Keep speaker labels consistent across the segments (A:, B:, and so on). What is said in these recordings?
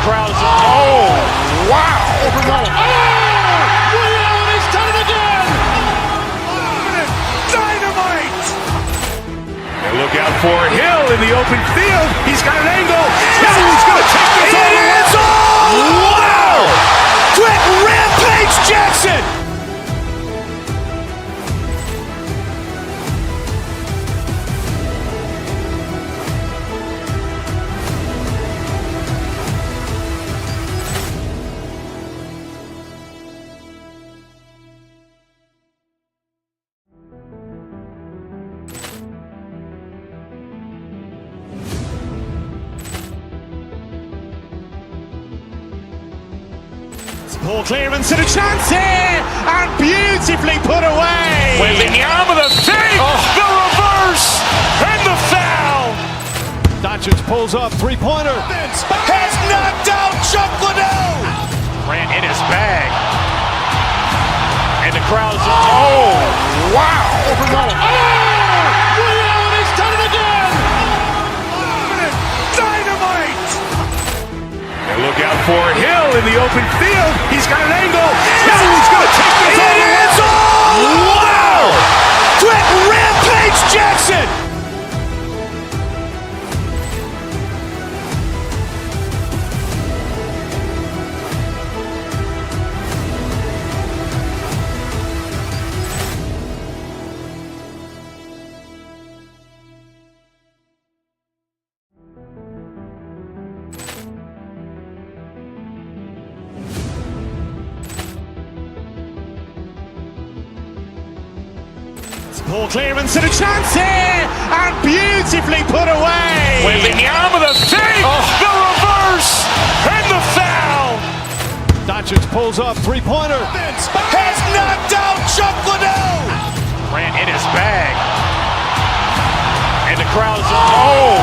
A: crowd is, oh, wow, overwhelmed.
B: Oh! Reality's done it again! Dynamite!
A: And look out for Hill in the open field. He's got an angle. He's going to take this all the way.
B: It's all! Wow! Quick Rampage Jackson!
C: Poor clearance and a chance here, and beautifully put away.
A: With the arm of the fake, the reverse, and the foul.
C: Doncic pulls up, three-pointer.
B: Has knocked out Chuck Liddell.
A: Ran in his bag. And the crowd is, oh, wow, overwhelmed.
B: Oh! Reality's done it again! Dynamite!
A: And look out for Hill in the open field. He's got an angle. He's going to take this all the way.
B: It's all! Wow! Quick Rampage Jackson!
C: Poor clearance and a chance here, and beautifully put away.
A: With the arm of the fake, the reverse, and the foul.
C: Doncic pulls up, three-pointer.
B: Has knocked out Chuck Liddell.
A: Ran in his bag. And the crowd is, oh,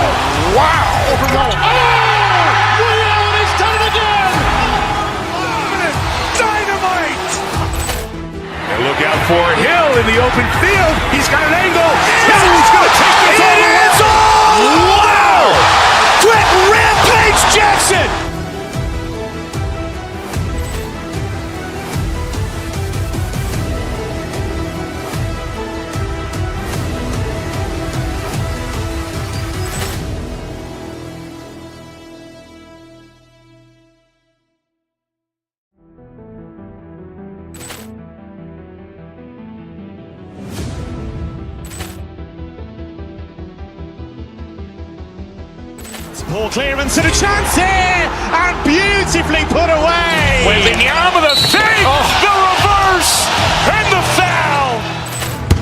A: wow, overwhelmed.
B: Oh! Reality's done it again! Dynamite!
A: And look out for Hill in the open field. He's got an angle. He's going to take this all the way.
B: It's all! Wow! Quick Rampage Jackson!
C: Poor clearance and a chance here, and beautifully put away.
A: With the arm of the fake, the reverse, and the foul.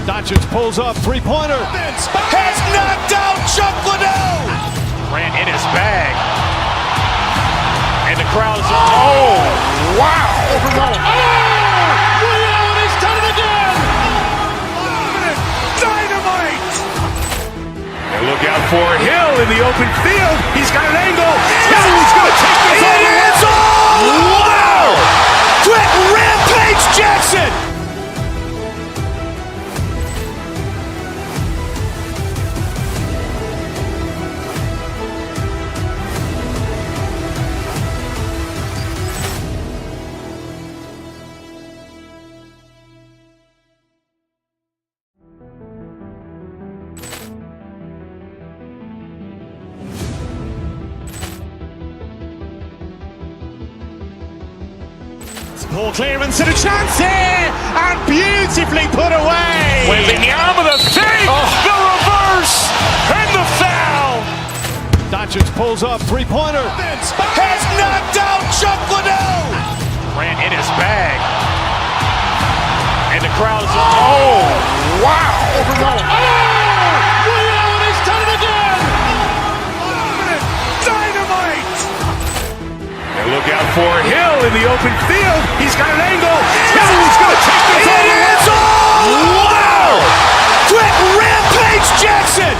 C: Doncic pulls up, three-pointer.
B: Has knocked out Chuck Liddell.
A: Ran in his bag. And the crowd is, oh, wow, overwhelmed.
B: Oh! Reality's done it again! Dynamite!
A: And look out for Hill in the open field. He's got an angle. He's going to take this all the way.
B: It's all! Wow! Quick Rampage Jackson!
C: Poor clearance and a chance here, and beautifully put away.
A: With the arm of the fake, the reverse, and the foul.
C: Doncic pulls up, three-pointer.
B: Has knocked out Chuck Liddell.
A: Ran in his bag. And the crowd is, oh, wow, overwhelmed.
B: Oh! Reality's done it again! Dynamite!
A: And look out for Hill in the open field. He's got an angle. He's going to take this all the way.
B: It's all! Wow! Quick Rampage Jackson!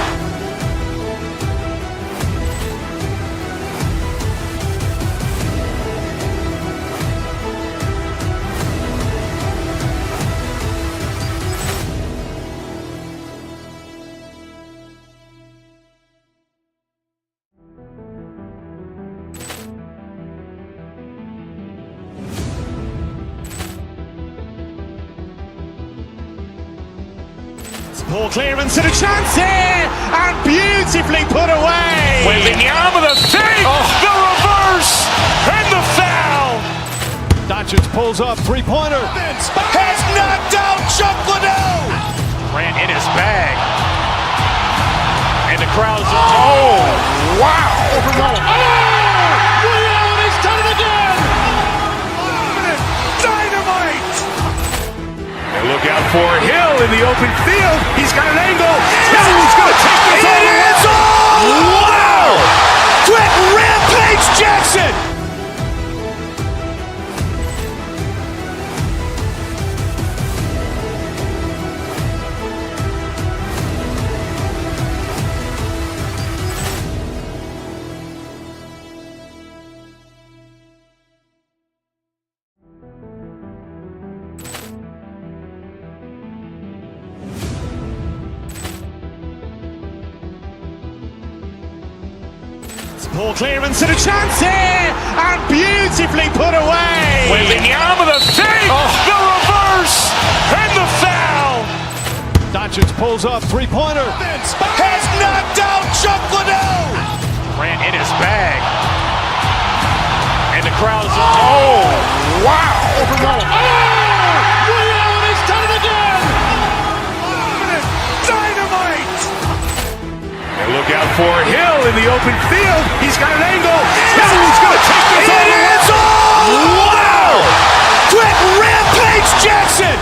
C: Poor clearance and a chance here, and beautifully put away.
A: Waving the arm of the fake, the reverse, and the foul.
B: Doncic pulls up, three-pointer. Has knocked out Chuck Liddell.
A: Grant in his bag. And the crowd is, oh, wow.
B: Ray Allen has done it again. Dynamite.
A: And look out for Hill in the open field. He's got an angle. He's going to take this all the way.
B: It is on. Wow. Quick Rampage Jackson.
C: Poor clearance and a chance here, and beautifully put away.
A: Waving the arm of the fake, the reverse, and the foul.
B: Doncic pulls up, three-pointer. Has knocked out Chuck Liddell.
A: Grant in his bag. And the crowd is, oh, wow.
B: Ray Allen has done it again. Dynamite.
A: And look out for Hill in the open field. He's got an angle. He's going to take this all the way.
B: It is on. Wow. Quick Rampage Jackson.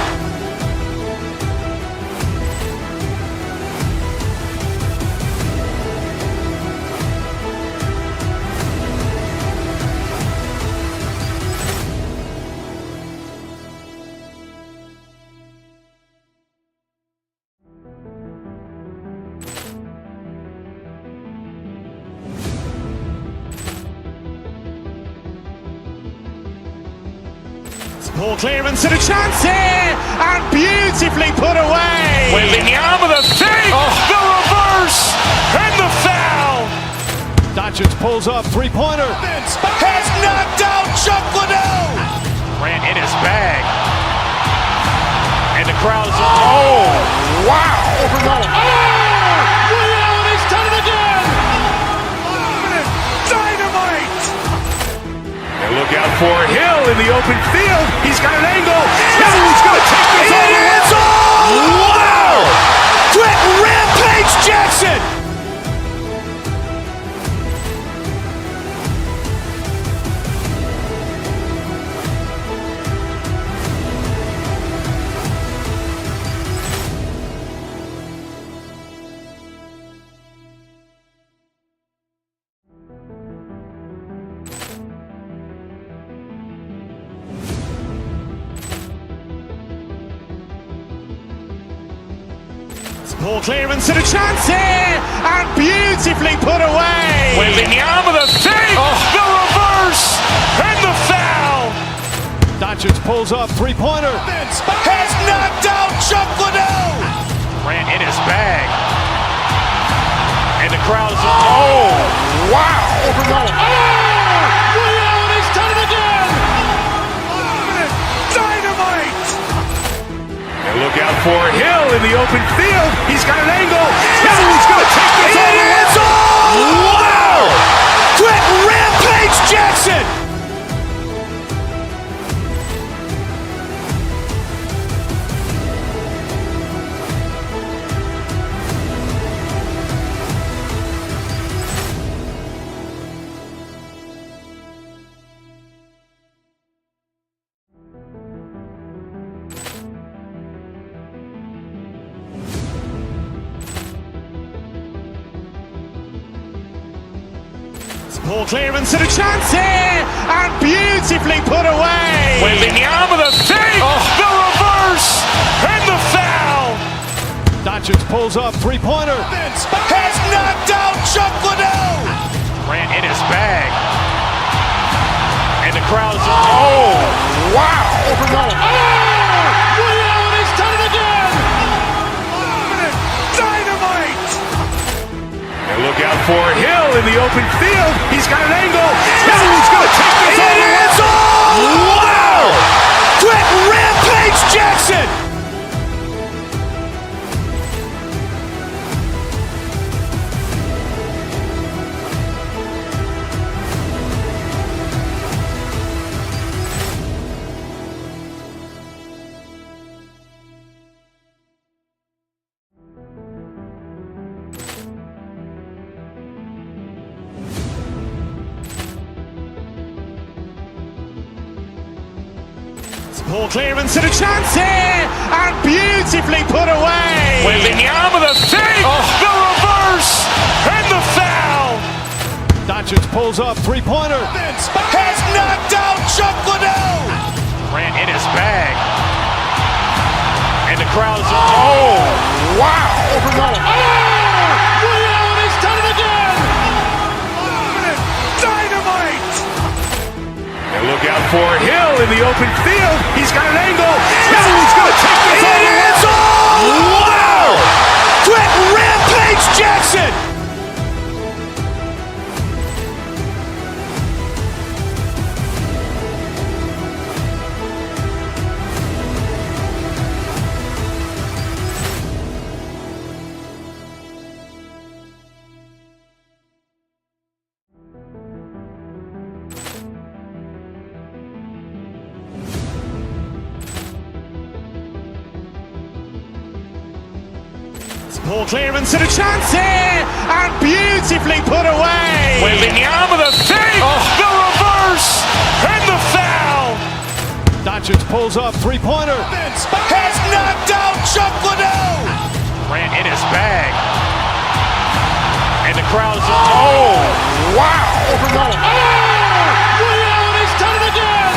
C: Poor clearance and a chance here, and beautifully put away.
A: Waving the arm of the fake, the reverse, and the foul.
B: Doncic pulls up, three-pointer. Has knocked out Chuck Liddell.
A: Grant in his bag. And the crowd is, oh, wow.
B: Ray Allen has done it again. Dynamite.
A: And look out for Hill in the open field. He's got an angle. He's going to take this all the way.
B: It is on. Wow. Quick Rampage Jackson.
C: Poor clearance and a chance here, and beautifully put away.
A: Waving the arm of the fake, the reverse, and the foul.
B: Doncic pulls up, three-pointer. Has knocked out Chuck Liddell.
A: Grant in his bag. And the crowd is, oh, wow.
B: Ray Allen has done it again. Dynamite.
A: And look out for Hill in the open field. He's got an angle. He's going to take this all the way.
B: It is on. Wow. Quick Rampage Jackson.
C: Poor clearance and a chance here, and beautifully put away.
A: Waving the arm of the fake, the reverse, and the foul.
B: Doncic pulls up, three-pointer. Has knocked out Chuck Liddell.
A: Grant in his bag. And the crowd is, oh, wow.
B: Ray Allen has done it again. Dynamite.
A: And look out for Hill in the open field. He's got an angle. He's going to take this all the way.
B: It is on. Wow. Quick Rampage Jackson.
C: Poor clearance and a chance here, and beautifully put away.
A: Wembanyama with a fake, the reverse, and the foul.
B: Doncic pulls up, three-pointer.
C: Has knocked out Chuck Liddell.
A: Grant in his bag. And the crowd is, oh, wow.
C: Liddell has done it again. Dynamite.
A: And look out for Hill in the open field. He's got an angle. He's going to take this all the way.
C: Wow! Quick Rampage Jackson. Poor clearance and a chance here, and beautifully put away.
A: Wembanyama with a fake, the reverse, and the foul.
B: Doncic pulls up, three-pointer.
C: Has knocked out Chuck Liddell.
A: Grant in his bag. And the crowd is, oh, wow.
C: Liddell has done it again.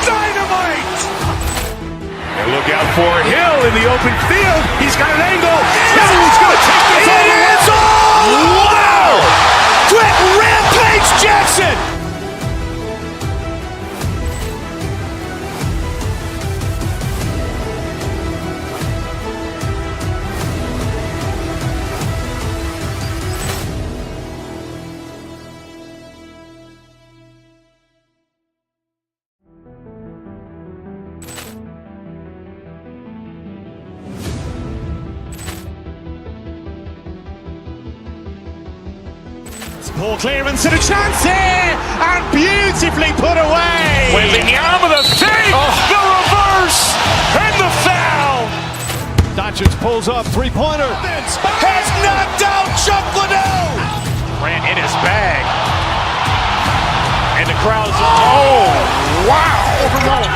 C: Dynamite.
A: And look out for Hill in the open field. He's got an angle. He's going to take this all the way.
C: Wow! Quick Rampage Jackson. Poor clearance and a chance here, and beautifully put away.
A: Wembanyama with a fake, the reverse, and the foul.
B: Doncic pulls up, three-pointer.
C: Has knocked out Chuck Liddell.
A: Grant in his bag. And the crowd is, oh, wow.
C: Liddell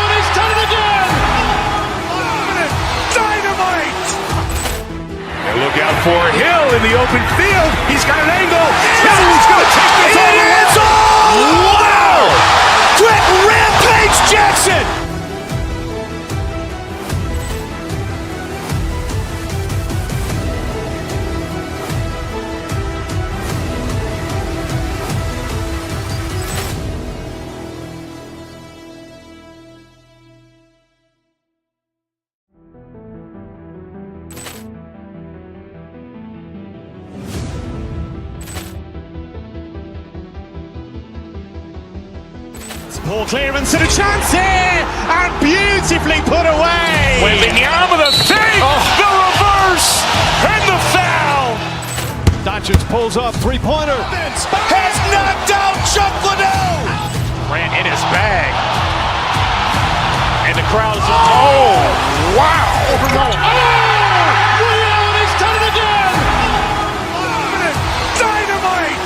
C: has done it again. Dynamite.
A: And look out for Hill in the open field. He's got an angle. He's going to take this all the way.
C: Wow! Quick Rampage Jackson. Poor clearance and a chance here, and beautifully put away.
A: Wembanyama with a fake, the reverse, and the foul.
B: Doncic pulls up, three-pointer.
C: Has knocked out Chuck Liddell.
A: Grant in his bag. And the crowd is, oh, wow.
C: Liddell has done it again. Dynamite.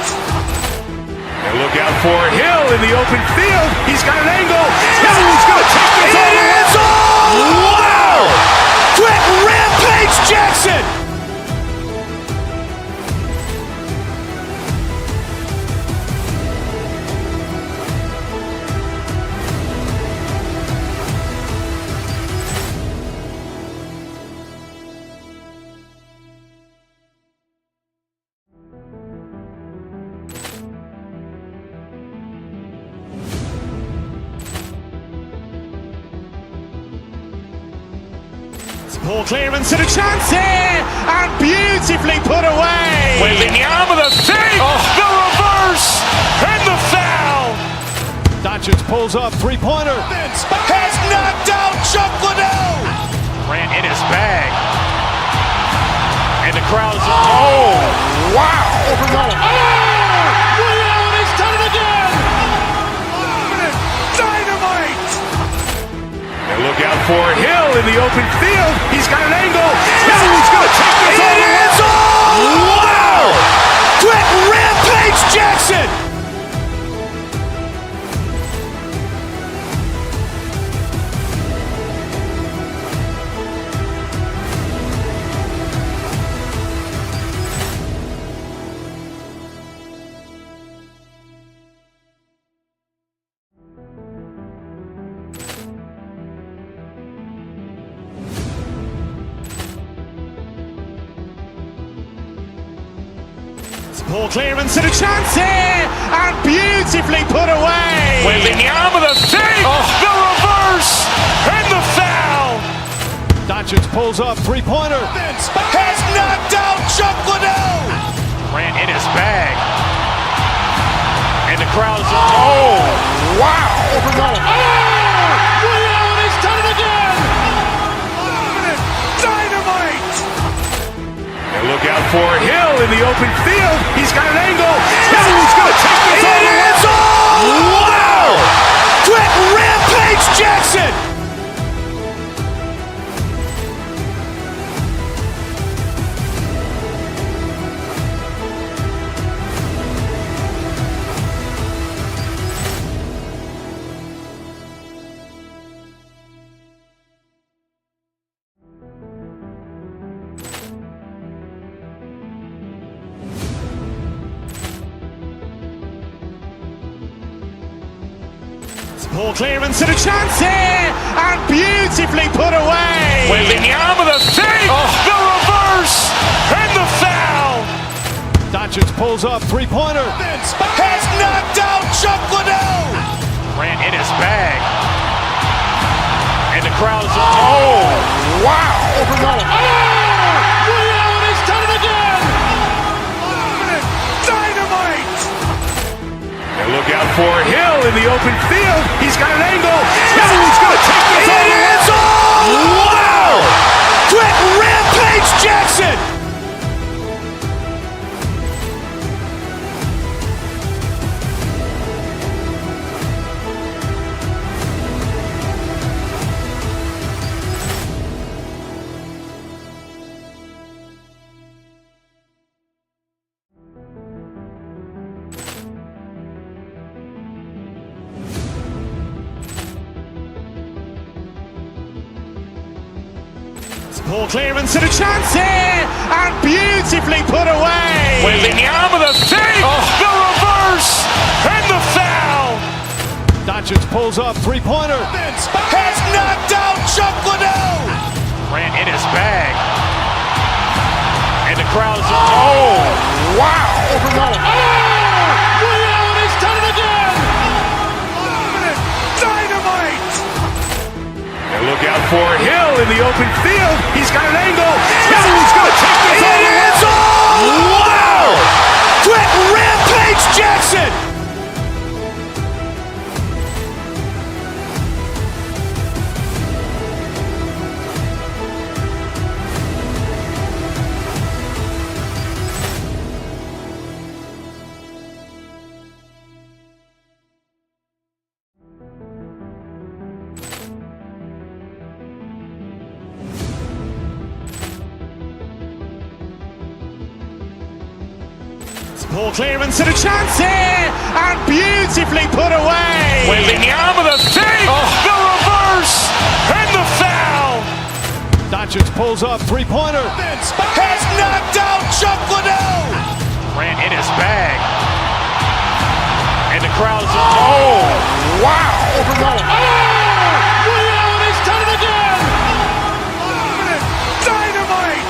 A: And look out for Hill in the open field. He's got an angle. He's going to take this all the way.
C: Wow! Quick Rampage Jackson. Poor clearance and a chance here, and beautifully put away.
A: Wembanyama with a fake, the reverse, and the foul.
B: Doncic pulls up, three-pointer.
C: Has knocked out Chuck Liddell.
A: Grant in his bag. And the crowd is, oh, wow.
C: Liddell has done it again. Dynamite.
A: And look out for Hill in the open field. He's got an angle. He's going to take this all the way.
C: Wow! Quick Rampage Jackson. Poor clearance and a chance here, and beautifully put away.
A: Wembanyama the save, the reverse, and the foul.
B: Doncic pulls up, three-pointer. Has knocked out Chuck Liddell.
A: Grant in his bag. And the crowd is, oh, wow.
B: He's done it again. Dynamite.
A: And look out for Hill in the open field. He's got an angle. He's going to take this all the way.
B: Wow! Quick Rampage Jackson.
C: Poor clearance and a chance here, and beautifully put away.
A: Wembanyama the save, the reverse, and the foul.
B: Doncic pulls up, three-pointer. Has knocked out Chuck Liddell.
A: Grant in his bag. And the crowd is, oh, wow.
B: He's done it again. Dynamite.
A: And look out for Hill in the open field. He's got an angle. He's going to take this all the way.
B: Wow! Quick Rampage Jackson.
C: Poor clearance and a chance here, and beautifully put away.
A: Wembanyama the save, the reverse, and the foul.
B: Doncic pulls up, three-pointer. Has knocked out Chuck Liddell.
A: Grant in his bag. And the crowd is, oh, wow.
B: He's done it again. Dynamite.
A: And look out for Hill in the open field. He's got an angle. He's going to take this all the way.
B: Wow! Quick Rampage Jackson.
C: Poor clearance and a chance here, and beautifully put away.
A: Wembanyama the save, the reverse, and the foul.
B: Doncic pulls up, three-pointer. Has knocked out Chuck Liddell.
A: Grant in his bag. And the crowd is, oh, wow.
B: He's done it again. Dynamite.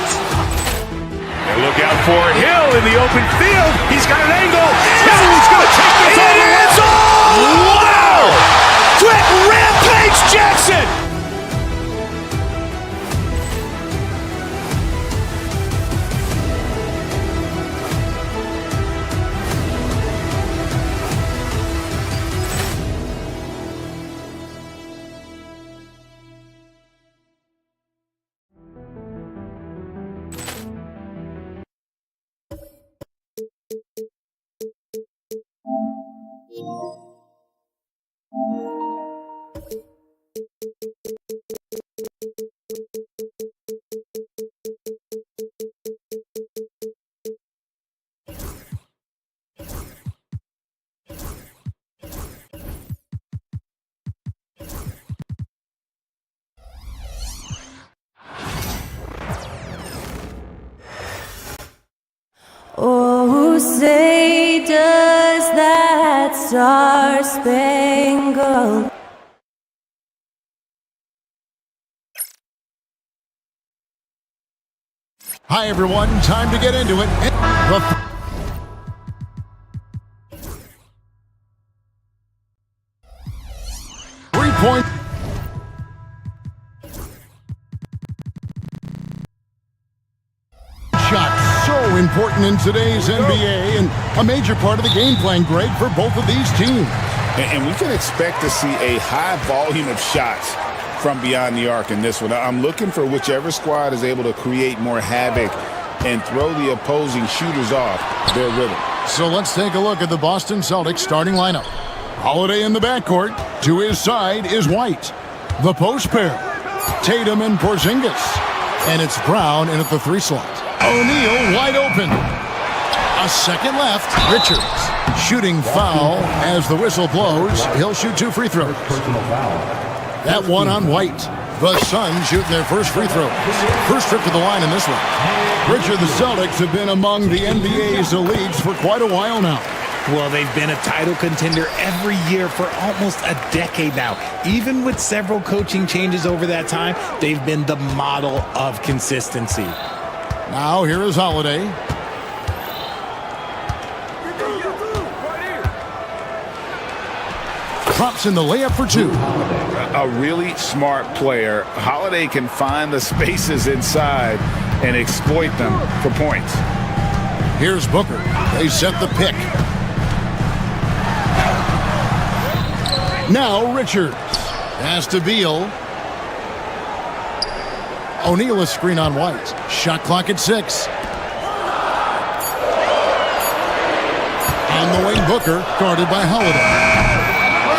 A: And look out for Hill in the open field. He's got an angle. He's going to take this all the way.
B: Wow! Quick Rampage Jackson.
D: Oh, say does that star-spangled
E: Hi everyone, time to get into it. point. Shot so important in today's NBA and a major part of the game plan, Greg, for both of these teams.
F: And we can expect to see a high volume of shots from beyond the arc in this one. I'm looking for whichever squad is able to create more havoc and throw the opposing shooters off their rhythm.
E: So let's take a look at the Boston Celtics starting lineup. Holiday in the backcourt. To his side is White. The post pair, Tatum and Porzingis. And it's Brown in at the 3 slot. O'Neal wide open. A second left. Richards shooting foul as the whistle blows. He'll shoot 2 free throws. That one on White. The Suns shooting their first free throw. First trip to the line in this one. Richard, the Celtics have been among the NBA's elites for quite a while now.
C: Well, they've been a title contender every year for almost a decade now. Even with several coaching changes over that time, they've been the model of consistency.
E: Now here is Holiday. Drops in the layup for 2.
F: A really smart player. Holiday can find the spaces inside and exploit them for points.
E: Here's Booker. They set the pick. Now Richards. Pass to Beal. O'Neal a screen on White. Shot clock at 6. On the wing, Booker, guarded by Holiday.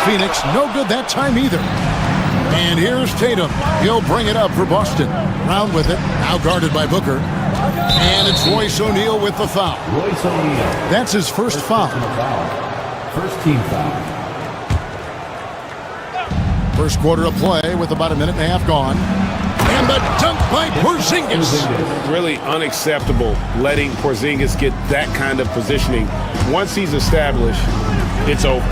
E: Phoenix, no good that time either. And here's Tatum. He'll bring it up for Boston. Brown with it, now guarded by Booker. And it's Royce O'Neal with the foul.
G: Royce O'Neal.
E: That's his first foul.
G: First team foul.
E: First quarter of play with about a minute and a half gone. And the dunk by Porzingis.
A: Really unacceptable letting Porzingis get that kind of positioning. Once he's established, it's over.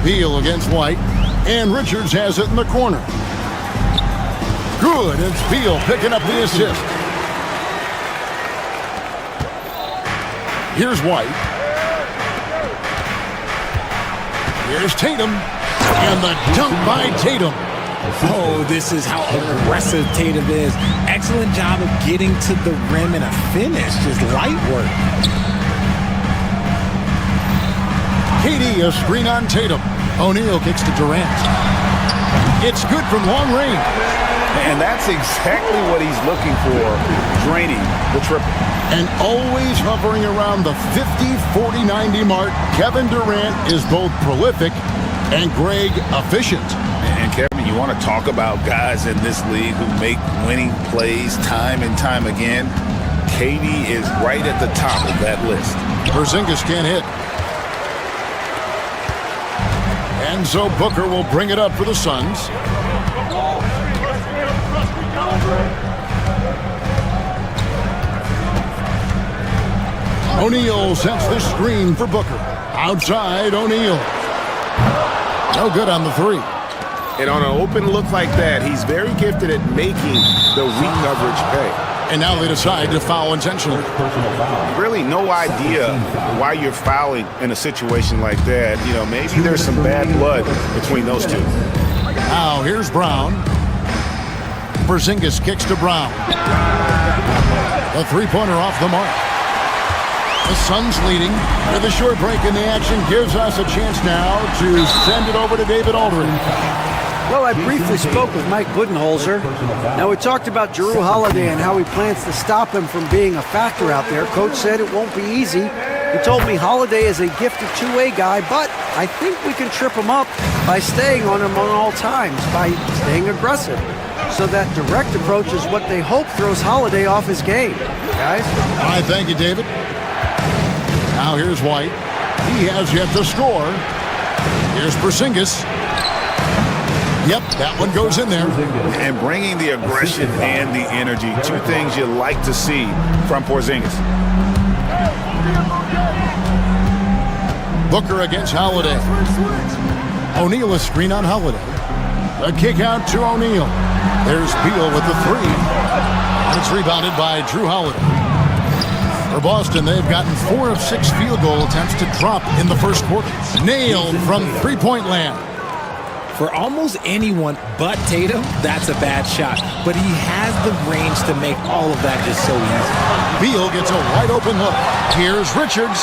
E: Beal against White. And Richards has it in the corner. Good. It's Beal picking up the assist. Here's White. Here's Tatum. And the dunk by Tatum.
C: Oh, this is how aggressive Tatum is. Excellent job of getting to the rim and a finish. Just light work.
E: KD, a screen on Tatum. O'Neal kicks to Durant. It's good from long range.
F: And that's exactly what he's looking for, draining the triple.
E: And always hovering around the 50-40-90 mark, Kevin Durant is both prolific and Greg efficient.
F: And Kevin, you want to talk about guys in this league who make winning plays time and time again? KD is right at the top of that list.
E: Porzingis can't hit. And so Booker will bring it up for the Suns. O'Neal sets the screen for Booker. Outside, O'Neal. No good on the 3.
A: And on an open look like that, he's very gifted at making the weak coverage pay.
E: And now they decide to foul intentionally.
A: Really no idea why you're fouling in a situation like that. You know, maybe there's some bad blood between those two.
E: Now here's Brown. Porzingis kicks to Brown. A 3-pointer off the mark. The Suns leading with a short break in the action gives us a chance now to send it over to David Aldridge.
H: Well, I briefly spoke with Mike Budenholzer. Now, we talked about Jrue Holiday and how he plans to stop him from being a factor out there. Coach said it won't be easy. He told me Holiday is a gifted two-way guy, but I think we can trip him up by staying on him on all times, by staying aggressive. So that direct approach is what they hope throws Holiday off his game. Guys?
E: All right, thank you, David. Now here's White. He has yet to score. Here's Porzingis. Yep, that one goes in there.
F: And bringing the aggression and the energy, two things you like to see from Porzingis.
E: Booker against Holiday. O'Neal a screen on Holiday. A kick out to O'Neal. There's Beal with the 3. And it's rebounded by Jrue Holiday. For Boston, they've gotten 4 of 6 field goal attempts to drop in the first quarter. Nailed from three-point land.
C: For almost anyone but Tatum, that's a bad shot. But he has the range to make all of that just so easy.
E: Beal gets a wide open look. Here's Richards.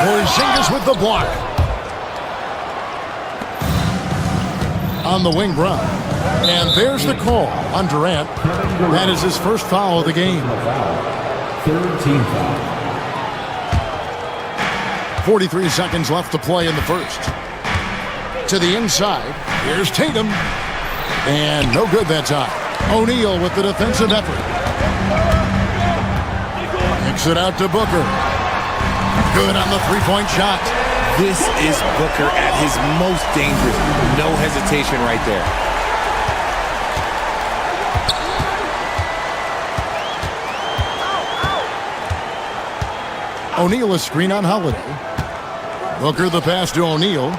E: Porzingis with the block. On the wing, Brown. And there's the call on Durant. That is his first foul of the game.
G: Third team foul.
E: 43 seconds left to play in the first. To the inside. Here's Tatum. And no good that time. O'Neal with the defensive effort. Kicks it out to Booker. Good on the three-point shot.
C: This is Booker at his most dangerous. No hesitation right there.
E: O'Neal a screen on Holiday. Booker the pass to O'Neal.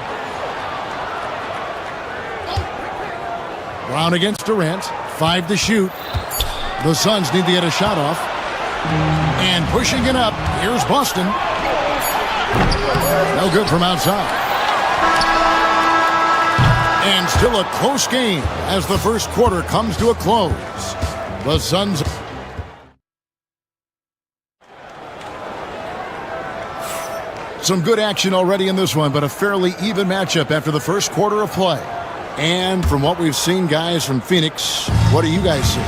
E: Brown against Durant. 5 to shoot. The Suns need to get a shot off. And pushing it up. Here's Boston. No good from outside. And still a close game as the first quarter comes to a close. The Suns. Some good action already in this one, but a fairly even matchup after the first quarter of play. And from what we've seen, guys, from Phoenix, what do you guys see?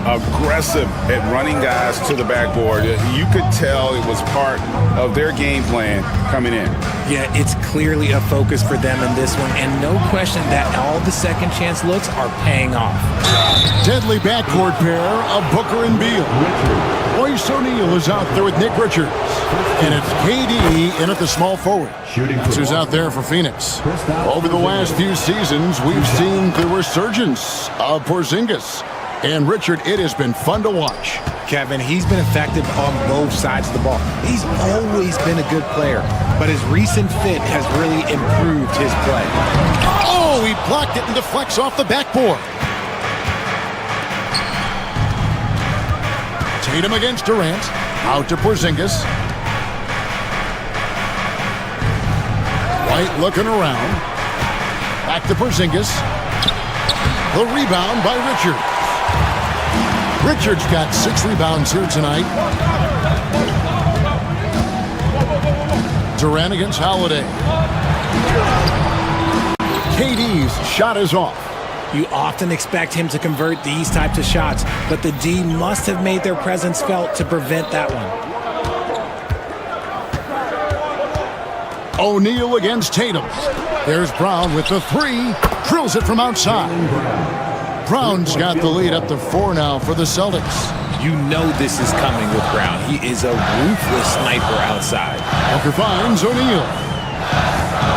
F: Aggressive at running guys to the backboard. You could tell it was part of their game plan coming in.
C: Yeah, it's clearly a focus for them in this one, and no question that all the second chance looks are paying off.
E: Deadly backcourt pair of Booker and Beal. Royce O'Neal is out there with Nick Richards. And it's KD in at the small forward. Who's out there for Phoenix. Over the last few seasons, we've seen the resurgence of Porzingis. And Richard, it has been fun to watch.
C: Kevin, he's been effective on both sides of the ball. He's always been a good player, but his recent fit has really improved his play.
E: Oh, he blocked it and deflects off the backboard. Tatum against Durant. Out to Porzingis. White looking around. Back to Porzingis. The rebound by Richards. Richards got 6 rebounds here tonight. Durant against Holiday. KD's shot is off.
C: You often expect him to convert these types of shots, but the D must have made their presence felt to prevent that one.
E: O'Neal against Tatum. There's Brown with the 3. Drills it from outside. Brown's got the lead up to 4 now for the Celtics.
C: You know this is coming with Brown. He is a ruthless sniper outside.
E: Booker finds O'Neal.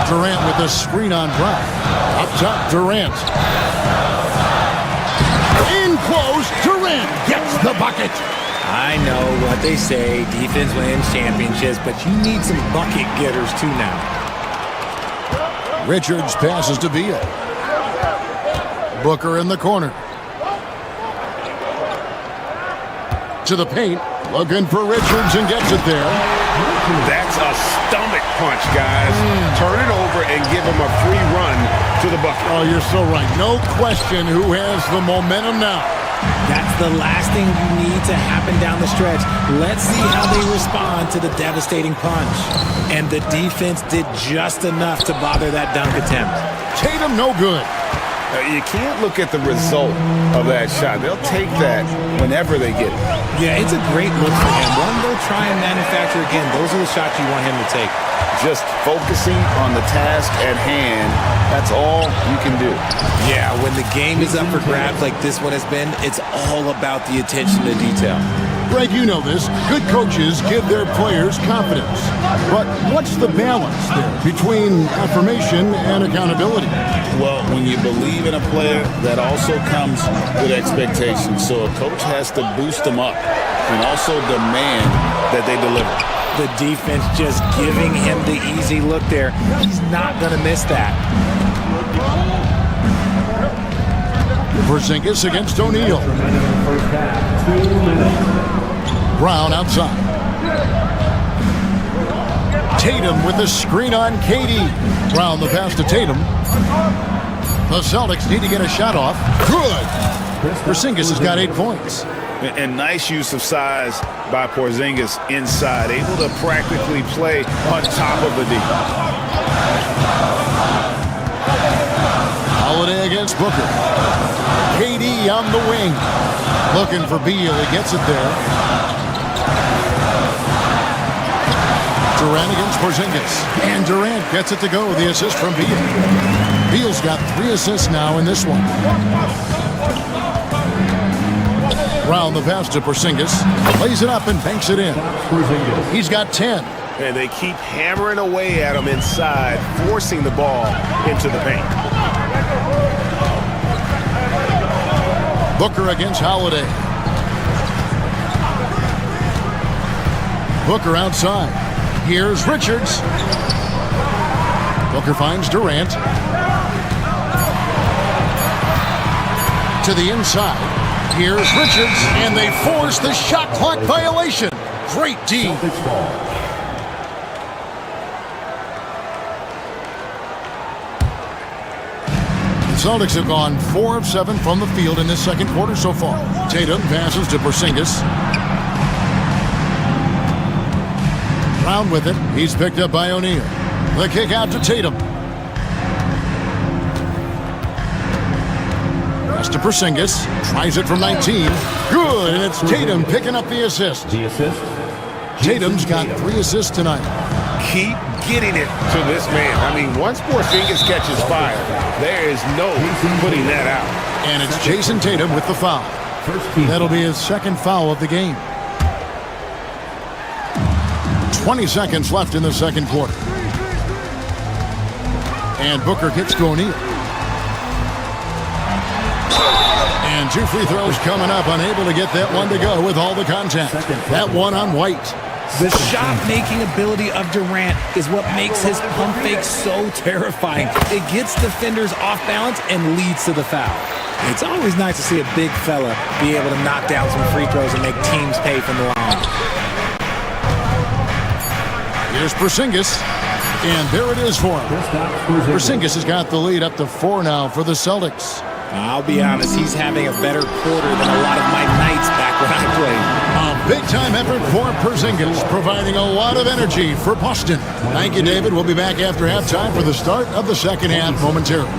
E: Durant with the screen on Brown. Up top, Durant. In close, Durant gets the bucket.
C: I know what they say, defense wins championships, but you need some bucket getters too now.
E: Richards passes to Beal. Booker in the corner. To the paint, looking for Richards and gets it there.
F: That's a stomach punch, guys. Turn it over and give him a free run to the bucket.
E: Oh, you're so right. No question who has the momentum now.
C: That's the last thing you need to happen down the stretch. Let's see how they respond to the devastating punch. And the defense did just enough to bother that dunk attempt.
E: Tatum no good.
F: You can't look at the result of that shot. They'll take that whenever they get it.
C: Yeah, it's a great look for him. One they'll try and manufacture again. Those are the shots you want him to take.
F: Just focusing on the task at hand, that's all you can do.
C: Yeah, when the game is up for grabs like this one has been, it's all about the attention to detail.
E: Greg, you know this. Good coaches give their players confidence. But what's the balance there between affirmation and accountability?
F: Well, when you believe in a player, that also comes with expectations. So a coach has to boost them up and also demand that they deliver.
C: The defense just giving him the easy look there. He's not going to miss that.
E: Porzingis against O'Neal. Brown outside. Tatum with the screen on KD. Brown the pass to Tatum. The Celtics need to get a shot off. Good. Porzingis has got 8 points.
A: And nice use of size by Porzingis inside, able to practically play on top of the D.
E: Holiday against Booker. KD on the wing. Looking for Beal. He gets it there. Durant against Porzingis. And Durant gets it to go. The assist from Beal. Beal's got 3 assists now in this one. Brown the pass to Porzingis. Lays it up and banks it in. He's got 10.
A: And they keep hammering away at him inside, forcing the ball into the paint.
E: Booker against Holiday. Booker outside. Here's Richards. Booker finds Durant. To the inside. Here's Richards, and they force the shot clock violation. Great D. The Celtics have gone 4 of 7 from the field in this second quarter so far. Tatum passes to Porzingis. Brown with it. He's picked up by O'Neal. The kick out to Tatum. Pass to Porzingis. Tries it from 19. Good, and it's Tatum picking up the assist.
G: The assist.
E: Tatum's got 3 assists tonight.
A: Keep getting it to this man. I mean, once Porzingis catches fire, there is no putting that out.
E: And it's Jason Tatum with the foul. That'll be his second foul of the game. 20 seconds left in the second quarter. And Booker gets to O'Neal. And 2 free throws coming up. Unable to get that one to go with all the contact. That one on White.
C: The shot-making ability of Durant is what makes his pump fake so terrifying. It gets defenders off balance and leads to the foul. It's always nice to see a big fella be able to knock down some free throws and make teams pay from the line.
E: Here's Porzingis, and there it is for him. Porzingis has got the lead up to 4 now for the Celtics.
C: I'll be honest, he's having a better quarter than a lot of my nights back when I played.
E: A big-time effort for Porzingis, providing a lot of energy for Boston. Thank you, David. We'll be back after halftime for the start of the second half momentarily.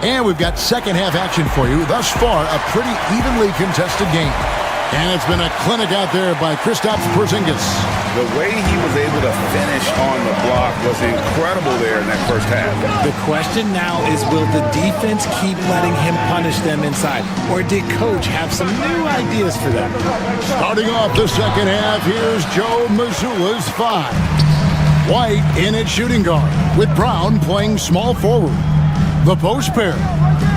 E: And we've got second half action for you. Thus far, a pretty evenly contested game. And it's been a clinic out there by Kristaps Porzingis.
A: The way he was able to finish on the block was incredible there in that first half.
C: The question now is, will the defense keep letting him punish them inside? Or did Coach have some new ideas for them?
E: Starting off the second half, here's Joe Mazzulla's 5. White in at shooting guard, with Brown playing small forward. The post pair,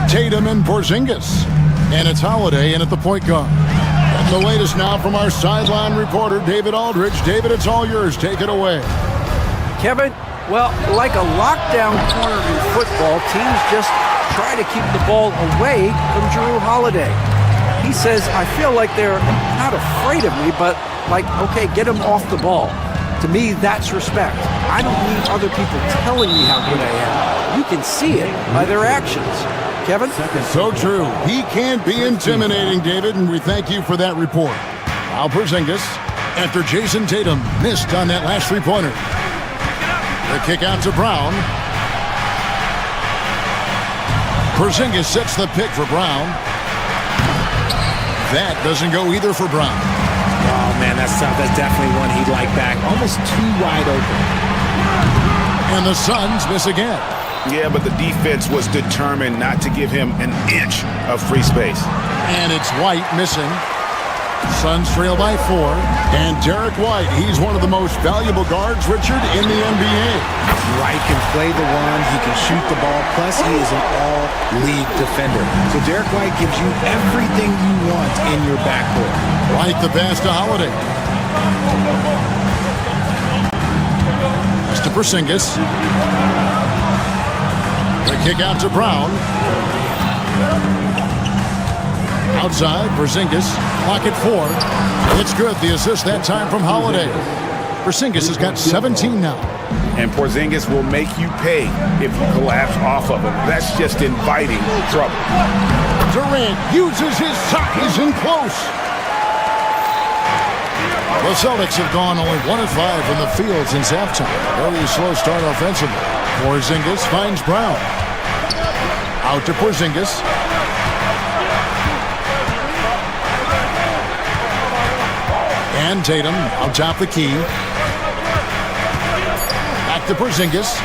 E: Tatum and Porzingis. And it's Holiday in at the point guard. And the latest now from our sideline reporter, David Aldridge. David, it's all yours. Take it away.
H: Kevin, well, like a lockdown corner in football, teams just try to keep the ball away from Jrue Holiday. He says, I feel like they're not afraid of me, but like, okay, get him off the ball. To me, that's respect. I don't need other people telling me how good I am. You can see it by their actions. Kevin?
E: So true. He can't be intimidating, David, and we thank you for that report. Now Porzingis, after Jason Tatum missed on that last three-pointer. The kick out to Brown. Porzingis sets the pick for Brown. That doesn't go either for Brown.
C: Oh, man, that's tough. That's definitely one he'd like back. Almost too wide open.
E: And the Suns miss again.
A: Yeah, but the defense was determined not to give him an inch of free space.
E: And it's White missing. Suns trail by 4. And Derek White, he's one of the most valuable guards, Richard, in the NBA.
C: White can play the one, he can shoot the ball, plus he is an all-league defender. So Derek White gives you everything you want in your backcourt.
E: White the pass to Holiday. Pass to Porzingis. The kick out to Brown. Outside, Porzingis, clock at 4. It's good, the assist that time from Holiday. Porzingis has got 17 now.
A: And Porzingis will make you pay if you collapse off of him. That's just inviting trouble.
E: Durant uses his size and close. The Celtics have gone only 1 of 5 from the field since halftime. Very slow start offensively. Porzingis finds Brown. Out to Porzingis. And Tatum on top the key. Back to Porzingis.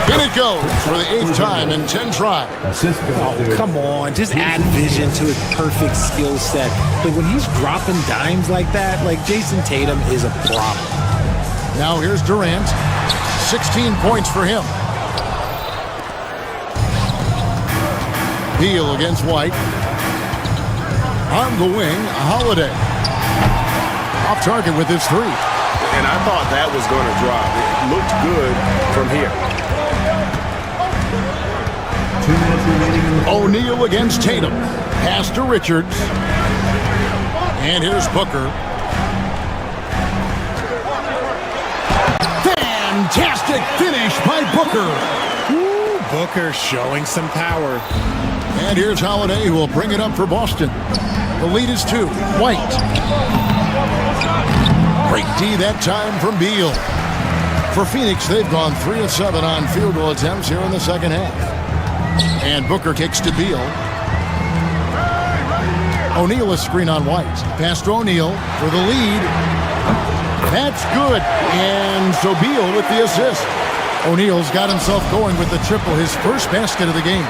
E: In it goes for the 8th time in 10 tries.
C: Oh, come on. Just add vision to his perfect skill set. But when he's dropping dimes like that, like Jason Tatum is a problem.
E: Now here's Durant. 16 points for him. Beal against White. On the wing, Holiday. Off target with his 3.
A: And I thought that was going to drop. It looked good from here.
G: 2 minutes remaining.
E: O'Neal against Tatum. Pass to Richards. And here's Booker. Fantastic finish by Booker.
C: Ooh, Booker showing some power.
E: And here's Holiday, who will bring it up for Boston. The lead is 2. White. Great D that time from Beal. For Phoenix, they've gone 3 of 7 on field goal attempts here in the second half. And Booker kicks to Beal. O'Neal a screen on White. Pass to O'Neal for the lead. That's good. And so Beal with the assist. O'Neal's got himself going with the triple, his first basket of the game.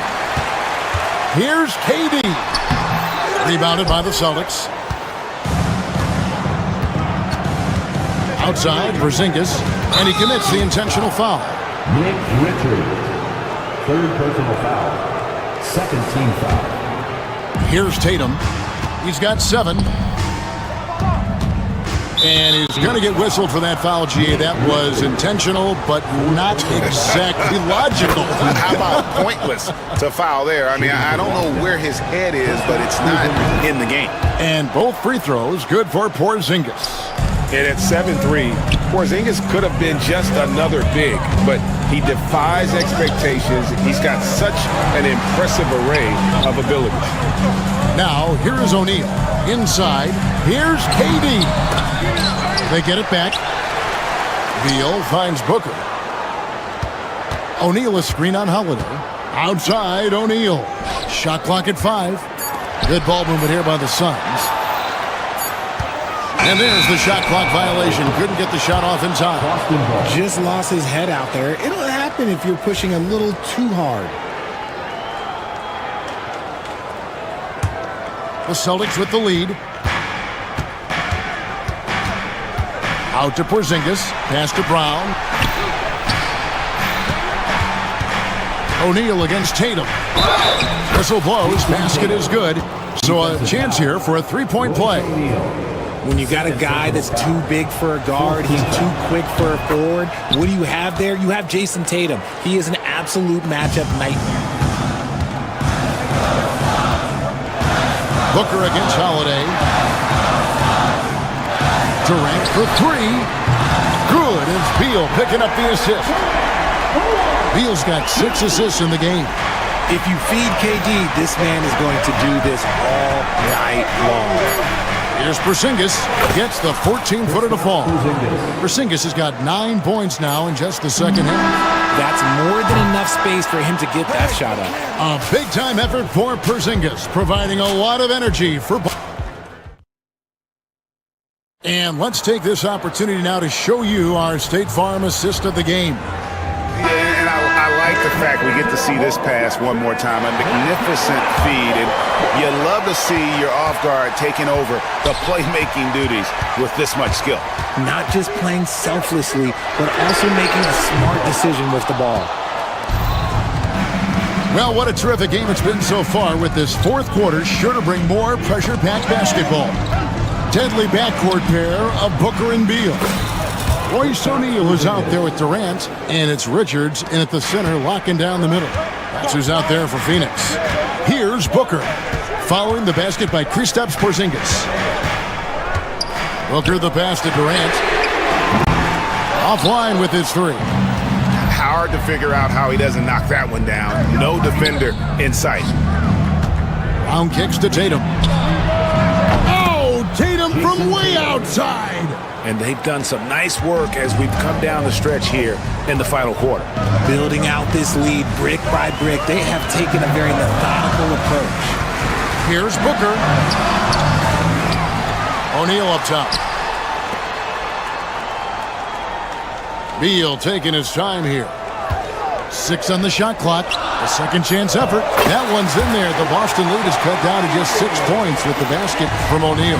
E: Here's KD. Rebounded by the Celtics. Outside, Porzingis, and he commits the intentional foul.
G: Nick Richards. 3rd personal foul. 2nd team foul.
E: Here's Tatum. He's got 7. And he's going to get whistled for that foul, GA. That was intentional, but not exactly logical.
A: How about pointless to foul there? I mean, I don't know where his head is, but it's not in the game.
E: And both free throws good for Porzingis.
A: And at 7-3, Porzingis could have been just another big, but he defies expectations. He's got such an impressive array of abilities.
E: Now, here is O'Neal. Inside, here's KD. They get it back. Beal finds Booker. O'Neal a screen on Holiday. Outside, O'Neal. Shot clock at 5. Good ball movement here by the Suns. And there's the shot clock violation. Couldn't get the shot off in time.
C: Just lost his head out there. It'll happen if you're pushing a little too hard.
E: The Celtics with the lead. Out to Porzingis. Pass to Brown. O'Neal against Tatum. Whistle blows. Basket is good. So a chance here for a 3-point play.
C: When you got a guy that's too big for a guard, he's too quick for a forward, what do you have there? You have Jason Tatum. He is an absolute matchup nightmare.
E: Booker against Holiday. Durant for 3. Good. It's Beal picking up the assist. Beal's got 6 assists in the game.
C: If you feed KD, this man is going to do this all night long.
E: Here's Porzingis. Gets the 14-footer to fall. Porzingis has got 9 points now in just the second half.
C: That's more than enough space for him to get that shot up.
E: A big-time effort for Porzingis, providing a lot of energy for... And let's take this opportunity now to show you our State Farm assist of the game.
A: Yeah, and I like
F: the fact we get to see this pass one more time. A magnificent feed, and you love to see your off guard taking over the playmaking duties with this much skill.
C: Not just playing selflessly, but also making a smart decision with the ball.
E: Well, what a terrific game it's been so far, with this fourth quarter sure to bring more pressure-packed basketball. Deadly backcourt pair of Booker and Beal. Royce O'Neal is out there with Durant, and it's Richards in at the center, locking down the middle. That's who's out there for Phoenix. Here's Booker, following the basket by Kristaps Porzingis. Booker the pass to Durant. Offline with his three.
F: Hard to figure out how he doesn't knock that one down. No defender in sight.
E: Brown kicks to Tatum. Oh, Tatum from way outside.
B: And they've done some nice work as we've come down the stretch here in the final quarter.
C: Building out this lead brick by brick, they have taken a very methodical approach.
E: Here's Booker. O'Neal up top. Beal taking his time here. 6 on the shot clock. A second chance effort. That one's in there. The Boston lead is cut down to just 6 points with the basket from O'Neal.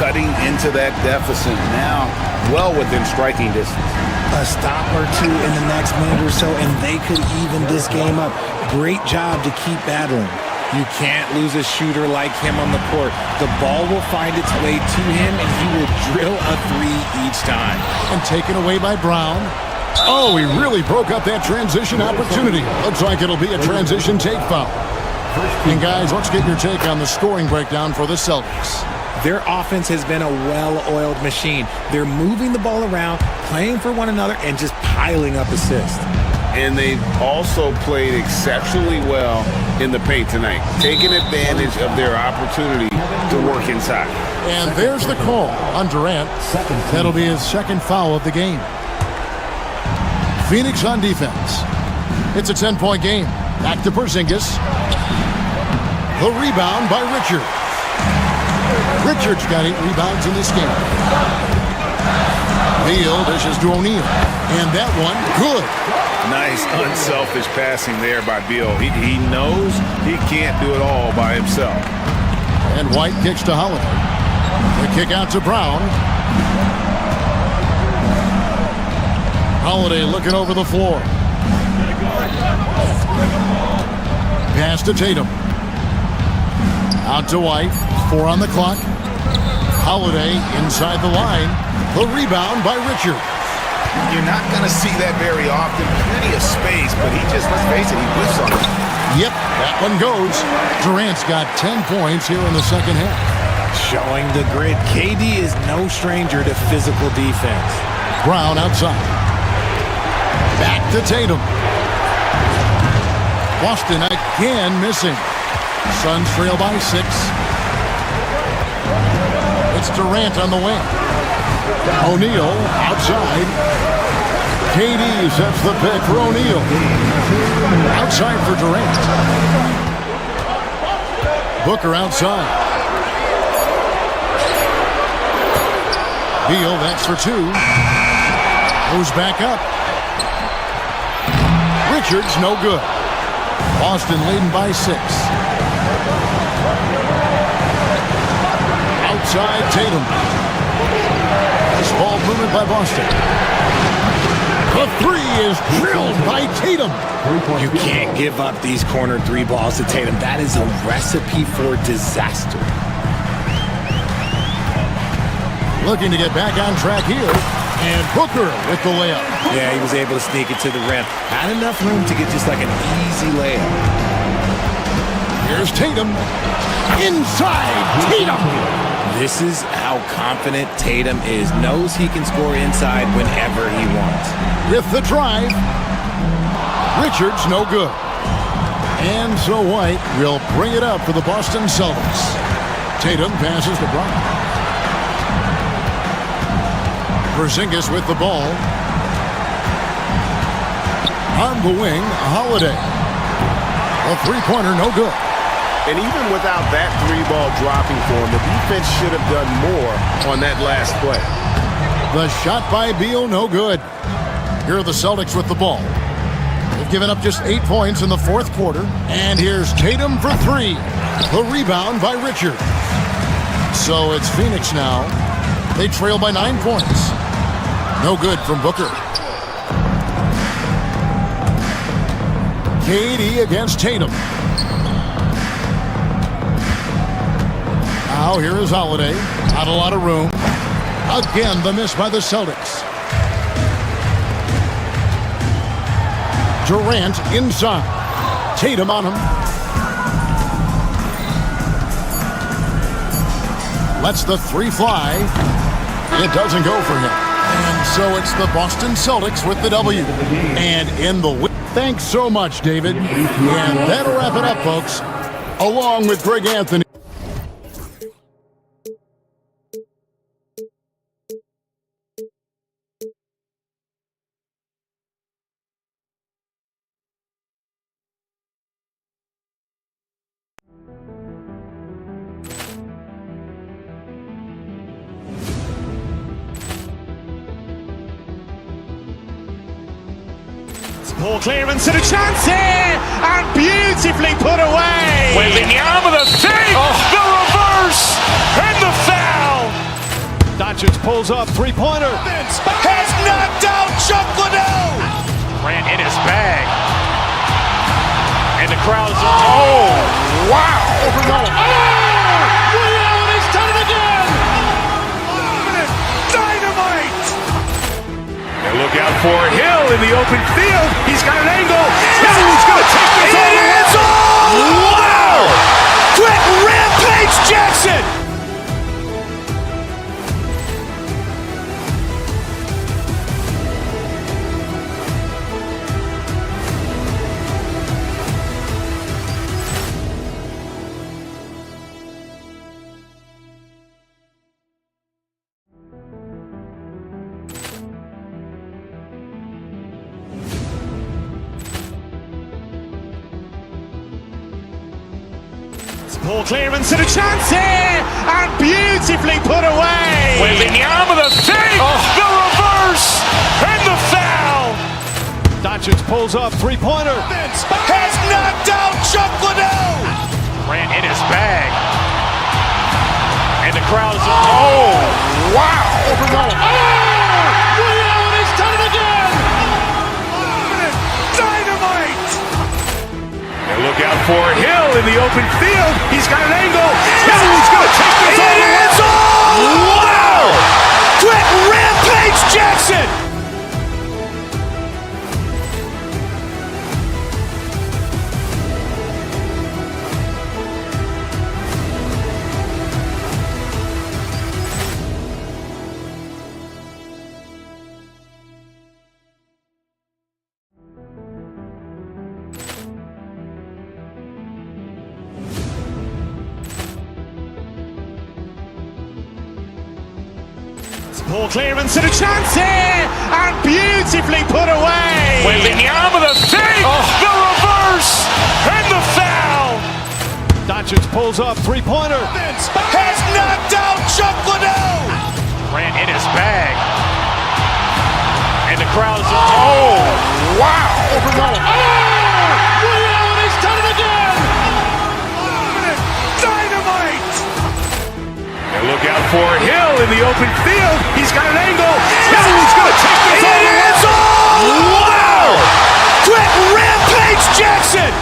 F: Cutting into that deficit now, well within striking distance.
C: A stop or two in the next minute or so, and they could even this game up. Great job to keep battling. You can't lose a shooter like him on the court. The ball will find its way to him, and he will drill a three each time.
E: And taken away by Brown. Oh, he really broke up that transition opportunity. Looks like it'll be a transition take foul. And guys, let's get your take on the scoring breakdown for the Celtics.
C: Their offense has been a well-oiled machine. They're moving the ball around, playing for one another, and just piling up assists.
A: And they've also played exceptionally well in the paint tonight, taking advantage of their opportunity to work inside.
E: And there's the call on Durant. That'll be his second foul of the game. Phoenix on defense. It's a 10-point game. Back to Porzingis. The rebound by Richards. Richards got 8 rebounds in this game. Beal dishes to O'Neal. And that one, good.
F: Nice, unselfish passing there by Beal. He knows he can't do it all by himself.
E: And White kicks to Holiday. The kick out to Brown. Holiday looking over the floor. Pass to Tatum. Out to White. 4 on the clock. Holiday inside the line. The rebound by Richards.
F: You're not going to see that very often. Plenty of space, but he just, let's face it, he whiffs on it.
E: Yep, that one goes. Durant's got 10 points here in the second half.
C: Showing the grit. KD is no stranger to physical defense.
E: Brown outside. Back to Tatum. Boston again missing. Suns trail by 6. It's Durant on the wing. O'Neal outside. KD sets the pick for O'Neal. Outside for Durant. Booker outside. Beal, that's for 2. Goes back up. Richards, no good. Boston leading by 6. Outside Tatum. This ball movement by Boston. The 3 is drilled by Tatum.
C: You can't give up these corner 3 balls to Tatum. That is a recipe for disaster.
E: Looking to get back on track here. And Booker with the layup.
C: Yeah, he was able to sneak it to the rim. Had enough room to get just like an easy layup.
E: Here's Tatum. Inside Tatum.
C: This is how confident Tatum is. Knows he can score inside whenever he wants.
E: With the drive. Richards, no good. And so White will bring it up for the Boston Celtics. Tatum passes to Brown. Porzingis with the ball. On the wing, Holiday. A 3-pointer, no good.
A: And even without that 3-ball dropping for him, the defense should have done more on that last play.
E: The shot by Beal, no good. Here are the Celtics with the ball. They've given up just 8 points in the fourth quarter. And here's Tatum for 3. The rebound by Richard. So it's Phoenix now. They trail by 9 points. No good from Booker. KD against Tatum. Now here is Holiday. Not a lot of room. Again, the miss by the Celtics. Durant inside. Tatum on him. Lets the 3 fly. It doesn't go for him. And so it's the Boston Celtics with the W. And in the win. Thanks so much, David. And that'll wrap it up, folks. Along with Greg Anthony.
B: Poor clearance and a chance here, and beautifully put away.
I: Wembanyama the fake, the reverse, and the foul.
B: Doncic pulls up, three-pointer. Has knocked out Chuck Liddell.
I: Grant in his bag. And the crowd is, oh, wow.
B: Liddell has done it again. Dynamite.
I: And look out for Hill in the open field. He's got an angle. Hill's going to take this all the way.
B: Wow! Quick Rampage Jackson. Poor clearance and a chance here, and beautifully put away.
I: Wembanyama the fake, the reverse, and the foul.
B: Doncic pulls up, three-pointer. Has knocked out Chuck Liddell.
I: Grant in his bag. And the crowd is, oh, wow.
B: Liddell has done it again. Dynamite.
I: And look out for Hill in the open field. He's got an angle. Hill's going to take this all the way.
B: Wow! Quick Rampage Jackson. Poor clearance and a chance here, and beautifully put away.
I: Wembanyama the fake, the reverse, and the foul.
B: Doncic pulls up, three-pointer. Has knocked out Chuck Liddell.
I: Grant in his bag. And the crowd is, oh, wow.
B: Liddell has done it again. Dynamite.
I: And look out for Hill in the open field. He's got an angle. Hill's going to take this all the way.
B: Wow! Quick Rampage Jackson.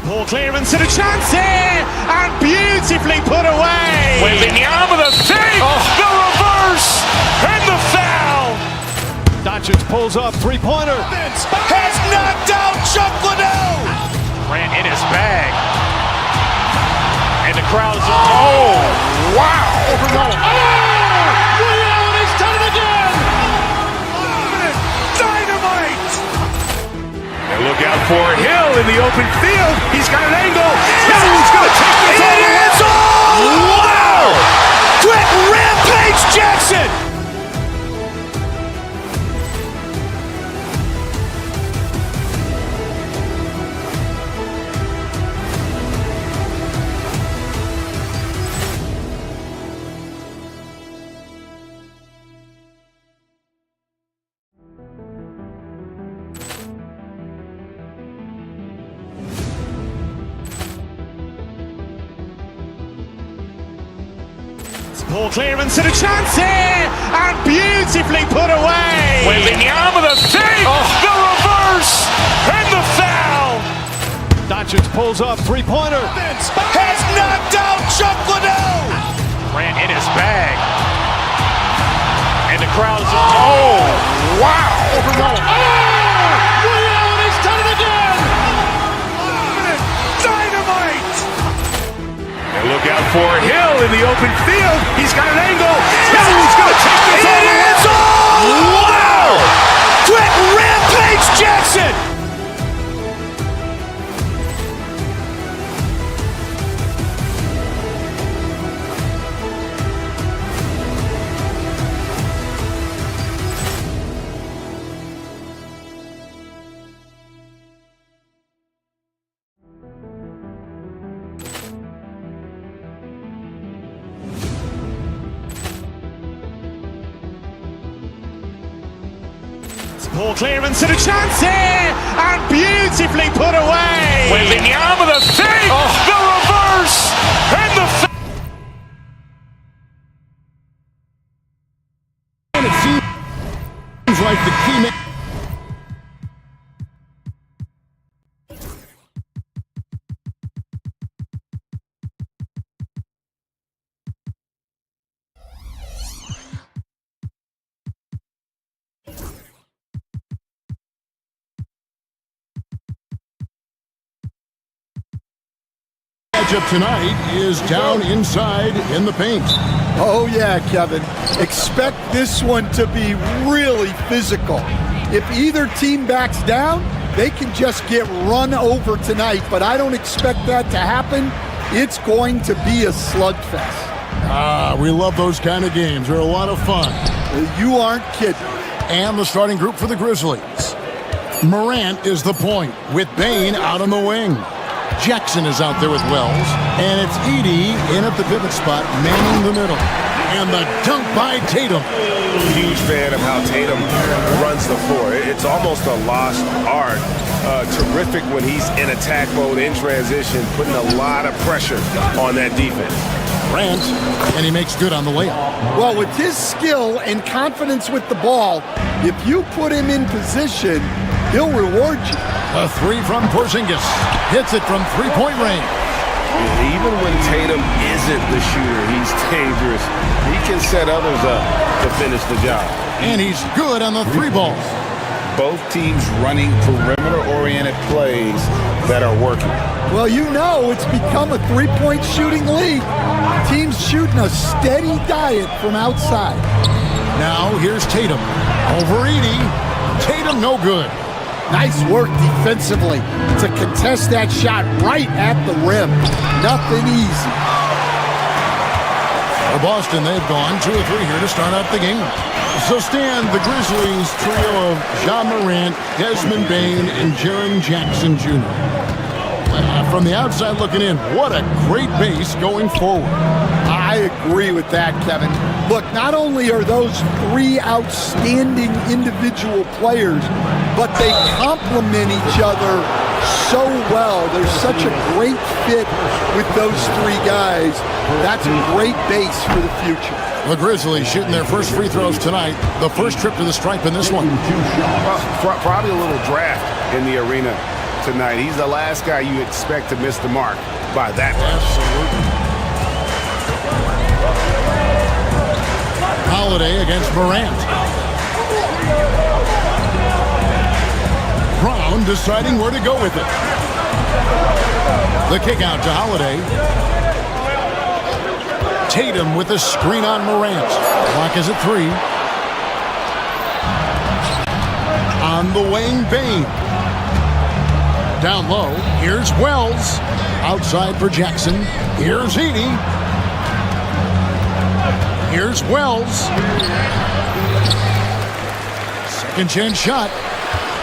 B: Poor clearance and a chance here, and beautifully put away.
I: Wembanyama the fake, the reverse, and the foul.
B: Doncic pulls up, three-pointer. Has knocked out Chuck Liddell.
I: Grant in his bag. And the crowd is, oh, wow.
B: Liddell has done it again. Dynamite.
I: And look out for Hill in the open field. He's got an angle. He's going to take this all the way.
B: It's all! Wow! Quick Rampage Jackson! Ball clearance and a chance here, and beautifully put away.
I: Wembanyama, the save, the reverse, and the foul.
B: Doncic pulls up, three-pointer. Has knocked out Chuck Liddell.
I: Ran in his bag. And the crowd is... Oh, wow.
B: He's done it again. Dynamite.
I: And look out for Hill in the open field. He's got an angle. Hill's going to take this all the way.
B: It's all! Wow! Quick Rampage Jackson! Ball clearance and a chance here, and beautifully put away.
I: Wembanyama, the save, the reverse, and the foul.
E: And it seems like the key man. Matchup tonight is down inside in the paint.
J: Oh yeah, Kevin. Expect this one to be really physical. If either team backs down, they can just get run over tonight, but I don't expect that to happen. It's going to be a slugfest.
E: We love those kind of games. They're a lot of fun.
J: You aren't kidding.
E: And the starting group for the Grizzlies. Morant is the point with Bane out on the wing. Jackson is out there with Wells, and it's Edey in at the pivot spot, manning the middle. And the dunk by Tatum.
A: Huge fan of how Tatum runs the floor. It's almost a lost art. Terrific when he's in attack mode, in transition, putting a lot of pressure on that defense.
E: Grant, and he makes good on the layup.
J: Well, with his skill and confidence with the ball, if you put him in position, he'll reward you.
E: A three from Porzingis. Hits it from three-point range.
A: Even when Tatum isn't the shooter, he's dangerous. He can set others up to finish the job.
E: And he's good on the three balls.
F: Both teams running perimeter-oriented plays that are working.
J: Well, you know it's become a three-point shooting league. Teams shooting a steady diet from outside.
E: Now here's Tatum. Over Edey. Tatum no good.
J: Nice work defensively to contest that shot right at the rim. Nothing easy.
E: For Boston, they've gone 2 of 3 here to start out the game. So Stan, the Grizzlies trio of Ja Morant, Desmond Bane, and Jaren Jackson Jr. From the outside looking in, what a great base going forward.
J: I agree with that, Kevin. Look, not only are those 3 outstanding individual players, but they complement each other so well. There's such a great fit with those 3 guys. That's a great base for the future.
E: The Grizzlies shooting their first free throws tonight. The first trip to the stripe in this one.
A: Probably a little draft in the arena tonight. He's the last guy you expect to miss the mark by that much.
E: Absolutely. Holiday against Morant. Brown deciding where to go with it. The kick out to Holiday. Tatum with the screen on Morant. Clock is at 3. On the wing, Bane. Down low, here's Wells. Outside for Jackson. Here's Edey. Here's Wells. Second chance shot.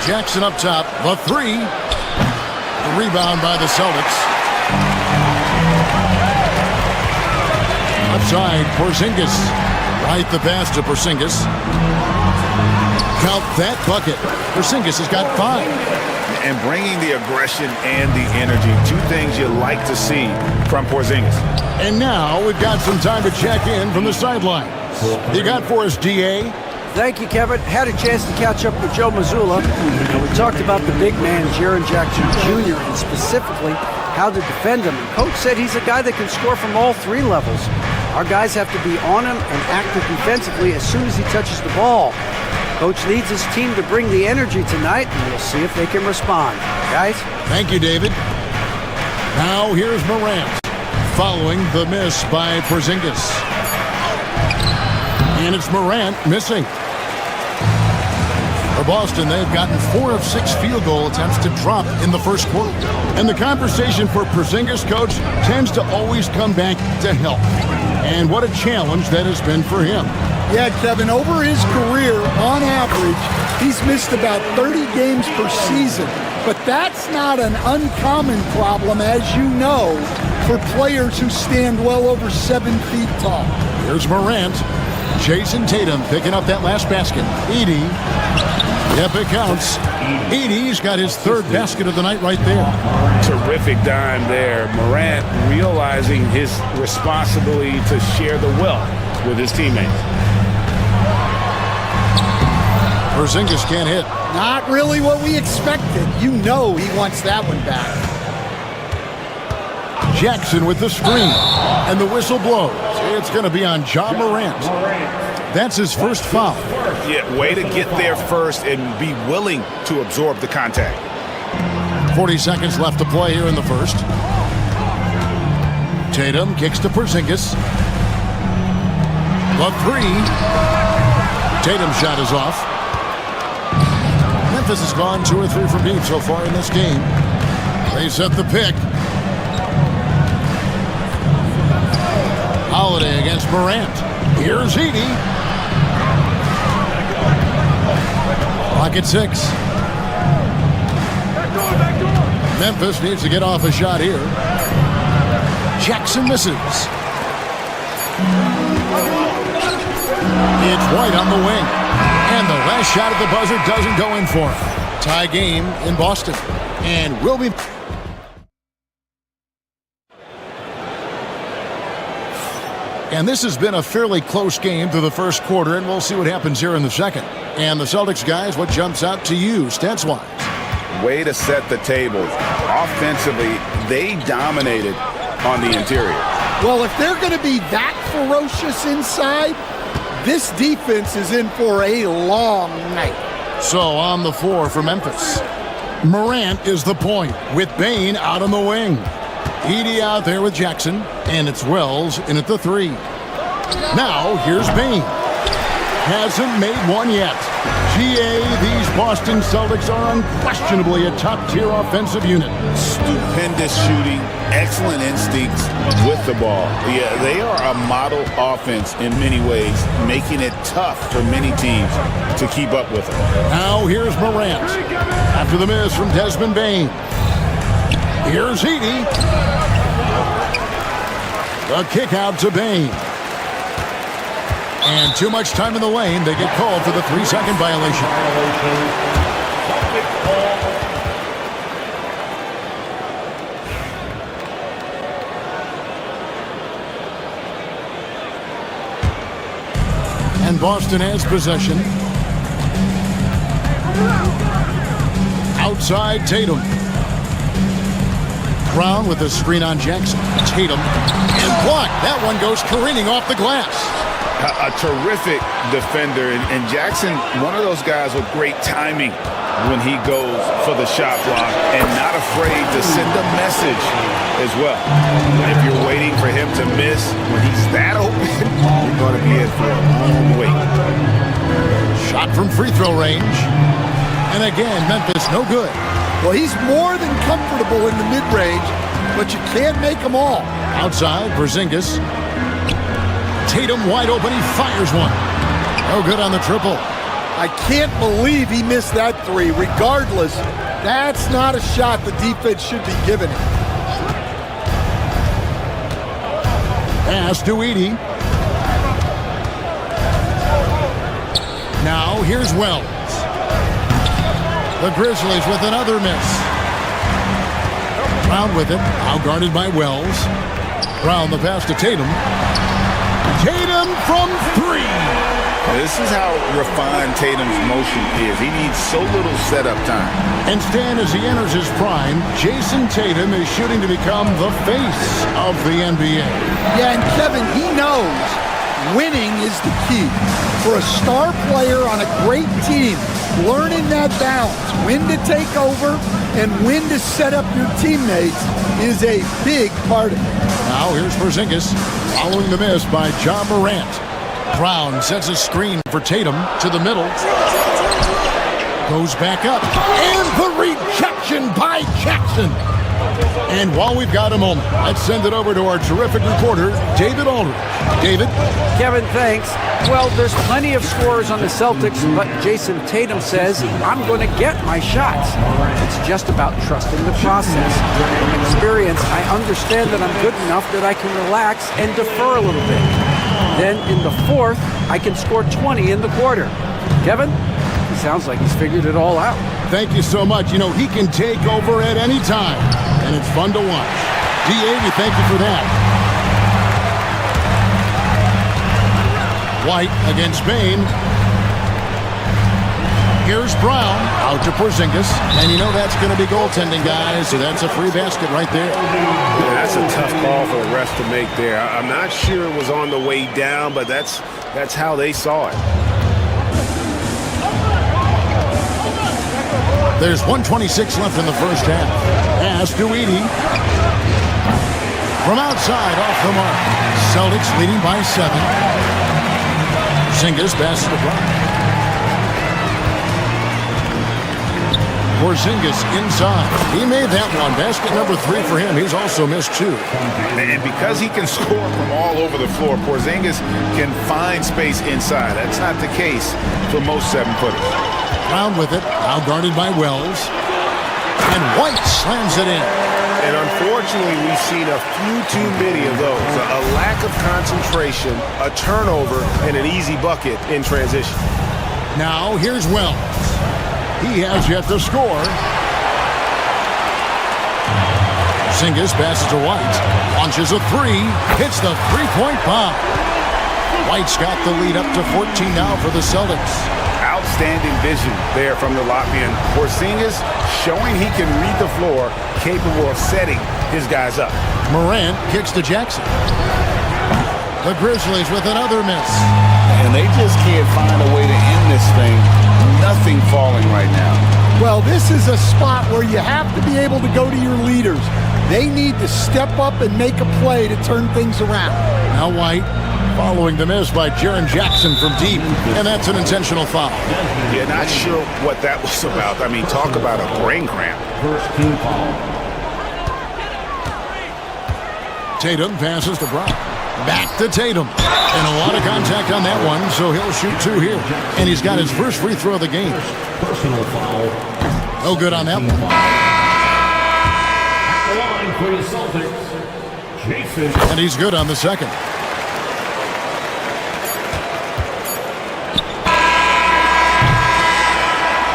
E: Jackson up top. The three. The rebound by the Celtics. Outside, Porzingis. Right the pass to Porzingis. Count that bucket. Porzingis has got 5.
F: And bringing the aggression and the energy, 2 things you like to see from Porzingis.
E: And now we've got some time to check in from the sideline. You got for us, DA?
H: Thank you, Kevin. Had a chance to catch up with Joe Mazzulla, and we talked about the big man, Jaren Jackson Jr., and specifically how to defend him. And Coach said he's a guy that can score from all 3 levels. Our guys have to be on him and active defensively as soon as he touches the ball. Coach needs his team to bring the energy tonight, and we'll see if they can respond. Guys?
E: Thank you, David. Now here's Morant, following the miss by Porzingis. And it's Morant missing. For Boston, they've gotten 4 of 6 field goal attempts to drop in the first quarter. And the conversation for Porzingis, coach, tends to always come back to health. And what a challenge that has been for him.
J: Yeah, Kevin, over his career, on average, he's missed about 30 games per season. But that's not an uncommon problem, as you know, for players who stand well over 7 feet tall.
E: Here's Morant. Jason Tatum picking up that last basket. Edey. Yep, it counts. Edey's got his 3rd basket of the night right there.
F: Terrific dime there. Morant realizing his responsibility to share the wealth with his teammates.
E: Porzingis can't hit.
J: Not really what we expected. You know he wants that one back.
E: Jackson with the screen. And the whistle blows. It's going to be on Ja Morant. That's his first foul.
F: Yeah, way to get there first and be willing to absorb the contact.
E: 40 seconds left to play here in the first. Tatum kicks to Porzingis. The 3. Tatum's shot is off. Memphis has gone 2 or 3 from deep so far in this game. They set the pick. Holiday against Morant. Here's Edey. Pocket 6. Memphis needs to get off a shot here. Jackson misses. It's White on the wing. And the last shot at the buzzer doesn't go in for him. Tie game in Boston. And we'll be... And this has been a fairly close game through the first quarter, and we'll see what happens here in the second. And the Celtics, guys, what jumps out to you, stats-wise?
F: Way to set the table. Offensively, they dominated on the interior.
J: Well, if they're going to be that ferocious inside, this defense is in for a long night.
E: So on the floor for Memphis, Morant is the point with Bane out on the wing. Edey out there with Jackson, and it's Wells in at the 3. Now here's Bane. Hasn't made one yet. GA, these Boston Celtics are unquestionably a top-tier offensive unit.
F: Stupendous shooting, excellent instincts with the ball. Yeah, they are a model offense in many ways, making it tough for many teams to keep up with them.
E: Now here's Morant. After the miss from Desmond Bane. Here's Edey. The kick out to Bane. And too much time in the lane. They get called for the 3-second violation. And Boston has possession. Outside Tatum. Brown with a screen on Jackson. Tatum. And blocked. That one goes careening off the glass.
F: A terrific defender, and Jackson, one of those guys with great timing when he goes for the shot block and not afraid to send a message as well. If you're waiting for him to miss when he's that open, you're going to be in for a long wait.
E: Shot from free throw range. And again, Memphis no good.
J: Well, he's more than comfortable in the mid-range, but you can't make them all.
E: Outside, Porzingis. Tatum wide open. He fires one. No good on the triple.
J: I can't believe he missed that three. Regardless, that's not a shot the defense should be giving him.
E: Pass to Edey. Now here's Wells. The Grizzlies with another miss. Brown with it. Out guarded by Wells. Brown the pass to Tatum. Tatum from three.
F: This is how refined Tatum's motion is. He needs so little setup time.
E: And Stan, as he enters his prime, Jason Tatum is shooting to become the face of the NBA.
J: Yeah, and Kevin, he knows winning is the key. For a star player on a great team, learning that balance, when to take over and when to set up your teammates is a big part of it.
E: Now here's Porzingis following the miss by John Morant. Brown sets a screen for Tatum to the middle. Goes back up. And the rejection by Jackson. And while we've got a moment, let's send it over to our terrific reporter, David Aldridge. David?
H: Kevin, thanks. Well, there's plenty of scorers on the Celtics, but Jason Tatum says, I'm going to get my shots. It's just about trusting the process. From experience, I understand that I'm good enough that I can relax and defer a little bit. Then in the fourth, I can score 20 in the quarter. Kevin? He sounds like he's figured it all out.
E: Thank you so much. You know, he can take over at any time, and it's fun to watch. D.A., we thank you for that. White against Bain. Here's Brown out to Porzingis. And you know that's going to be goaltending, guys. So that's a free basket right there.
A: Yeah, that's a tough call for the refs to make there. I'm not sure it was on the way down, but that's how they saw it.
E: There's 1:26 left in the first half. Pass to Edey. From outside, off the mark. Celtics leading by 7. Porzingis passes to Brown. Porzingis inside. He made that one. Basket number 3 for him. He's also missed 2.
F: And because he can score from all over the floor, Porzingis can find space inside. That's not the case for most 7-footers.
E: Brown with it, now guarded by Wells. And White slams it in.
A: And unfortunately, we've seen a few too many of those. A lack of concentration, a turnover, and an easy bucket in transition.
E: Now here's Wells. He has yet to score. Porzingis passes to White. Launches a 3. Hits the three-point bomb. White's got the lead up to 14 now for the Celtics.
F: Outstanding vision there from the Latvian. Porzingis showing he can read the floor, capable of setting his guys up.
E: Morant kicks to Jackson. The Grizzlies with another miss.
F: And they just can't find a way to end this thing. Nothing falling right now.
J: Well, this is a spot where you have to be able to go to your leaders. They need to step up and make a play to turn things around.
E: Now White following the miss by Jaren Jackson from deep. And that's an intentional foul.
F: Yeah, not sure what that was about. I mean, talk about a brain cramp.
G: First team foul.
E: Tatum passes to Brown. Back to Tatum. And a lot of contact on that one, so he'll shoot 2 here. And he's got his first free throw of the game.
G: Personal foul.
E: No good on that one.
G: The line for the Celtics, Jason.
E: And he's good on the second.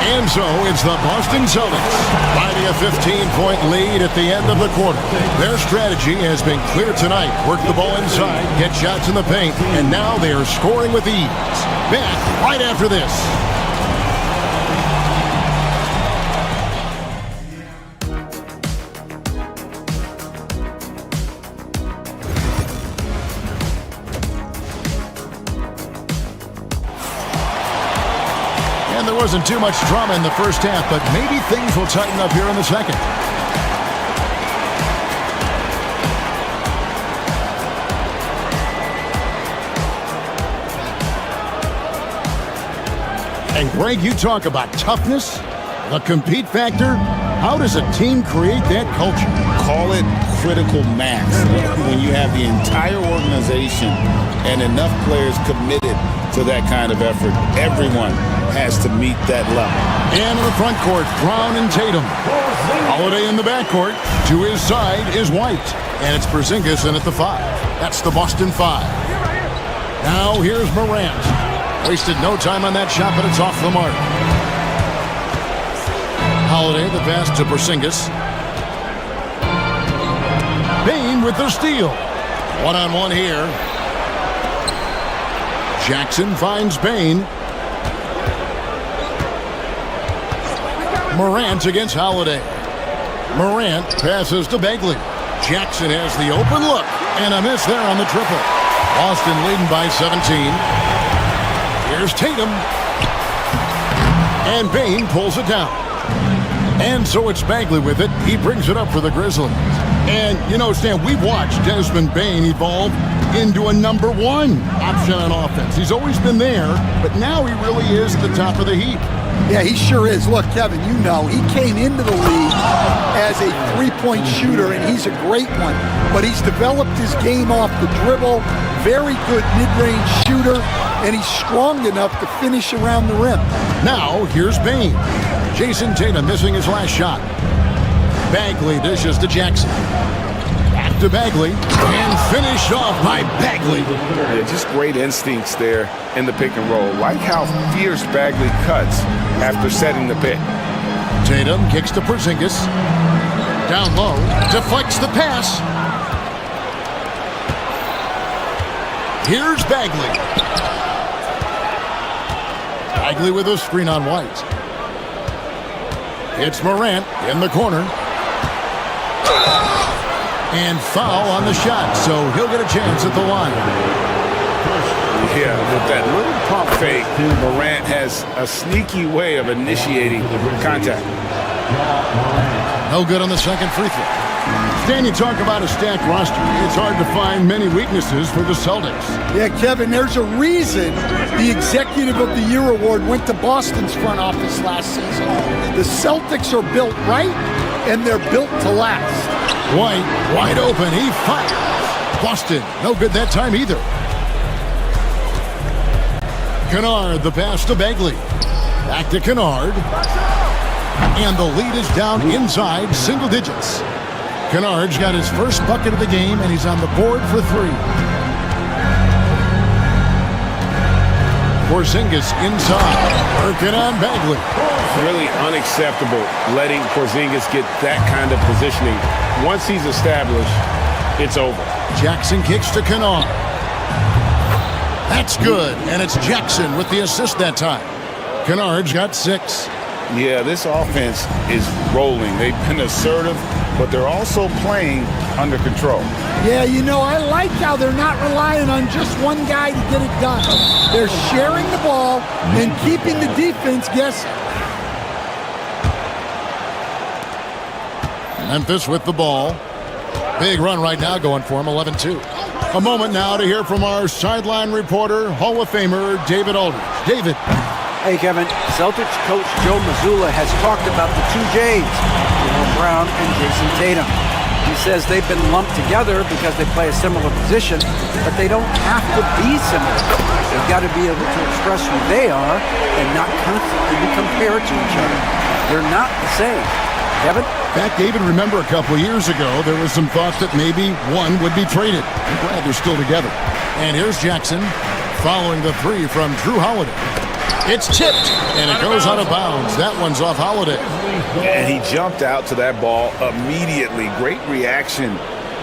E: And so it's the Boston Celtics finding a 15-point lead at the end of the quarter. Their strategy has been clear tonight. Work the ball inside, get shots in the paint, and now they are scoring with ease. Back right after this. And there wasn't too much drama in the first half, but maybe things will tighten up here in the second. And Greg, you talk about toughness. The compete factor? How does a team create that culture?
F: Call it critical mass. When you have the entire organization and enough players committed to that kind of effort, everyone has to meet that level.
E: And in the front court, Brown and Tatum. Holiday in the backcourt. To his side is White. And it's Porzingis in at the 5. That's the Boston 5. Now here's Morant. Wasted no time on that shot, but it's off the mark. Holiday, the pass to Porzingis. Bane with the steal. One-on-one here. Jackson finds Bane. Morant against Holiday. Morant passes to Bagley. Jackson has the open look. And a miss there on the triple. Boston leading by 17. Here's Tatum. And Bane pulls it down. And so it's Bagley with it. He brings it up for the Grizzlies. And, you know, Stan, we've watched Desmond Bane evolve into a number 1 option on offense. He's always been there, but now he really is the top of the heap.
J: Yeah, he sure is. Look, Kevin, you know, he came into the league as a three-point shooter, and he's a great one. But he's developed his game off the dribble, very good mid-range shooter, and he's strong enough to finish around the rim.
E: Now, here's Bane. Jason Tatum missing his last shot. Bagley dishes to Jackson. Back to Bagley. And finished off by Bagley.
A: Yeah, just great instincts there in the pick and roll. Like how fierce Bagley cuts after setting the pick.
E: Tatum kicks to Porzingis. Down low. Deflects the pass. Here's Bagley. Bagley with a screen on White. It's Morant in the corner. And foul on the shot, so he'll get a chance at the line.
A: Yeah, with that little pump fake, Morant has a sneaky way of initiating contact.
E: No good on the second free throw. Stan, you talk about a stacked roster. It's hard to find many weaknesses for the Celtics.
J: Yeah, Kevin, there's a reason the Executive of the Year award went to Boston's front office last season. The Celtics are built right, and they're built to last.
E: White, wide open, he fires. Boston, no good that time either. Kennard, the pass to Bagley. Back to Kennard. And the lead is down inside single digits. Kennard's got his first bucket of the game, and he's on the board for 3. Porzingis inside. Working on Bagley.
A: Really unacceptable letting Porzingis get that kind of positioning. Once he's established, it's over.
E: Jackson kicks to Kennard. That's good, and it's Jackson with the assist that time. Kennard's got 6.
F: Yeah, this offense is rolling. They've been assertive, but they're also playing under control.
J: Yeah, you know, I like how they're not relying on just one guy to get it done. They're sharing the ball and keeping the defense guessing.
E: Memphis with the ball. Big run right now going for him, 11-2. A moment now to hear from our sideline reporter, Hall of Famer David Aldridge. David.
H: Hey, Kevin. Celtics coach Joe Mazzulla has talked about the 2 J's, Jaylen Brown and Jason Tatum. He says they've been lumped together because they play a similar position, but they don't have to be similar. They've got to be able to express who they are and not constantly be compared to each other. They're not the same. Kevin?
E: In fact, David, remember a couple of years ago, there was some thoughts that maybe one would be traded. I'm glad they're still together. And here's Jackson following the 3 from Drew Holiday. It's tipped, and it goes out of bounds. That one's off Holiday.
F: And he jumped out to that ball immediately. Great reaction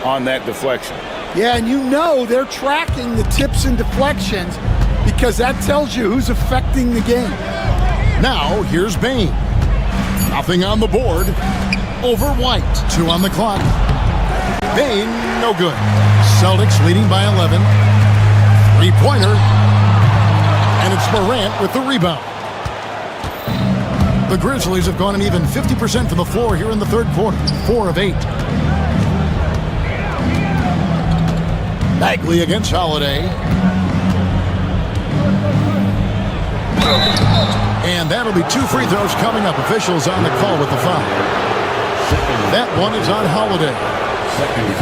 F: on that deflection.
J: Yeah, and you know they're tracking the tips and deflections because that tells you who's affecting the game.
E: Now, here's Bane. Nothing on the board. Over White. 2 on the clock. Bane, no good. Celtics leading by 11. 3-pointer. And it's Morant with the rebound. The Grizzlies have gone an even 50% from the floor here in the third quarter. 4 of 8. Bagley against Holiday. And that'll be 2 free throws coming up. Officials on the call with the foul. That one is on Holiday.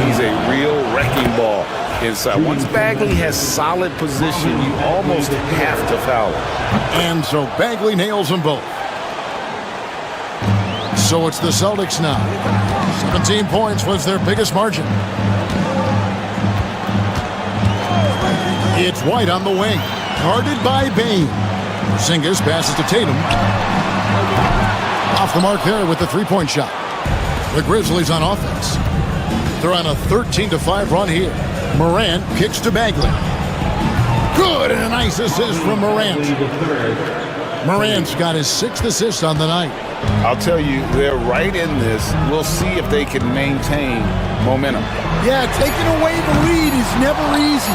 A: He's a real wrecking ball inside. Once Bagley has solid position, you almost have to foul him.
E: And so Bagley nails them both. So it's the Celtics now. 17 points was their biggest margin. It's White on the wing. Guarded by Bane. Porzingis passes to Tatum. Off the mark there with the three-point shot. The Grizzlies on offense. They're on a 13-5 run here. Morant kicks to Bagley. Good, and a nice assist from Morant. Morant's got his 6th assist on the night.
F: I'll tell you, they're right in this. We'll see if they can maintain momentum.
J: Yeah, taking away the lead is never easy,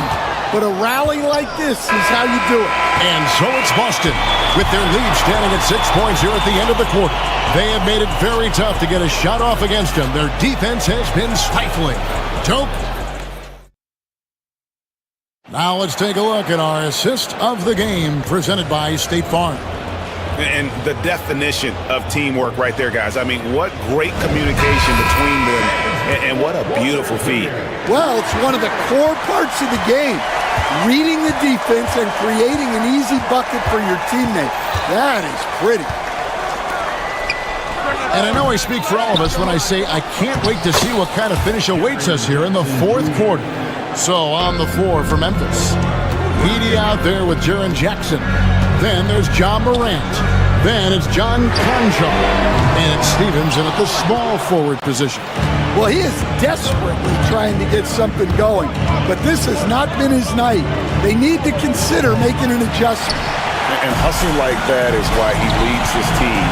J: but a rally like this is how you do it.
E: And so it's Boston, with their lead standing at 6 points here at the end of the quarter. They have made it very tough to get a shot off against them. Their defense has been stifling. Toke. Now let's take a look at our assist of the game presented by State Farm.
F: And the definition of teamwork right there, guys. I mean, what great communication between them, and what a beautiful feed.
J: Well, it's one of the core parts of the game. Reading the defense and creating an easy bucket for your teammate. That is pretty.
E: And I know I speak for all of us when I say I can't wait to see what kind of finish awaits us here in the 4th quarter. So on the floor for Memphis. Edey out there with Jaren Jackson. Then there's John Morant. Then it's John Concho. And it's Stevenson at the small forward position.
J: Well, he is desperately trying to get something going, but this has not been his night. They need to consider making an adjustment.
F: And hustle like that is why he leads his team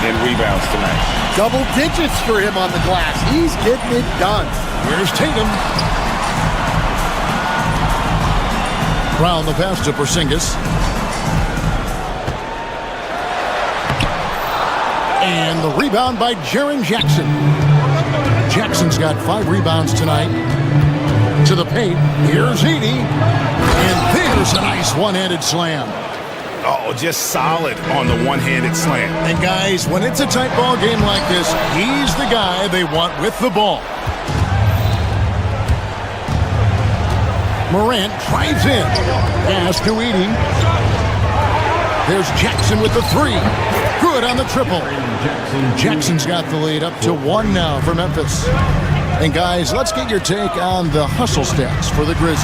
F: in rebounds tonight.
J: Double digits for him on the glass. He's getting it done.
E: Here's Tatum. Brown the pass to Porzingis. And the rebound by Jaren Jackson. Jackson's got 5 rebounds tonight. To the paint. Here's Edey. And there's a nice one-handed slam.
F: Oh, just solid on the one-handed slam.
E: And guys, when it's a tight ball game like this, he's the guy they want with the ball. Morant drives in. Pass to Edey. There's Jackson with the 3. Good on the triple. Jackson's got the lead up to 1 now for Memphis. And guys, let's get your take on the hustle stats for the Grizzlies.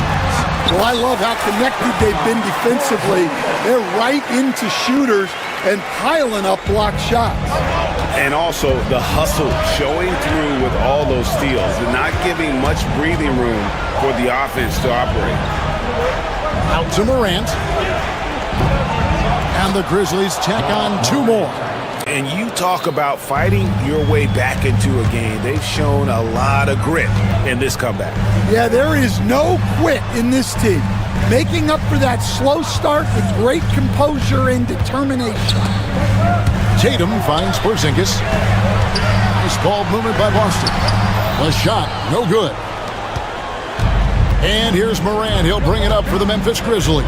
J: Well, I love how connected they've been defensively. They're right into shooters and piling up block shots.
F: And also the hustle showing through with all those steals and not giving much breathing room for the offense to operate.
E: Out to Morant. And the Grizzlies tack on 2 more.
F: And you talk about fighting your way back into a game. They've shown a lot of grit in this comeback.
J: Yeah, there is no quit in this team. Making up for that slow start with great composure and determination.
E: Tatum finds Porzingis. Nice ball movement by Boston. The shot, no good. And here's Morant. He'll bring it up for the Memphis Grizzlies.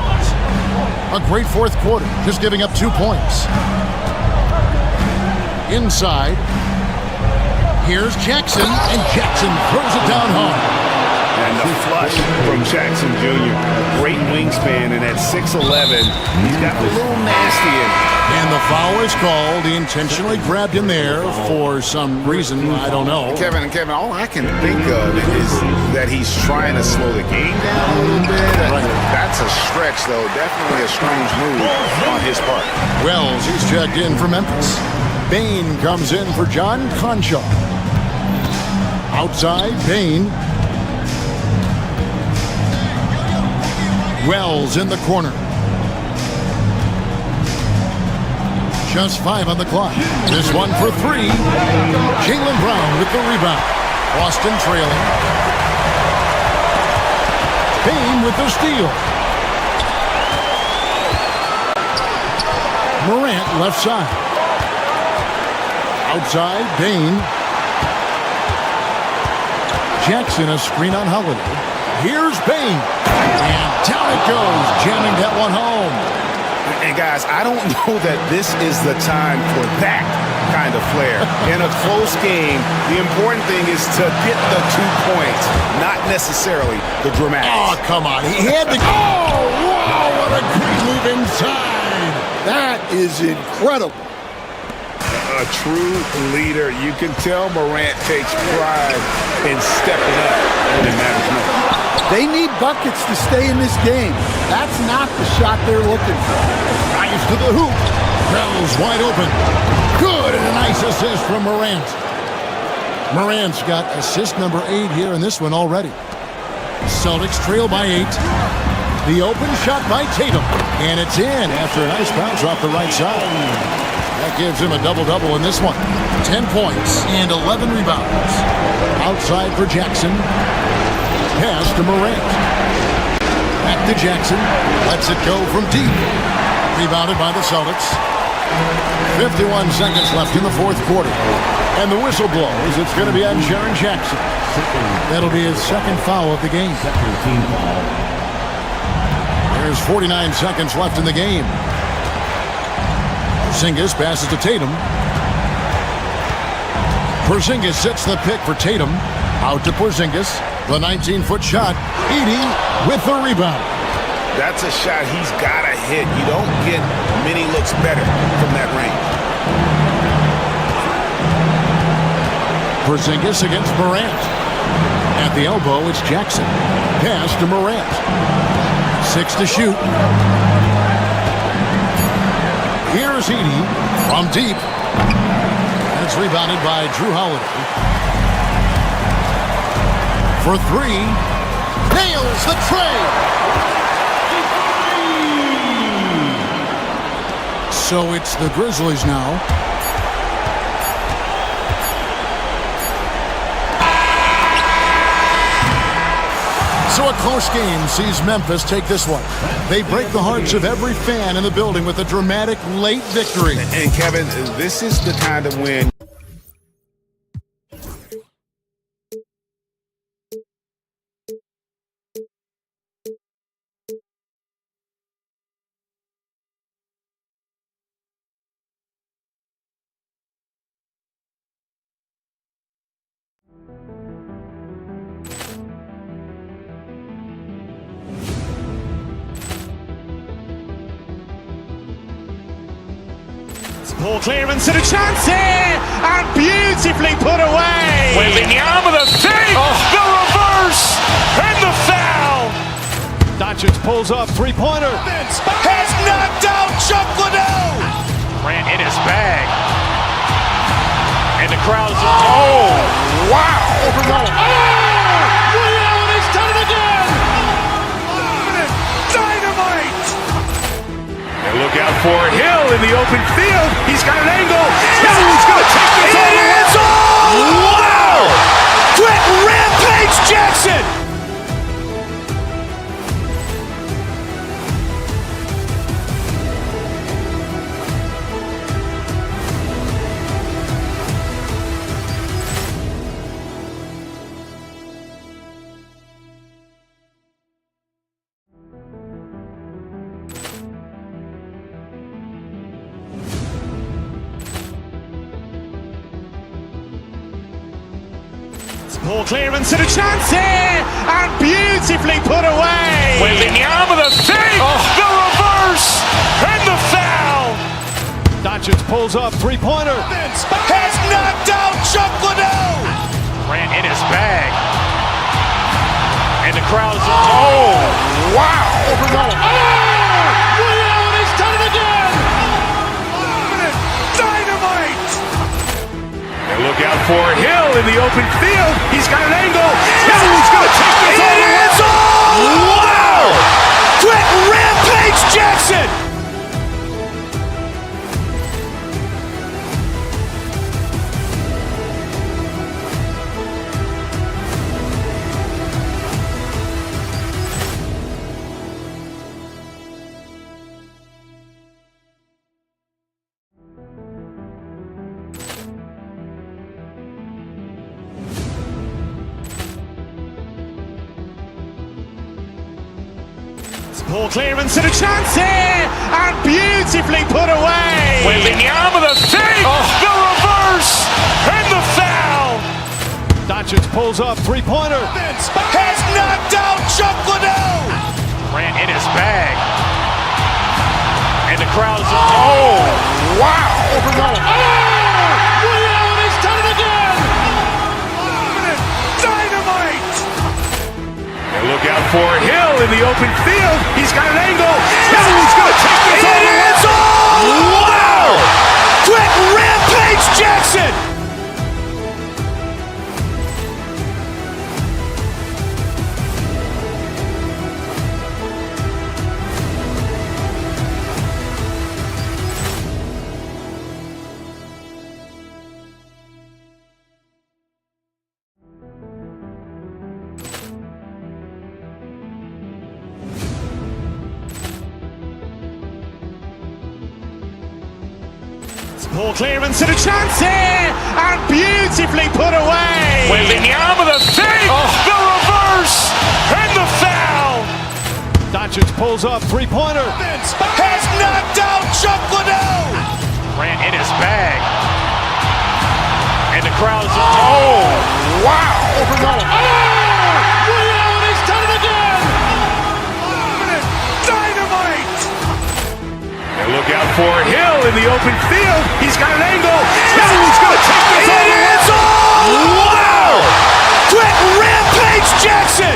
E: A great 4th quarter, just giving up 2 points. Inside. Here's Jackson, and Jackson throws it down hard.
F: And the flush from Jackson Jr. Great wingspan, and at 6'11", he's got a little nasty in it.
E: And the foul is called. He intentionally grabbed him there for some reason. I don't know.
F: Kevin, all I can think of is that he's trying to slow the game down a little bit. Right. That's a stretch, though. Definitely a strange move on his part.
E: Wells, he's checked in for Memphis. Bane comes in for John Concho. Outside, Bane. Wells in the corner. Just 5 on the clock. This one for 3. Jaylen Brown with the rebound. Boston trailing. Bane with the steal. Morant left side. Outside, Bane. Jackson a screen on Holiday. Here's Bane. And down it goes, jamming that one home.
F: And guys, I don't know that this is the time for that kind of flair. In a close game, the important thing is to get the 2 points, not necessarily the dramatics.
E: Oh, come on. He had the... Oh, wow, what a great move inside.
J: That is incredible.
A: A true leader. You can tell Morant takes pride in stepping up when it matters most.
J: They need buckets to stay in this game. That's not the shot they're looking for.
E: Drives to the hoop. Bell's wide open. Good, and a nice assist from Morant. Morant's got assist number 8 here in this one already. Celtics trail by 8. The open shot by Tatum. And it's in after a nice bounce off the right side. That gives him a double-double in this one. 10 points and 11 rebounds. Outside for Jackson. Pass to Morant. Back to Jackson. Lets it go from deep. Rebounded by the Celtics. 51 seconds left in the fourth quarter. And the whistle blows. It's going to be on Jaren Jackson. That'll be his second foul of the game. There's 49 seconds left in the game. Porzingis passes to Tatum. Porzingis sets the pick for Tatum. Out to Porzingis. The 19-foot shot. Edey with the rebound.
A: That's a shot he's got to hit. You don't get many looks better from that range.
E: Porzingis against Morant. At the elbow, it's Jackson. Pass to Morant. 6 to shoot. Here's Edey from deep. And it's rebounded by Drew Holiday. For 3. Nails the tray. So it's the Grizzlies now. So a close game sees Memphis take this one. They break the hearts of every fan in the building with a dramatic late victory.
A: And Kevin, this is the kind of win.
B: Ball clearance and a chance here, and beautifully put away.
I: Wembanyama the fake, the reverse, and the foul.
B: Doncic pulls up, three-pointer. Has knocked out Chuck Liddell.
I: Ran in his bag. And the crowd is, oh, wow.
B: Reality's done it again. Dynamite.
I: And look out for Hill in the open field. He's got an angle. He's going to take this all the way.
B: It's all.
I: Wow.
B: Quick rampage Jackson. Ball clearance and a chance here, and beautifully put away.
I: Wembanyama the fake, the reverse, and the foul.
B: Doncic pulls up, three-pointer. Has knocked out Chuck Liddell.
I: Ran in his bag. And the crowd is, oh, wow.
B: Reality's done it again. Dynamite.
I: And look out for Hill in the open field. He's got an angle. He's going to take this all the way.
B: It's all.
I: Wow.
B: Quick rampage Jackson. Ball clearance and a chance here, and beautifully put away.
I: Wembanyama the fake, the reverse, and the foul.
B: Doncic pulls up, three-pointer. Has knocked out Chuck Liddell.
I: Grant in his bag. And the crowd's wow!
B: Liddell has done it again. Dynamite.
I: And look out for Hill in the open field. He's got an angle. Hill's going to take this all the way.
B: Wow! Quick rampage Jackson. Ball clearance and a chance here, and beautifully put away.
I: Wembanyama the fake, the reverse, and the foul.
B: Doncic pulls up, three-pointer. Has knocked out Chuck Liddell.
I: Grant in his bag. And the crowd's wow!
B: Liddell has done it again. Dynamite.
I: And look out for Hill in the open field. He's got an angle. Hill's going to take this all the way.
B: Wow! Quick rampage Jackson.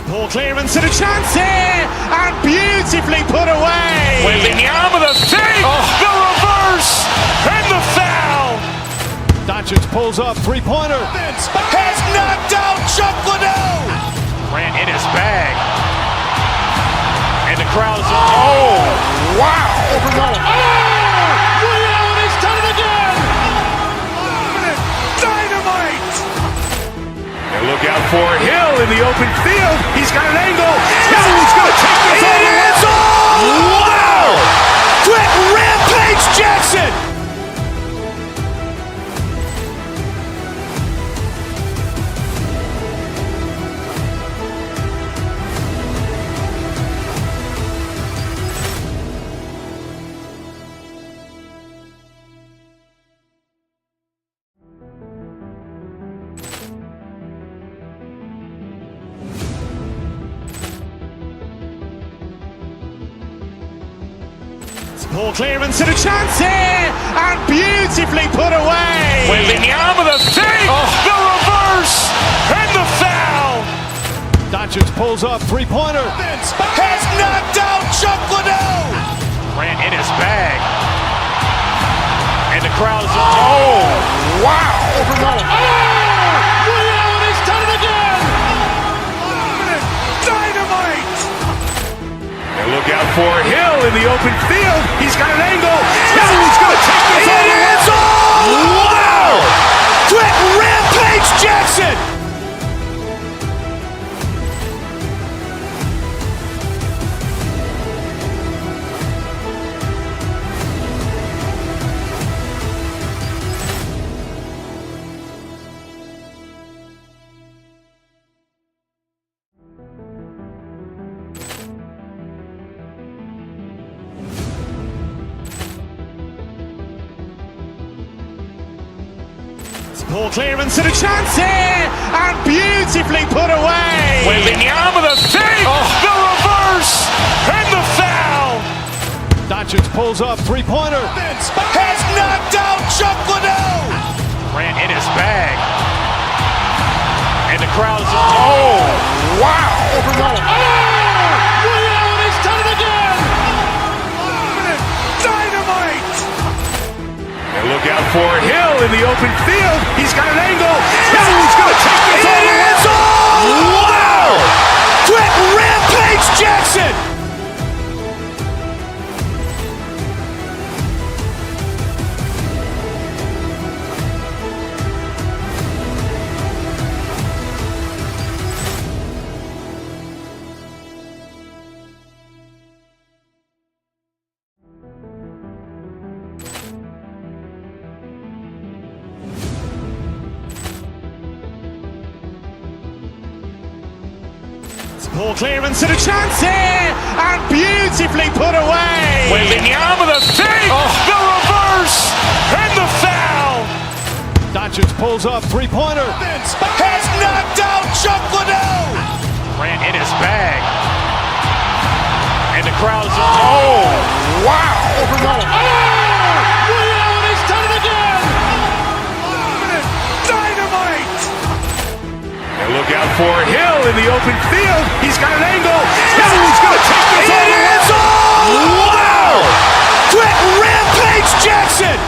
B: Ball clearance and a chance here, and beautifully put away.
I: Wembanyama the fake, the reverse, and the foul.
B: Doncic pulls up, three-pointer. Has knocked out Chuck Liddell.
I: Grant in his bag. And the crowd's wow!
B: Liddell has done it again. Dynamite.
I: And look out for Hill in the open field. He's got an angle. Hill's going to take this all the way.
B: Wow! Quick rampage Jackson. Ball clearance and a chance here, and beautifully put away.
I: Wembanyama the fake, the reverse, and the foul.
B: Doncic pulls up, three-pointer. Has knocked out Chuck Liddell.
I: Grant in his bag. And the crowd's wow!
B: Liddell has done it again. Dynamite.
I: And look out for Hill in the open field. He's got an angle. Hill's going to take this all the way.
B: Wow! Quick rampage Jackson. Ball clearance and a chance here, and beautifully put away.
I: Wembanyama the fake, the reverse, and the foul.
B: Doncic pulls up, three-pointer. Has knocked out Chuck Liddell.
I: Grant in his bag. And the crowd's wow!
B: Liddell has done it again. Dynamite.
I: And look out for Hill in the open field. He's got an angle. Hill's going to take this all the way.
B: Wow! Quick rampage Jackson. Ball clearance and a chance here, and beautifully put away.
I: Wembanyama the fake, the reverse, and the foul.
B: Doncic pulls up, three-pointer. Has knocked out Chuck Liddell.
I: Grant in his bag. And the crowd's wow.
B: He's done it again. Dynamite.
I: And look out for Hill in the open field. He's got an angle. He's going to take this all the way.
B: Wow. Quick Rampage Jackson.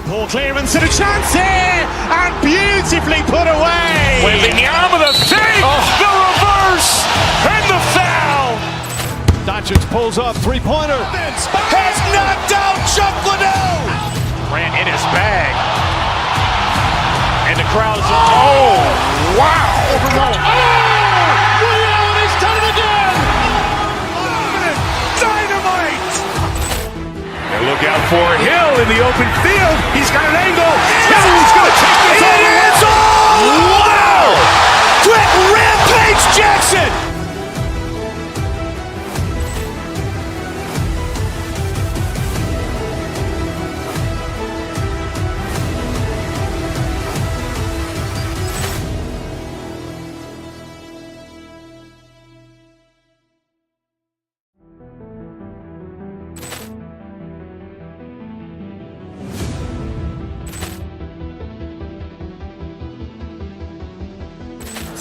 B: Ball clearance and a chance here, and beautifully put away.
I: Wembanyama the fake, the reverse, and the foul.
B: Doncic pulls up, three-pointer. Has knocked out Chuck Liddell.
I: Grant in his bag. And the crowd's wow.
B: He's done it again. Dynamite.
I: And look out for Hill in the open field. He's got an angle. He's going to take this all the way.
B: Wow. Quick Rampage Jackson.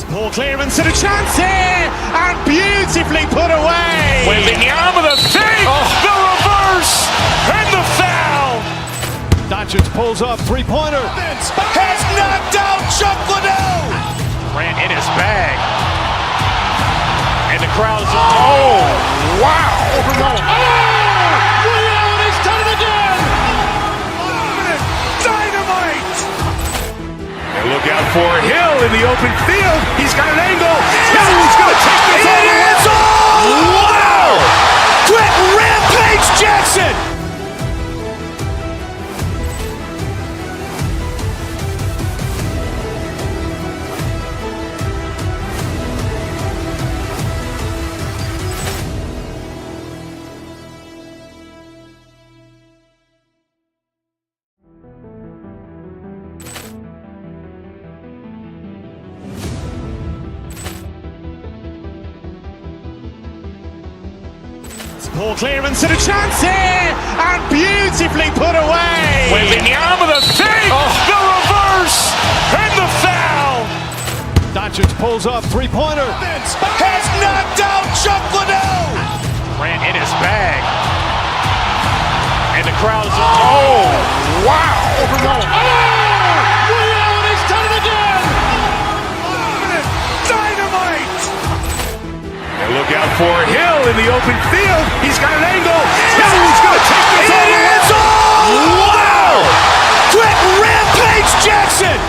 B: Ball clearance and a chance here, and beautifully put away.
I: Wembanyama the fake, the reverse, and the foul.
B: Doncic pulls up, three-pointer. Has knocked out Chuck Liddell.
I: Grant in his bag. And the crowd's wow.
B: He's done it again. Dynamite.
I: And look out for Hill in the open field. He's got an angle. He's going to take this all the way.
B: Wow. Quick Rampage Jackson. Ball clearance and a chance here, and beautifully put away.
I: Wembanyama the fake, the reverse, and the foul.
B: Doncic pulls up, three-pointer. Has knocked out Chuck Liddell.
I: Grant in his bag. And the crowd's wow.
B: He's done it again. Dynamite.
I: And look out for Hill in the open field. He's got an angle. He's going to take this all the way.
B: Wow. Quick Rampage Jackson.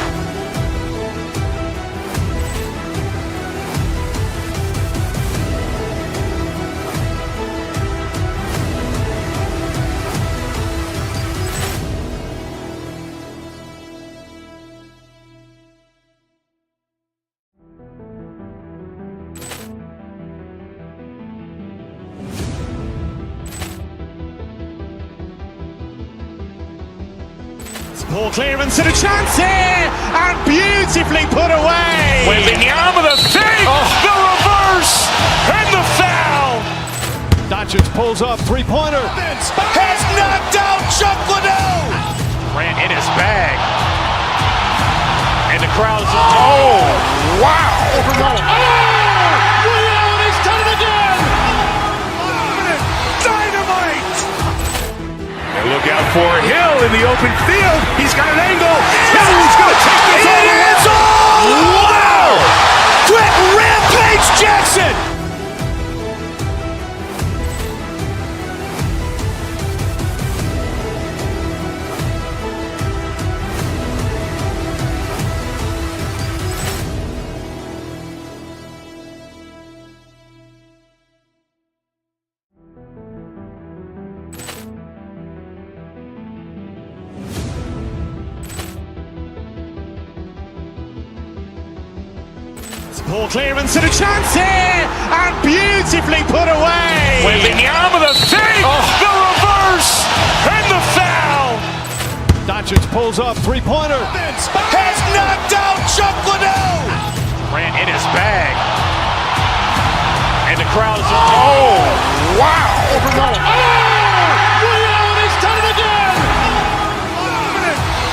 B: Ball clearance and a chance here, and beautifully put away.
I: Wembanyama the fake, the reverse, and the foul.
B: Doncic pulls up, three-pointer. Has knocked out Chuck Liddell.
I: Grant in his bag. And the crowd's wow.
B: He's done it again. Dynamite.
I: And look out for Hill in the open field. He's got an angle. He's going to take this all the way.
B: Wow. Quick Rampage Jackson. Ball clearance and a chance here, and beautifully put away.
I: Wembanyama the fake, the reverse, and the foul.
B: Doncic pulls up, three-pointer. Has knocked out Chuck Liddell.
I: Grant in his bag. And the crowd is, oh, wow.
B: Liddell, and he's done it again.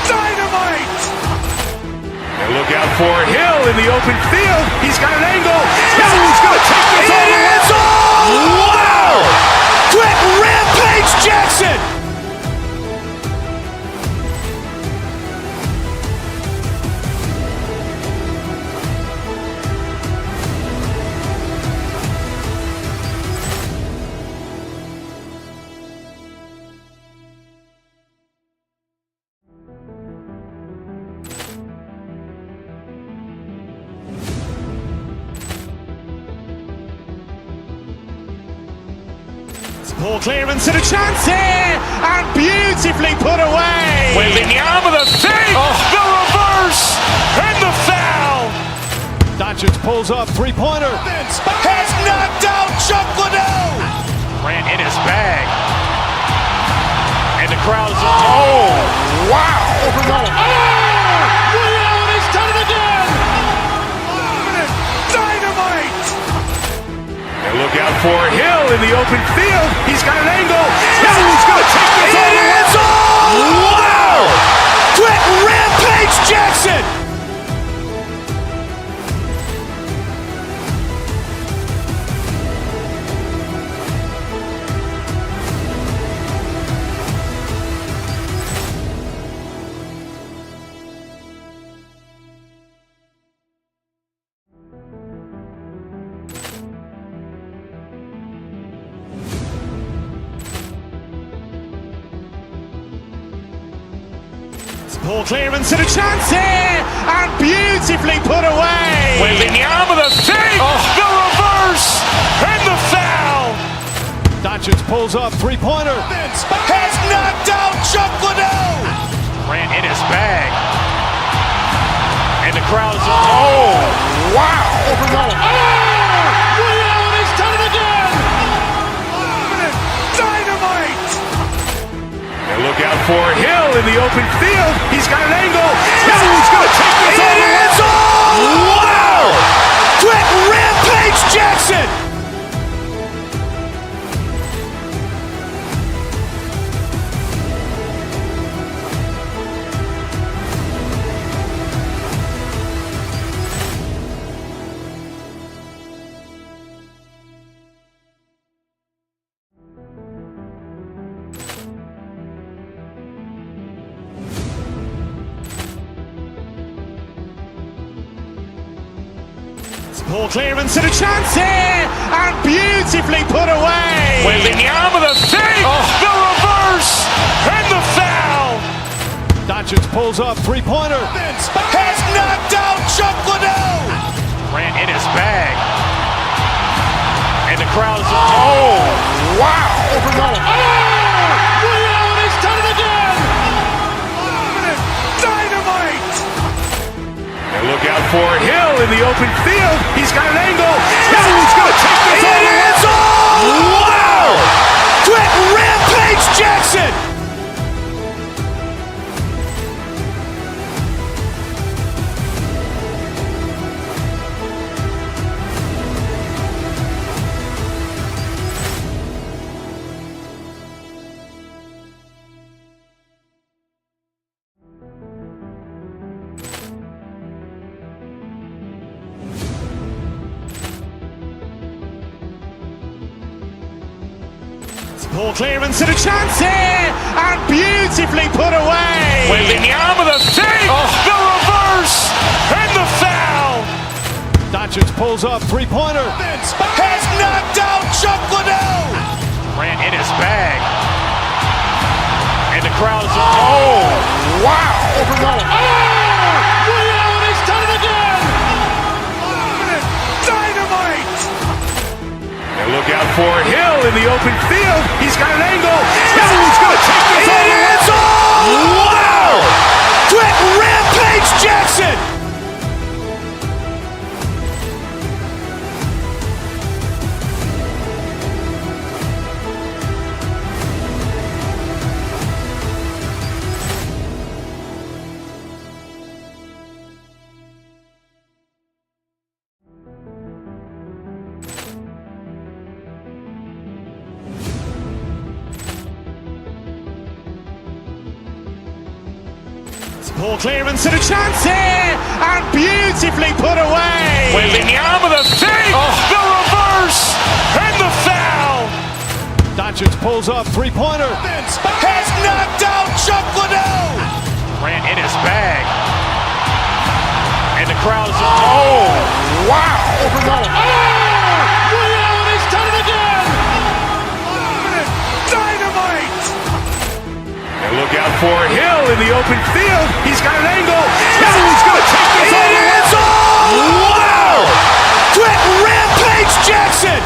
B: Dynamite.
I: And look out for Hill in the open field. He's got an angle. Hill's going to take this all the way.
B: Wow! Quick Rampage Jackson. Ball clearance and a chance here, and beautifully put away.
I: Wembanyama the fake, the reverse, and the foul.
B: Doncic pulls up, three-pointer. Has knocked out Chuck Liddell.
I: Grant in his bag. And the crowd is, oh, wow.
B: Liddell, and he's done it again. Dynamite.
I: And look out for Hill in the open field. He's got an angle. Hill's going to take this all the way.
B: Wow! Quick Rampage Jackson. Ball clearance and a chance here, and beautifully put away.
I: Wembanyama the fake, the reverse, and the foul.
B: Doncic pulls up, three-pointer. Has knocked out Chuck Liddell.
I: Grant in his bag. And the crowd is, oh, wow.
B: Liddell, and he's done it again. Dynamite.
I: And look out for Hill in the open field. He's got an angle. Hill's going to take this all the way.
B: Wow! Quick Rampage Jackson. Ball clearance and a chance here, and beautifully put away.
I: Wembanyama the fake, the reverse, and the foul.
B: Doncic pulls up, three-pointer. Has knocked out Chuck Liddell.
I: Grant in his bag. And the crowd is, oh, wow.
B: Liddell, and he's done it again. Dynamite.
I: And look out for Hill in the open field. He's got an angle. Hill's going to take this all the way.
B: Wow! Quick Rampage Jackson. Ball clearance and a chance here, and beautifully put away.
I: Wembanyama the fake, the reverse, and the foul.
B: Doncic pulls up, three-pointer. Has knocked out Chuck Liddell.
I: Grant in his bag. And the crowd is, oh, wow.
B: Liddell, and he's done it again. Dynamite.
I: And look out for Hill in the open field. He's got an angle. Hill's going to take this all the way.
B: Wow! Quick Rampage Jackson. Ball clearance and a chance here, and beautifully put away. Waving the arm of the thing, the reverse, and the foul. Doncic pulls up, three-pointer. Has knocked out Chuck Liddell. Grant in his bag. And the crowd is, wow. Overruled. Ray Allen has done it again. Dynamite.
I: And look out for Hill in the open field. He's got an angle. He's going to take this all the way.
B: Wow. Quick Rampage Jackson.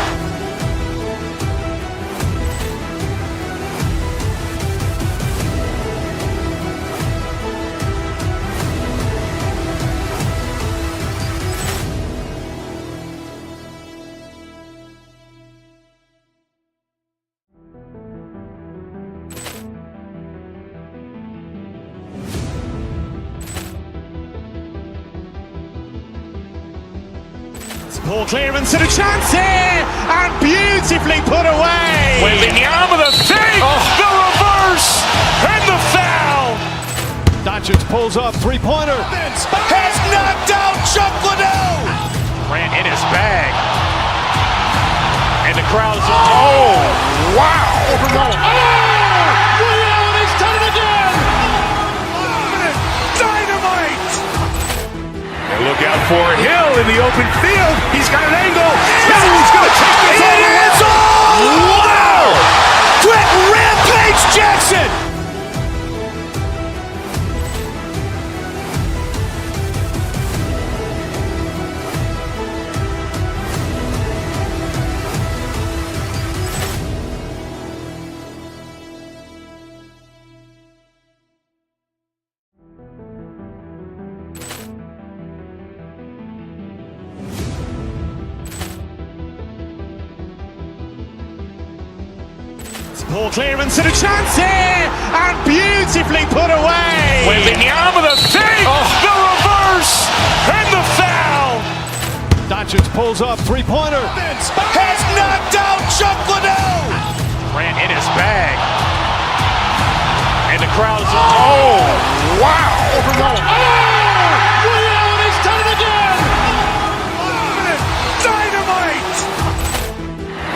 B: Ball clearance and a chance here, and beautifully put away. Waving the arm of the thing, the reverse, and the foul. Doncic pulls up, three-pointer. Has knocked out Chuck Liddell. Grant in his bag. And the crowd is, wow. Overruled. Ray Allen has done it again. Dynamite.
I: And look out for Hill in the open field. He's got an angle. He's going to take this all the way.
B: Wow. Quick Rampage Jackson. Ball clearance and a chance here, and beautifully put away. Waving the arm of the thing, the reverse, and the foul. Doncic pulls up, three-pointer. Has knocked out Chuck Liddell. Grant in his bag. And the crowd is, wow. Overruled. Ray Allen has done it again. Dynamite.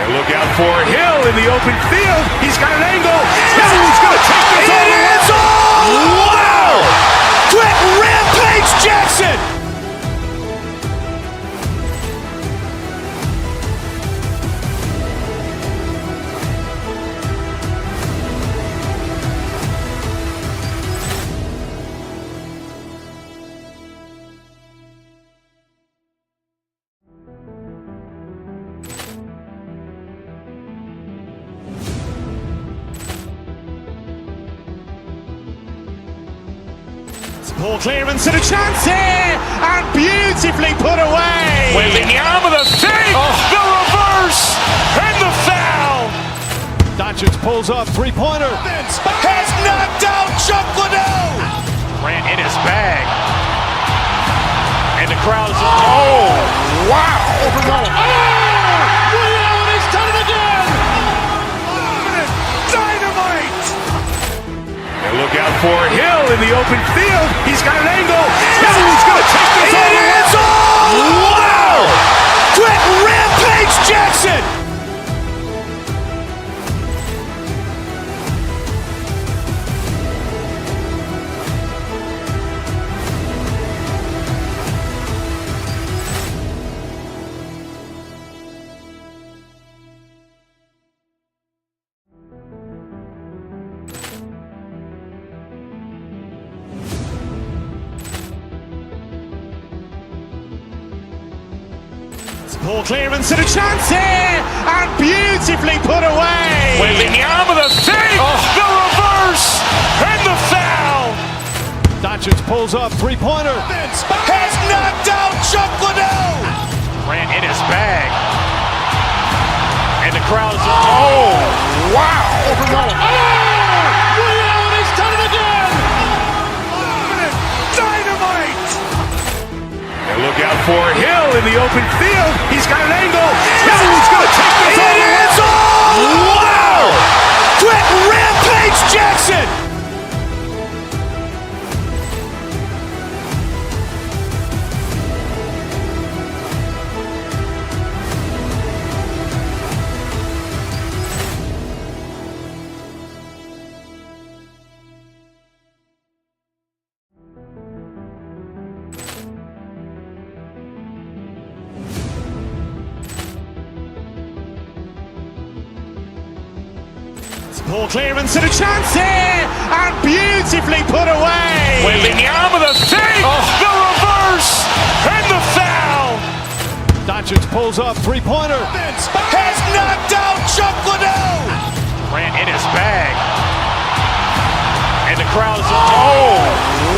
I: And look out for Hill in the open field. He's got an angle. He's going to take this all the way.
B: Wow. Quick Rampage Jackson. Ball clearance and a chance here, and beautifully put away. Waving the arm of the thing, the reverse, and the foul. Doncic pulls up, three-pointer. Has knocked out Chuck Liddell. Grant in his bag. And the crowd is, wow. Overruled. Ray Allen has done it again. Dynamite.
I: And look out for Hill in the open field. He's got an angle. He's going to take this all the way.
B: Wow. Quick Rampage Jackson. Ball clearance and a chance here, and beautifully put away. Waving the arm of the thing, the reverse, and the foul. Doncic pulls up, three-pointer. Has knocked out Chuck Liddell. Grant in his bag. And the crowd is, wow. Overruled. Ray Allen has done it again. Dynamite.
I: And look out for Hill in the open field. He's got an angle. He's going to take this all the way.
B: Wow. Quick Rampage Jackson. Ball clearance and a chance here, and beautifully put away. Wembanyama the save, the reverse, and the foul. Doncic pulls up, three-pointer. Has knocked out Chuck Liddell. Grant in his bag. And the crowd is... Oh,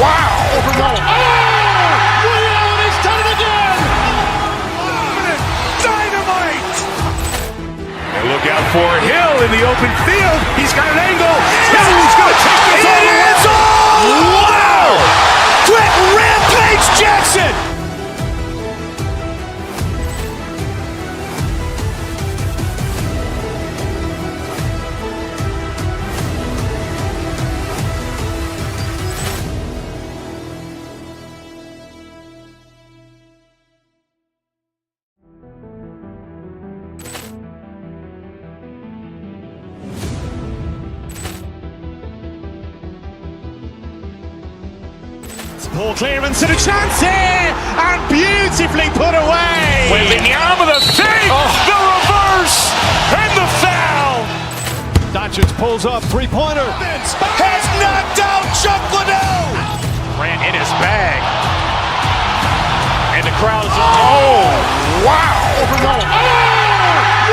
B: wow. Overrun. Liddell has done it again. Dynamite. And look out for Hill in the open field. He's got an angle. Hill's going to take this all the way. Wow. Quick Rampage Jackson. Ball clearance and a chance here, and beautifully put away. Wembanyama the save, the reverse, and the foul. Doncic pulls up, three-pointer. Has knocked out Chuck Liddell. Grant in his bag. And the crowd is... Oh, wow. Overrun.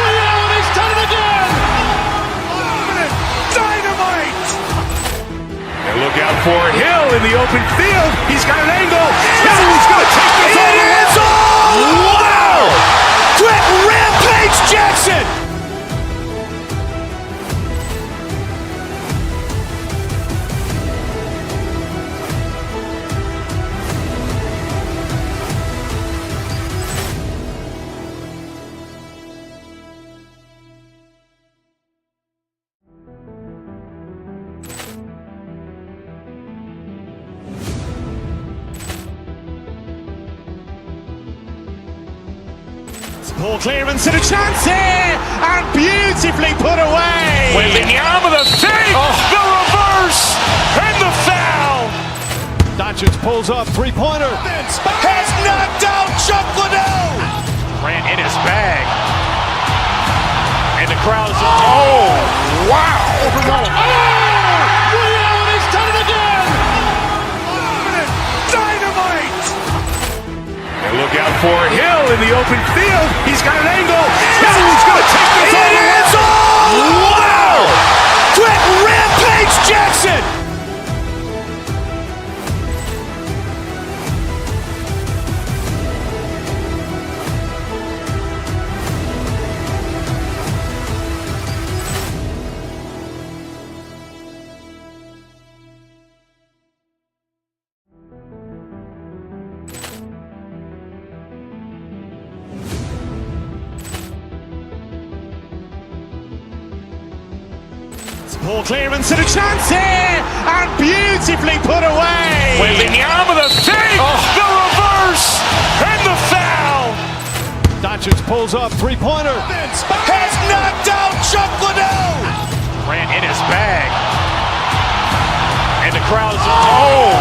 B: Liddell has done it again. Dynamite. And look out for Hill in the open field. He's got an angle. Hill's going to take this all the way. Wow! Quick Rampage Jackson. Ball clearance and a chance here, and beautifully put away. Wembanyama the save, the reverse, and the foul. Doncic pulls up, three-pointer. Has knocked out Chuck Liddell. Grant in his bag. And the crowd is... Oh, wow. Overrun. Liddell has done it again. Dynamite. And look out for Hill in the open field. He's got an angle. Hill's going to take this all the way. Wow! Quick Rampage Jackson. Ball clearance and a chance here, and beautifully put away. Wembanyama the save, the reverse, and the foul. Doncic pulls up, three-pointer. Has knocked out Chuck Liddell. Grant in his bag. And the crowd is... Oh,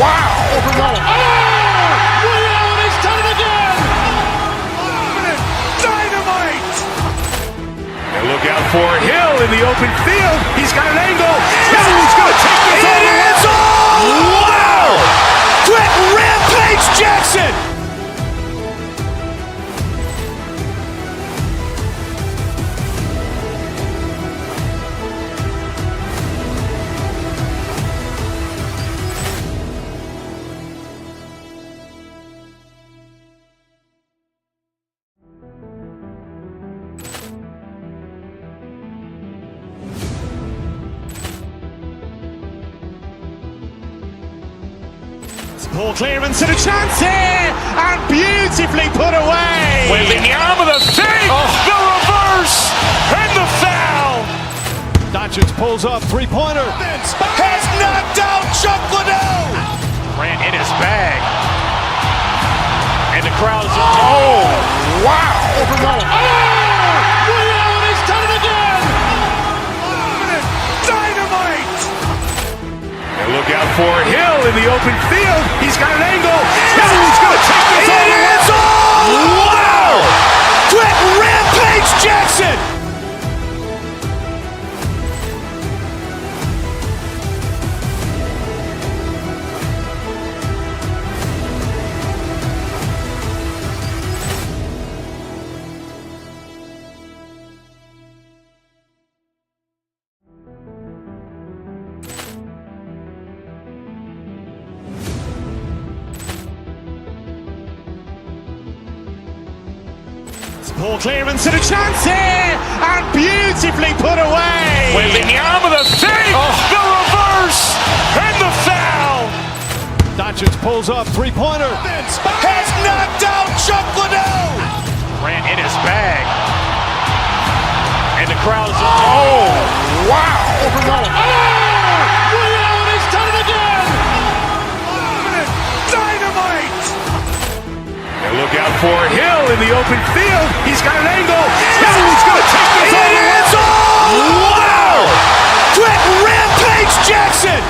B: wow. Overrun. Liddell has done it again. Dynamite. And look out for Hill in the open field. He's got an angle. Hill's going to take this all the way. Wow! Quick Rampage Jackson. Ball clearance and a chance here, and beautifully put away. Wembanyama the save, the reverse, and the foul. Doncic pulls up, three-pointer. Has knocked out Chuck Liddell. Grant in his bag. And the crowd is... Oh, wow. Overrun. Liddell has done it again. Dynamite. And look out for Hill in the open field. He's got an angle. Hill's going to take this all the way. Wow! Quick Rampage Jackson. Ball clearance and a chance here, and beautifully put away. Wembanyama the save, the reverse, and the foul. Doncic pulls up, three-pointer. Has knocked out Chuck Liddell. Ran in his bag. And the crowd is... Oh, wow. Ray Allen has done it again. Dynamite.
I: And look out for Hill in the open field. He's got an angle. He's going to take this all the way.
B: Wow. Quick Rampage Jackson.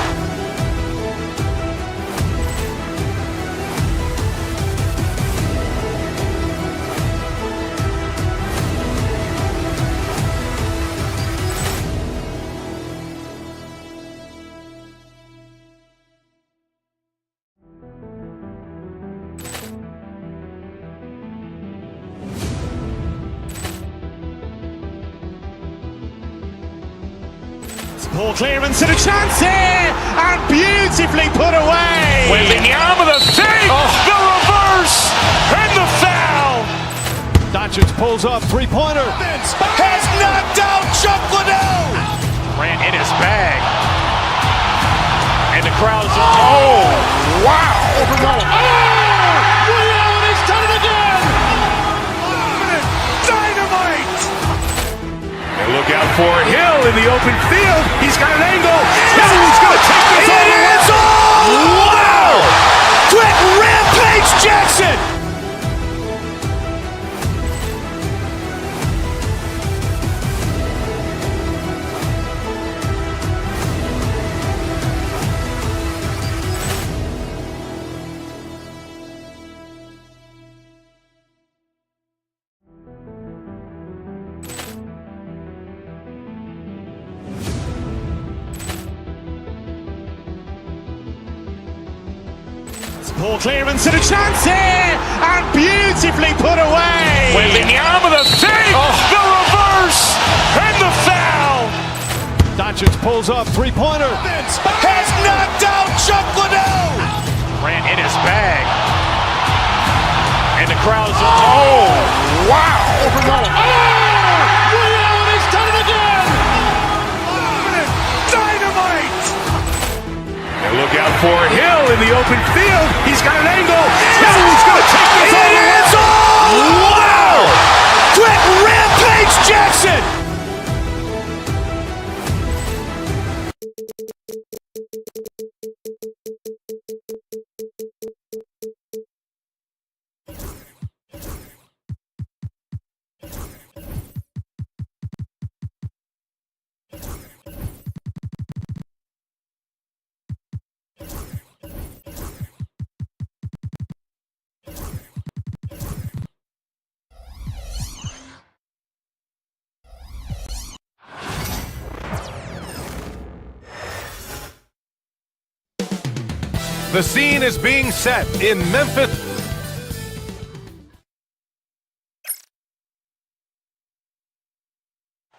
B: Ball clearance and a chance here, and beautifully put away. Wembanyama the save, the reverse, and the foul. Doncic pulls up, three-pointer. Has knocked out Chuck Liddell. Ran in his bag. And the crowd is... Oh, wow. Ray Allen has done it again. Dynamite.
I: And look out for Hill in the open field. He's got an angle. He's going to take this all the way.
B: Wow. Quick Rampage Jackson. Ball clearance and a chance here, and beautifully put away. Wembanyama the save, the reverse, and the foul. Doncic pulls up, three-pointer. Has knocked out Chuck Liddell. Ran in his bag. And the crowd is... Oh, wow. Ray Allen has done it again. Dynamite.
I: And look out for Hill in the open field. He's got an angle. He's going to take this all the way.
B: Wow. Quick Rampage Jackson.
K: The scene is being set in Memphis.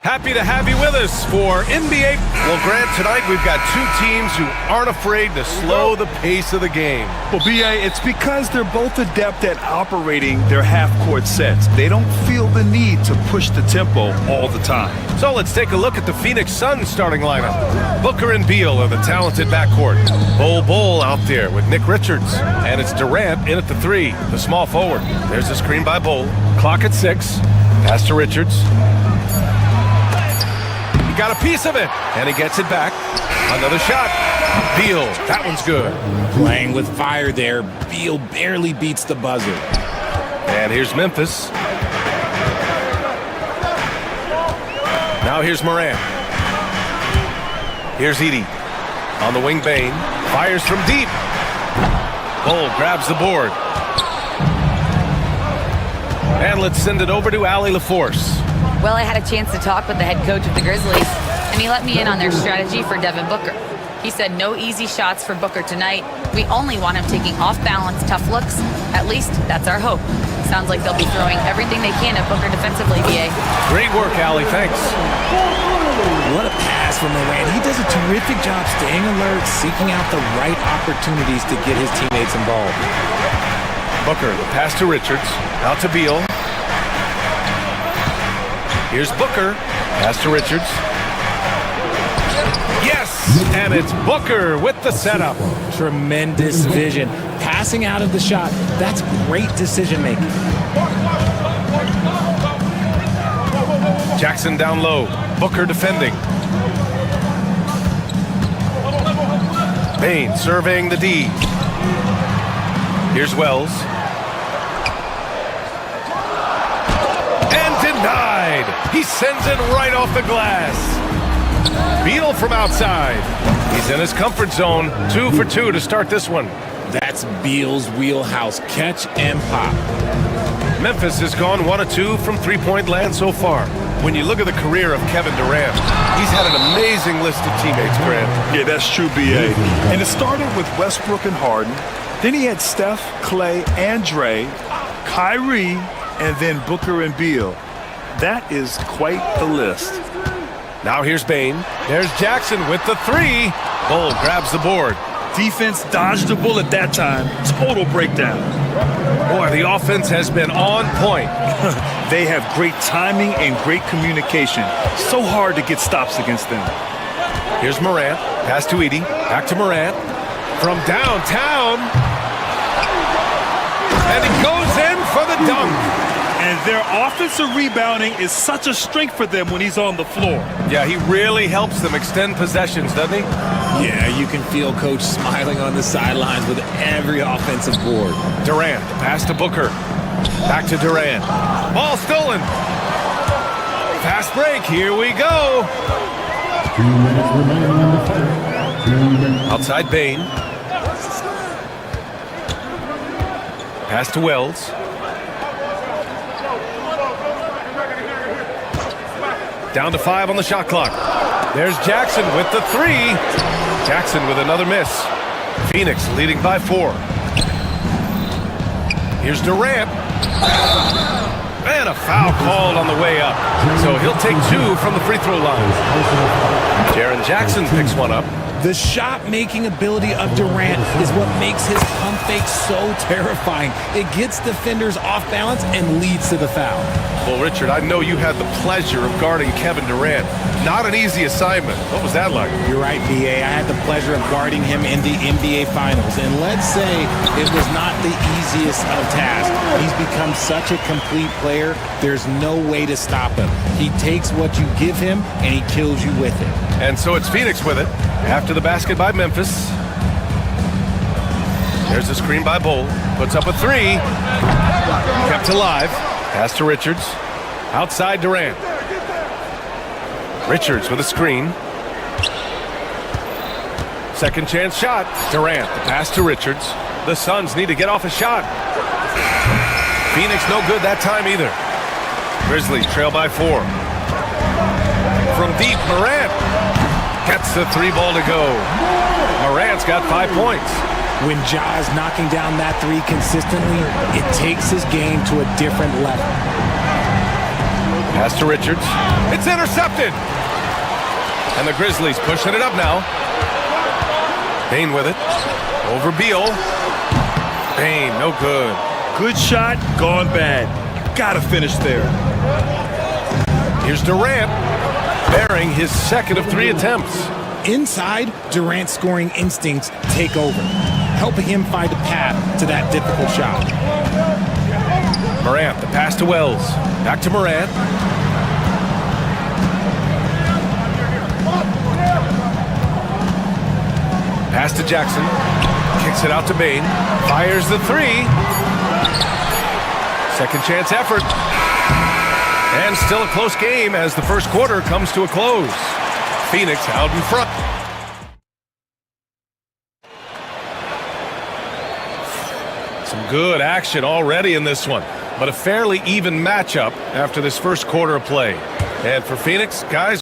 K: Happy to have you with us for NBA. Well, Grant, tonight we've got two teams who aren't afraid to slow the pace of the game.
L: Well, B.A., it's because they're both adept at operating their half-court sets. They don't feel the need to push the tempo all the time.
K: So let's take a look at the Phoenix Suns starting lineup. Booker and Beal are the talented backcourt. Bol out there with Nick Richards. And it's Durant in at the three, the small forward. There's a screen by Bol. Clock at 6. Pass to Richards. Got a piece of it, and he gets it back. Another shot. Beal, that one's good.
C: Playing with fire there. Beal barely beats the buzzer.
K: And here's Memphis. Now here's Morant. Here's Edey. On the wing, Bane. Fires from deep. Bol grabs the board. And let's send it over to Allie LaForce.
M: Well, I had a chance to talk with the head coach of the Grizzlies, and he let me in on their strategy for Devin Booker. He said no easy shots for Booker tonight. We only want him taking off-balance, tough looks. At least, that's our hope. Sounds like they'll be throwing everything they can at Booker defensively, BA.
K: Great work, Allie. Thanks.
C: What a pass from Morant. He does a terrific job staying alert, seeking out the right opportunities to get his teammates involved.
K: Booker, the pass to Richards. Out to Beal. Here's Booker. Pass to Richards. Yes! And it's Booker with the setup.
C: Tremendous vision. Passing out of the shot, that's great decision making.
K: Jackson down low. Booker defending. Bain surveying the D. Here's Wells. And denied. He sends it right off the glass. Beal from outside. He's in his comfort zone. 2 for 2 to start this one.
C: That's Beal's wheelhouse. Catch and pop.
K: Memphis has gone 1 of 2 from three-point land so far. When you look at the career of Kevin Durant, he's had an amazing list of teammates, Grant.
L: Yeah, that's true, B.A. And it started with Westbrook and Harden. Then he had Steph, Clay, and Dre, Kyrie, and then Booker and Beal. That is quite the list.
K: Now here's Bain. There's Jackson with the 3. Bull grabs the board.
L: Defense dodged the bullet that time. Total breakdown.
K: Boy, the offense has been on point.
L: They have great timing and great communication. So hard to get stops against them.
K: Here's Morant. Pass to Edie. Back to Morant. From downtown. And he goes in for the dunk.
L: And their offensive rebounding is such a strength for them when he's on the floor.
K: Yeah, he really helps them extend possessions, doesn't he?
C: Yeah, you can feel Coach smiling on the sidelines with every offensive board.
K: Durant, pass to Booker. Back to Durant. Ball stolen. Fast break, here we go.
G: 2 minutes remaining in the fight. 2 minutes.
K: Outside Bain. Pass to Wells. Down to 5 on the shot clock. There's Jackson with the 3. Jackson with another miss. Phoenix leading by 4. Here's Durant. And a foul called on the way up. So he'll take 2 from the free throw line. Jaren Jackson picks one up.
C: The shot-making ability of Durant is what makes his pump fake so terrifying. It gets defenders off balance and leads to the foul.
K: Well, Richard, I know you had the pleasure of guarding Kevin Durant. Not an easy assignment. What was that like?
C: You're right, B.A. I had the pleasure of guarding him in the NBA Finals. And let's say it was not the easiest of tasks. He's become such a complete player, there's no way to stop him. He takes what you give him, and he kills you with it.
K: And so it's Phoenix with it. After the basket by Memphis. There's a screen by Bull. Puts up a 3. Kept alive. Pass to Richards. Outside Durant. Richards with a screen. Second chance shot. Durant, the pass to Richards. The Suns need to get off a shot. Phoenix no good that time either. Grizzlies trail by 4. From deep, Morant gets the 3 ball to go. Morant's got 5 points.
C: When Ja is knocking down that 3 consistently, it takes his game to a different level.
K: Pass to Richards. It's intercepted. And the Grizzlies pushing it up now. Bain with it. Over Beal. Bain, no good.
L: Good shot, gone bad. Gotta finish there.
K: Here's Durant, bearing his second of 3 attempts.
C: Inside, Durant's scoring instincts take over, helping him find a path to that difficult shot.
K: Morant, the pass to Wells. Back to Morant. Pass to Jackson. Kicks it out to Bain. Fires the 3. Second chance effort. And still a close game as the first quarter comes to a close. Phoenix out in front. Some good action already in this one, but a fairly even matchup after this first quarter of play. And for Phoenix, guys,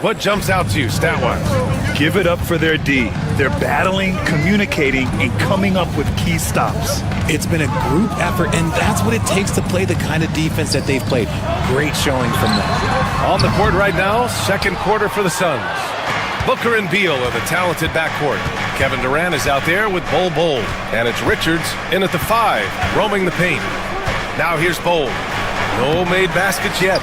K: what jumps out to you stat-wise?
L: Give it up for their D. They're battling, communicating, and coming up with key stops.
C: It's been a group effort, and that's what it takes to play the kind of defense that they've played. Great showing from them.
K: On the court right now, second quarter for the Suns. Booker and Beal are the talented backcourt. Kevin Durant is out there with Bol. And it's Richards in at the 5, roaming the paint. Now here's Bol. No made baskets yet.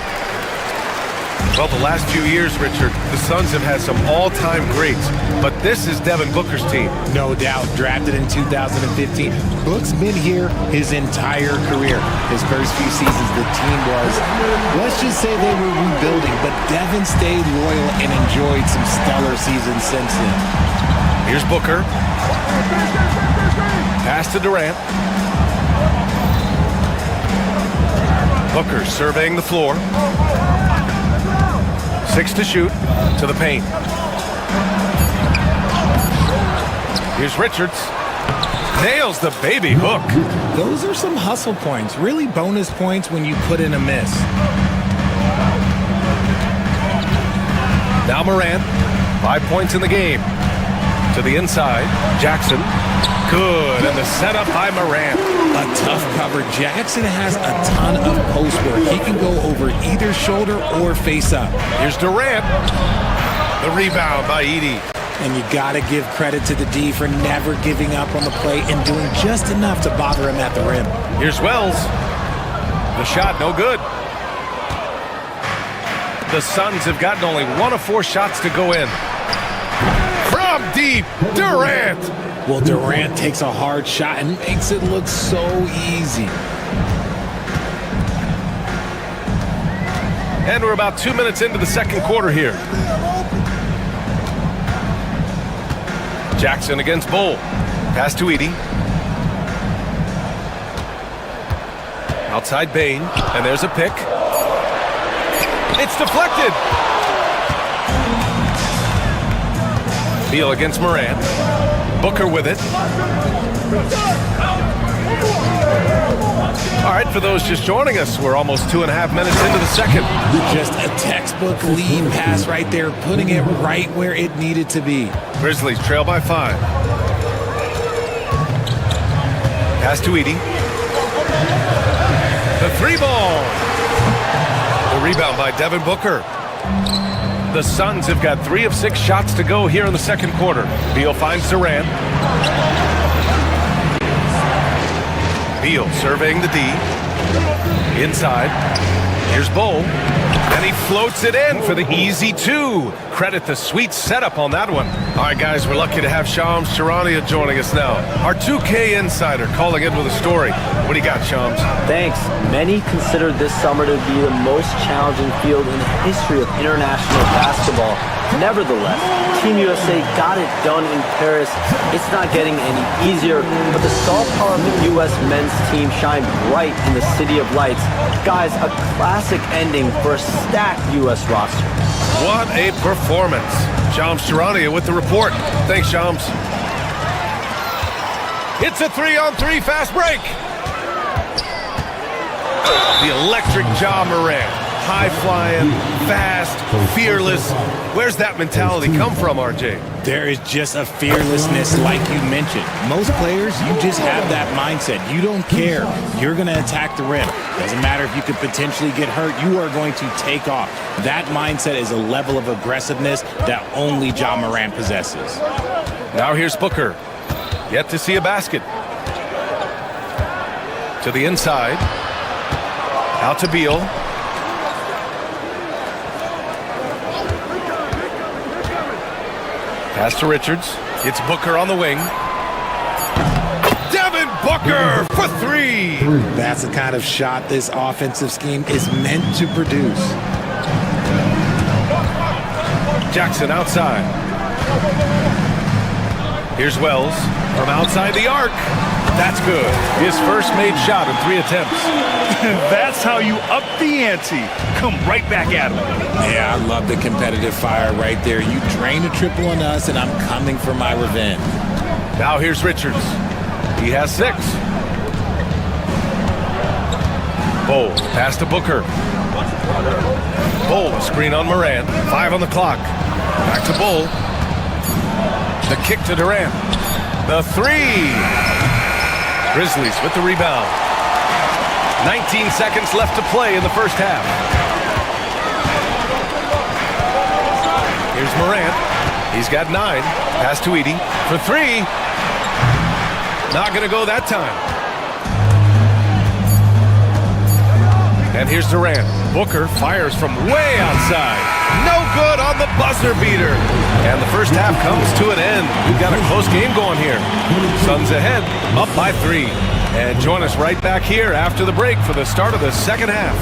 K: Well, the last few years, Richard, the Suns have had some all-time greats, but this is Devin Booker's team.
C: No doubt, drafted in 2015. Book's been here his entire career. His first few seasons, the team was, let's just say they were rebuilding, but Devin stayed loyal and enjoyed some stellar seasons since then.
K: Here's Booker. Pass to Durant. Booker surveying the floor. 6 to shoot, to the paint. Here's Richards. Nails the baby hook.
C: Those are some hustle points, really bonus points when you put in a miss.
K: Now Morant, 5 points in the game. To the inside, Jackson. Good, and the setup by Morant.
C: A tough cover. Jackson has a ton of post work. He can go over either shoulder or face up.
K: Here's Durant. The rebound by Edey.
C: And you got to give credit to the D for never giving up on the play and doing just enough to bother him at the rim.
K: Here's Wells. The shot, no good. The Suns have gotten only 1 of 4 shots to go in. From deep, Durant.
C: Well, Durant takes a hard shot and makes it look so easy.
K: And we're about 2 minutes into the second quarter here. Jackson against Bol. Pass to Edey. Outside Bain, and there's a pick. It's deflected. Beal against Morant. Booker with it. All right, for those just joining us, we're almost 2.5 minutes into the second.
C: Just a textbook lead pass right there, putting it right where it needed to be.
K: Grizzlies trail by 5. Pass to Edey. The 3-ball. The rebound by Devin Booker. The Suns have got 3 of 6 shots to go here in the second quarter. Beal finds Durant. Beal surveying the D. Inside. Here's Bol. And he floats it in for the easy 2. Credit the sweet setup on that one. All right, guys, we're lucky to have Shams Charania joining us now. Our 2K insider calling in with a story. What do you got, Shams?
N: Thanks. Many consider this summer to be the most challenging field in the history of international basketball. Nevertheless, Team USA got it done in Paris. It's not getting any easier, but the star power of the U.S. men's team shined bright in the City of Lights. Guys, a classic ending for a stacked U.S. roster.
K: What a performance. Shams Charania with the report. Thanks, Shams. It's a 3-on-3 fast break. The electric Ja Morant. High-flying, fast, fearless. Where's that mentality come from, RJ?
C: There is just a fearlessness like you mentioned. Most players, you just have that mindset. You don't care. You're going to attack the rim. Doesn't matter if you could potentially get hurt. You are going to take off. That mindset is a level of aggressiveness that only Ja Morant possesses.
K: Now here's Booker. Yet to see a basket. To the inside. Out to Beal. Pass to Richards. It's Booker on the wing. Devin Booker for 3.
C: That's the kind of shot this offensive scheme is meant to produce.
K: Jackson outside. Here's Wells from outside the arc. That's good. His first made shot in 3 attempts.
L: That's how you up the ante. Come right back at him.
C: Yeah, I love the competitive fire right there. You drain a triple on us, and I'm coming for my revenge.
K: Now here's Richards. He has 6. Bol, pass to Booker. Bol, screen on Morant. 5 on the clock. Back to Bol. The kick to Durant. The 3. Grizzlies with the rebound. 19 seconds left to play in the first half. Here's Morant. He's got 9. Pass to Edie for 3. Not going to go that time. And here's Durant. Booker fires from way outside. No good on the buzzer beater. And the first half comes to an end. We've got a close game going here. Suns ahead, up by 3. And join us right back here after the break for the start of the second half.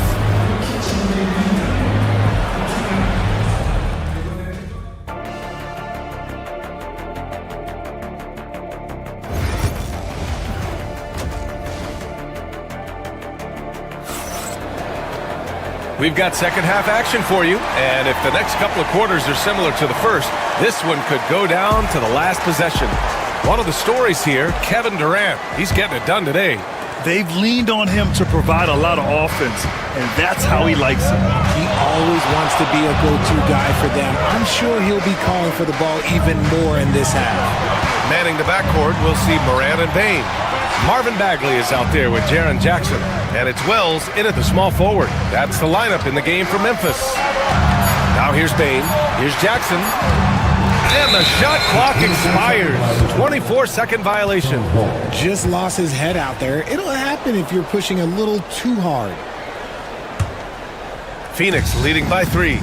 K: We've got second half action for you, and if the next couple of quarters are similar to the first, this one could go down to the last possession. One of the stories here, Kevin Durant, he's getting it done today.
L: They've leaned on him to provide a lot of offense, and that's how he likes it.
C: He always wants to be a go-to guy for them. I'm sure he'll be calling for the ball even more in this half.
K: Manning the backcourt, we'll see Morant and Bane. Marvin Bagley is out there with Jaren Jackson, and it's Wells in at the small forward. That's the lineup in the game for Memphis. Now here's Bane, here's Jackson, and the shot clock expires. 24-second violation.
C: Just lost his head out there. It'll happen if you're pushing a little too hard.
K: Phoenix leading by 3.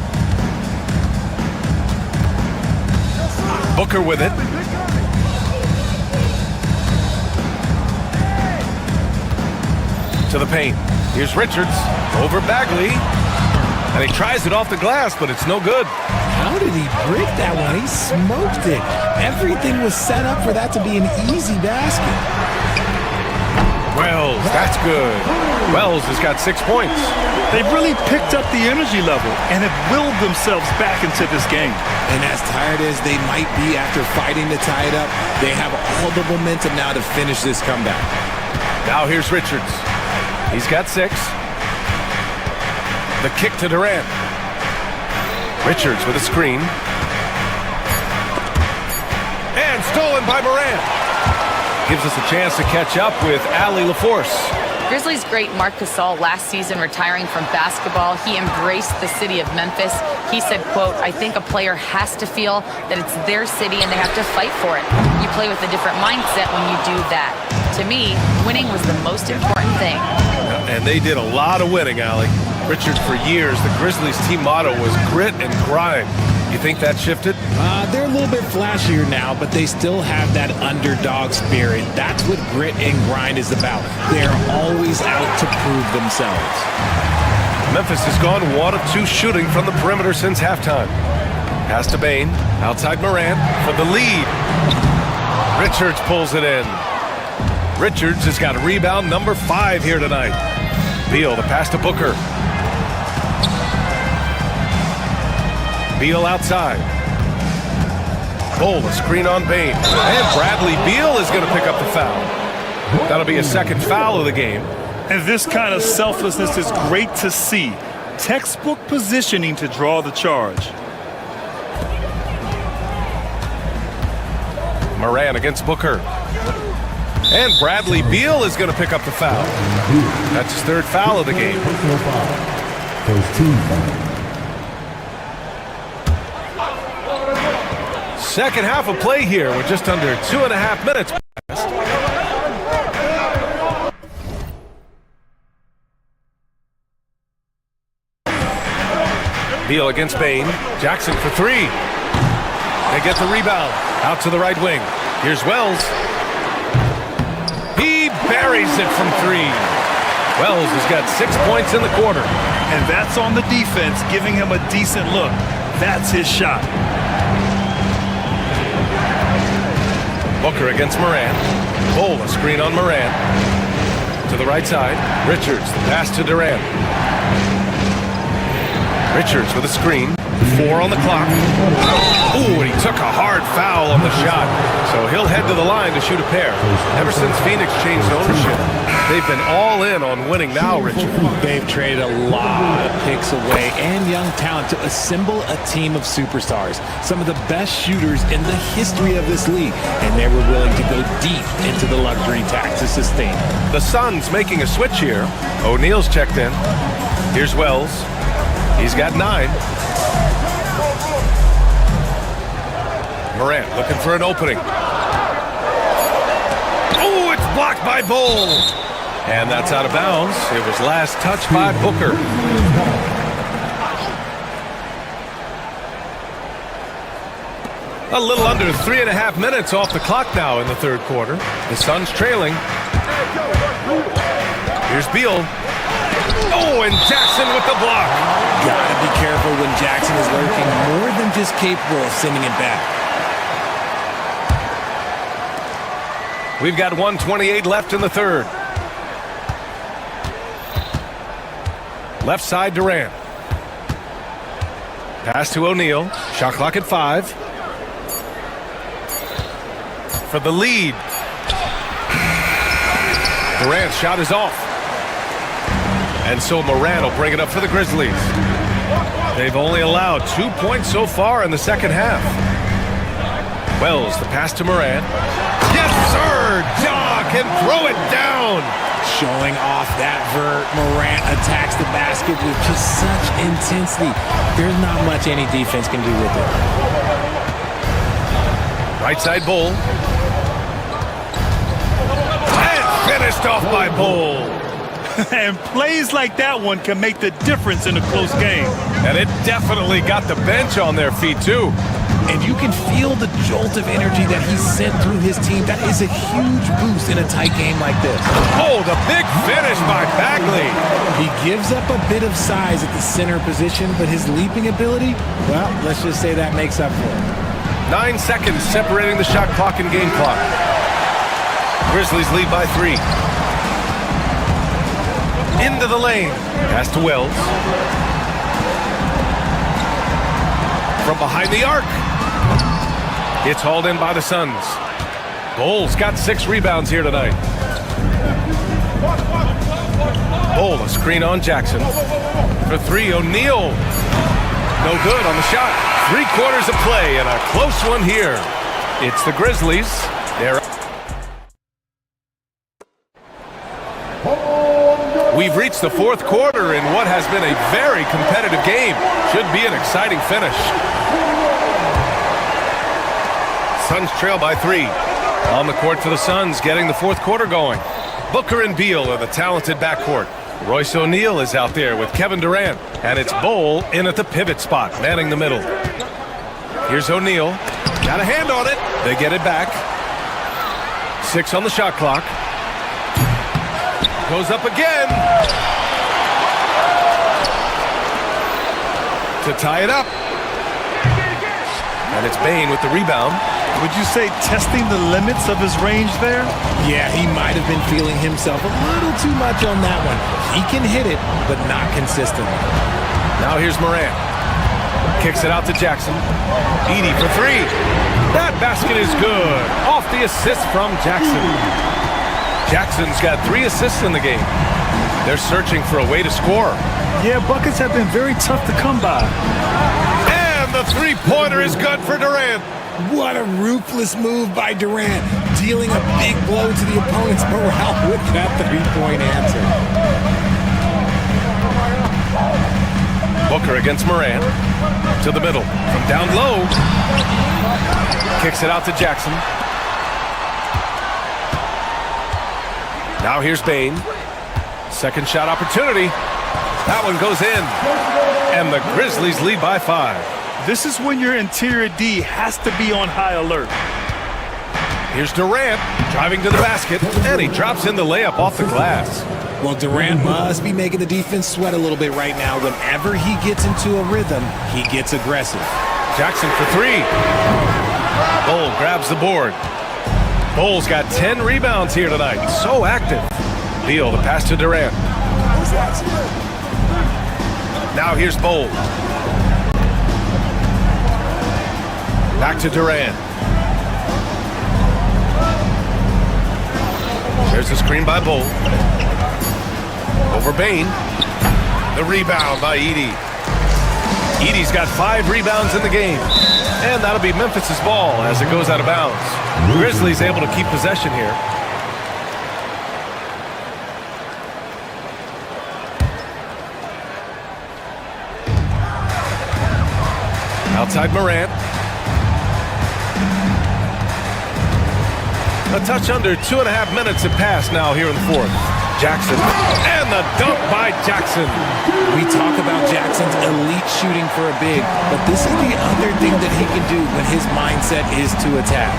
K: Booker with it. To the paint. Here's Richards over Bagley. And he tries it off the glass, but it's no good.
C: How did he break that one? He smoked it. Everything was set up for that to be an easy basket.
K: Wells, that's good. Wells has got 6 points.
L: They've really picked up the energy level and have willed themselves back into this game.
C: And as tired as they might be after fighting to tie it up, they have all the momentum now to finish this comeback.
K: Now here's Richards. He's got 6. The kick to Durant. Richards with a screen. And stolen by Morant. Gives us a chance to catch up with Allie LaForce.
M: Grizzlies great Marc Gasol last season retiring from basketball. He embraced the city of Memphis. He said, quote, "I think a player has to feel that it's their city and they have to fight for it. You play with a different mindset when you do that. To me, winning was the most important thing."
K: And they did a lot of winning, Allie. Richards, for years, the Grizzlies team motto was grit and grind. You think that shifted?
C: They're a little bit flashier now, but they still have that underdog spirit. That's what grit and grind is about. They're always out to prove themselves.
K: Memphis has gone 1 of 2 shooting from the perimeter since halftime. Pass to Bane, outside Morant for the lead. Richards pulls it in. Richards has got rebound number 5 here tonight. Beal, the pass to Booker. Beal outside. Bull, a screen on Bane. And Bradley Beal is going to pick up the foul. That'll be a second foul of the game.
L: And this kind of selflessness is great to see. Textbook positioning to draw the charge.
K: Morant against Booker. And Bradley Beal is going to pick up the foul. That's his 3rd foul of the game.
G: First team foul.
K: Second half of play here with just under 2.5 minutes passed. Beal against Bane. Jackson for 3. They get the rebound. Out to the right wing. Here's Wells. He buries it from 3. Wells has got 6 points in the quarter.
L: And that's on the defense, giving him a decent look. That's his shot.
K: Booker against Morant. Bull, a screen on Morant. To the right side. Richards, the pass to Durant. Richards with a screen. 4 on the clock. Ooh, and he took a hard foul on the shot. So he'll head to the line to shoot a pair. Ever since Phoenix changed ownership, they've been all in on winning now, Richard.
C: They've traded a lot of picks away and young talent to assemble a team of superstars. Some of the best shooters in the history of this league. And they were willing to go deep into the luxury tax to sustain it.
K: The Suns making a switch here. O'Neal's checked in. Here's Wells. He's got 9. Morant looking for an opening. Oh, it's blocked by Bull. And that's out of bounds. It was last touched by Booker. A little under 3.5 minutes off the clock now in the third quarter. The Suns trailing. Here's Beal. Oh, and Jackson with the block.
C: Gotta be careful when Jackson is lurking, more than just capable of sending it back.
K: We've got 1:28 left in the third. Left side, Durant. Pass to O'Neal. Shot clock at 5. For the lead. Durant's shot is off. And so Morant will bring it up for the Grizzlies. They've only allowed 2 points so far in the second half. Wells, the pass to Morant. Yes, sir! Ja can throw it down.
C: Showing off that vert, Morant attacks the basket with just such intensity. There's not much any defense can do with it.
K: Right side, Bull. And finished off by Bull.
L: And plays like that one can make the difference in a close game.
K: And it definitely got the bench on their feet, too.
C: And you can feel the jolt of energy that he sent through his team. That is a huge boost in a tight game like this.
K: Oh, the big finish by Bagley.
C: He gives up a bit of size at the center position, but his leaping ability, well, let's just say that makes up for it.
K: 9 seconds separating the shot clock and game clock. Grizzlies lead by 3. Into the lane. Pass to Wells. From behind the arc. It's hauled in by the Suns. Bull's got 6 rebounds here tonight. Bull, a screen on Jackson. For 3, O'Neal. No good on the shot. 3 quarters of play and a close one here. It's the Grizzlies. They're We've reached the fourth quarter in what has been a very competitive game. Should be an exciting finish. Suns trail by 3. On the court for the Suns, getting the fourth quarter going. Booker and Beal are the talented backcourt. Royce O'Neal is out there with Kevin Durant. And it's Bull in at the pivot spot, manning the middle. Here's O'Neal. Got a hand on it. They get it back. 6 on the shot clock. Goes up again. To tie it up. And it's Bane with the rebound.
L: Would you say testing the limits of his range there?
C: Yeah, he might have been feeling himself a little too much on that one. He can hit it, but not consistently.
K: Now here's Morant. Kicks it out to Jackson. Edey for 3. That basket is good. Off the assist from Jackson. Jackson's got 3 assists in the game. They're searching for a way to score.
L: Yeah, buckets have been very tough to come by.
K: And the 3-pointer is good for Durant.
C: What a ruthless move by Durant, dealing a big blow to the opponent's morale with that 3-point answer.
K: Booker against Morant. To the middle. From down low. Kicks it out to Jackson. Now here's Bane. Second shot opportunity. That one goes in. And the Grizzlies lead by 5.
L: This is when your interior D has to be on high alert.
K: Here's Durant driving to the basket, and he drops in the layup off the glass.
C: Well, Durant must be making the defense sweat a little bit right now. Whenever he gets into a rhythm, he gets aggressive.
K: Jackson for 3. Bull grabs the board. Bull's got 10 rebounds here tonight. So active. Beal, the pass to Durant. Now here's Bull. Back to Durant. There's a screen by Bull. Over Bane. The rebound by Edey. Edey's got 5 rebounds in the game. And that'll be Memphis's ball as it goes out of bounds. Grizzlies able to keep possession here. Outside Morant. A touch under 2.5 minutes have passed now here in the fourth. Jackson, and the dunk by Jackson.
C: We talk about Jackson's elite shooting for a big, but this is the other thing that he can do when his mindset is to attack.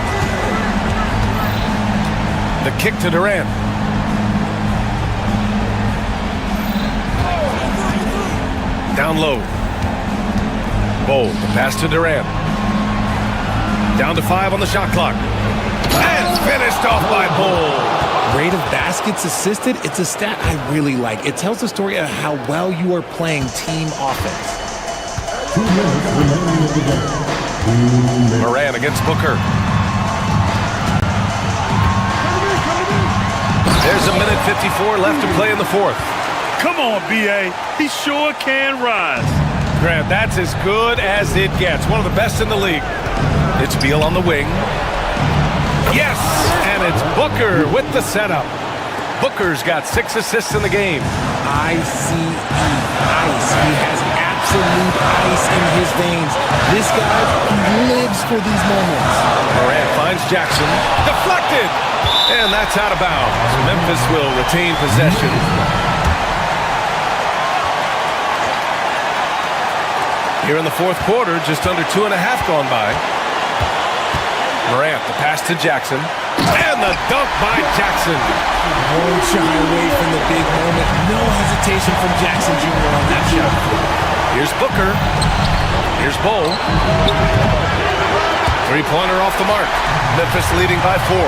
K: The kick to Durant. Down low. Bol, the pass to Durant. Down to 5 on the shot clock. And finished off by Bol.
C: Rate of baskets assisted, it's a stat I really like. It tells the story of how well you are playing team offense.
G: 2 minutes remaining in the game.
K: Moran against Booker. There's a minute 54 left to play in the fourth.
L: Come on, B.A. He sure can rise.
K: Grant, that's as good as it gets. One of the best in the league. It's Beal on the wing. Yes, and it's Booker with the setup. Booker's got 6 assists in the game.
C: ICE, ice. He has absolute ice in his veins. This guy lives for these moments.
K: Morant finds Jackson. Deflected! And that's out of bounds. Memphis will retain possession. Here in the fourth quarter, just under 2.5 gone by. Morant, the pass to Jackson. And the dunk by Jackson.
C: Won't shy away from the big moment. No hesitation from Jackson Jr. on that shot.
K: Here's Booker. Here's Bol. Three-pointer off the mark. Memphis leading by 4.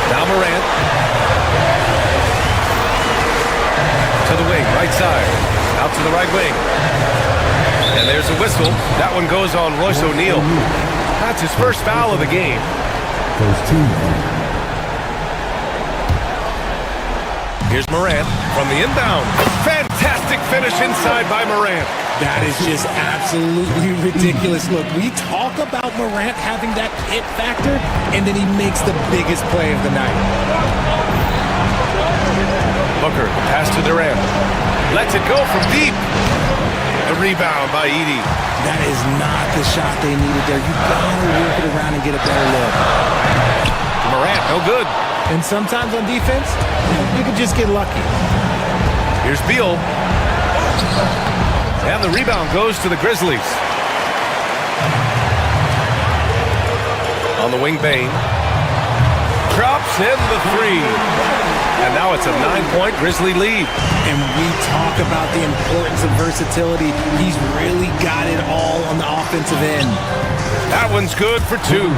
K: Now Morant. To the wing, right side. Out to the right wing. And there's a whistle. That one goes on Royce O'Neal. That's his first foul of the game.
G: First team.
K: Here's Morant from the inbound. Fantastic finish inside by Morant.
C: That is just absolutely ridiculous. Look, we talk about Morant having that hit factor, and then he makes the biggest play of the night.
K: Booker, pass to Durant. Lets it go from deep. The rebound by Edey.
C: That is not the shot they needed there. You gotta work it around and get a better look.
K: Morant, no good.
C: And sometimes on defense, you can just get lucky.
K: Here's Beal. And the rebound goes to the Grizzlies. On the wing, Bane. Drops in the 3. And now it's a 9-point Grizzly lead.
C: And we talk about the importance of versatility. He's really got it all on the offensive end.
K: That one's good for 2.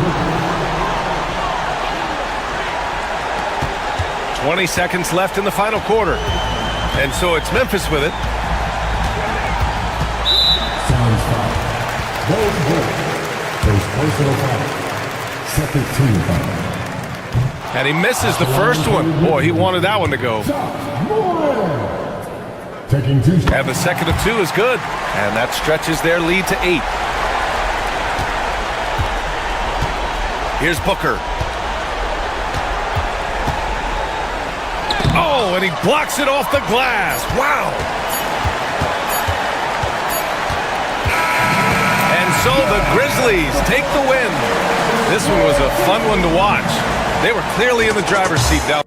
K: 20 seconds left in the final quarter. And so it's Memphis with it.
G: Sounds foul. Goes good. First personal foul. Second team foul.
K: And he misses the first one. Boy, he wanted that one to go.
G: Taking 2 shots.
K: And the second of 2 is good. And that stretches their lead to 8. Here's Booker. Oh, and he blocks it off the glass. Wow. And so the Grizzlies take the win. This one was a fun one to watch. They were clearly in the driver's seat down.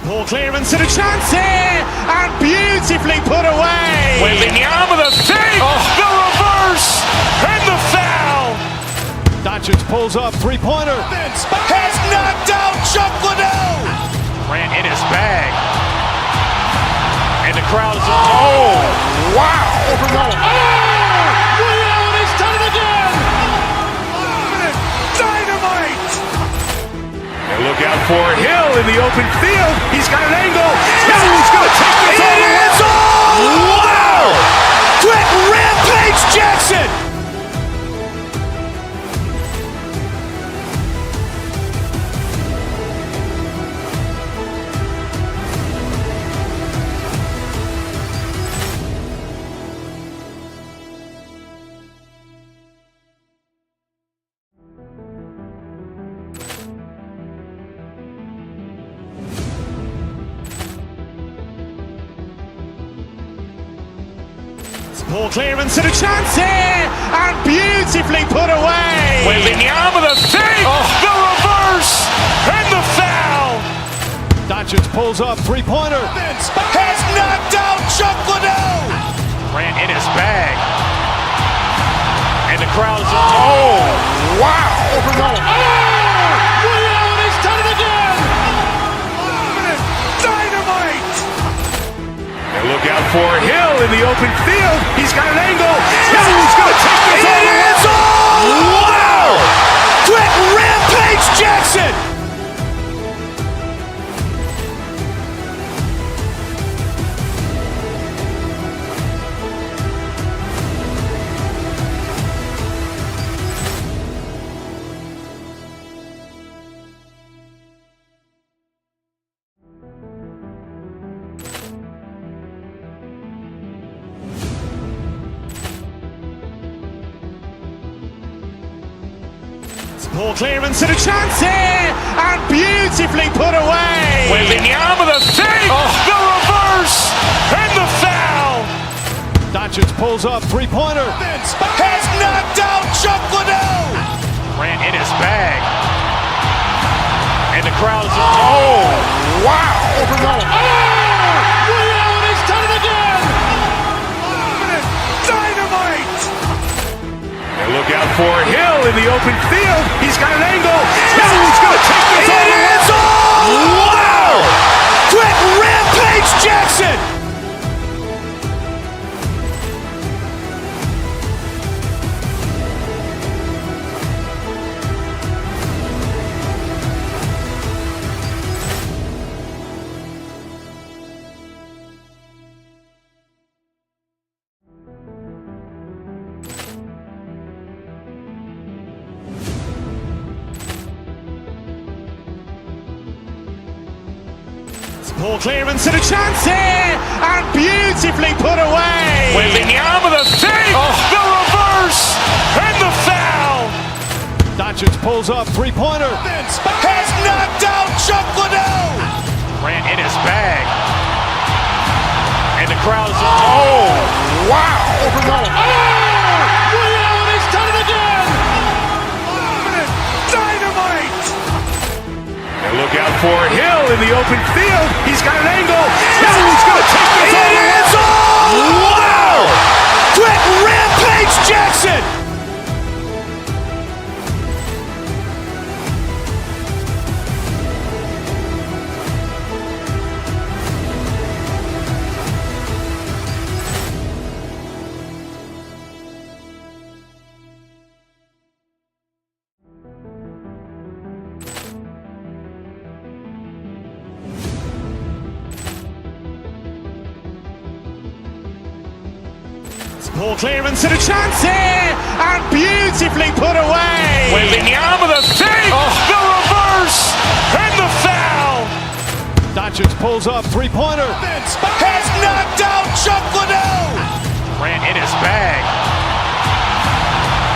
B: Ball clearance and a chance here, and beautifully put away. Wembanyama the fake, the reverse, and the foul. Doncic pulls up, three-pointer. Has knocked out Chuck Liddell. Ran in his bag. And the crowd is... Oh, wow. Liddell, and he's done it again. Dynamite.
I: And look out for Hill in the open field. He's got an angle. Now he's going to take this all the way.
B: Wow! Quick rampage Jackson! Ball clearance and a chance here, and beautifully put away. Wembanyama the save, the reverse, and the foul. Doncic pulls up, three-pointer. Has knocked out Chuck Liddell. Grant in his bag. And the crowd is, wow. Overrun. Ray Allen has done it again. Dynamite. And look out for Hill in the open field. He's got an angle. Hill's going to take this all the way. Wow. Quick Rampage Jackson. Ball clearance and a chance here, and beautifully put away. Wembanyama the save, the reverse, and the foul. Doncic pulls up, three-pointer. Has knocked out Chuck Liddell. Grant in his bag. And the crowd is, wow. Overrun. Ray Allen has done it again. Dynamite. And look out for Hill in the open field. He's got an angle. Hill's going to take this all the way. Wow! Quick Rampage Jackson. Ball clearance and a chance here, and beautifully put away. Wembanyama the save, the reverse, and the foul. Doncic pulls up, three-pointer. Has knocked out Chuck Liddell. Grant in his bag. And the crowd is, wow. Overrun. Ray Allen has done it again. Dynamite. And look out for Hill in the open field. He's got an angle. Hill's going to take this all the way. Wow! Quick Rampage Jackson. Ball clearance and a chance here, and beautifully put away. Wembanyama the save, the reverse, and the foul. Doncic pulls up, three-pointer. Has knocked out Chuck Liddell. Grant in his bag.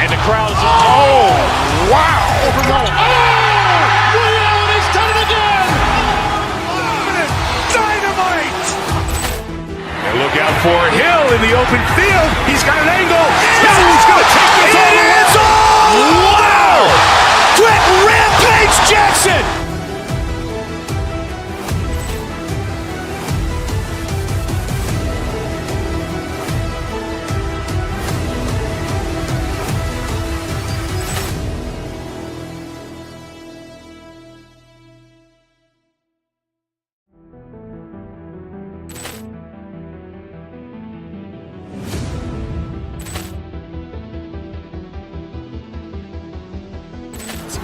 B: And the crowd is, wow. Overrun. Ray Allen has done it again. Dynamite. And look out for Hill in the open field. He's got an angle. Hill's going to take this all the way. Wow! Quick Rampage Jackson.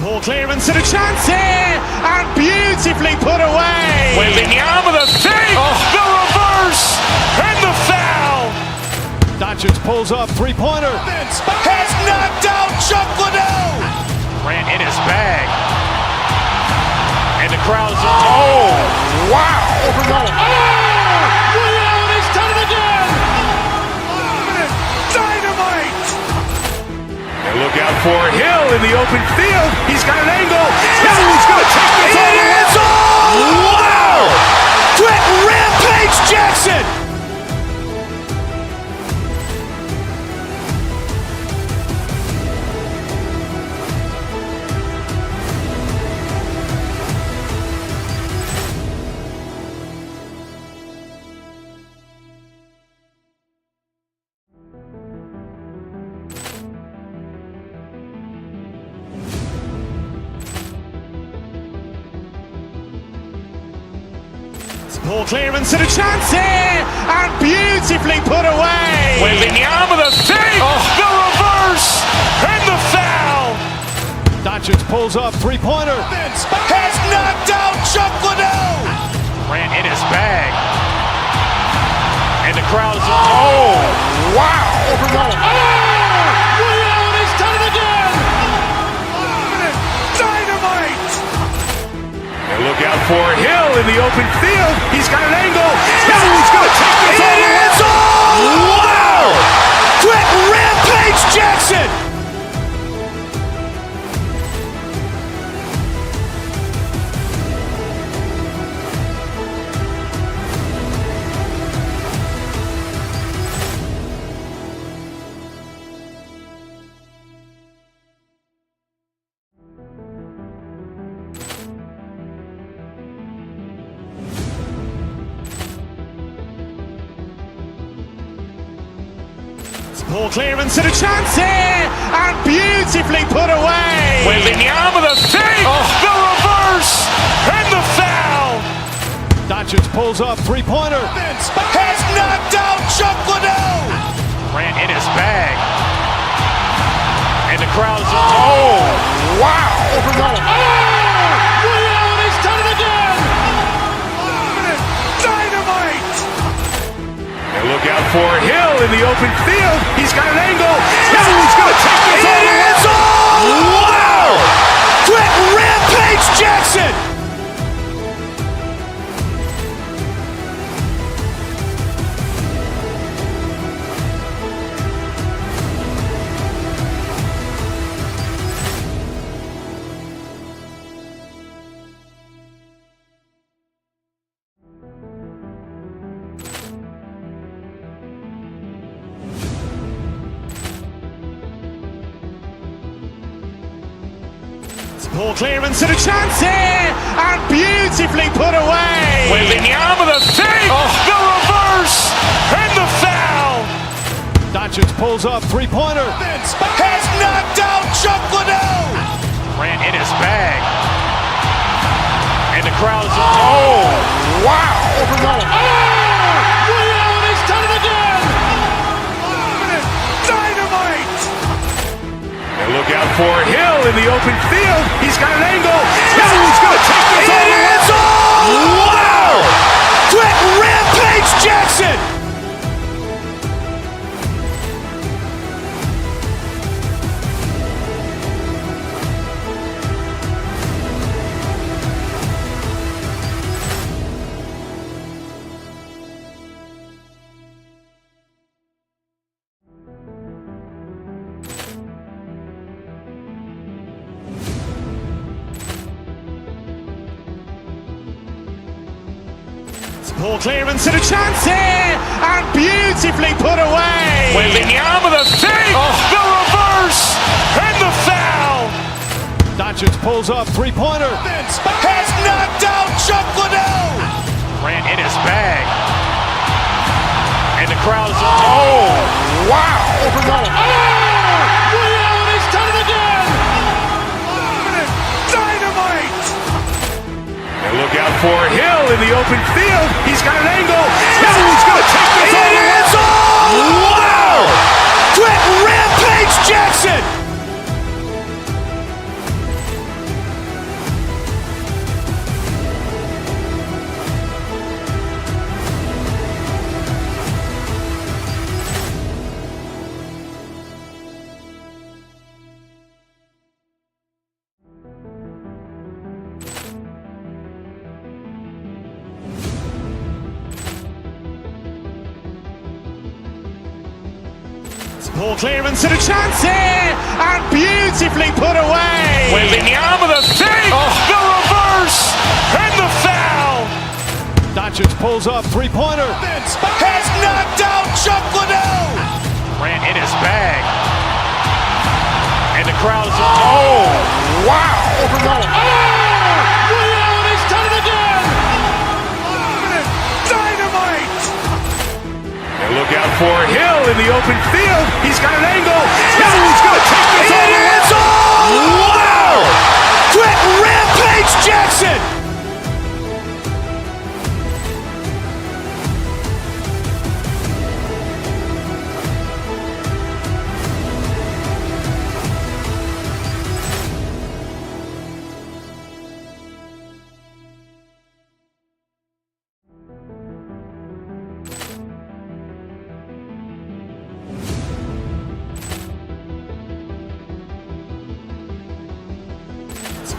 B: Ball clearance and a chance here, and beautifully put away. Wembanyama the save, the reverse, and the foul. Doncic pulls up, three-pointer. Has knocked out Chuck Liddell. Grant in his bag. And the crowd is, wow. Overrun. Ray Allen has done it again. Dynamite. And look out for Hill in the open field. He's got an angle. Hill's going to take this all the way. Wow! Quick Rampage Jackson. Ball clearance and a chance here, and beautifully put away. Wembanyama the save, the reverse, and the foul. Doncic pulls up, three-pointer. Has knocked out Chuck Liddell. Ran in his bag. And the crowd is, oh, wow. Ray Allen has done it again. Dynamite. And look out for Hill in the open field. He's got an angle. He's going to take this all the way. Wow. Quick rampage Jackson. Ball clearance and a chance here, and beautifully put away. Wembanyama the save, the reverse, and the foul. Doncic pulls up, three-pointer. Has knocked out Chuck Liddell. Ran in his bag. And the crowd is, oh, wow. Ray Allen has done it again. Dynamite. And look out for Hill in the open field. He's got an angle. He's going to take this all the way. Wow! Quick rampage Jackson. Ball clearance and a chance here, and beautifully put away. Wembanyama the save, the reverse, and the foul. Doncic pulls up, three-pointer. Has knocked out Chuck Liddell. Ran in his bag. And the crowd is, oh, wow. Ray Allen has done it again. Dynamite. And look out for Hill in the open field. He's got an angle. He's going to take this all the way. Wow! Quick rampage Jackson. Ball clearance and a chance here, and beautifully put away. Wembanyama the save, the reverse, and the foul. Doncic pulls up, three-pointer. Has knocked out Chuck Liddell. Ran in his bag. And the crowd is, oh, wow. Ray Allen has done it again. Dynamite. And look out for Hill in the open field. He's got an angle. He's going to take this all the way. Wow! Quick rampage Jackson. Ball clearance and a chance here, and beautifully put away. Wembanyama the save, the reverse, and the foul. Doncic pulls up, three-pointer. Has knocked out Chuck Liddell. Ran in his bag. And the crowd is, oh, wow. Ray Allen has done it again. Dynamite. And look out for Hill in the open field. He's got an angle. He's going to take this all the way. Wow! Quick rampage Jackson.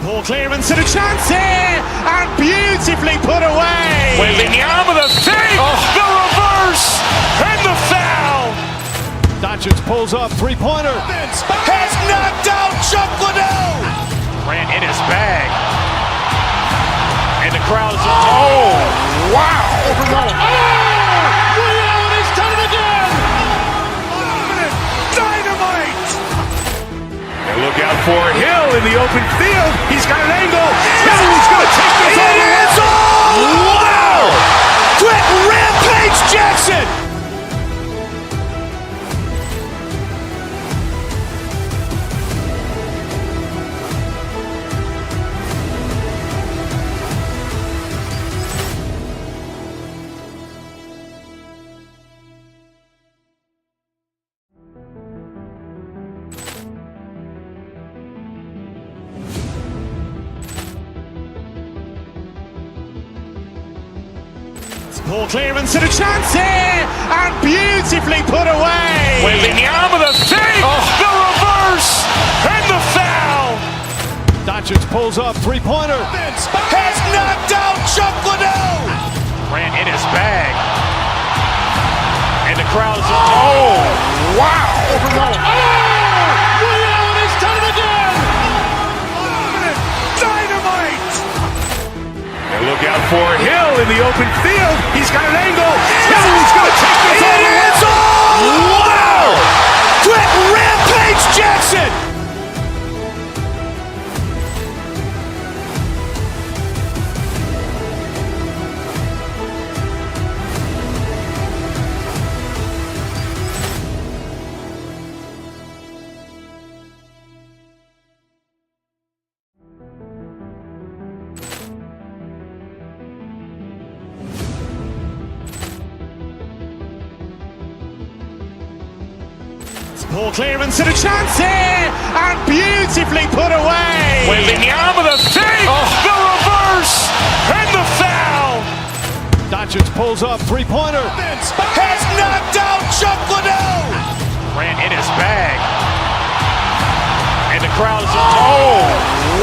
B: Ball clearance and a chance here, and beautifully put away. Wembanyama the save, the reverse, and the foul. Doncic pulls up, three-pointer. Has knocked out Chuck Liddell. Grant in his bag. And the crowd is... Oh, wow. Ray Allen has done it again. Dynamite. And look out for Hill in the open field. He's got an angle. He's going to take this all the way. Wow. Quit Rampage Jackson. Ball clearance and a chance here, and beautifully put away. Wembanyama the save, the reverse, and the foul. Doncic pulls up, three-pointer. Has knocked out Chuck Liddell. Grant in his bag. And the crowd is... Oh, wow. Ray Allen has done it again. Dynamite. And look out for Hill in the open field. He's got an angle. He's going to take this all the way. Wow! Quit Rampage Jackson. Ball clearance and a chance here, and beautifully put away. Wembanyama the save, the reverse, and the foul. Doncic pulls up, three-pointer. Has knocked out Chuck Liddell. Grant in his bag. And the crowd is... Oh,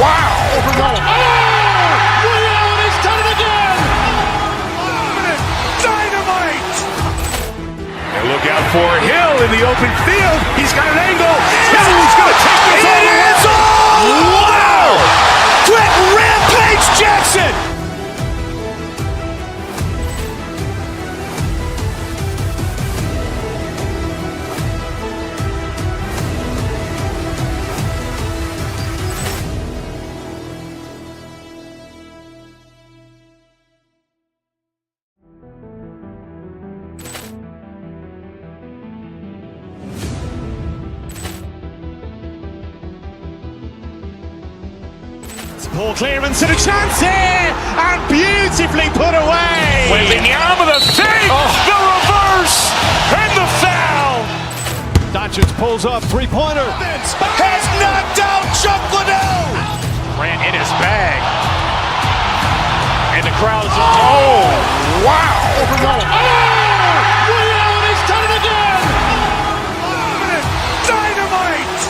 B: wow. Ray Allen has done it again. Dynamite. And look out for Hill in the open field. He's got an angle. He's going to take this all the way. Wow! Quit Rampage Jackson. Ball clearance and a chance here, and beautifully put away. Wembanyama the save, the reverse, and the foul. Doncic pulls up, three-pointer. Has knocked out Chuck Liddell. Grant in his bag. And the crowd is... Oh, wow. Ray Allen has done it again. Dynamite.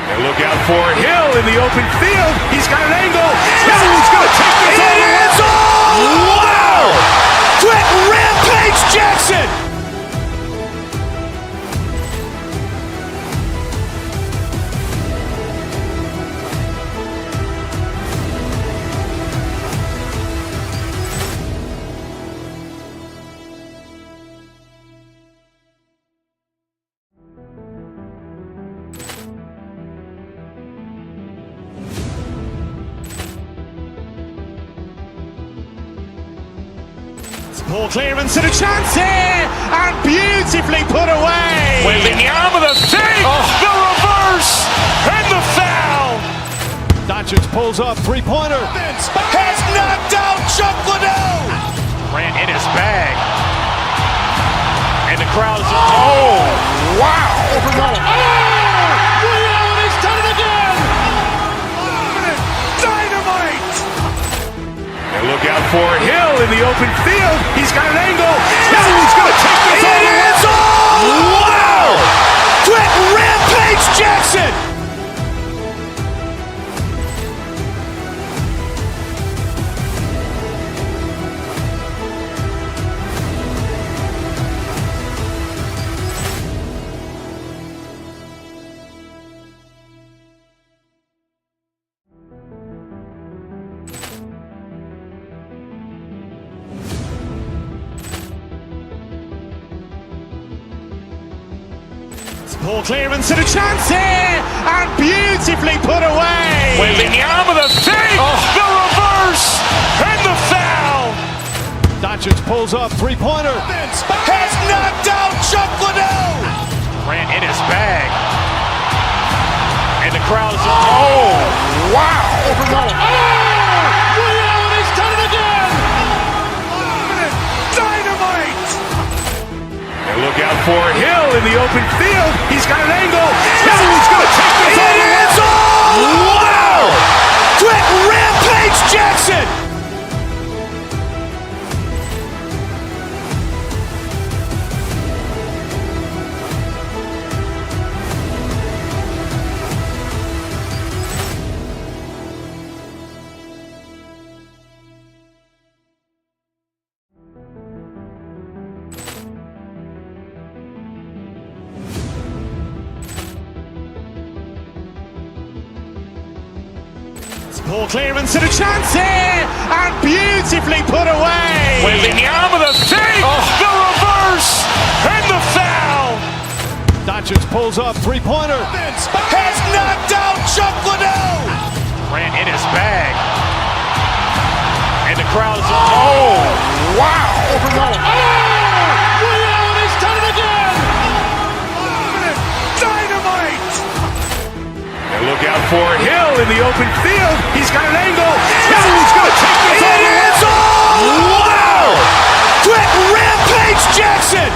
B: And look out for Hill in the open field. He's got an angle. He's going to take this all the way. Wow! Quit Rampage Jackson. Ball clearance and a chance here, and beautifully put away. Wembanyama the save, the reverse, and the foul. Doncic pulls up, three-pointer. Has knocked out Chuck Liddell. Grant in his bag. And the crowd is... Oh, wow. Ray Allen has done it again. Dynamite. And look out for Hill in the open field. He's got an angle. He's going to take this all the way. Wow! Quit Rampage Jackson. Ball clearance and a chance here, and beautifully put away. Wembanyama the fake, the reverse, and the foul. Doncic pulls up, three-pointer. Has knocked out Chuck Liddell. Grant in his bag. And the crowd is... Oh, wow. He's done it again. Dynamite. And look out for Hill in the open field. He's got an angle. He's going to take this all the way. Wow. Quick Rampage Jackson. Ball clearance and a chance here, and beautifully put away. Wembanyama the fake, the reverse, and the foul. Doncic pulls up, three-pointer. Has knocked out Chuck Liddell. Grant in his bag. And the crowd is... Oh, wow. He's done it again. Dynamite. And look out for Hill in the open field. He's got an angle. He's going to take this all the way. Wow! Quick Rampage Jackson.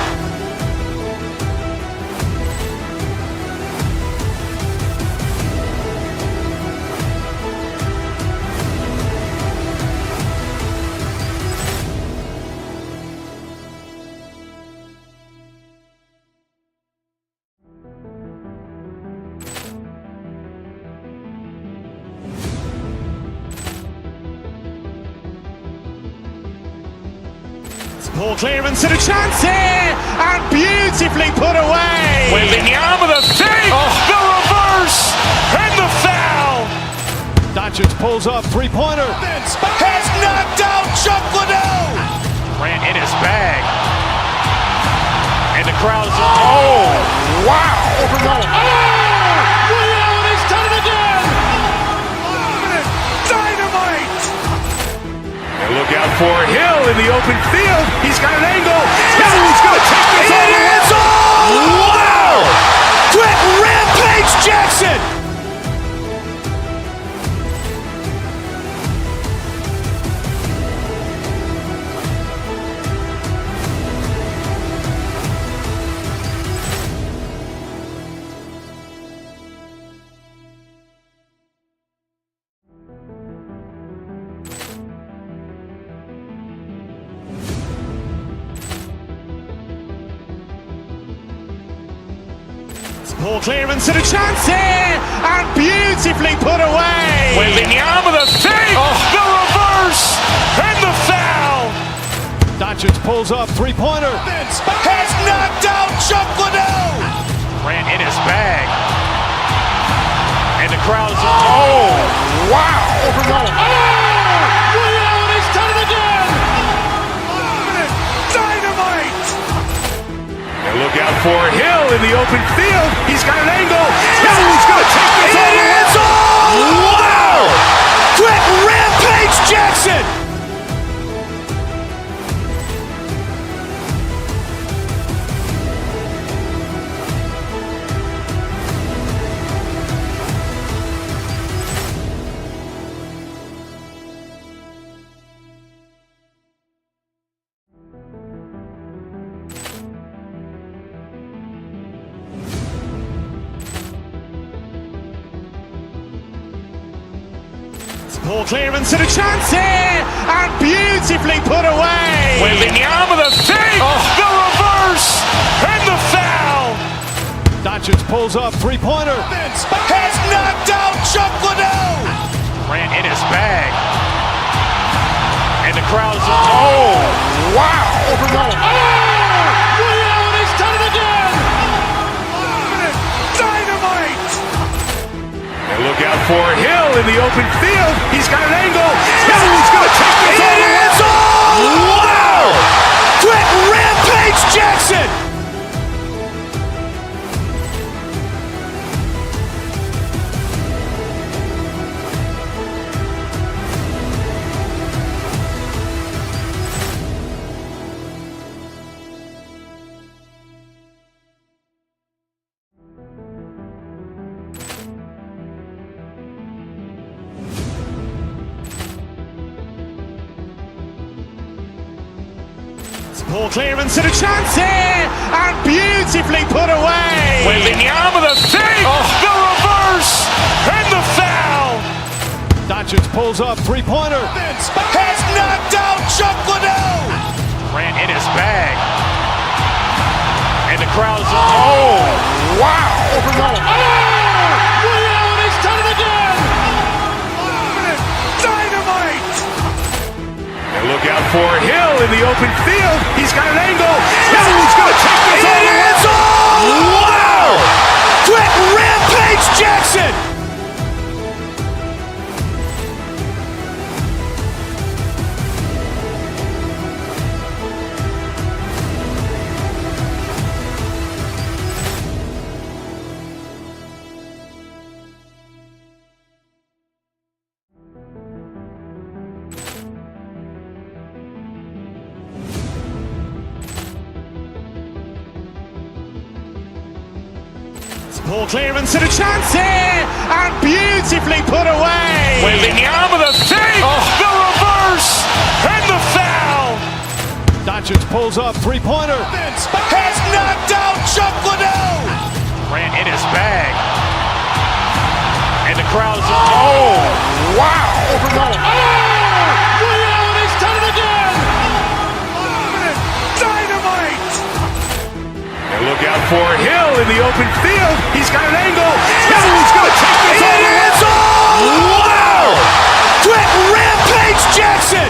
B: Ball clearance and a chance here, and beautifully put away. Wembanyama the fake, the reverse, and the foul. Doncic pulls up, three-pointer. Has knocked out Chuck Liddell. Grant in his bag. And the crowd is... Oh, wow. He's done it again. Dynamite. And look out for Hill in the open field. He's got an angle. He's going to take this all the way. Wow! Quick Rampage Jackson. Ball clearance and a chance here, and beautifully put away. Wembanyama the fake, the reverse, and the foul. Doncic pulls up, three-pointer. Has knocked out Chuck Liddell. Grant in his bag. And the crowd is... Oh, wow. He's done it again. Dynamite. And look out for Hill in the open field. He's got an angle. He's going to take this all the way. Wow! Quick Rampage Jackson. Ball clearance and a chance here, and beautifully put away. Wembanyama the fake, the reverse, and the foul. Doncic pulls up, three-pointer. Has knocked out Chuck Liddell. Grant in his bag. And the crowd is... Oh, wow. He's done it again. Dynamite. And look out for Hill in the open field. He's got an angle. He's going to take this all the way. Wow! Quick Rampage Jackson. Ball clearance and a chance here, and beautifully put away. Wembanyama the fake, the reverse, and the foul. Doncic pulls up, three-pointer. Has knocked out Chuck Liddell. Grant in his bag. And the crowd's wow! Ray Allen has done it again! Dynamite! And look out for Hill in the open field. He's got an angle. Hill's going to take this all the way. Wow! Quick Rampage Jackson! Ball clearance and a chance here, and beautifully put away. Wembanyama the fake, the reverse, and the foul. Doncic pulls up, three-pointer. Has knocked out Chuck Liddell. Grant in his bag. And the crowd's wow! Ray Allen has done it again. Dynamite! And look out for Hill in the open field. He's got an angle. Hill's going to take this all the way. Wow! Quick Rampage Jackson!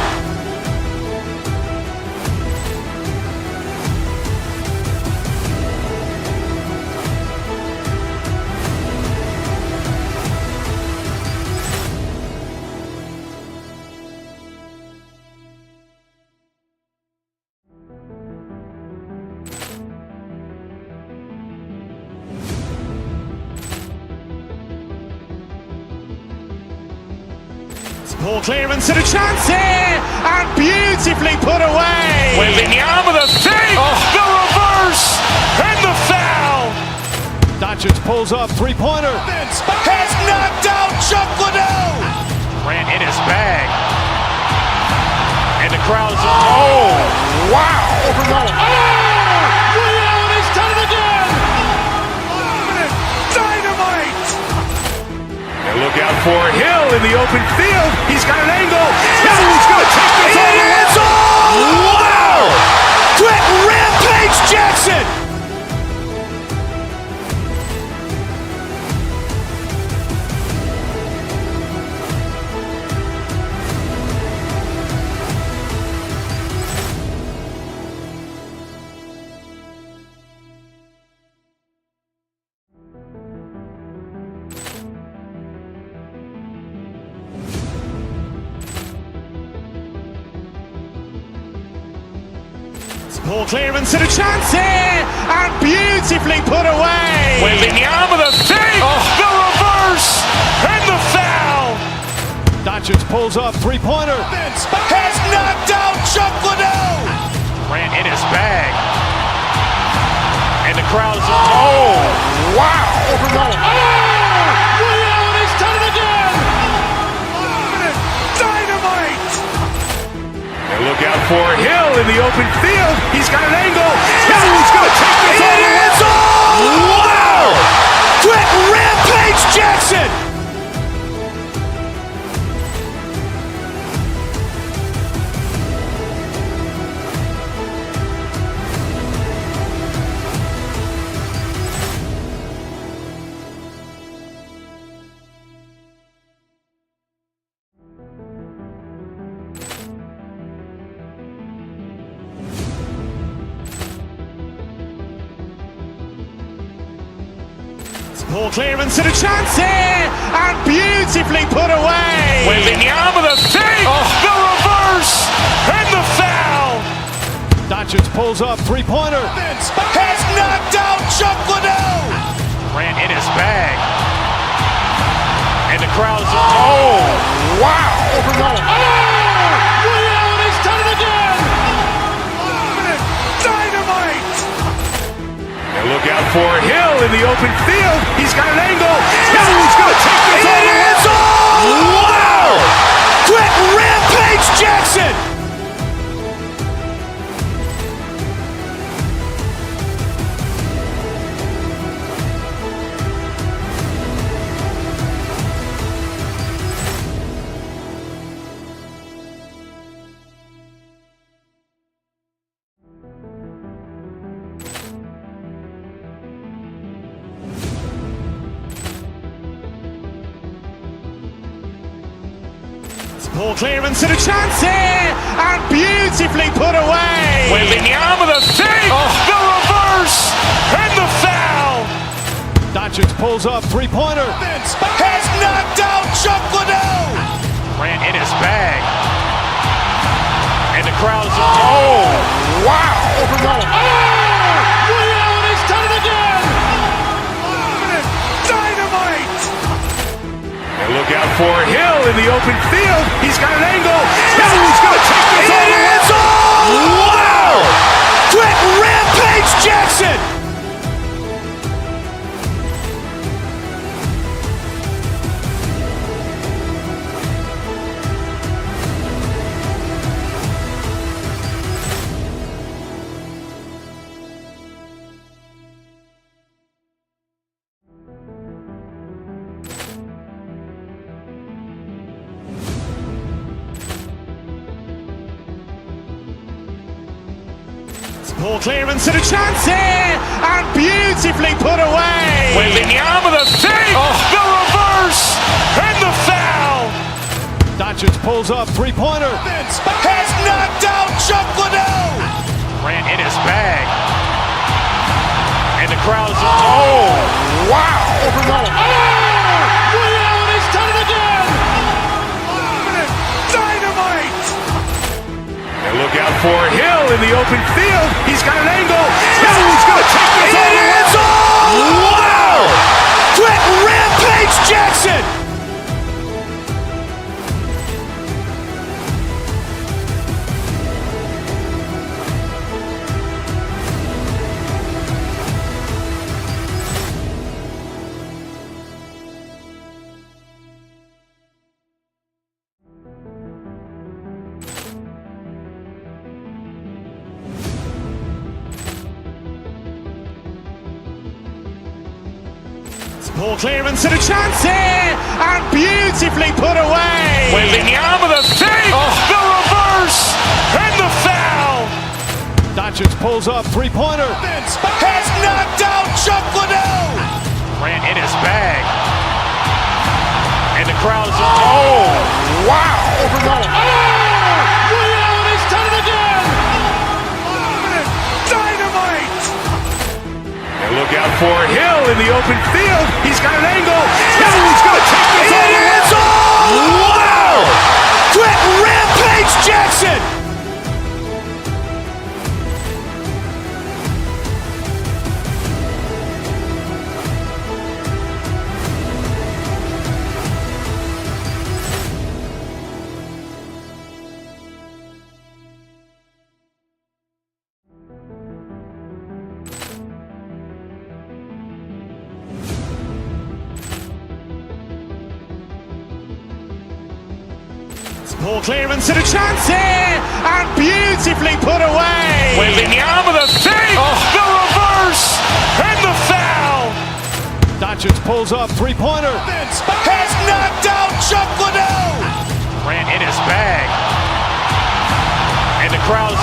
B: Ball clearance and a chance here, and beautifully put away. Wembanyama the fake, the reverse, and the foul. Doncic pulls up, three-pointer. Has knocked out Chuck Liddell. Grant in his bag. And the crowd's wow! Ray Allen has done it again. Dynamite! And look out for Hill in the open field. He's got an angle. Hill's going to take this all the way. Wow! Quick Rampage Jackson! Ball clearance and a chance here, and beautifully put away. Wembanyama the fake, the reverse, and the foul. Doncic pulls up, three-pointer. Has knocked out Chuck Liddell. Grant in his bag. And the crowd's wow! Ray Allen has done it again. Dynamite! And look out for Hill in the open field. He's got an angle. Hill's going to take this all the way. Wow! Quick Rampage Jackson! Ball clearance and a chance here, and beautifully put away. Wembanyama the fake, the reverse, and the foul. Doncic pulls up, three-pointer. Has knocked out Chuck Liddell. Grant in his bag. And the crowd's wow! Ray Allen has done it again. Dynamite! And look out for Hill in the open field. He's got an angle. Hill's going to take this all the way. Wow! Quick Rampage Jackson! Ball clearance and a chance here, and beautifully put away. Wembanyama the save, the reverse, and the foul. Doncic pulls up, three-pointer. Has knocked out Chuck Liddell. Grant in his bag. And the crowd is, wow. Ray Allen has done it again. Dynamite. And look out for Hill in the open field. He's got an angle. He's going to take this all the way. Wow. Trent Rampage Jackson. Ball clearance and a chance here, and beautifully put away. Wembanyama the save, the reverse, and the foul. Doncic pulls up, three-pointer. Has knocked out Chuck Liddell. Grant in his bag. And the crowd is, wow. Ray Allen has done it again. Dynamite. And look out for Hill in the open field. He's got an angle. He's going to take this all the way. Wow! Trent Rampage Jackson. Ball clearance and a chance here, and beautifully put away. Wembanyama the save, the reverse, and the foul. Doncic pulls up, three-pointer. Has knocked out Chuck Liddell. Grant in his bag. And the crowd is, wow. Ray Allen has done it again. Dynamite. And look out for Hill in the open field. He's got an angle. He's going to take this all the way. Wow! Trent Rampage Jackson. Ball clearance and a chance here, and beautifully put away. Wembanyama the save, the reverse, and the foul. Doncic pulls up, three-pointer. Has knocked out Chuck Liddell. Grant in his bag. And the crowd is,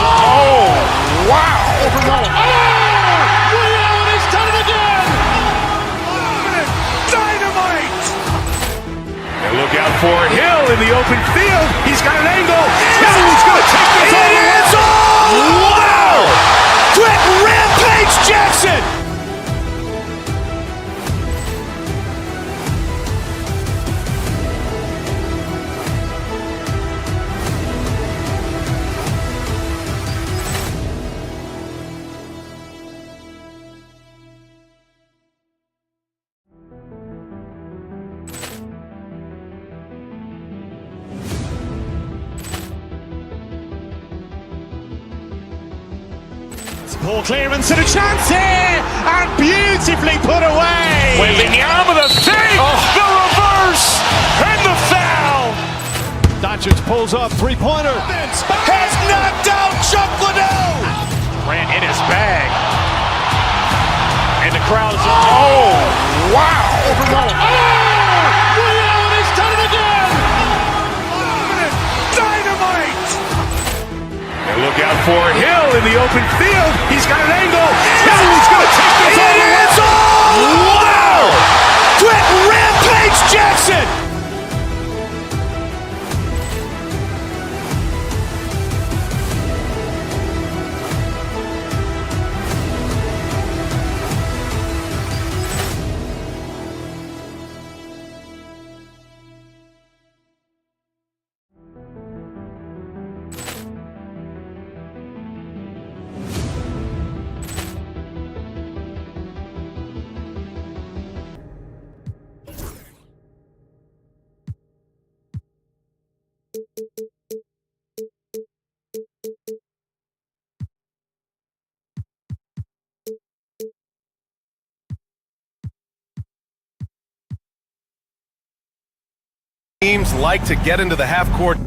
B: wow. Ray Allen has done it again. Dynamite. And look out for Hill in the open field. He's got an angle. He's going to take this all the way. Wow! Trent Rampage Jackson. Ball clearance and a chance here, and beautifully put away. Wembanyama the save, the reverse, and the foul. Doncic pulls up, three-pointer. Has knocked out Chuck Liddell. Grant in his bag. And the crowd is, wow. Ray Allen has done it again. Dynamite. And look out for Hill in the open field. He's got an angle. He's going to take this all the way. Wow! Trent Rampage Jackson.
K: like to get into the half court.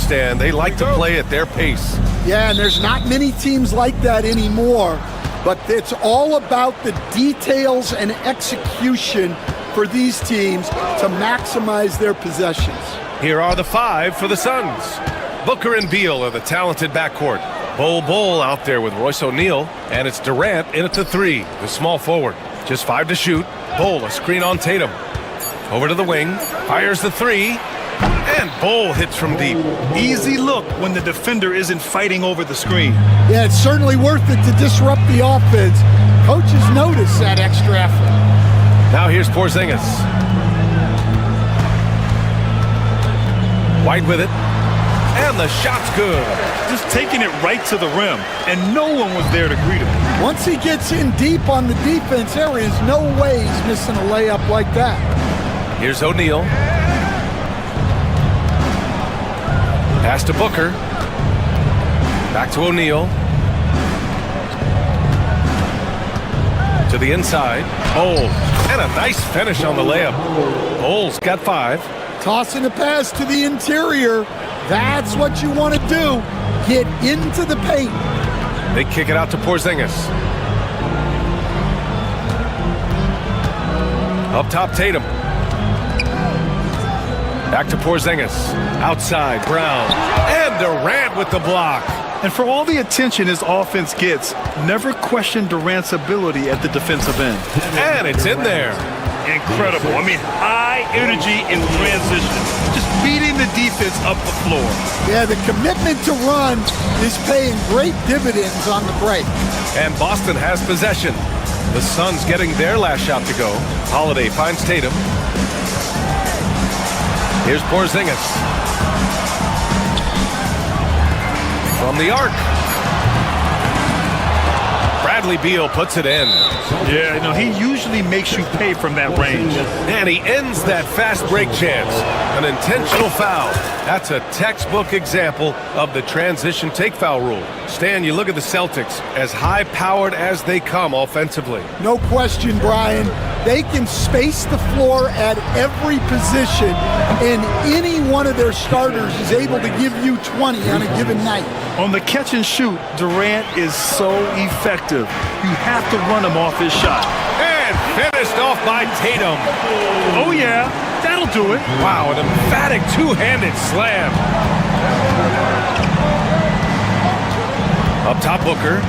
K: And they like to play at their pace.
J: Yeah, and there's not many teams like that anymore, but it's all about the details and execution for these teams to maximize their possessions.
K: Here are the 5 for the Suns. Booker and Beal are the talented backcourt. Bol out there with Royce O'Neal, and it's Durant in at the 3, the small forward. Just 5 to shoot. Bol a screen on Tatum. Over to the wing, fires the 3. And Bol hits from deep.
L: Easy look when the defender isn't fighting over the screen.
J: Yeah, it's certainly worth it to disrupt the offense. Coaches notice that extra effort.
K: Now here's Porzingis. White with it. And the shot's good.
L: Just taking it right to the rim, and no one was there to greet him.
J: Once he gets in deep on the defense, there is no way he's missing a layup like that.
K: Here's O'Neal. Pass to Booker. Back to O'Neal. To the inside. Bol. And a nice finish on the layup. Bol's got 5.
J: Tossing the pass to the interior. That's what you want to do. Get into the paint.
K: They kick it out to Porzingis. Up top, Tatum. Back to Porzingis. Outside, Brown. And Durant with the block.
L: And for all the attention his offense gets, never question Durant's ability at the defensive end.
K: And it's in there.
L: Incredible. I mean, high energy in transition. Just beating the defense up the floor.
J: Yeah, the commitment to run is paying great dividends on the break.
K: And Boston has possession. The Suns getting their last shot to go. Holiday finds Tatum. Here's Porzingis. From the arc. Bradley Beal puts it in.
L: Yeah, you know, he usually makes you pay from that range.
K: And he ends that fast break chance. An intentional foul. That's a textbook example of the transition take foul rule. Stan, you look at the Celtics, as high-powered as they come offensively.
J: No question, Brian. They can space the floor at every position, and any one of their starters is able to give you 20 on a given night.
L: On the catch and shoot, Durant is so effective. You have to run him off his shot.
K: And finished off by Tatum.
L: Oh, yeah, that'll do it.
K: Wow, an emphatic two-handed slam. Up top, Booker.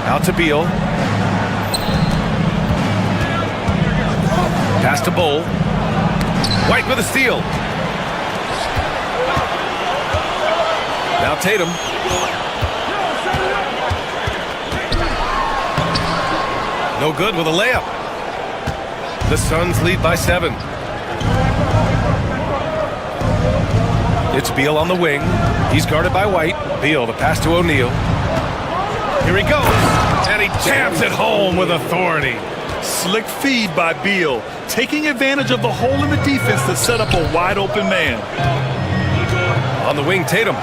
K: Out to Beal. Pass to Bol. White with a steal. Now Tatum. No good with a layup. The Suns lead by 7. It's Beal on the wing. He's guarded by White. Beal, the pass to O'Neal. Here he goes. And he jams it home with authority.
L: Slick feed by Beal, taking advantage of the hole in the defense to set up a wide open man.
K: On the wing, Tatum.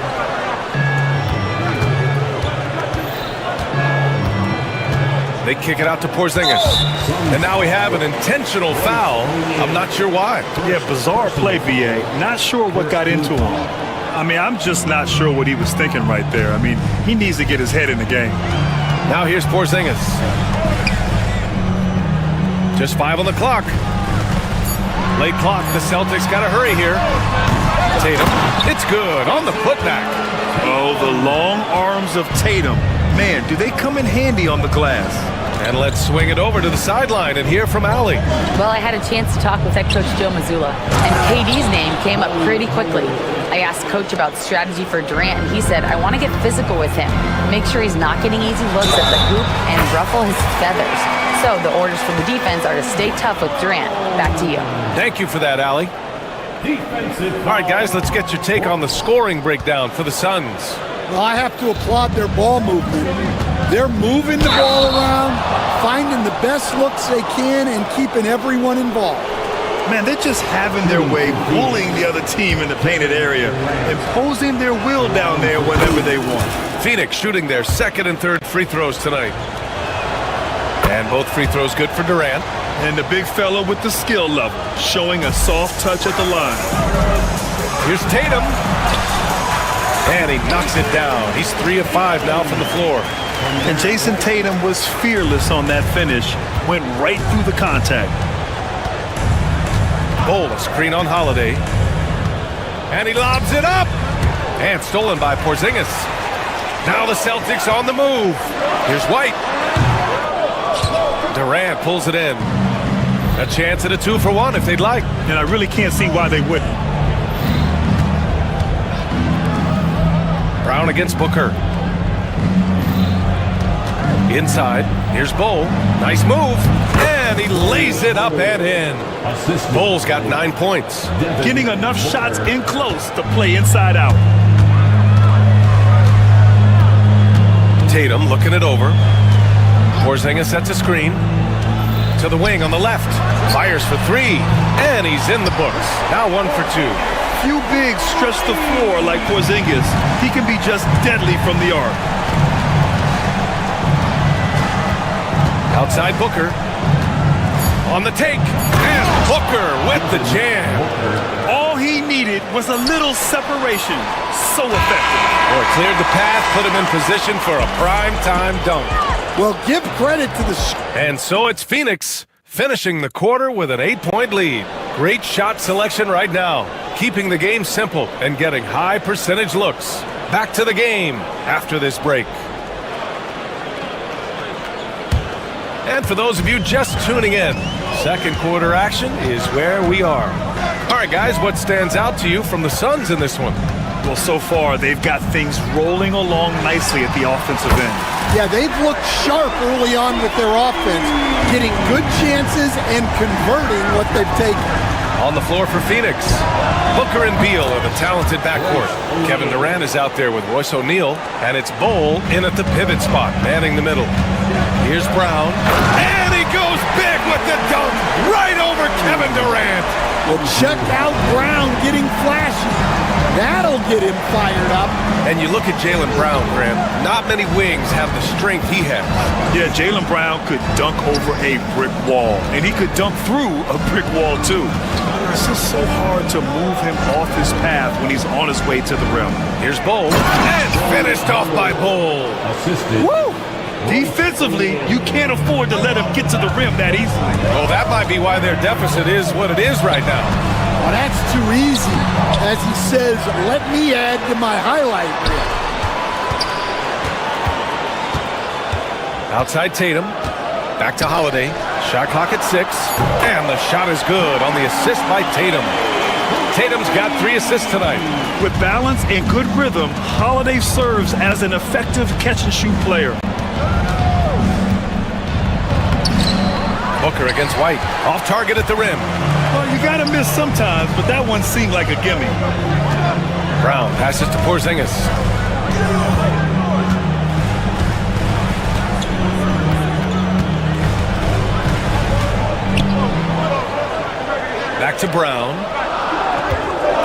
K: They kick it out to Porzingis. And now we have an intentional foul. I'm not sure why.
L: Yeah, bizarre play, VA. Not sure what got into him. I mean, I'm just not sure what he was thinking right there. I mean, he needs to get his head in the game.
K: Now here's Porzingis. Just 5 on the clock. Late clock. The Celtics got to hurry here. Tatum. It's good on the putback.
L: Oh, the long arms of Tatum. Man, do they come in handy on the glass.
K: And let's swing it over to the sideline and hear from Allie.
M: Well, I had a chance to talk with head coach Joe Mazzulla, and KD's name came up pretty quickly. I asked Coach about strategy for Durant, and he said, I want to get physical with him, make sure he's not getting easy looks at the hoop, and ruffle his feathers. So the orders from the defense are to stay tough with Durant. Back to you.
K: Thank you for that, Allie. All right, guys, let's get your take on the scoring breakdown for the Suns.
J: Well, I have to applaud their ball movement. They're moving the ball around, finding the best looks they can, and keeping everyone involved.
L: Man, they're just having their way, bullying the other team in the painted area, imposing their will down there whenever they want.
K: Phoenix shooting their second and third free throws tonight. And both free throws good for Durant.
L: And the big fella with the skill level, showing a soft touch at the line.
K: Here's Tatum. And he knocks it down. He's 3 of 5 now from the floor.
L: And Jason Tatum was fearless on that finish. Went right through the contact.
K: Bol, a screen on Holiday. And he lobs it up. And stolen by Porzingis. Now the Celtics on the move. Here's White. Durant pulls it in. A chance at a 2-for-1 if they'd like.
L: And I really can't see why they wouldn't.
K: Brown against Booker. Inside. Here's Bol. Nice move. And he lays it up and in. Bol's got 9 points.
L: Getting enough shots in close to play inside out.
K: Tatum looking it over. Porzingis sets a screen. To the wing on the left. Fires for 3. And he's in the books. Now 1 for 2.
L: Few bigs stretch the floor like Porzingis. He can be just deadly from the arc.
K: Outside Booker. On the take. And Booker with the jam.
L: All he needed was a little separation. So effective.
K: Boy, cleared the path, put him in position for a prime-time dunk.
J: Well, give credit to the...
K: And so it's Phoenix finishing the quarter with an 8-point lead. Great shot selection right now, keeping the game simple and getting high percentage looks. Back to the game after this break. And for those of you just tuning in, second quarter action is where we are. All right, guys, what stands out to you from the Suns in this one?
L: Well, so far, they've got things rolling along nicely at the offensive end.
J: Yeah, they've looked sharp early on with their offense, getting good chances and converting what they've taken.
K: On the floor for Phoenix, Booker and Beal are the talented backcourt. Kevin Durant is out there with Royce O'Neal, and it's Bol in at the pivot spot, manning the middle. Here's Brown, and he goes big with the dunk right over Kevin Durant.
J: Well, check out Brown getting flashy. That'll get him fired up.
K: And you look at Jaylen Brown, Graham. Not many wings have the strength he has.
L: Yeah, Jaylen Brown could dunk over a brick wall, and he could dunk through a brick wall, too. It's just so hard to move him off his path when he's on his way to the rim.
K: Here's Bol, and finished off by Bol.
L: Woo! Defensively, you can't afford to let him get to the rim that easily.
K: Well, that might be why their deficit is what it is right now.
J: Well, that's too easy. As he says, let me add to my highlight reel.
K: Outside Tatum. Back to Holiday. Shot clock at 6. And the shot is good on the assist by Tatum. Tatum's got 3 assists tonight.
L: With balance and good rhythm, Holiday serves as an effective catch-and-shoot player.
K: Booker against White. Off target at the rim.
L: Well, you gotta miss sometimes, but that one seemed like a gimme.
K: Brown passes to Porzingis. Back to Brown.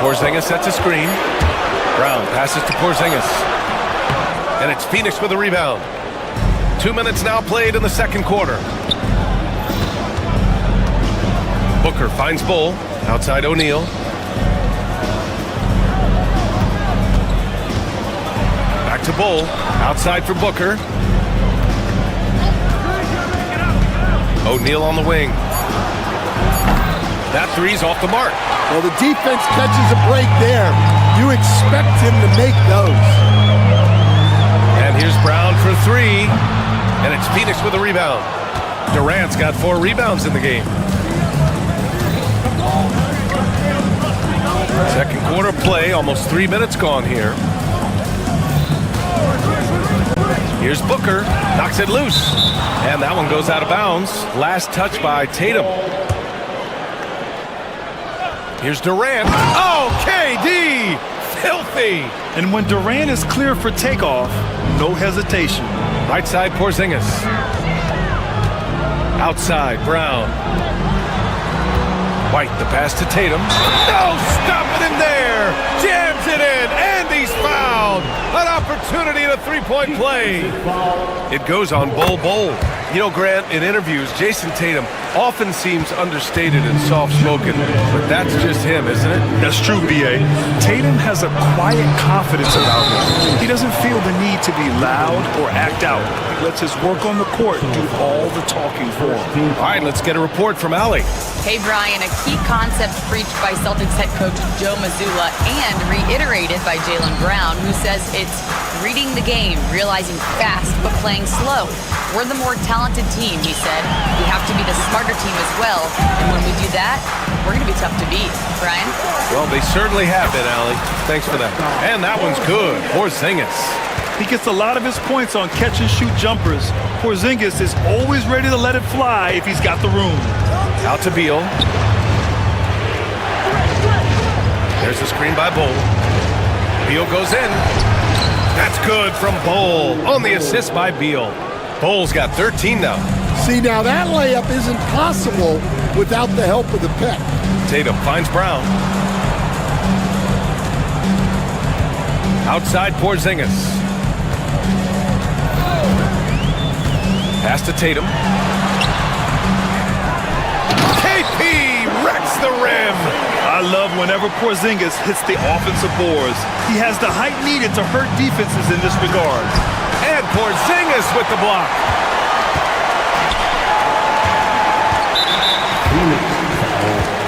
K: Porzingis sets a screen. Brown passes to Porzingis. And it's Phoenix with a rebound. 2 minutes now played in the second quarter. Booker finds Bol. Outside O'Neal. Back to Bol. Outside for Booker. O'Neal on the wing. That three's off the mark.
J: Well, the defense catches a break there. You expect him to make those.
K: And here's Brown for 3. And it's Phoenix with a rebound. Durant's got 4 rebounds in the game. Second quarter play, almost 3 minutes gone here. Here's Booker, knocks it loose. And that one goes out of bounds. Last touch by Tatum. Here's Durant. Oh, KD! Filthy!
L: And when Durant is clear for takeoff, no hesitation.
K: Right side, Porzingis. Outside, Brown. White, the pass to Tatum. No, stopping him there. Jams it in, and he's fouled. An opportunity in a three-point play. It goes on Bol. You know, Grant, in interviews, Jason Tatum often seems understated and soft-spoken, but that's just him, isn't it?
L: That's true, B.A. Tatum has a quiet confidence about him. He doesn't feel the need to be loud or act out. He lets his work on the court do all the talking for him.
K: All right, let's get a report from Allie.
M: Hey, Brian, a key concept preached by Celtics head coach Joe Mazzulla and reiterated by Jaylen Brown, who says it's reading the game, realizing fast but playing slow. We're the more talented team, he said. We have to be the smarter team as well, and when we do that, we're going to be tough to beat. Brian?
K: Well, they certainly have been, Allie. Thanks for that. And that one's good. Porzingis.
L: He gets a lot of his points on catch-and-shoot jumpers. Porzingis is always ready to let it fly if he's got the room.
K: Out to Beal. There's a screen by Bol. Beal goes in. That's good from Bol on the assist by Beal. Bol's got 13 now.
J: See, now that layup isn't possible without the help of the pick.
K: Tatum finds Brown. Outside Porzingis. Pass to Tatum. KP wrecks the rim.
L: I love whenever Porzingis hits the offensive boards. He has the height needed to hurt defenses in this regard.
K: And Porzingis with the block.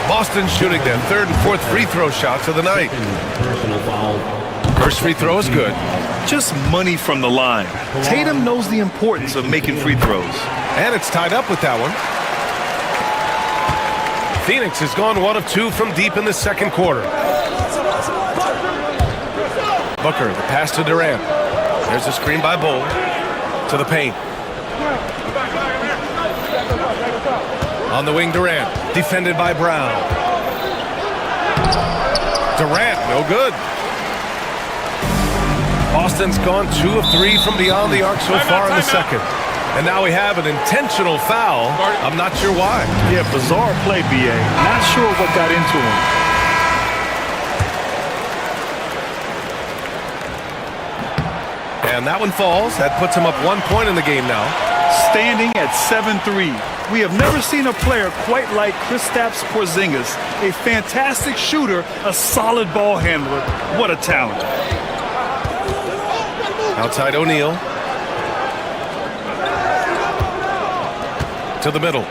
K: Boston shooting their third and fourth free throw shots of the night. First free throw is good.
L: Just money from the line. Tatum knows the importance of making free throws.
K: And it's tied up with that one. Phoenix has gone 1 of 2 from deep in the second quarter. Booker, the pass to Durant. There's a screen by Bol to the paint. On the wing, Durant, defended by Brown. Durant, no good. Boston's gone 2 of 3 from beyond the arc so far in the second. And now we have an intentional foul. I'm not sure why.
L: Yeah, bizarre play, B.A. Not sure what got into him.
K: And that one falls. That puts him up 1 point in the game now.
L: Standing at 7-3. We have never seen a player quite like Kristaps Porzingis. A fantastic shooter, a solid ball handler. What a talent.
K: Outside O'Neal. To the middle.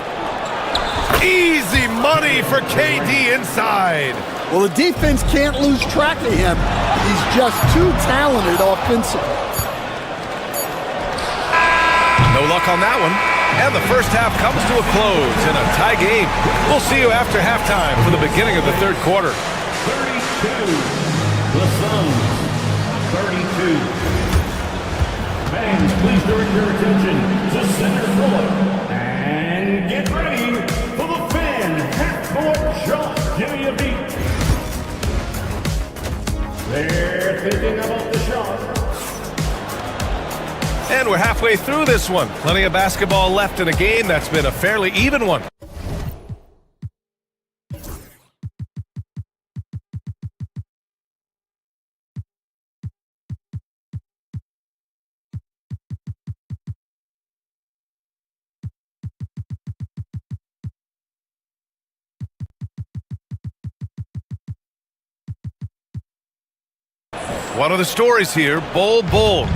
K: Easy money for KD inside.
J: Well, the defense can't lose track of him. He's just too talented offensively.
K: No luck on that one. And the first half comes to a close in a tie game. We'll see you after halftime for the beginning of the third quarter.
G: 32. The Suns. 32. Fans, please direct your attention to center court. And get ready for the fan half-court shot. Give me a beat. They're thinking about the shot.
K: And we're halfway through this one. Plenty of basketball left in a game that's been a fairly even one. One of the stories here, Bol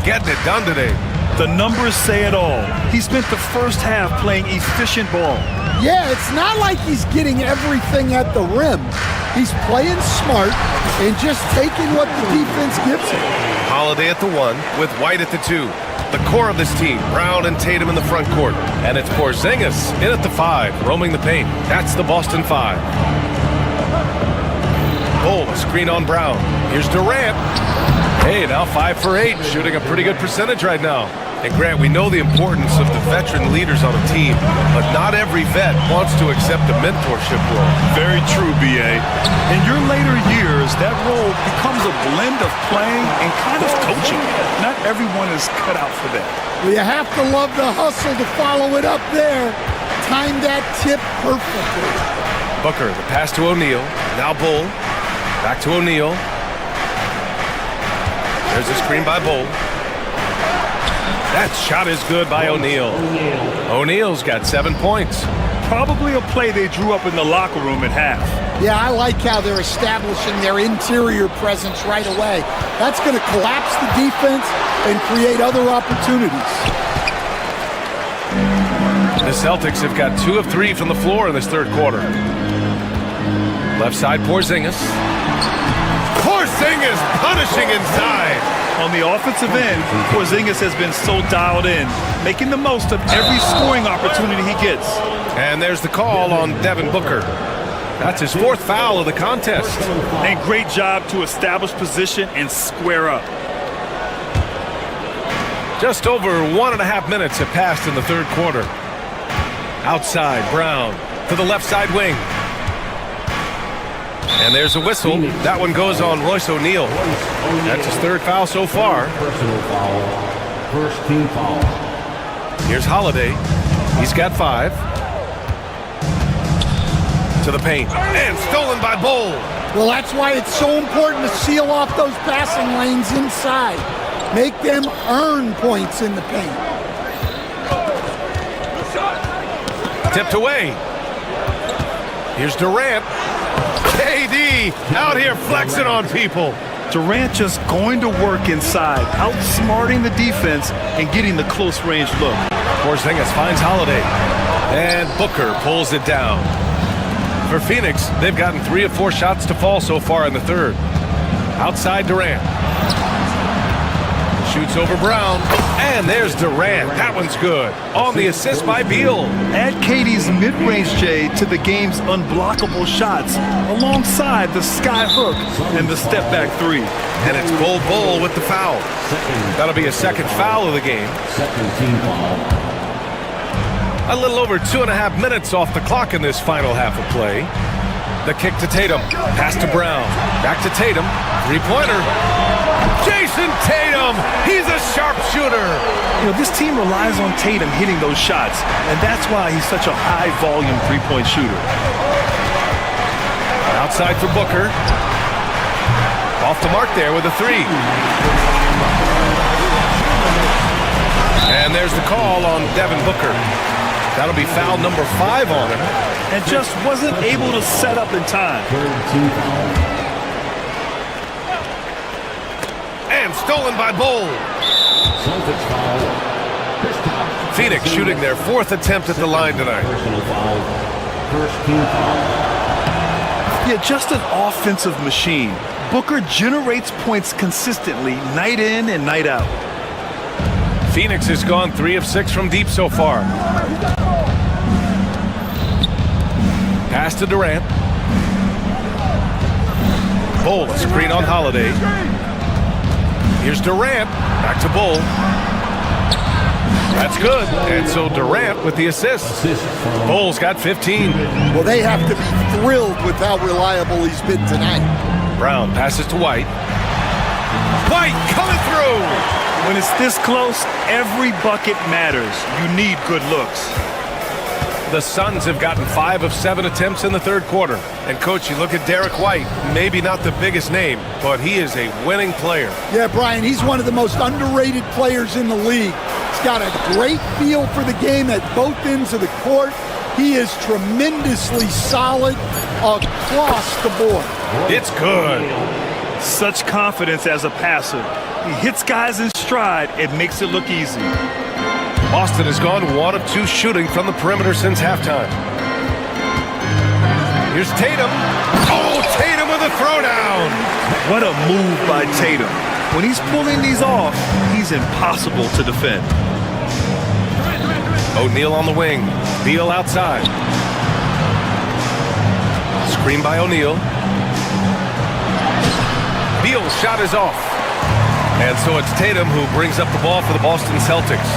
K: getting it done today.
L: The numbers say it all. He spent the first half playing efficient ball.
J: Yeah, it's not like he's getting everything at the rim. He's playing smart and just taking what the defense gives him.
K: Holiday at the 1 with White at the 2. The core of this team, Brown and Tatum in the front court. And it's Porzingis in at the 5, roaming the paint. That's the Boston 5. Bol, a screen on Brown. Here's Durant. Hey, now 5 for 8, shooting a pretty good percentage right now. And Grant, we know the importance of the veteran leaders on a team, but not every vet wants to accept the mentorship role.
L: Very true, B.A. In your later years, that role becomes a blend of playing and kind of coaching. Not everyone is cut out for that.
J: Well, you have to love the hustle to follow it up there. Timed that tip perfectly.
K: Booker, the pass to O'Neal. Now Bull. Back to O'Neal. There's a screen by Bull. That shot is good by O'Neal. O'Neal's got 7 points.
L: Probably a play they drew up in the locker room at half.
J: Yeah, I like how they're establishing their interior presence right away. That's going to collapse the defense and create other opportunities.
K: The Celtics have got 2 of 3 from the floor in this third quarter. Left side, Porzingis. Porzingis punishing inside.
L: On the offensive end, Porzingis has been so dialed in, making the most of every scoring opportunity he gets.
K: And there's the call on Devin Booker. That's his 4th foul of the contest.
L: And great job to establish position and square up.
K: Just over 1.5 minutes have passed in the third quarter. Outside, Brown to the left side wing. And there's a whistle. That one goes on Royce O'Neal. That's his 3rd foul so far.
G: Personal foul. First team foul.
K: Here's Holiday. He's got 5. To the paint. And stolen by Bull.
J: Well, that's why it's so important to seal off those passing lanes inside. Make them earn points in the paint.
K: Tipped away. Here's Durant. KD out here flexing on people.
L: Durant just going to work inside, outsmarting the defense and getting the close range look.
K: Porzingis finds Holiday. And Booker pulls it down. For Phoenix, they've gotten 3 of 4 shots to fall so far in the third. Outside Durant. Shoots over Brown. And there's Durant. That one's good. On the assist by Beal.
L: Add KD's mid-range J to the game's unblockable shots alongside the sky hook and the step-back 3.
K: And it's Bull with the foul. That'll be a 2nd foul of the game.
G: Second team foul.
K: A little over 2.5 minutes off the clock in this final half of play. The kick to Tatum. Pass to Brown. Back to Tatum. 3-pointer. Jason Tatum. He's a sharpshooter.
L: You know, this team relies on Tatum hitting those shots, and that's why he's such a high-volume 3-point shooter.
K: Outside for Booker. Off the mark there with a 3. And there's the call on Devin Booker. That'll be foul number 5 on him.
L: And just wasn't able to set up in time.
K: And stolen by Bull. Phoenix shooting their 4th attempt at the line tonight.
G: First team foul.
L: Yeah, just an offensive machine. Booker generates points consistently, night in and night out.
K: Phoenix has gone 3 of 6 from deep so far. Pass to Durant. Bull, a screen on Holiday. Here's Durant. Back to Bull. That's good. And so Durant with the assist. Bull's got 15.
J: Well, they have to be thrilled with how reliable he's been tonight.
K: Brown passes to White. White coming through.
L: When it's this close, every bucket matters. You need good looks.
K: The Suns have gotten 5 of 7 attempts in the third quarter. And, Coach, you look at Derek White, maybe not the biggest name, but he is a winning player.
J: Yeah, Brian, he's one of the most underrated players in the league. He's got a great feel for the game at both ends of the court. He is tremendously solid across the board.
K: It's good.
L: Such confidence as a passer. He hits guys in stride and makes it look easy.
K: Boston has gone 1 of 2 shooting from the perimeter since halftime. Here's Tatum. Oh, Tatum with a throwdown.
L: What a move by Tatum. When he's pulling these off, he's impossible to defend.
K: O'Neal on the wing. Beal outside. Screen by O'Neal. Beal's shot is off. And so it's Tatum who brings up the ball for the Boston Celtics.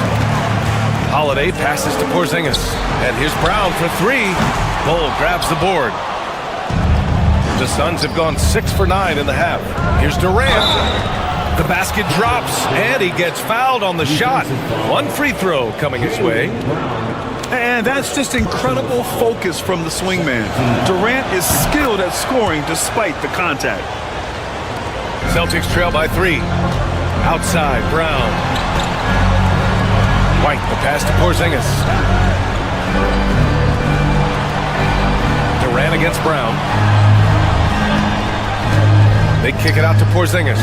K: Holiday passes to Porzingis. And here's Brown for 3. Bull grabs the board. The Suns have gone 6 for 9 in the half. Here's Durant. The basket drops, and he gets fouled on the shot. 1 free throw coming his way.
L: And that's just incredible focus from the swingman. Durant is skilled at scoring despite the contact.
K: Celtics trail by 3. Outside, Brown. White, the pass to Porzingis. Durant against Brown. They kick it out to Porzingis.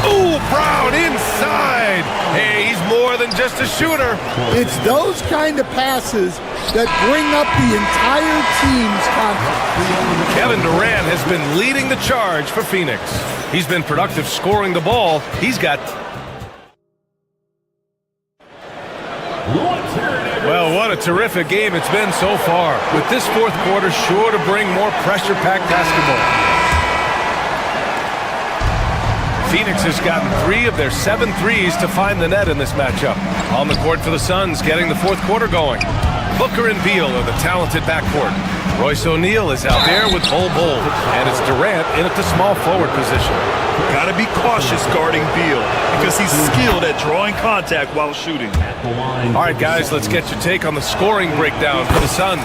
K: Ooh, Brown inside. Hey, he's more than just a shooter.
J: It's those kind of passes that bring up the entire team's confidence.
K: Kevin Durant has been leading the charge for Phoenix. He's been productive scoring the ball. He's got... Well, what a terrific game it's been so far. With this fourth quarter sure to bring more pressure-packed basketball. Phoenix has gotten 3 of their 7 threes to find the net in this matchup. On the court for the Suns, getting the fourth quarter going. Booker and Beal are the talented backcourt. Royce O'Neal is out there with Bol, and it's Durant in at the small forward position.
L: Gotta be cautious guarding Beal because he's skilled at drawing contact while shooting.
K: All right, guys, let's get your take on the scoring breakdown for the Suns.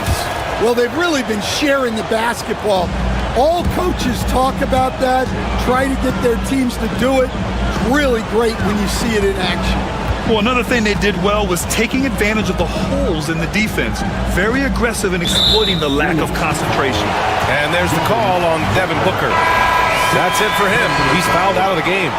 J: Well, they've really been sharing the basketball. All coaches talk about that, try to get their teams to do it. It's really great when you see it in action.
L: Well, another thing they did well was taking advantage of the holes in the defense. Very aggressive in exploiting the lack of concentration.
K: And there's the call on Devin Booker. That's it for him. He's fouled out of the game.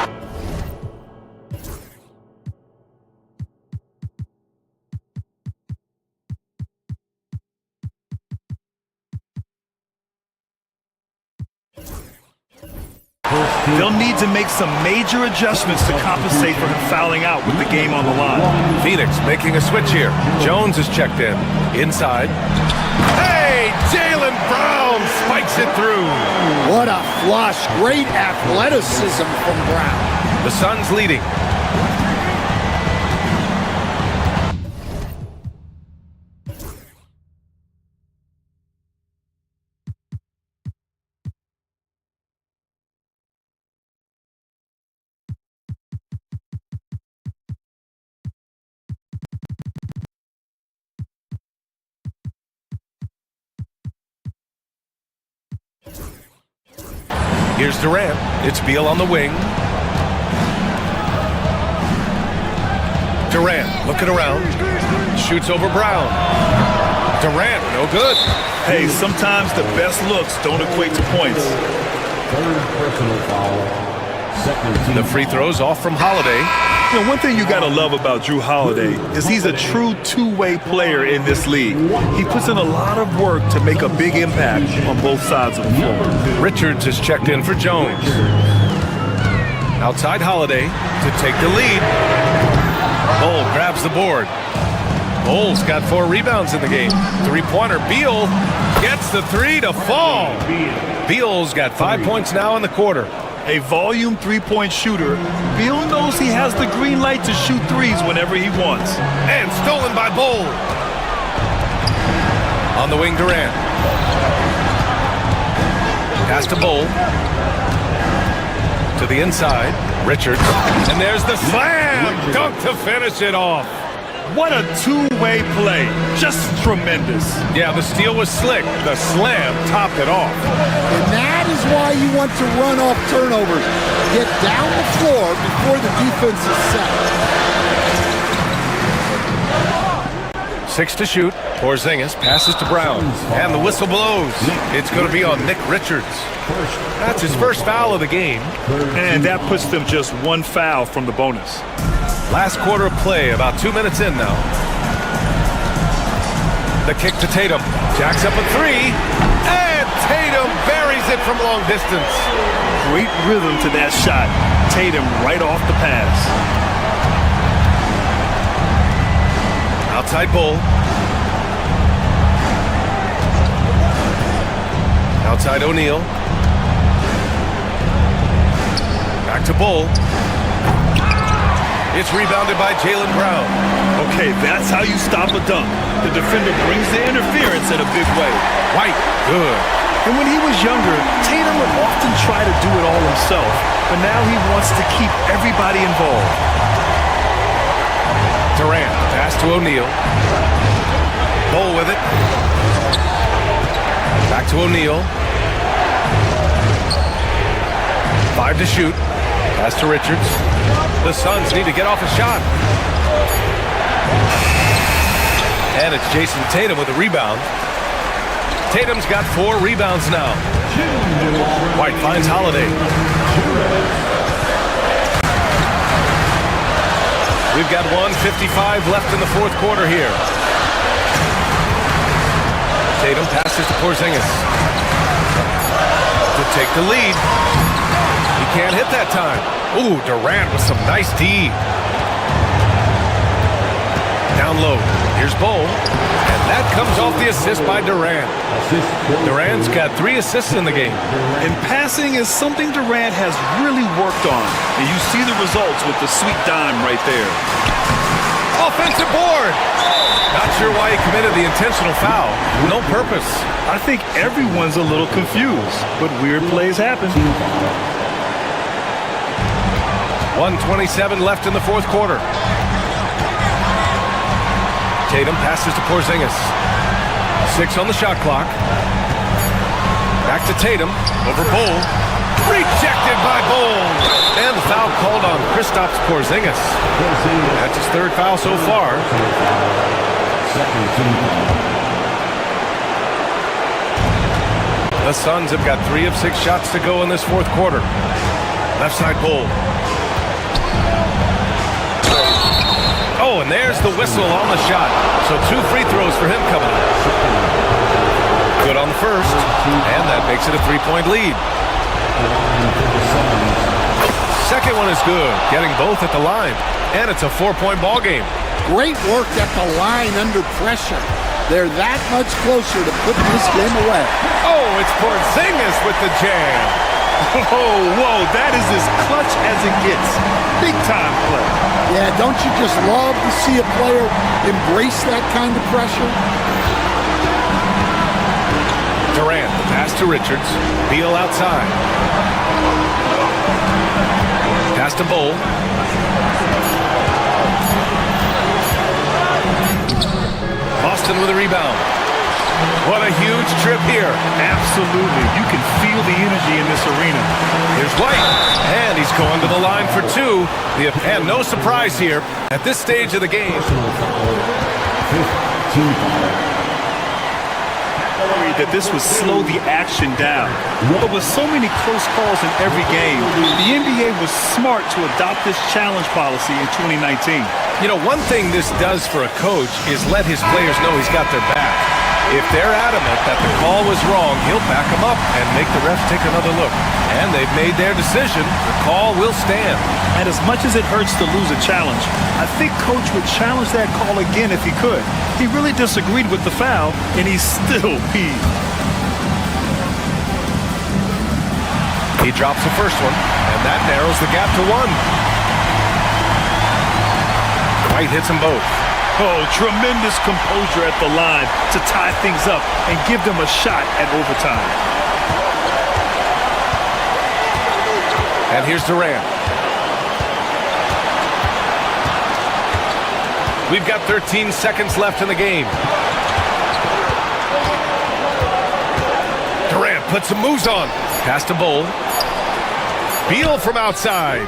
L: They'll need to make some major adjustments to compensate for him fouling out with the game on the line.
K: Phoenix making a switch here. Jones is checked in. Inside. Hey, Jaylen Brown spikes it through.
J: What a flush. Great athleticism from Brown.
K: The Suns leading. Here's Durant. It's Beal on the wing. Durant looking around. Shoots over Brown. Durant, no good.
L: Hey, sometimes the best looks don't equate to points.
G: Third personal foul. Second team.
K: The free throws off from Holiday.
L: You know, one thing you gotta love about Jrue Holiday is he's a true two-way player in this league. He puts in a lot of work to make a big impact on both sides of the floor.
K: Richards is checked in for Jones. Outside Holiday to take the lead. Bol grabs the board. Bol's got 4 rebounds in the game. Three-pointer. Beal gets the 3 to fall. Beal's got 5 points now in the quarter.
L: A volume three-point shooter, Beal knows he has the green light to shoot threes whenever he wants.
K: And stolen by Bol. On the wing, Durant. Pass to Bol. To the inside, Richards. And there's the slam! Dunk to finish it off.
L: What a two-way play. Just tremendous.
K: Yeah, the steal was slick. The slam topped it off.
J: And that is why you want to run off turnovers. Get down the floor before the defense is set.
K: 6 to shoot. Porzingis passes to Brown. And the whistle blows. It's going to be on Nick Richards. That's his first foul of the game.
L: And that puts them just 1 foul from the bonus.
K: Last quarter of play, about 2 minutes in now. The kick to Tatum. Jacks up a 3. And Tatum buries it from long distance.
L: Great rhythm to that shot. Tatum right off the pass.
K: Outside Bol. Outside O'Neal. Back to Bol. It's rebounded by Jaylen Brown.
L: Okay, that's how you stop a dunk. The defender brings the interference in a big way.
K: White, good.
L: And when he was younger, Tatum would often try to do it all himself, but now he wants to keep everybody involved.
K: Durant, pass to to O'Neal. Bol with it. Back to O'Neal. 5 to shoot. Pass to Richards. The Suns need to get off a shot. And it's Jason Tatum with a rebound. Tatum's got 4 rebounds now. White finds Holiday. We've got 1:55 left in the fourth quarter here. Tatum passes to Porzingis to take the lead. He can't hit that time. Ooh, Durant with some nice D. Down low. Here's Bol. And that comes off the assist by Durant. Durant's got 3 assists in the game.
L: And passing is something Durant has really worked on. And you see the results with the sweet dime right there.
K: Offensive board. Not sure why he committed the intentional foul. No purpose.
L: I think everyone's a little confused, but weird plays happen.
K: 1:27 left in the fourth quarter. Tatum passes to Porzingis. 6 on the shot clock. Back to Tatum. Over Bol. Rejected by Bol. And the foul called on Kristaps Porzingis. That's his 3rd foul so far. The Suns have got 3 of 6 shots to go in this fourth quarter. Left side Bol. Oh, and there's the whistle on the shot. So 2 free throws for him coming up. Good on the first, and that makes it a 3-point lead. Second one is good, getting both at the line, and it's a 4-point ball game.
J: Great work at the line under pressure. They're that much closer to putting this game away.
K: Oh, it's Porzingis with the jam.
L: Oh, whoa, that is as clutch as it gets. Big time play.
J: Yeah, don't you just love to see a player embrace that kind of pressure?
K: Durant, the pass to Richards. Beal outside. Pass to Bol. Boston with a rebound. What a huge trip here.
L: Absolutely. You can feel the energy in this arena.
K: Here's White. And he's going to the line for 2. And no surprise here at this stage of the game.
L: Worried that this would slow the action down. But with so many close calls in every game, the NBA was smart to adopt this challenge policy in 2019.
K: You know, one thing this does for a coach is let his players know he's got their back. If they're adamant that the call was wrong, he'll back them up and make the refs take another look. And they've made their decision. The call will stand.
L: And as much as it hurts to lose a challenge, I think Coach would challenge that call again if he could. He really disagreed with the foul, and he's still peeved.
K: He drops the first one, and that narrows the gap to 1. White hits them both.
L: Oh, tremendous composure at the line to tie things up and give them a shot at overtime.
K: And here's Durant. We've got 13 seconds left in the game. Durant puts some moves on. Pass to Bol. Beal from outside.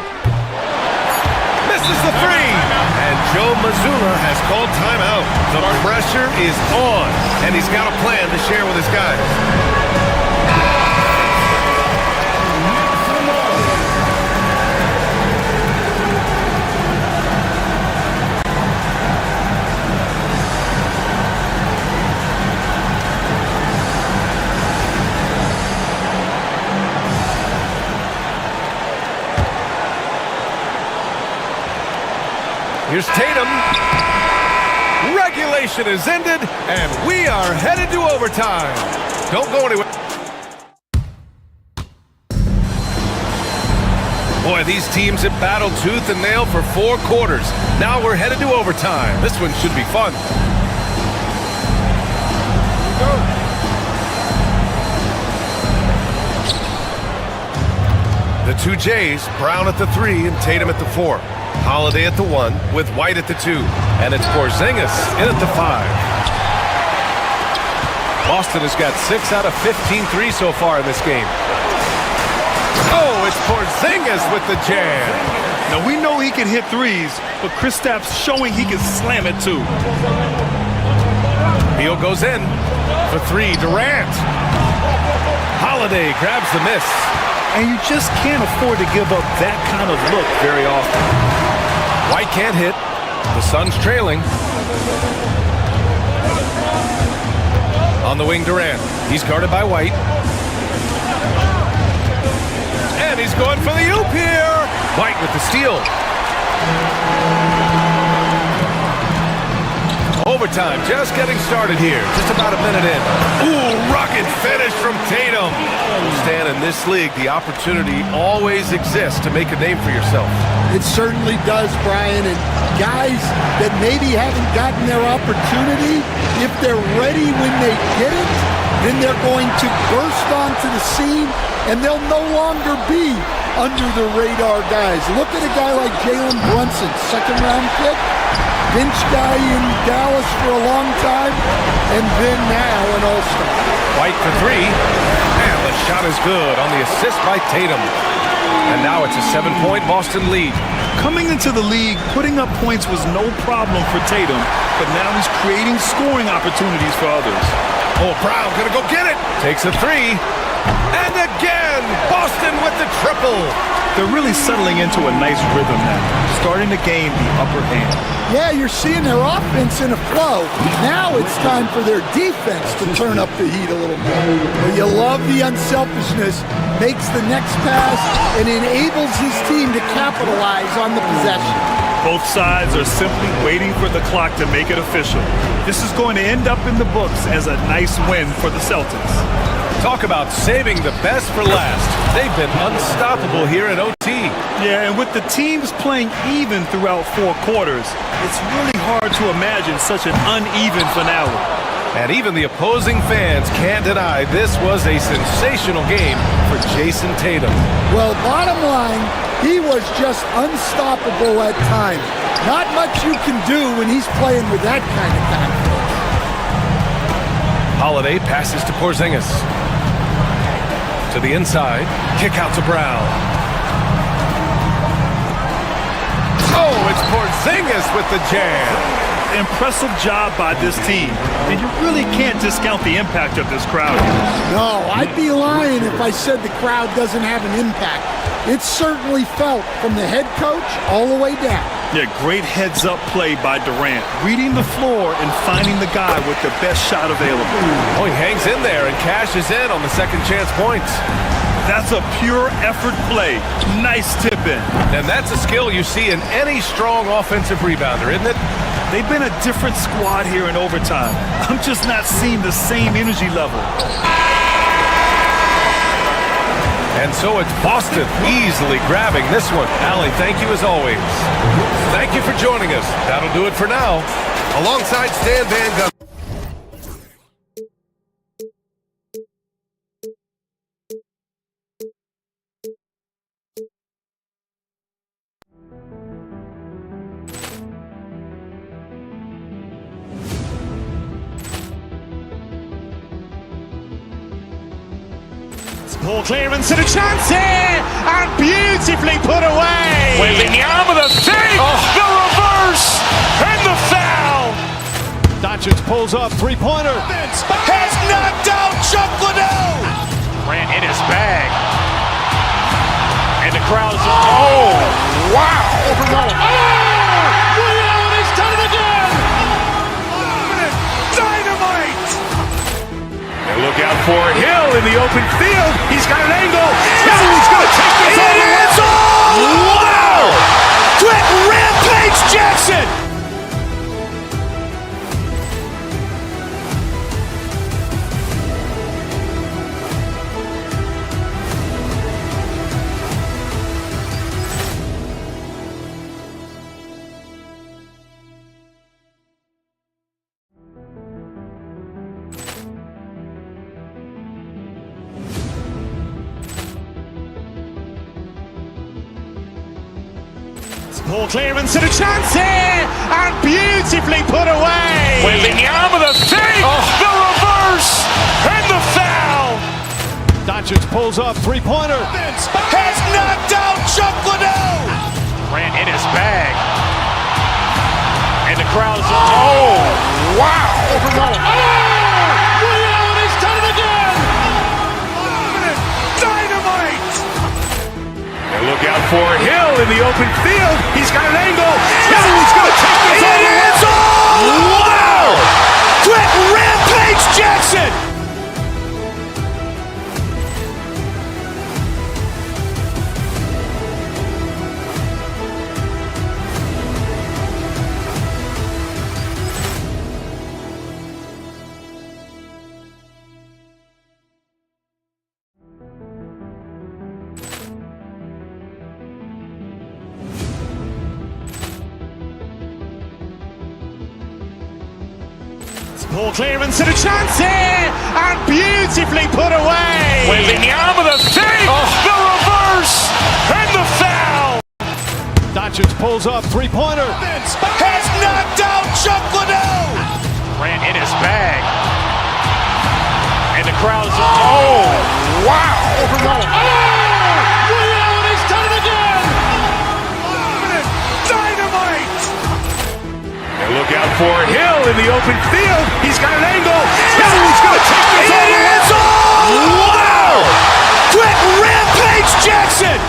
K: Misses the 3. And Joe Mazzulla has called timeout. The pressure is on, and he's got a plan to share with his guys. Here's Tatum. Regulation is ended, and we are headed to overtime. Don't go anywhere. Boy, these teams have battled tooth and nail for 4 quarters. Now we're headed to overtime. This one should be fun. The 2 J's, Brown at the 3 and Tatum at the 4. Holiday at the 1 with White at the 2. And it's Porzingis in at the 5. Boston has got 6 out of 15 threes so far in this game. Oh, it's Porzingis with the jam.
L: Now, we know he can hit threes, but Kristaps showing he can slam it too.
K: Beal goes in for 3. Durant. Holiday grabs the miss.
L: And you just can't afford to give up that kind of look very often.
K: White can't hit. The Suns trailing. On the wing, Durant. He's guarded by White. And he's going for the oop here. White with the steal. Overtime just getting started here. Just about a minute in. Ooh, rugged finish from Tatum. Stan, in this league, the opportunity always exists to make a name for yourself.
J: It certainly does, Brian. And guys that maybe haven't gotten their opportunity, if they're ready when they get it, then they're going to burst onto the scene, and they'll no longer be under the radar guys. Look at a guy like Jalen Brunson, second-round pick, bench guy in Dallas for a long time, and then now an all-star.
K: White for 3, and the shot is good on the assist by Tatum. And now it's a 7-point Boston lead.
L: Coming into the league, putting up points was no problem for Tatum, but now he's creating scoring opportunities for others.
K: Oh, Brown gonna go get it. Takes a 3. And again, Boston with the triple.
L: They're really settling into a nice rhythm now, starting to gain the upper hand.
J: Yeah, you're seeing their offense in a flow. Now it's time for their defense to turn up the heat a little more. Well, you love the unselfishness, makes the next pass, and enables his team to capitalize on the possession.
L: Both sides are simply waiting for the clock to make it official. This is going to end up in the books as a nice win for the Celtics.
K: Talk about saving the best for last. They've been unstoppable here in OT.
L: Yeah, and with the teams playing even throughout 4 quarters, it's really hard to imagine such an uneven finale.
K: And even the opposing fans can't deny this was a sensational game for Jason Tatum.
J: Well, bottom line, he was just unstoppable at times. Not much you can do when he's playing with that kind of confidence.
K: Holiday passes to Porzingis. To the inside, kick out to Brown. Oh, it's Porzingis with the jam.
L: Impressive job by this team, and you really can't discount the impact of this crowd here.
J: No, I'd be lying if I said the crowd doesn't have an impact. It's certainly felt from the head coach all the way down.
L: Yeah, great heads-up play by Durant, reading the floor and finding the guy with the best shot available.
K: Oh, he hangs in there and cashes in on the second chance points.
L: That's a pure effort play. Nice tip-in.
K: And that's a skill you see in any strong offensive rebounder, isn't it?
L: They've been a different squad here in overtime. I'm just not seeing the same energy level.
K: And so it's Boston easily grabbing this one. Allie, thank you as always. Thank you for joining us. That'll do it for now. Alongside Stan Van Gundy.
B: Ball clearance and a chance here, and beautifully put away. Wembanyama the save, the reverse, and the foul. Doncic pulls up, three-pointer. Has knocked out Chuck Liddell. Grant in his bag. And the crowd is, oh, wow. Liddell, he's done it again. Dynamite.
I: And look out for Hill in the open field. He's got an angle. Now he's going to take this all the way.
B: It's all! Wow! Grant Rampage Jackson! Ball clearance and a chance here, and beautifully put away. Wembanyama the fake, the reverse, and the foul. Doncic pulls up, three-pointer. Has knocked out Chuck Liddell. Ran in his bag. And the crowd is... Oh, wow. He's done it again. Dynamite.
I: And look out for Hill in the open field. He's got an angle. He's going to take this all the way.
B: Wow. Quick Rampage Jackson. Ball clearance and a chance here, and beautifully put away. Wembanyama the fake, the reverse, and the foul. Doncic pulls up, three-pointer. Has knocked out Chuck Liddell. Ran in his bag. And the crowd is... Oh, wow. He's done it again. Dynamite.
I: And look out for Hill in the open field. He's got an angle. He's going to take this all the way.
B: Wow. Quick Rampage Jackson.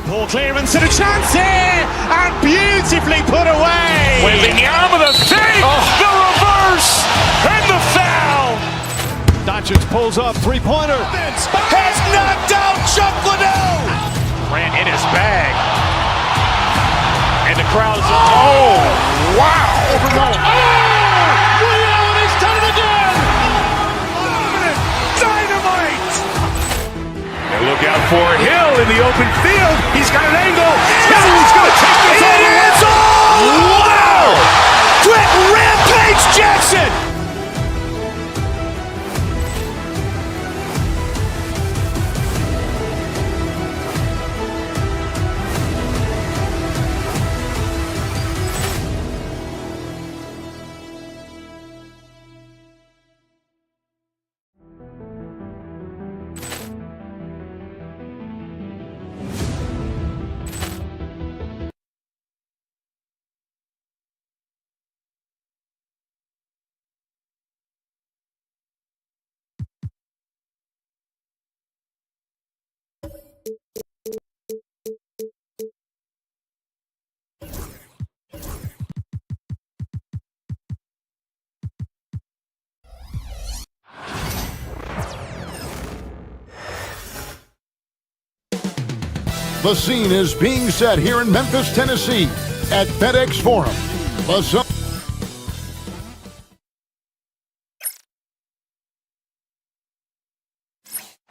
B: Ball clearance and a chance here, and beautifully put away. Wembanyama the fake, the reverse, and the foul. Doncic pulls up, three-pointer. Has knocked out Chuck Liddell. Ran in his bag. And the crowd is... Oh, wow. He's done it again. Dynamite.
I: And look out for Hill in the open field. He's got an angle. He's going to take this all the way.
B: Wow. Quick Rampage Jackson.
E: The scene is being set here in Memphis, Tennessee at FedEx Forum.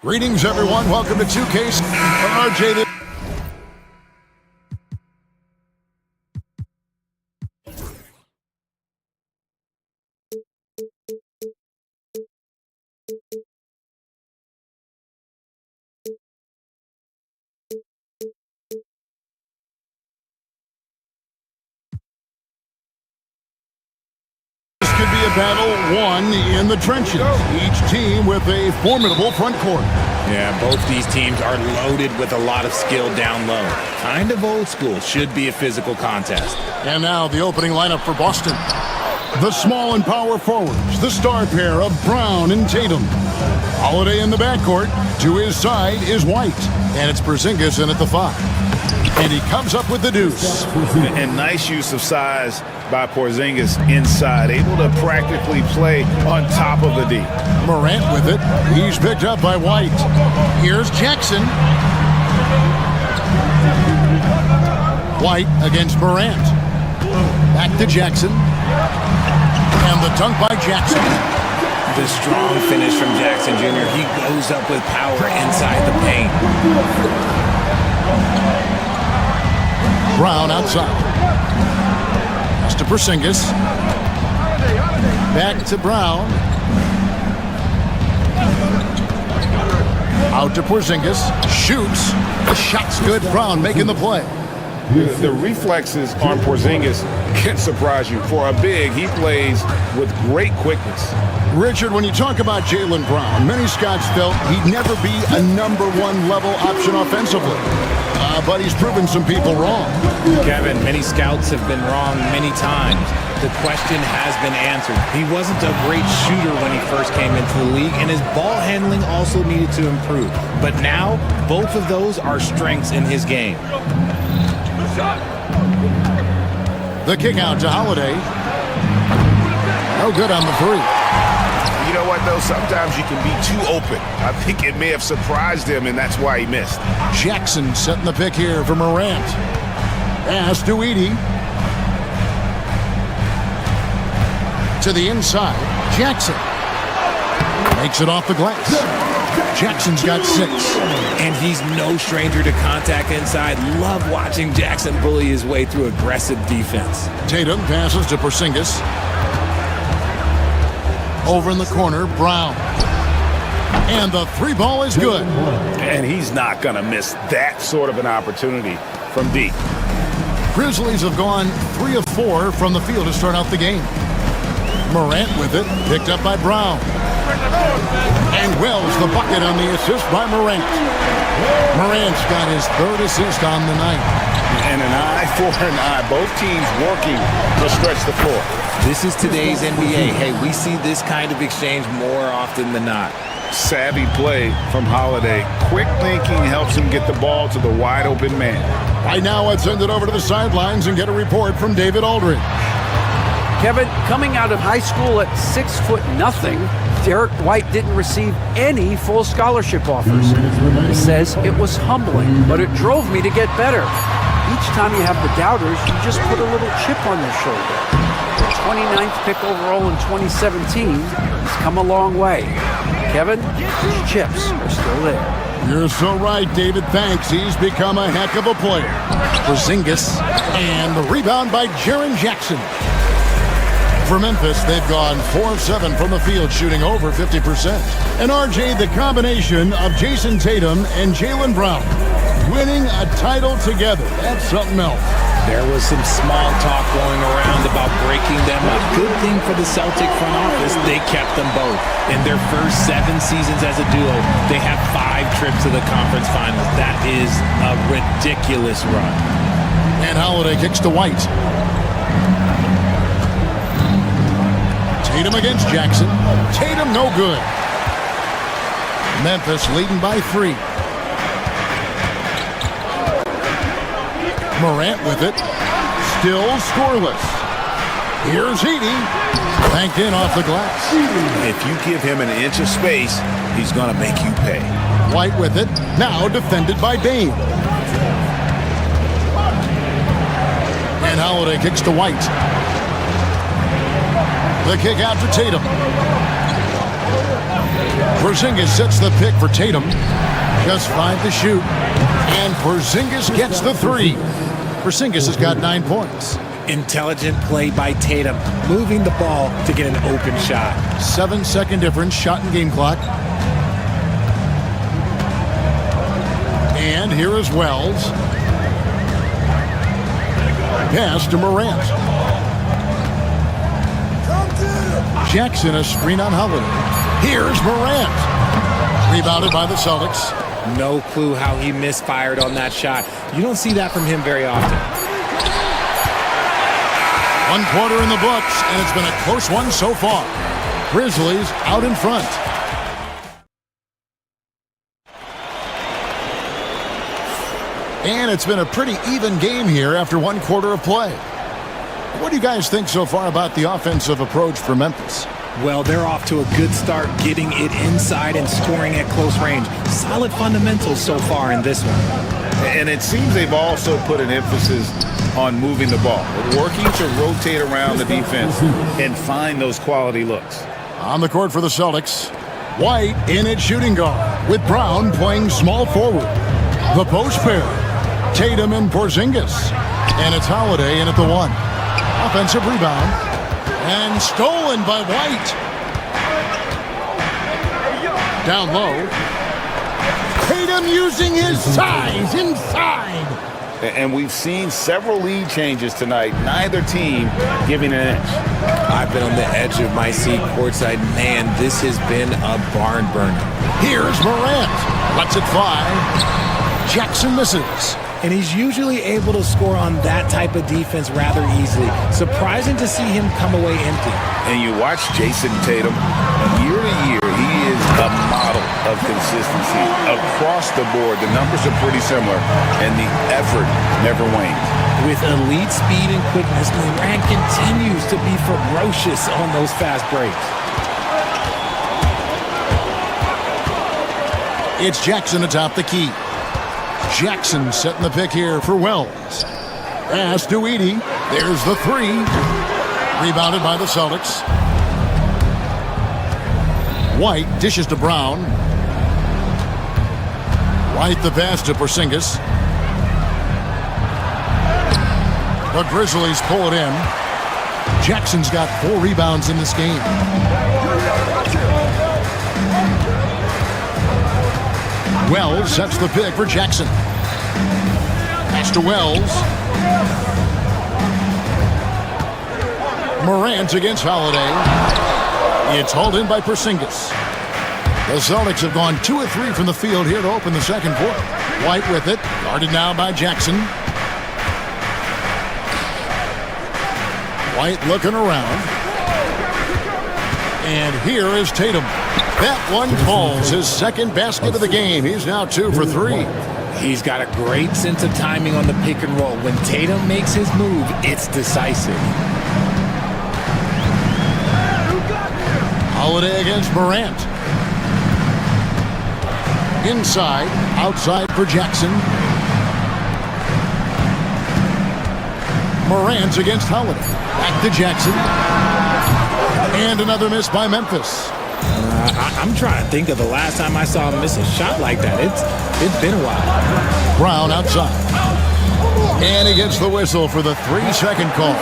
E: Greetings, everyone. Welcome to 2K. RJ. Could be a battle won in the trenches, each team with a formidable front court.
C: Yeah, both these teams are loaded with a lot of skill down low. Kind of old school, should be a physical contest.
E: And now the opening lineup for Boston. The small and power forwards, the star pair of Brown and Tatum. Holiday in the backcourt, to his side is White, and it's Porzingis in at the 5. And he comes up with the deuce.
F: And nice use of size by Porzingis inside, able to practically play on top of the D.
E: Morant with it. He's picked up by White. Here's Jackson. White against Morant. Back to Jackson. And the dunk by Jackson.
C: The strong finish from Jackson Jr. He goes up with power inside the paint.
E: Brown outside. Pass to Porzingis. Back to Brown. Out to Porzingis. Shoots. The shot's good. Brown making the play.
F: The reflexes on Porzingis can surprise you. For a big, he plays with great quickness.
E: Richard, when you talk about Jaylen Brown, many scouts felt he'd never be a #1 level option offensively. But he's proven some people wrong.
C: Kevin, many scouts have been wrong many times. The question has been answered. He wasn't a great shooter when he first came into the league, and his ball handling also needed to improve. But now, both of those are strengths in his game.
E: The kick out to Holiday. No good on the three.
F: You know what, though? Sometimes you can be too open. I think it may have surprised him, and that's why he missed.
E: Jackson setting the pick here for Morant. Pass to Edey. To the inside. Jackson. Makes it off the glass. Jackson's got 6.
C: And he's no stranger to contact inside. Love watching Jackson bully his way through aggressive defense.
E: Tatum passes to Porzingis. Over in the corner, Brown. And the 3 ball is good.
F: And he's not going to miss that sort of an opportunity from deep.
E: Grizzlies have gone 3 of 4 from the field to start out the game. Morant with it, picked up by Brown. And Wells the bucket on the assist by Morant. Morant's got his 3rd assist on the night.
F: And an eye for an eye. Both teams working to stretch the floor.
C: This is today's NBA. Hey, we see this kind of exchange more often than not.
F: Savvy play from Holiday. Quick thinking helps him get the ball to the wide open man.
E: Right now, let's send it over to the sidelines and get a report from David Aldridge.
H: Kevin, coming out of high school at 6'0", Derek White didn't receive any full scholarship offers. He says it was humbling, but it drove me to get better. Each time you have the doubters, you just put a little chip on their shoulder. The 29th pick overall in 2017 has come a long way. Kevin, those chips are still there.
E: You're so right, David. Thanks. He's become a heck of a player. Porzingis, and the rebound by Jaren Jackson. For Memphis, they've gone 4 of 7 from the field, shooting over 50%. And RJ, the combination of Jason Tatum and Jaylen Brown winning a title together. That's something else.
C: There was some small talk going around about breaking them up. Good thing for the Celtic front office, they kept them both. In their first 7 seasons as a duo, they have 5 trips to the conference finals. That is a ridiculous run.
E: And Holiday kicks to White. Tatum against Jackson. Tatum no good. Memphis leading by 3. Morant with it. Still scoreless. Here's Edey. Banked in off the glass.
F: If you give him an inch of space, he's going to make you pay.
E: White with it. Now defended by Bane. And Holiday kicks to White. The kick out to Tatum. Porzingis sets the pick for Tatum. Just 5 to shoot. And Porzingis gets the 3. Porzingis has got 9 points.
C: Intelligent play by Tatum, moving the ball to get an open shot.
E: 7-second difference, shot and game clock. And here is Wells. Pass to Morant. Jackson, a screen on Holiday. Here's Morant. Rebounded by the Celtics.
C: No clue how he misfired on that shot. You don't see that from him very often.
E: 1 quarter in the books, and it's been a close one so far. Grizzlies out in front. And it's been a pretty even game here after 1 quarter of play. What do you guys think so far about the offensive approach for Memphis?
C: Well, they're off to a good start, getting it inside and scoring at close range. Solid fundamentals so far in this one.
F: And it seems they've also put an emphasis on moving the ball, working to rotate around the defense and find those quality looks.
E: On the court for the Celtics, White in at shooting guard with Brown playing small forward. The post pair, Tatum and Porzingis. And it's Holiday in at the 1. Offensive rebound. And stolen by White. Down low. Tatum using his size inside.
F: And we've seen several lead changes tonight. Neither team giving an inch.
C: I've been on the edge of my seat courtside. Man, this has been a barn burner.
E: Here's Morant. Lets it fly. Jackson misses.
C: And he's usually able to score on that type of defense rather easily. Surprising to see him come away empty.
F: And you watch Jason Tatum, year to year, he is a model of consistency. Across the board, the numbers are pretty similar, and the effort never wanes.
C: With elite speed and quickness, Morant continues to be ferocious on those fast breaks.
E: It's Jackson atop the key. Jackson setting the pick here for Wells. Pass to Edey. There's the 3. Rebounded by the Celtics. White dishes to Brown. White the pass to Porzingis. The Grizzlies pull it in. Jackson's got 4 rebounds in this game. Wells sets the pick for Jackson. Pass to Wells. Morant against Holiday. It's hauled in by Porzingis. The Celtics have gone 2 of 3 from the field here to open the second quarter. White with it. Guarded now by Jackson. White looking around. And here is Tatum. That one falls, his second basket of the game. He's now 2 for 3.
C: He's got a great sense of timing on the pick and roll. When Tatum makes his move, it's decisive.
E: Holiday against Morant. Inside, outside for Jackson. Morant against Holiday. Back to Jackson. And another miss by Memphis.
C: I'm trying to think of the last time I saw him miss a shot like that. It's been a while.
E: Brown outside. And he gets the whistle for the 3-second call.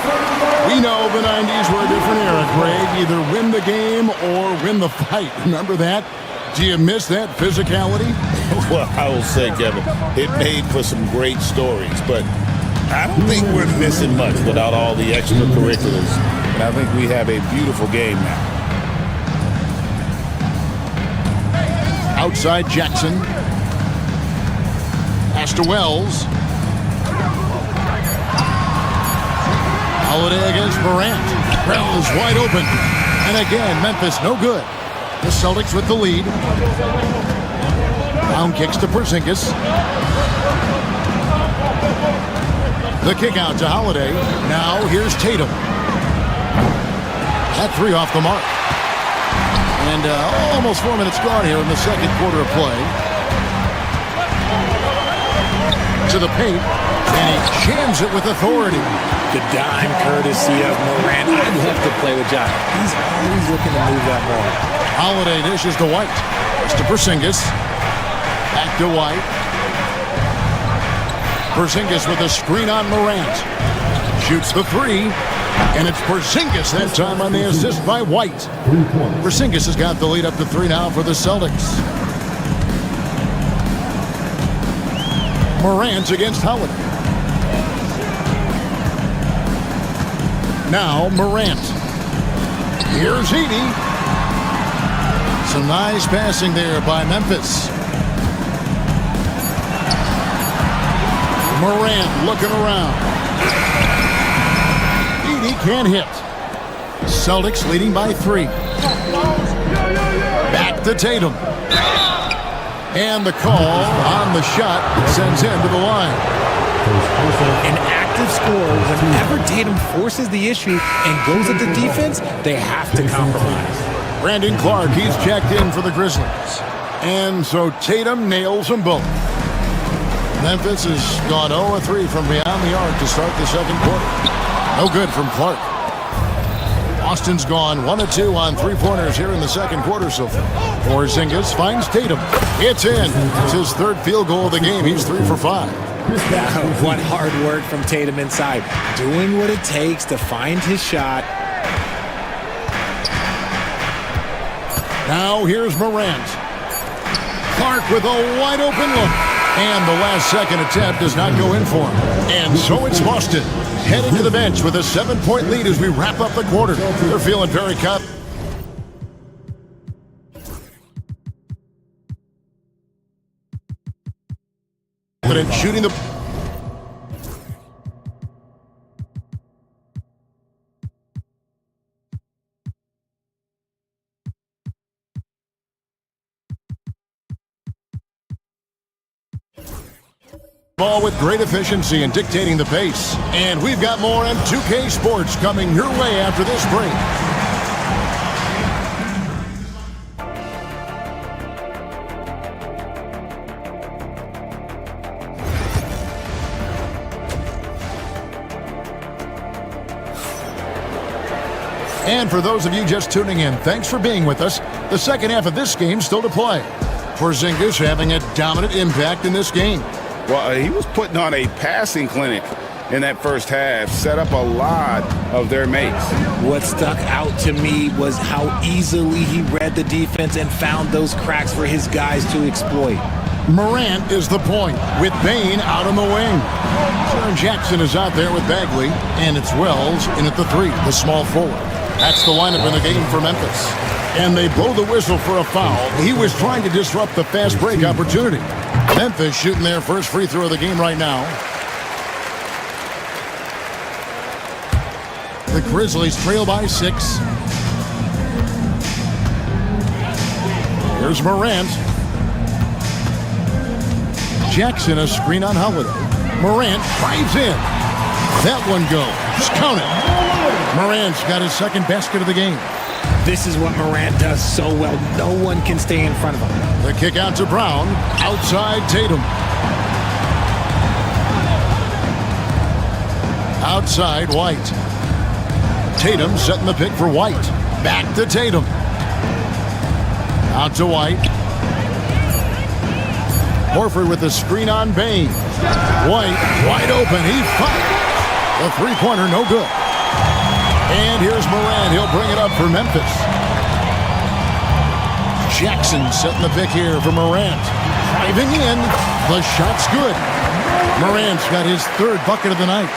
E: We know the 90s were a different era, Craig. Either win the game or win the fight. Remember that? Do you miss that physicality?
F: Well, I will say, Kevin, it made for some great stories, but I don't think we're missing much without all the extracurriculars. And I think we have a beautiful game now.
E: Outside Jackson. Pass to Wells. Holiday against Morant. Wells wide open. And again, Memphis no good. The Celtics with the lead. Brown kicks to Porzingis. The kick out to Holiday. Now here's Tatum. That 3 off the mark. And almost 4 minutes gone here in the second quarter of play. To the paint. And he jams it with authority.
C: The dime courtesy of Morant. I'd love to play with Josh. He's always looking to move that ball.
E: Holiday dishes to White. It's to Porzingis. Back to White. Porzingis with a screen on Morant. Shoots the 3. And it's Porzingis that time on the assist by White. Porzingis has got the lead up to 3 now for the Celtics. Morant against Holiday. Now Morant. Here's Edey. Some nice passing there by Memphis. Morant looking around. Edey can't hit. Celtics leading by 3. Back to Tatum. And the call on the shot sends him to the line.
C: An active scorer, whenever Tatum forces the issue and goes at the defense, they have to compromise.
E: Brandon Clark, he's checked in for the Grizzlies. And so Tatum nails them both. Memphis has gone 0-3 from beyond the arc to start the second quarter. No good from Clark. Boston's gone 1-2 on three-pointers here in the second quarter so far. Porzingis finds Tatum. It's in. It's his third field goal of the game. He's 3 for 5.
C: What hard work from Tatum inside. Doing what it takes to find his shot.
E: Now here's Morant. Clark with a wide open look. And the last second attempt does not go in for him. And so it's Boston heading to the bench with a 7-point lead as we wrap up the quarter. They're feeling very confident. Shooting the ball with great efficiency and dictating the pace. And we've got more on 2K Sports coming your way after this break. And for those of you just tuning in, thanks for being with us. The second half of this game still to play. Porzingis having a dominant impact in this game.
F: Well, he was putting on a passing clinic in that first half, set up a lot of their mates.
C: What stuck out to me was how easily he read the defense and found those cracks for his guys to exploit.
E: Morant is the point with Bane out on the wing. Jaren Jackson is out there with Bagley, and it's Wells in at the 3, the small forward. That's the lineup in the game for Memphis. And they blow the whistle for a foul. He was trying to disrupt the fast break opportunity. Memphis shooting their first free throw of the game right now. The Grizzlies trail by 6. Here's Morant. Jackson a screen on Holiday. Morant drives in. That one goes. Count it. Morant's got his second basket of the game.
C: This is what Morant does so well. No one can stay in front of him.
E: The kick out to Brown. Outside Tatum. Outside White. Tatum setting the pick for White. Back to Tatum. Out to White. Horford with the screen on Bane. White wide open. He fired. The three-pointer no good. And here's Morant. He'll bring it up for Memphis. Jackson setting the pick here for Morant. Driving in. The shot's good. Morant's got his third bucket of the night.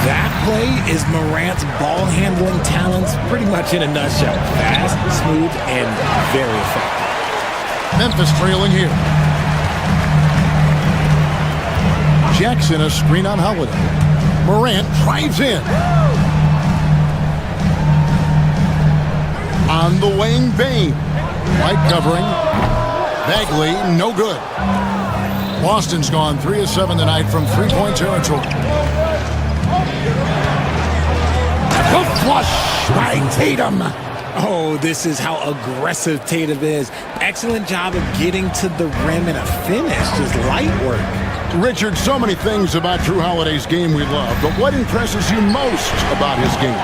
C: That play is Morant's ball handling talents pretty much in a nutshell. Fast, smooth, and very effective.
E: Memphis trailing here. Jackson a screen on Holiday. Morant drives in. On the wing, Bane. White covering. Bagley, no good. Boston's gone 3 of 7 tonight from three-point territory. The flush by Tatum.
C: Oh, this is how aggressive Tatum is. Excellent job of getting to the rim and a finish. Just light work.
E: Richard, so many things about Jrue Holiday's game we love, but what impresses you most about his game?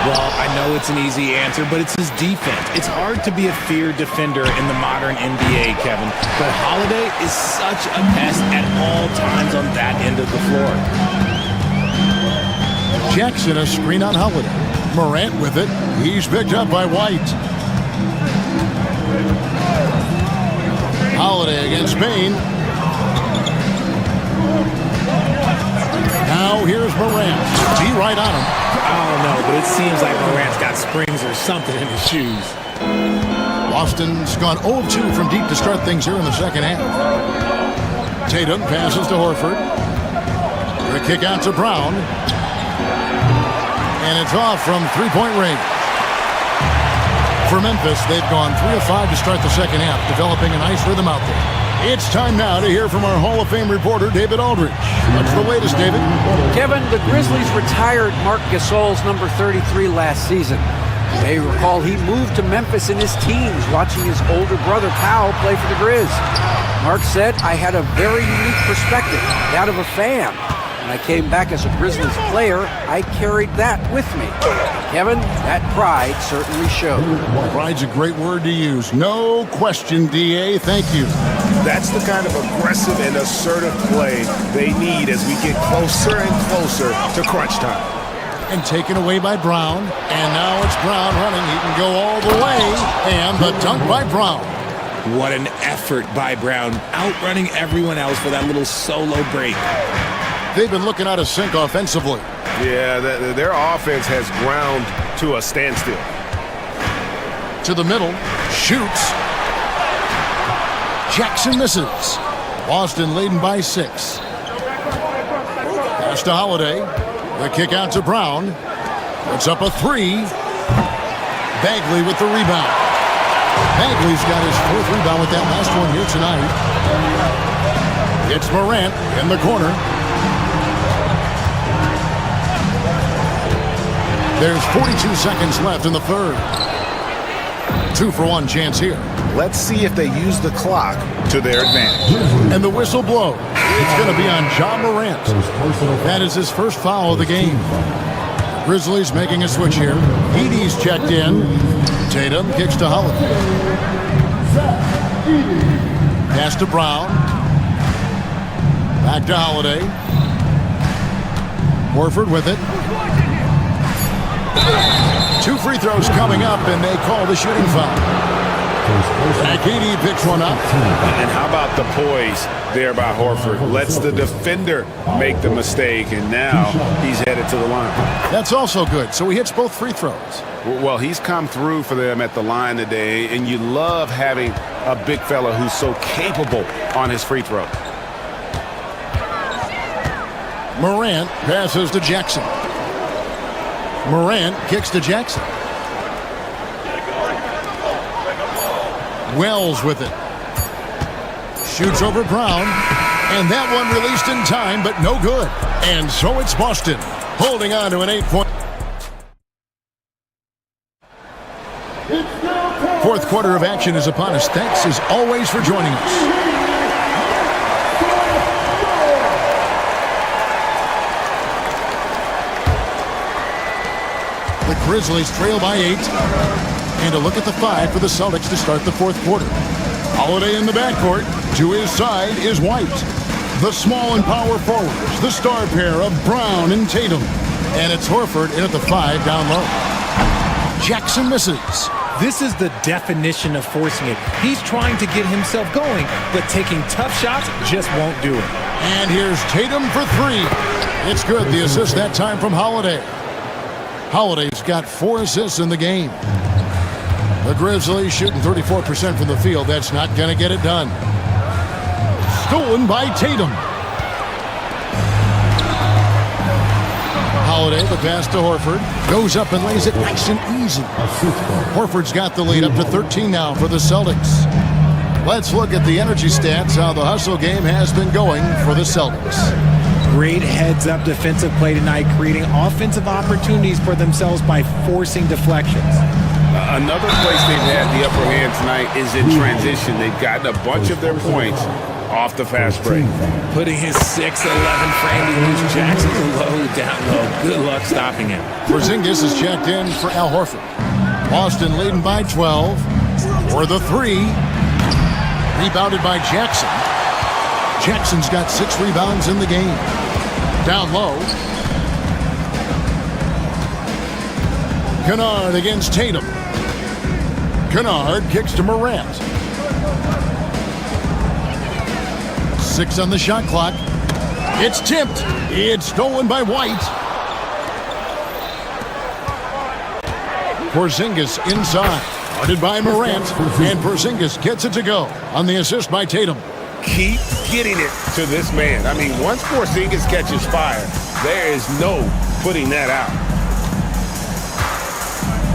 C: Well, I know it's an easy answer, but it's his defense. It's hard to be a feared defender in the modern NBA, Kevin. But Holiday is such a pest at all times on that end of the floor.
E: Jackson a screen on Holiday. Morant with it. He's picked up by White. Holiday against Bane. Now here's Morant. D right on him.
C: I don't know, but it seems like Morant's got springs or something in his shoes.
E: Boston's gone 0-2 from deep to start things here in the second half. Tatum passes to Horford. The kick out to Brown. And it's off from three-point range. For Memphis, they've gone 3 of 5 to start the second half, developing a nice rhythm out there. It's time now to hear from our Hall of Fame reporter, David Aldridge. What's the latest, David?
H: Kevin, the Grizzlies retired Marc Gasol's number 33 last season. You may recall he moved to Memphis in his teens, watching his older brother Powell play for the Grizz. Mark said, I had a very unique perspective, that of a fan. When I came back as a Grizzlies player, I carried that with me. Kevin, that pride certainly showed.
E: Pride's a great word to use. No question, D.A. Thank you.
A: That's the kind of aggressive and assertive play they need as we get closer and closer to crunch time.
E: And taken away by Brown. And now it's Brown running. He can go all the way. And the dunk by Brown.
C: What an effort by Brown, outrunning everyone else for that little solo break.
E: They've been looking out of sync offensively.
A: Yeah, their offense has ground to a standstill.
E: To the middle, shoots. Jackson misses. Boston leading by 6. Pass to Holiday. The kick out to Brown. Puts up a 3. Bagley with the rebound. Bagley's got his 4th rebound with that last one here tonight. It's Morant in the corner. There's 42 seconds left in the third. 2-for-1 chance here.
F: Let's see if they use the clock to their advantage.
E: And the whistle blows. It's going to be on John Morant. That is his first foul of the game. Grizzlies making a switch here. Edey's checked in. Tatum kicks to Holiday. Pass to Brown. Back to Holiday. Horford with it. 2 free throws coming up, and they call the shooting foul. Edey picks one up.
A: And how about the poise there by Horford? Lets the defender make the mistake, and now he's headed to the line.
E: That's also good. So he hits both free throws.
A: Well, he's come through for them at the line today, and you love having a big fella who's so capable on his free throw.
E: Morant passes to Jackson. Morant kicks to Jackson. Wells with it. Shoots over Brown. And that one released in time, but no good. And so it's Boston holding on to an 8-point. Fourth quarter of action is upon us. Thanks as always for joining us. The Grizzlies trail by 8. And a look at the 5 for the Celtics to start the fourth quarter. Holiday in the backcourt. To his side is White. The small and power forwards. The star pair of Brown and Tatum. And it's Horford in at the 5 down low. Jackson misses.
C: This is the definition of forcing it. He's trying to get himself going, but taking tough shots just won't do it.
E: And here's Tatum for 3. It's good. The assist that time from Holiday. Holiday's got 4 assists in the game. The Grizzlies shooting 34% from the field. That's not going to get it done. Stolen by Tatum. Holiday, the pass to Horford. Goes up and lays it nice and easy. Horford's got the lead up to 13 now for the Celtics. Let's look at the energy stats, how the hustle game has been going for the Celtics.
C: Great heads-up defensive play tonight, creating offensive opportunities for themselves by forcing deflections.
A: Another place they've had the upper hand tonight is in transition. They've gotten a bunch of their points off the fast break.
C: Putting his 6'11" frame to use Jackson's low down low. Good luck stopping him.
E: Porzingis is checked in for Al Horford. Boston leading by 12. For the 3. Rebounded by Jackson. Jackson's got 6 rebounds in the game. Down low. Kennard against Tatum. Kennard kicks to Morant. 6 on the shot clock. It's tipped. It's stolen by White. Porzingis inside. Guarded by Morant. And Porzingis gets it to go on the assist by Tatum.
A: Keep getting it to this man. I mean, once Porzingis catches fire, there is no putting that out.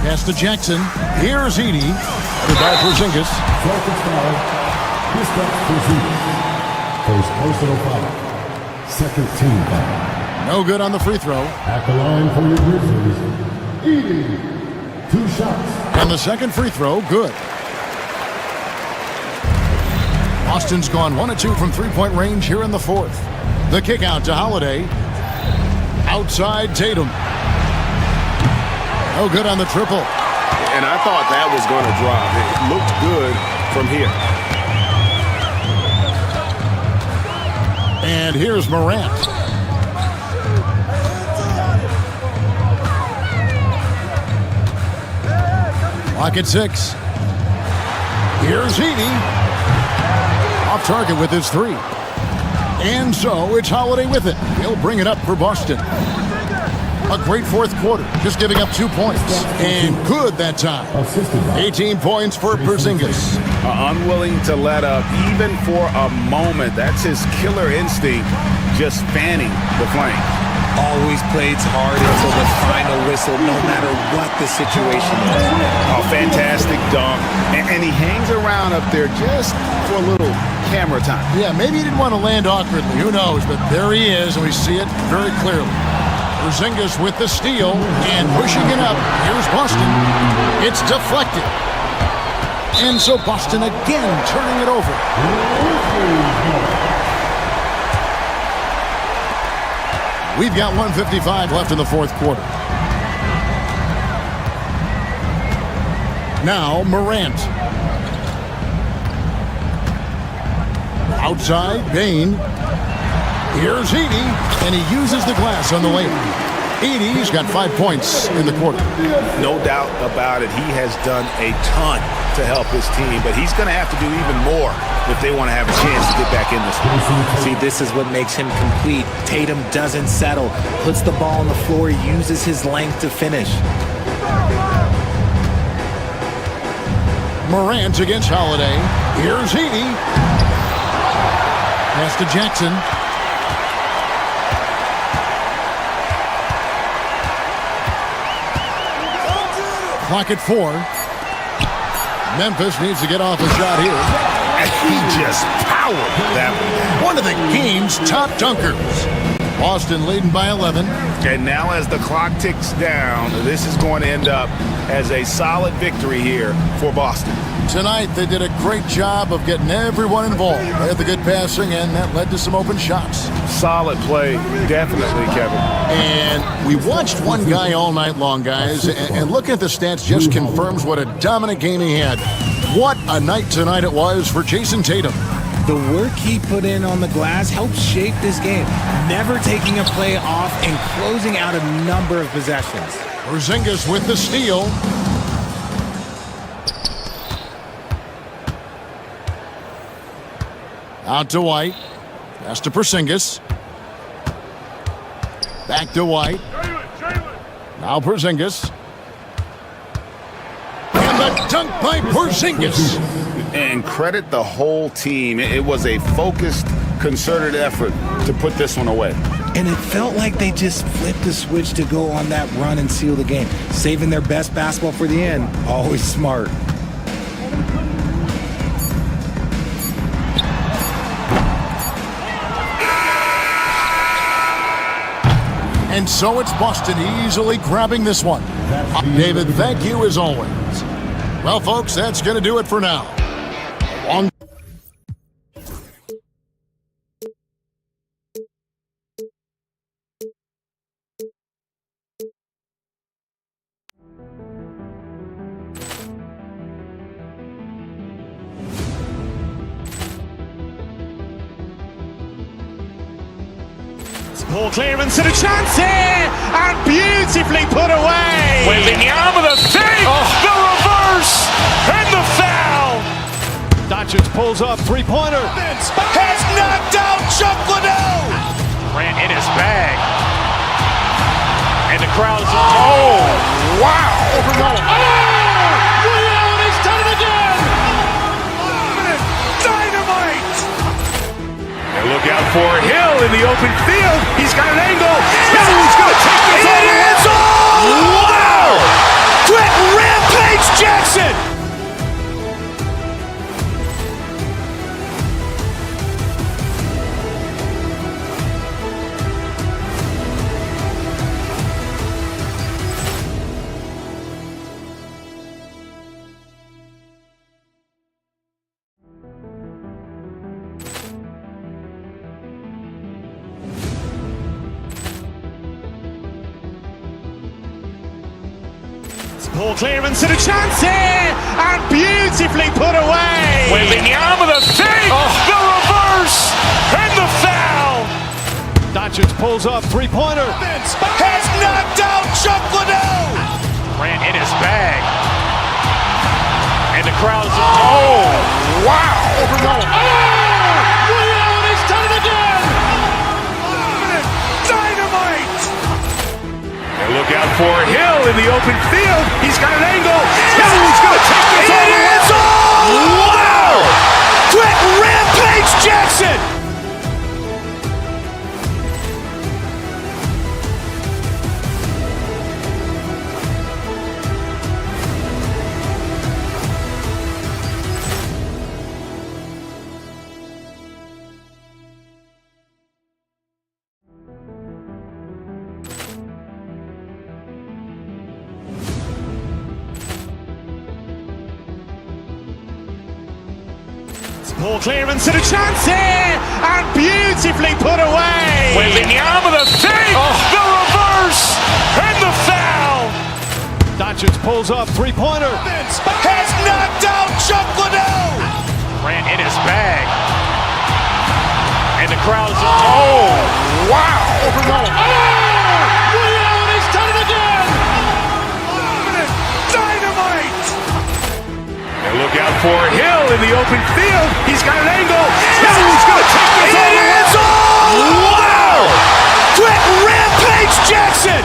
E: Pass to Jackson. Here's Edey. Goodbye, Porzingis.
G: First personal foul. Second team foul.
E: No good on the free throw.
G: At the line for your Grizzlies, Edey. 2 shots.
E: And the second free throw, good. Boston's gone 1 of 2 from three-point range here in the fourth. The kick out to Holiday. Outside Tatum. No good on the triple.
A: And I thought that was going to drop. It looked good from here.
E: And here's Morant. Clock at 6. Here's Heaney. Off target with his 3. And so it's Holiday with it. He'll bring it up for Boston. A great fourth quarter, just giving up 2 points. And good that time. 18 points for Porzingis.
F: Unwilling to let up even for a moment. That's his killer instinct, just fanning the flame.
C: Always plays hard until the final whistle, no matter what the situation is.
F: A fantastic dunk. And he hangs around up there just for a little camera time.
E: Yeah, maybe he didn't want to land awkwardly. Who knows? But there he is, and we see it very clearly. Porzingis with the steal and pushing it up. Here's Boston. It's deflected. And so Boston again turning it over. We've got 1:55 left in the fourth quarter. Now Morant. Outside, Bain. Here's Heaney, and he uses the glass on the layup. Heaney's got 5 points in the quarter.
F: No doubt about it. He has done a ton to help his team, but he's going to have to do even more if they want to have a chance to get back in this one.
C: See, this is what makes him complete. Tatum doesn't settle, puts the ball on the floor, uses his length to finish.
E: Morant against Holiday. Here's Heaney. Pass to Jackson. Clock at 4. Memphis needs to get off a shot here.
F: And he just powered that
E: one of the game's top dunkers. Boston leading by 11.
F: And now as the clock ticks down, this is going to end up as a solid victory here for Boston.
E: Tonight they did a great job of getting everyone involved. They had the good passing, and that led to some open shots.
A: Solid play, definitely, Kevin.
E: And we watched one guy all night long, guys, and looking at the stats just confirms what a dominant game he had. What a night tonight it was for Jason Tatum.
C: The work he put in on the glass helped shape this game, never taking a play off and closing out a number of possessions.
E: Porzingis with the steal. Out to White. Pass to Porzingis. Back to White. Now Porzingis. And the dunk by Porzingis.
F: And credit the whole team. It was a focused, concerted effort to put this one away.
C: And it felt like they just flipped the switch to go on that run and seal the game. Saving their best basketball for the end. Always smart.
E: And so it's Boston easily grabbing this one. David, thank you as always. Well, folks, that's going to do it for now. Long
B: Ball clearance and a chance here, and beautifully put away. Wembanyama the save, the reverse, and the foul. Doncic pulls up, three-pointer. Has knocked out Chuck Liddell. Ran in his bag. And the crowd is... Oh, wow. Liddell, he's done it again. Dynamite.
I: And look out for Hill in the open field. He's got an angle. Hill's going to take this all the way.
B: Wow! Brett Rampage Jackson. Ball clearance and a chance here, and beautifully put away. Wembanyama the fake, the reverse, and the foul. Doncic pulls up, three-pointer. Has knocked out Chuck Liddell. Ran in his bag. And the crowd is... Oh, wow. Overruled. Liddell, and he's done it again. Dynamite.
I: And look out for Hill in the open field. He's got an angle. He's going to take this all the way.
B: Wow. Quick Rampage Jackson. Ball clearance and a chance here, and beautifully put away. Wembanyama the fake, the reverse, and the foul. Doncic pulls up, three-pointer. Has knocked out Chuck Liddell. Ran in his bag. And the crowd is... Oh, wow. Overruled. Liddell, and he's done it again. Dynamite.
I: And look out for Hill in the open field. He's got an angle. He's going to take this all the way.
B: Wow. Quick Rampage Jackson.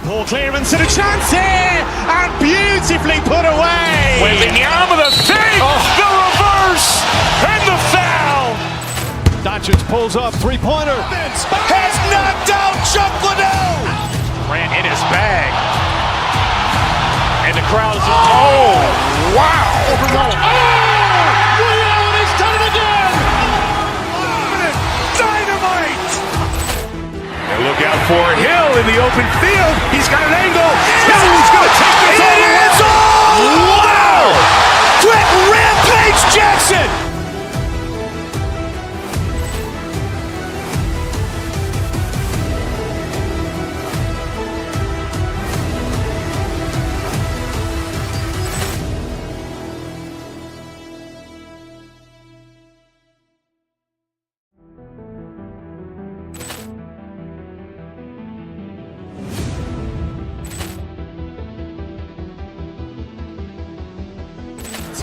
B: Ball clearance and a chance here, and beautifully put away. Wembanyama the fake, the reverse, and the foul. Doncic pulls up, three-pointer. Has knocked out Chuck Liddell. Ran in his bag. And the crowd is... Oh, wow. Overruled. Liddell, and he's done it again. Dynamite.
I: And look out for Hill in the open field. He's got an angle. He's going to take this all the way.
B: Wow. Quick Rampage Jackson.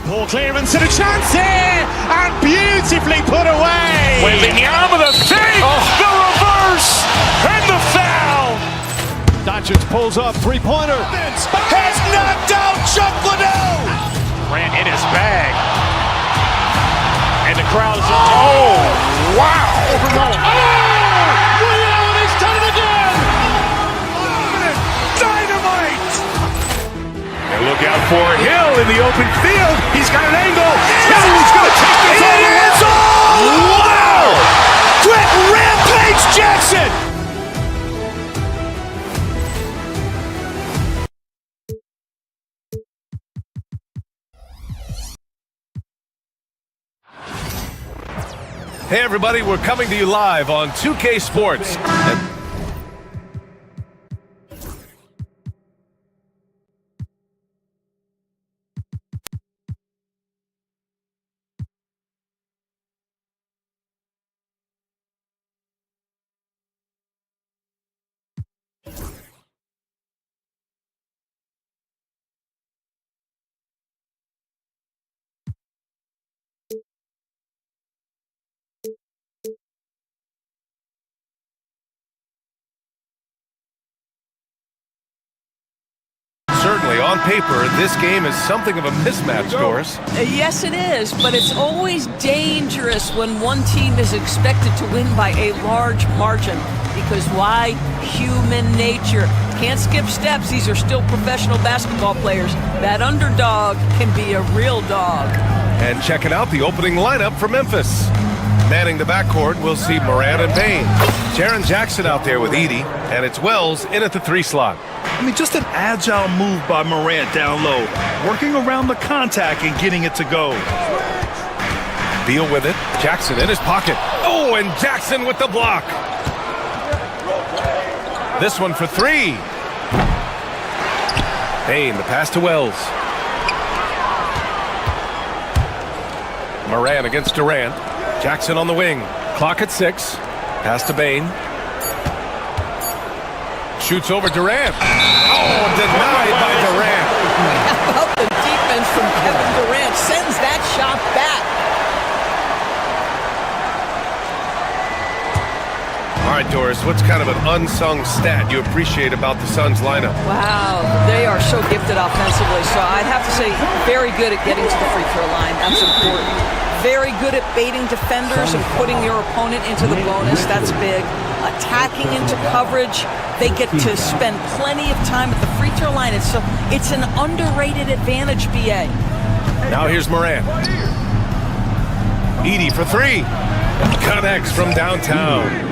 B: Ball clearance and a chance here, and beautifully put away. Wembanyama the fake, the reverse, and the foul. Doncic pulls up, three-pointer. Has knocked out Chuck Liddell. Ran in his bag. And the crowd is... Oh, wow. Overruled. Liddell, and he's done it again. Dynamite.
I: And look out for Hill in the open field. He's got an angle. He's going to take this all the way.
B: Wow. Quick Rampage Jackson.
K: Hey everybody, we're coming to you live on 2K Sports. Certainly, on paper, this game is something of a mismatch, Doris.
O: Yes, it is, but it's always dangerous when one team is expected to win by a large margin. Because why? Human nature. Can't skip steps. These are still professional basketball players. That underdog can be a real dog.
K: And checking out the opening lineup for Memphis. Manning the backcourt, we'll see Morant and Bain. Jaren Jackson out there with Edey, and it's Wells in at the 3 slot.
L: I mean, just an agile move by Morant down low, working around the contact and getting it to go.
K: Beal with it. Jackson in his pocket. Oh, and Jackson with the block. This one for 3. Bain, the pass to Wells. Morant against Durant. Jackson on the wing. Clock at 6. Pass to Bain. Shoots over Durant. Oh, denied by Durant.
O: How about the defense from Kevin Durant? Sends that shot back.
K: All right, Doris, what's kind of an unsung stat you appreciate about the Suns lineup?
O: Wow, they are so gifted offensively. So I'd have to say very good at getting to the free throw line. That's important. Very good at baiting defenders and putting your opponent into the bonus. That's big. Attacking into coverage. They get to spend plenty of time at the free throw line. It's an underrated advantage, BA.
K: Now here's Morant. Edey for 3. Connects from downtown.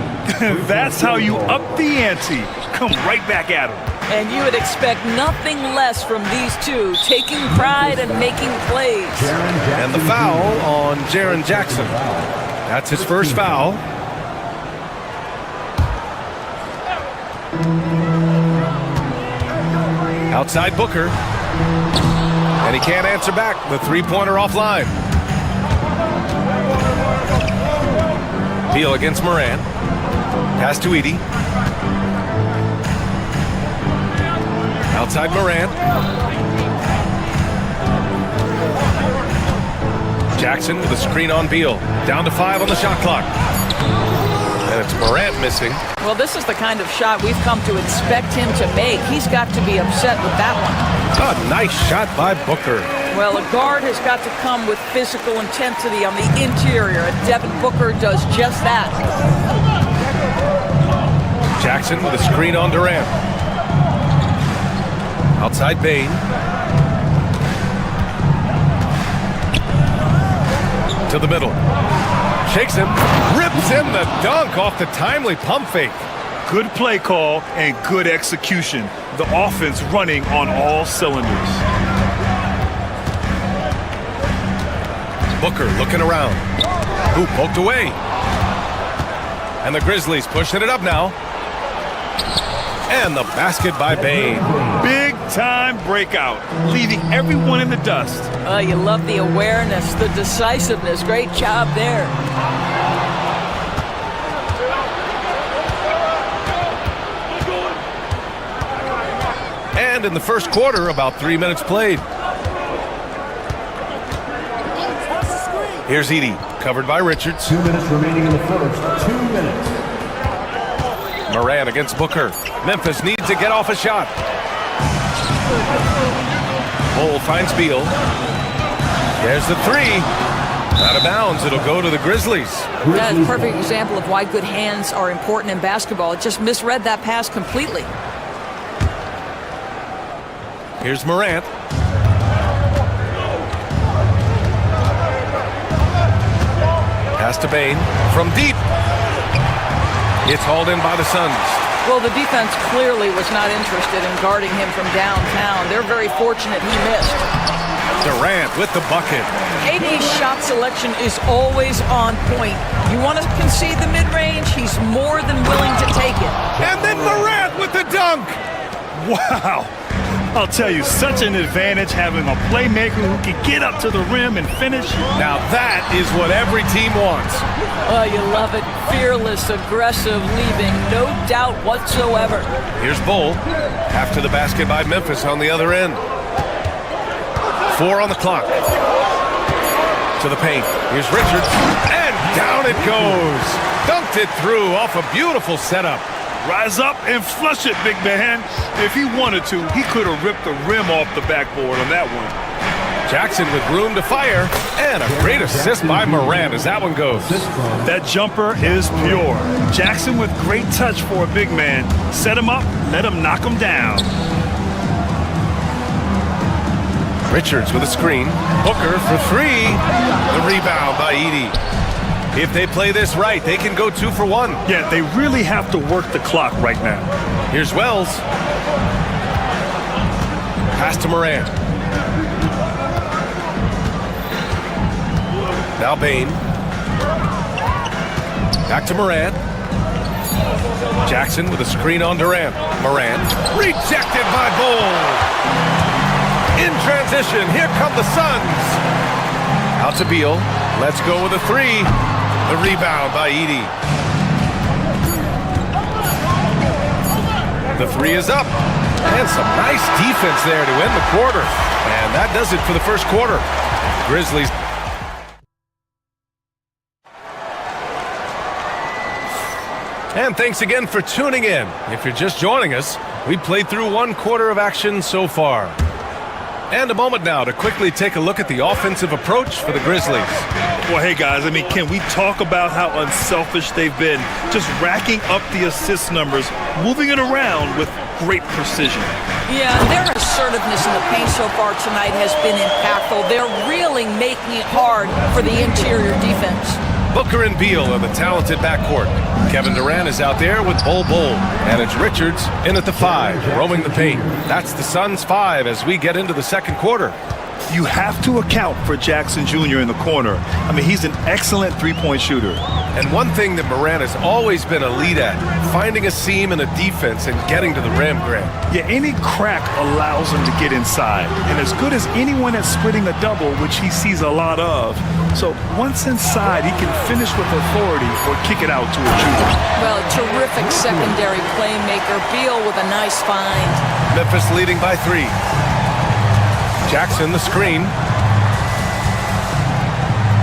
L: That's how you up the ante. Come right back at him.
O: And you would expect nothing less from these two, taking pride and making plays.
K: And the foul on Jaren Jackson. That's his first foul. Outside Booker. And he can't answer back. The 3-pointer offline. Beal against Morant. Pass to Edey. Outside Morant. Jackson with a screen on Beal. Down to 5 on the shot clock. And it's Morant missing.
O: Well, this is the kind of shot we've come to expect him to make. He's got to be upset with that one.
K: A nice shot by Booker.
O: Well, a guard has got to come with physical intensity on the interior, and Devin Booker does just that.
K: Jackson with a screen on Durant. Outside Bain. To the middle. Shakes him. Rips in the dunk off the timely pump fake.
L: Good play call and good execution. The offense running on all cylinders.
K: Booker looking around. Hoop poked away. And the Grizzlies pushing it up now. And the basket by Bain.
L: Big time breakout, leaving everyone in the dust.
O: You love the awareness, the decisiveness. Great job there.
K: And in the first quarter, about 3 minutes played. Here's Edey, covered by Richards.
G: 2 minutes remaining in the first. 2 minutes.
K: Morant against Booker. Memphis needs to get off a shot. Cole finds Beal. There's the 3. Out of bounds. It'll go to the Grizzlies.
O: That's a perfect example of why good hands are important in basketball. It just misread that pass completely.
K: Here's Morant. Pass to Bain from deep. It's hauled in by the Suns.
O: Well, the defense clearly was not interested in guarding him from downtown. They're very fortunate he missed.
K: Durant with the bucket.
O: KD's shot selection is always on point. You want to concede the mid-range, he's more than willing to take it.
K: And then Morant with the dunk.
L: Wow. I'll tell you, such an advantage having a playmaker who can get up to the rim and finish.
K: Now that is what every team wants.
O: Oh, you love it. Fearless, aggressive, leaving no doubt whatsoever.
K: Here's Bull. After the basket by Memphis on the other end. 4 on the clock. To the paint. Here's Richards. And down it goes. Dunked it through off a beautiful setup.
L: Rise up and flush it, big man. If he wanted to, he could have ripped the rim off the backboard on that one.
K: Jackson with room to fire, and a great assist by Morant as that one goes.
L: That jumper is pure. Jackson with great touch for a big man. Set him up, let him knock him down.
K: Richards with a screen. Booker for three. The rebound by Edey. If they play this right, they can go 2 for 1.
L: Yeah, they really have to work the clock right now.
K: Here's Wells. Pass to Morant. Now Bain. Back to Morant. Jackson with a screen on Durant. Morant rejected by Bull. In transition, here come the Suns. Out to Beal. Let's go with a 3. The rebound by Edey. The 3 is up. And some nice defense there to end the quarter. And that does it for the first quarter. Grizzlies. And thanks again for tuning in. If you're just joining us, we played through 1 quarter of action so far. And a moment now to quickly take a look at the offensive approach for the Grizzlies.
L: Well, hey, guys, I mean, can we talk about how unselfish they've been? Just racking up the assist numbers, moving it around with great precision.
O: Yeah, their assertiveness in the paint so far tonight has been impactful. They're really making it hard for the interior defense.
K: Booker and Beal are the talented backcourt. Kevin Durant is out there with Bull. And it's Richards in at the 5, roaming the paint. That's the Suns' 5 as we get into the second quarter.
L: You have to account for Jackson Jr. in the corner. I mean, he's an excellent three-point shooter.
K: And one thing that Morant has always been a lead at, finding a seam in a defense and getting to the rim, Grant.
L: Yeah, any crack allows him to get inside. And as good as anyone at splitting a double, which he sees a lot of. So once inside, he can finish with authority or kick it out to a shooter.
O: Well, terrific secondary playmaker. Beal with a nice find.
K: Memphis leading by 3. Jackson, the screen.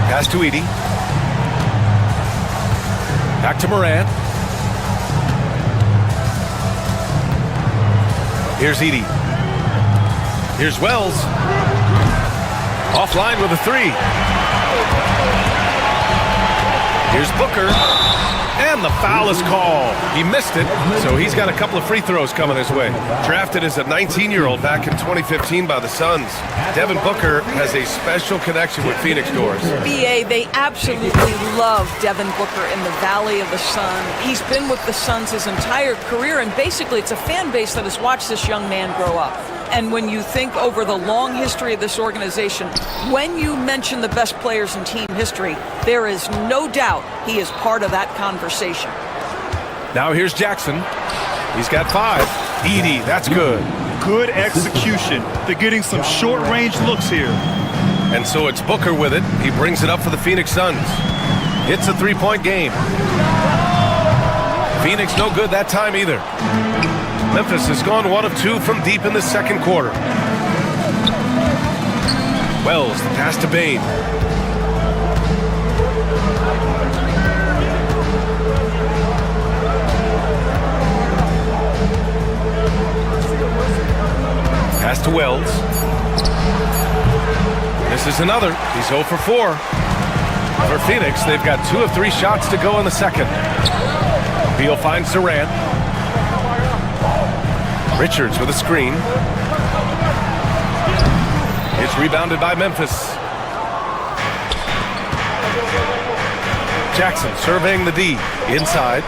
K: Pass to Edey. Back to Morant. Here's Edey. Here's Wells. Offline with a 3. Here's Booker. And the foul is called. He missed it, so he's got a couple of free throws coming his way. Drafted as a 19-year-old back in 2015 by the Suns, Devin Booker has a special connection with Phoenix Doors.
O: BA, they absolutely love Devin Booker in the Valley of the Sun. He's been with the Suns his entire career, and basically it's a fan base that has watched this young man grow up. And when you think over the long history of this organization, when you mention the best players in team history, there is no doubt he is part of that conversation.
K: Now here's Jackson. He's got 5. Edey, that's good.
L: Good execution. They're getting some short-range looks here.
K: And so it's Booker with it. He brings it up for the Phoenix Suns. It's a 3-point game. Phoenix no good that time either. Memphis has gone 1 of 2 from deep in the second quarter. Wells, the pass to Bain. Pass to Wells. This is another. He's 0 for 4. For Phoenix, they've got 2 of 3 shots to go in the second. Beal finds Durant. Richards with a screen. It's rebounded by Memphis. Jackson surveying the D. Inside.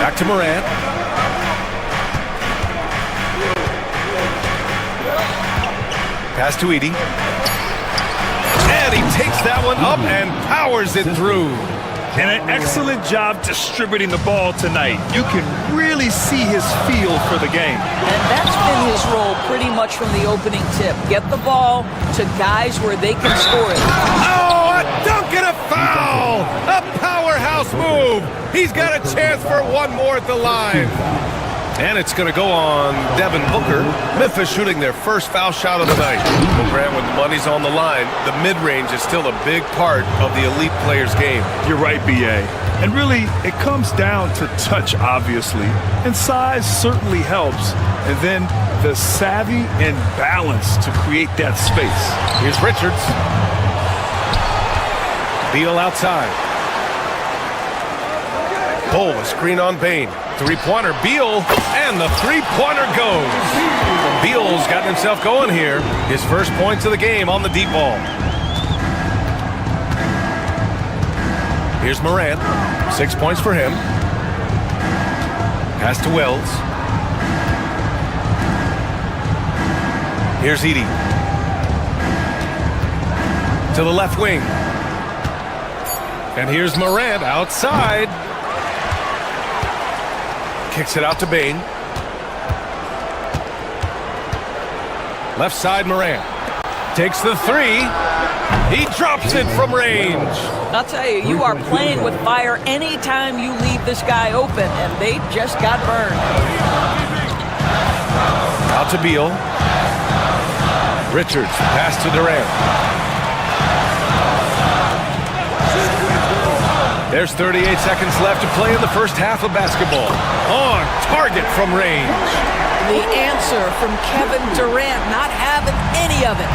K: Back to Morant. Pass to Edey. And he takes that one up and powers it through.
L: And an excellent job distributing the ball tonight. You can really see his feel for the game.
O: And that's been his role pretty much from the opening tip. Get the ball to guys where they can score it.
K: Oh, a dunk and a foul! A powerhouse move! He's got a chance for one more at the line. And it's going to go on Devin Booker. Memphis shooting their first foul shot of the night. Well, Grant, when the money's on the line, the mid-range is still a big part of the elite player's game.
L: You're right, B.A. And really, it comes down to touch, obviously. And size certainly helps. And then the savvy and balance to create that space.
K: Here's Richards. Beal outside. Bull, a screen on Bain. Three-pointer, Beal, and the three-pointer goes. Beal's gotten himself going here. His first points of the game on the deep ball. Here's Morant. 6 points for him. Pass to Wells. Here's Edey. To the left wing. And here's Morant outside. Kicks it out to Bain. Left side, Morant. Takes the three. He drops it from range.
O: I'll tell you, you are playing with fire anytime you leave this guy open, and they just got burned.
K: Out to Beal. Richards, pass to Durant. There's 38 seconds left to play in the first half of basketball. On target from range.
O: The answer from Kevin Durant, not having any of it.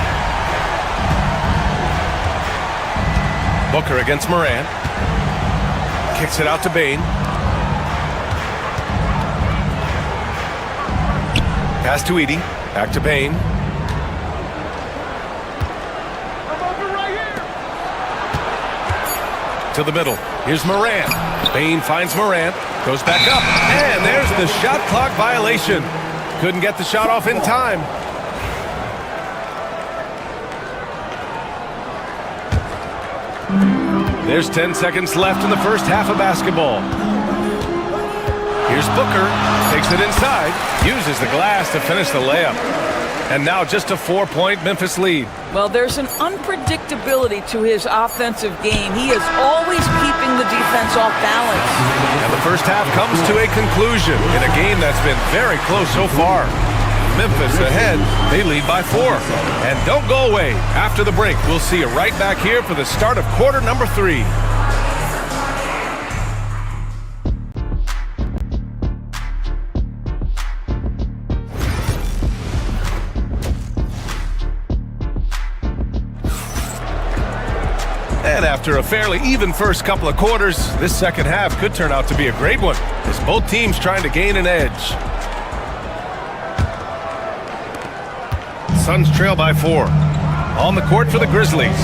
K: Booker against Morant. Kicks it out to Bain. Pass to Edey. Back to Bain. To the middle. Here's Morant. Bain finds Morant. Goes back up. And there's the shot clock violation. Couldn't get the shot off in time. There's 10 seconds left in the first half of basketball. Here's Booker. Takes it inside. Uses the glass to finish the layup. And now just a 4-point Memphis lead.
O: Well, there's an unpredictability to his offensive game. He is always keeping the defense off balance.
K: And the first half comes to a conclusion in a game that's been very close so far. Memphis ahead. They lead by 4. And don't go away. After the break, we'll see you right back here for the start of quarter number 3. And after a fairly even first couple of quarters, this second half could turn out to be a great one, as both teams trying to gain an edge. Suns trail by 4. On the court for the Grizzlies.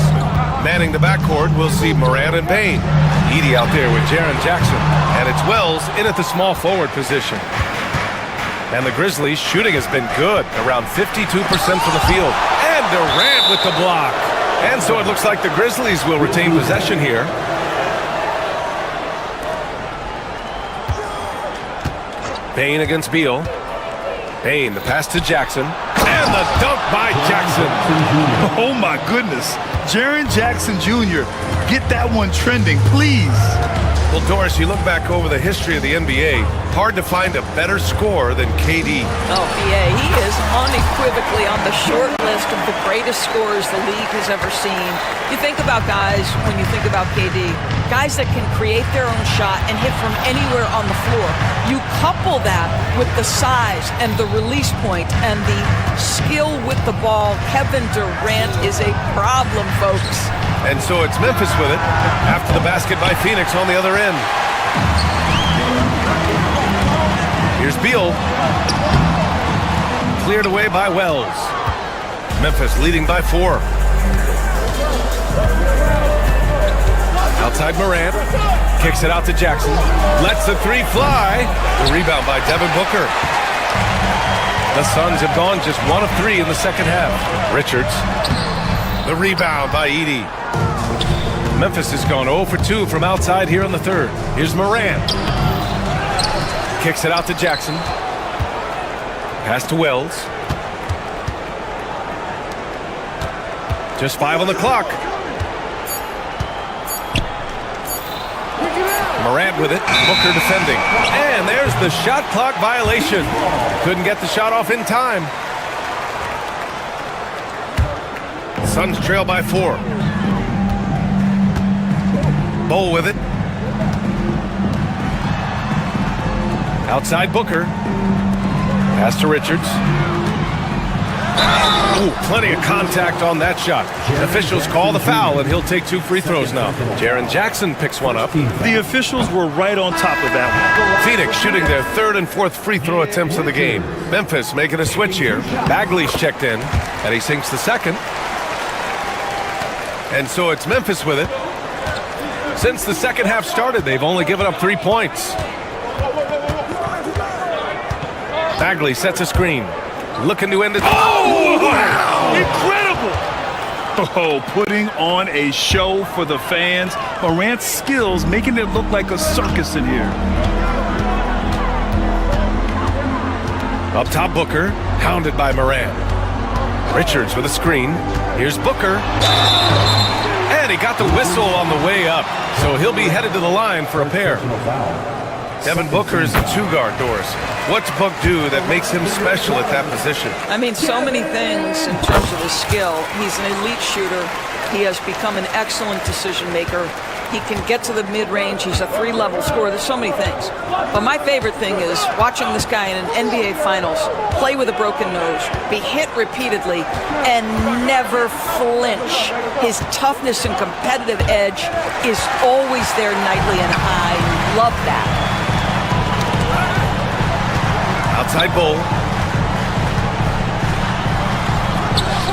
K: Manning the backcourt, we'll see Morant and Bain. Edey out there with Jaren Jackson. And it's Wells in at the small forward position. And the Grizzlies' shooting has been good, around 52% from the field. And Durant with the block. And so it looks like the Grizzlies will retain possession here. Bain against Beal. Bain, the pass to Jackson. And the dunk by Jackson.
L: Oh, my goodness. Jaren Jackson Jr., get that one trending, please.
K: Well, Doris, you look back over the history of the NBA, hard to find a better scorer than KD.
O: Oh, B.A., he is unequivocally on the short list of the greatest scorers the league has ever seen. You think about guys, when you think about KD, guys that can create their own shot and hit from anywhere on the floor. You couple that with the size and the release point and the skill with the ball. Kevin Durant is a problem, folks.
K: And so it's Memphis with it after the basket by Phoenix on the other end. Here's Beal. Cleared away by Wells. Memphis leading by 4. Outside Morant. Kicks it out to Jackson. Lets the three fly. The rebound by Devin Booker. The Suns have gone just 1 of 3 in the second half. Richards. The rebound by Edey. Memphis has gone 0 for 2 from outside here in the third. Here's Morant. Kicks it out to Jackson. Pass to Wells. Just 5 on the clock. Morant with it. Booker defending. And there's the shot clock violation. Couldn't get the shot off in time. Suns trail by 4. Bol with it. Outside Booker. Pass to Richards. Ooh, plenty of contact on that shot. Officials call the foul, and he'll take 2 free throws now. Jaren Jackson picks one up.
L: The officials were right on top of that one.
K: Phoenix shooting their 3rd and 4th free throw attempts of the game. Memphis making a switch here. Bagley's checked in, and he sinks the 2nd. And so it's Memphis with it. Since the second half started, they've only given up 3 points. Bagley sets a screen. Looking to end it.
L: Oh, wow! Incredible! Oh, putting on a show for the fans. Morant's skills making it look like a circus in here.
K: Up top, Booker, hounded by Morant. Richards with a screen. Here's Booker. And he got the whistle on the way up, so he'll be headed to the line for a pair. Devin Booker is the 2-guard, Doris. What's Book do that makes him special at that position?
O: I mean, so many things in terms of his skill. He's an elite shooter. He has become an excellent decision maker. He can get to the mid-range. He's a 3-level scorer. There's so many things. But my favorite thing is watching this guy in an NBA Finals play with a broken nose, be hit repeatedly, and never flinch. His toughness and competitive edge is always there nightly, and I love that.
K: Outside Bol.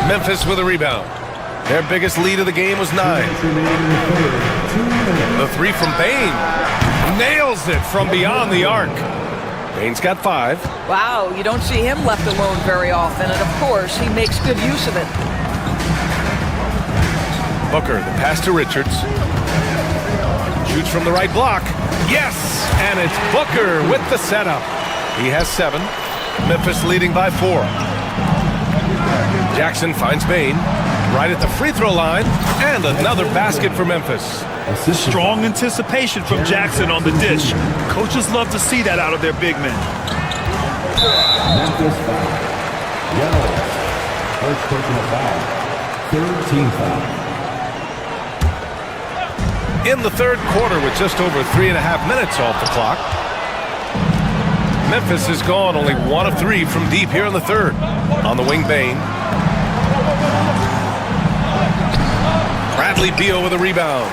K: Memphis with a rebound. Their biggest lead of the game was 9. The 3 from Bane. Nails it from beyond the arc. Bane's got 5.
O: Wow, you don't see him left alone very often, and of course, he makes good use of it.
K: Booker, the pass to Richards. Shoots from the right block. Yes! And it's Booker with the setup. He has 7. Memphis leading by 4. Jackson finds Bane right at the free throw line, and another basket for Memphis.
L: Strong anticipation from Jackson on the dish. Coaches love to see that out of their big men.
G: Memphis foul. Yellow. First personal foul. 3rd team foul.
K: In the 3rd quarter with just over 3.5 minutes off the clock. Memphis has gone only 1 of 3 from deep here in the 3rd. On the wing, Bane. Bradley Beal with a rebound.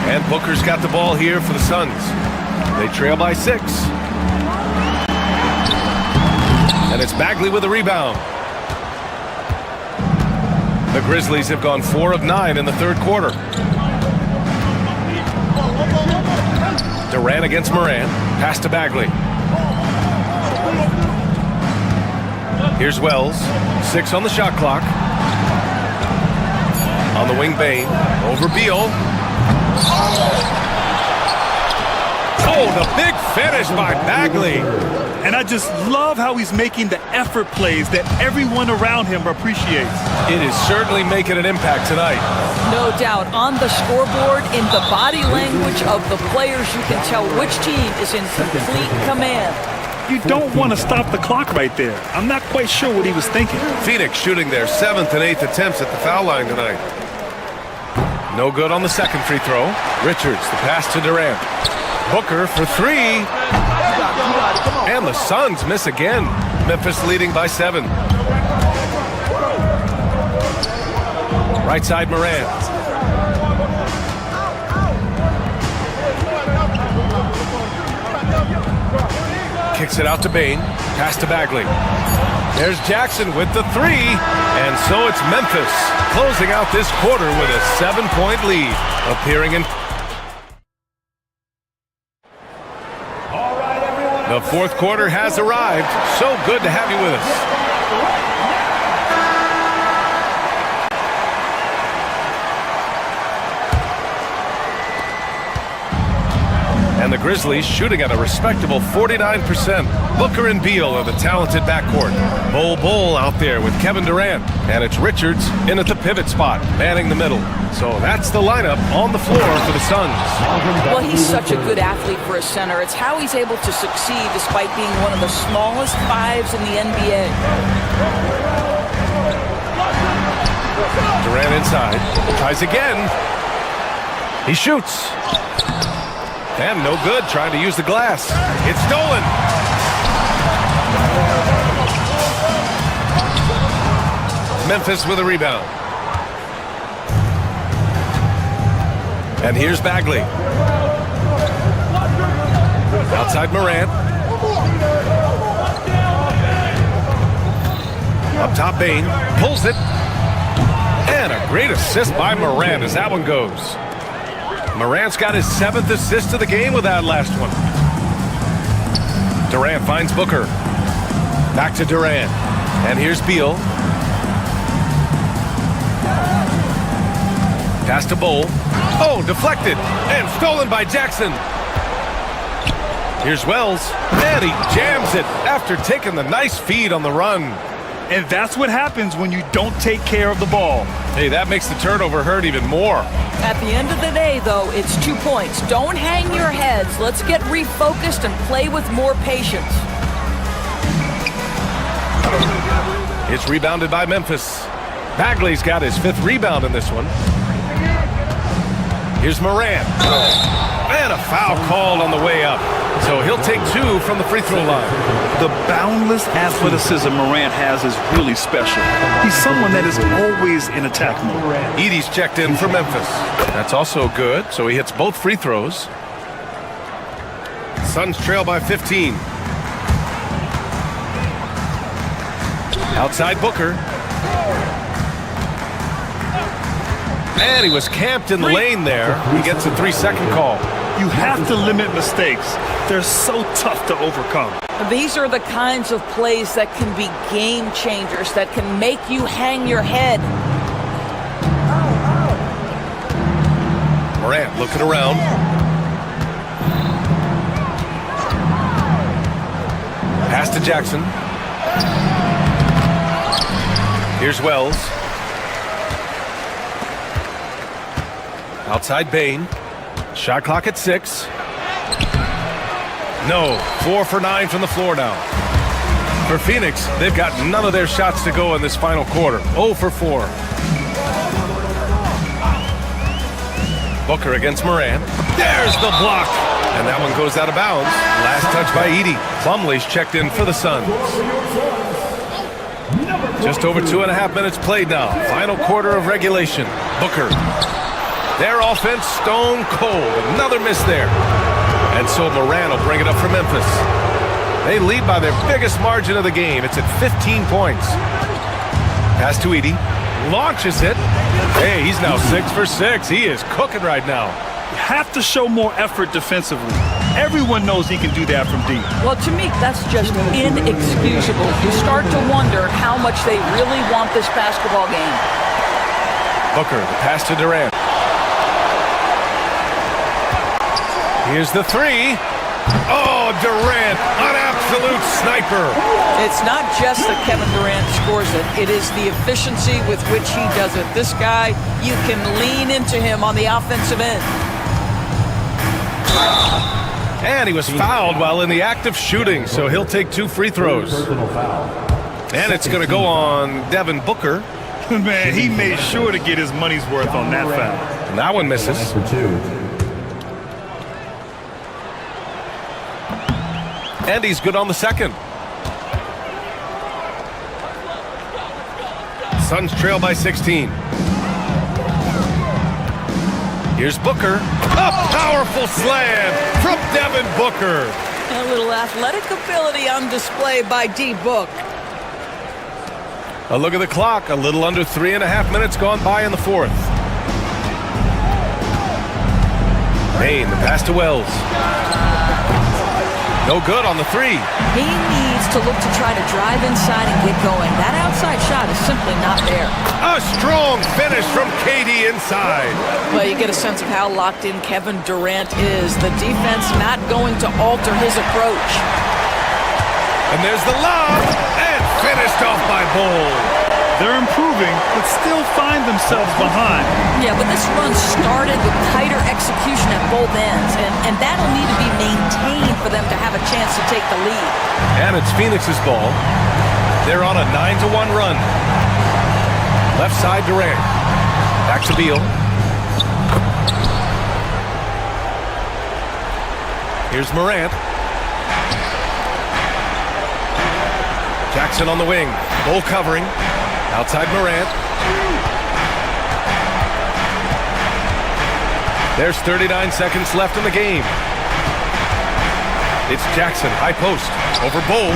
K: And Booker's got the ball here for the Suns. They trail by 6. And it's Bagley with a rebound. The Grizzlies have gone 4 of 9 in the 3rd quarter. Durant against Morant. Pass to Bagley. Here's Wells. 6 on the shot clock. On the wing, Bane. Over Beal. Oh, the big finish by Bagley.
L: And I just love how he's making the effort plays that everyone around him appreciates.
K: It is certainly making an impact tonight.
O: No doubt. On the scoreboard, in the body language of the players, you can tell which team is in complete command.
L: You don't want to stop the clock right there. I'm not quite sure what he was thinking.
K: Phoenix shooting their 7th and 8th attempts at the foul line tonight. No good on the 2nd free throw. Richards, the pass to Durant. Booker for 3. And the Suns miss again. Memphis leading by 7. Right side, Morant. Kicks it out to Bane. Pass to Bagley. There's Jackson with the 3. And so it's Memphis closing out this quarter with a 7-point lead. Appearing in the 4th quarter has arrived. So good to have you with us. And the Grizzlies shooting at a respectable 49%. Booker and Beal are the talented backcourt. Bull out there with Kevin Durant. And it's Richards in at the pivot spot, manning the middle. So that's the lineup on the floor for the Suns.
O: Well, he's such a good athlete for a center. It's how he's able to succeed despite being one of the smallest fives in the NBA.
K: Durant inside. Tries again. He shoots. And no good, trying to use the glass. It's stolen. Memphis with a rebound. And here's Bagley. Outside Morant. Up top Bane. Pulls it. And a great assist by Morant as that one goes. Morant's got his 7th assist of the game with that last one. Durant finds Booker. Back to Durant. And here's Beal. Pass to Bull. Oh, deflected. And stolen by Jackson. Here's Wells. And he jams it after taking the nice feed on the run.
L: And that's what happens when you don't take care of the ball.
K: Hey, that makes the turnover hurt even more.
O: At the end of the day, though, it's 2 points. Don't hang your heads. Let's get refocused and play with more patience.
K: It's rebounded by Memphis. Bagley's got his 5th rebound in this one. Here's Morant. And a foul called on the way up. So he'll take 2 from the free throw line.
L: The boundless athleticism Morant has is really special. He's someone that is always in attack mode.
K: Edey's checked in for Memphis. That's also good, so he hits both free throws. Suns trail by 15. Outside Booker. And he was camped in the lane there. He gets a 3-second call.
L: You have to limit mistakes. They're so tough to overcome.
O: These are the kinds of plays that can be game changers, that can make you hang your head.
K: Morant looking around. Pass to Jackson. Here's Wells. Outside Bane. Shot clock at 6. No, 4 for 9 from the floor now. For Phoenix, they've got none of their shots to go in this final quarter. 0 for 4. Booker against Morant. There's the block. And that one goes out of bounds. Last touch by Edey. Plumlee's checked in for the Suns. Just over 2.5 minutes played now. Final quarter of regulation. Booker. Their offense stone cold. Another miss there. And so Morant will bring it up for Memphis. They lead by their biggest margin of the game. It's at 15 points. Pass to Edey. Launches it. Hey, he's now 6 for 6. He is cooking right now.
L: You have to show more effort defensively. Everyone knows he can do that from deep.
O: Well, to me, that's just inexcusable. You start to wonder how much they really want this basketball game.
K: Booker, the pass to Durant. Here's the 3. Oh, Durant, an absolute sniper.
O: It's not just that Kevin Durant scores it. It is the efficiency with which he does it. This guy, you can lean into him on the offensive end.
K: And he was fouled while in the act of shooting, so he'll take 2 free throws. And it's going to go on Devin Booker.
L: Man, he made sure to get his money's worth on that foul.
K: And that one misses. And he's good on the second. Suns trail by 16. Here's Booker. A powerful slam from Devin Booker.
O: A little athletic ability on display by D-Book.
K: A look at the clock. A little under 3.5 minutes gone by in the fourth. Payne, the pass to Wells. No good on the 3.
O: He needs to look to try to drive inside and get going. That outside shot is simply not there.
K: A strong finish from KD inside.
O: Well, you get a sense of how locked in Kevin Durant is. The defense not going to alter his approach.
K: And there's the lob, and finished off by Bull.
L: They're improving, but still find themselves behind.
O: Yeah, but this run started with tighter execution at both ends, and that'll need to be maintained for them to have a chance to take the lead.
K: And it's Phoenix's ball. They're on a 9-1 run. Left side Durant. Back to Beal. Here's Morant. Jackson on the wing. Bull covering. Outside Morant. There's 39 seconds left in the game. It's Jackson, high post, over Bull.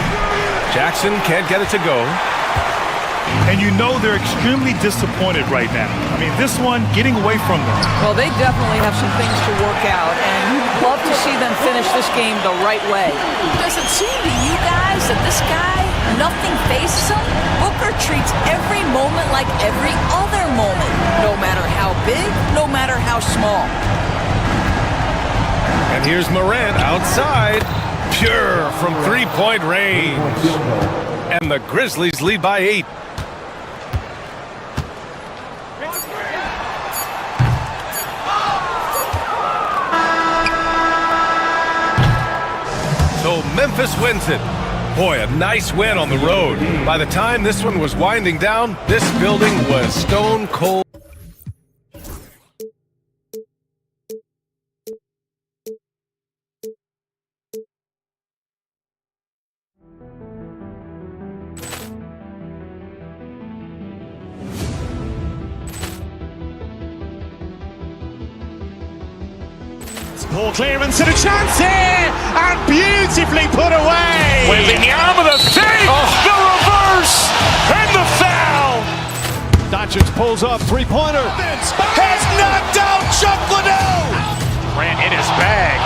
K: Jackson can't get it to go.
L: And you know they're extremely disappointed right now. I mean, this one getting away from them.
O: Well, they definitely have some things to work out, and you'd love to see them finish this game the right way. Does it seem to you guys that this guy, nothing faces him? Booker treats every moment like every other moment, no matter how big, no matter how small.
K: And here's Morant outside. Pure from three-point range. And the Grizzlies lead by 8. So Memphis wins it. Boy, a nice win on the road. By the time this one was winding down, this building was stone cold.
B: Ball clearance and a chance here, and beautifully put away. Wembanyama the save, the reverse, and the foul. Doncic pulls up, three-pointer. Has knocked out Chuck Liddell. Grant in his bag.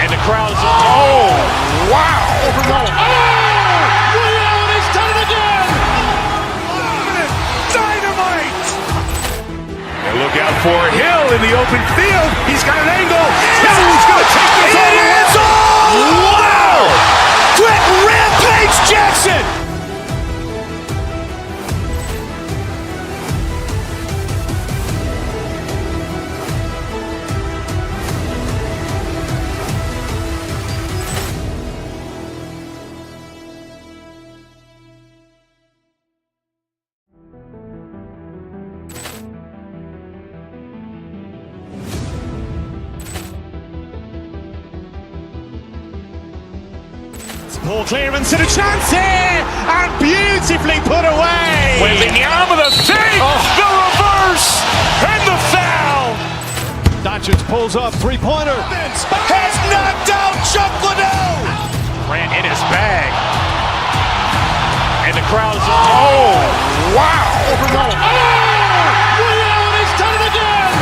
B: And the crowd's oh, wow. Overruled. Oh, and he's done it again. Dynamite.
I: And look out for Hill in the open field. He's got an angle. He's going to take this all the way.
B: It's all! Wow! Quick rampage Jackson! Ball clearance and a chance here, and beautifully put away. Wembanyama the save, the reverse, and the foul. Doncic pulls up, three-pointer. Has knocked out Chuck Liddell. Grant in his bag. And the crowd's oh, wow. Overruled. Oh, and he's done it again.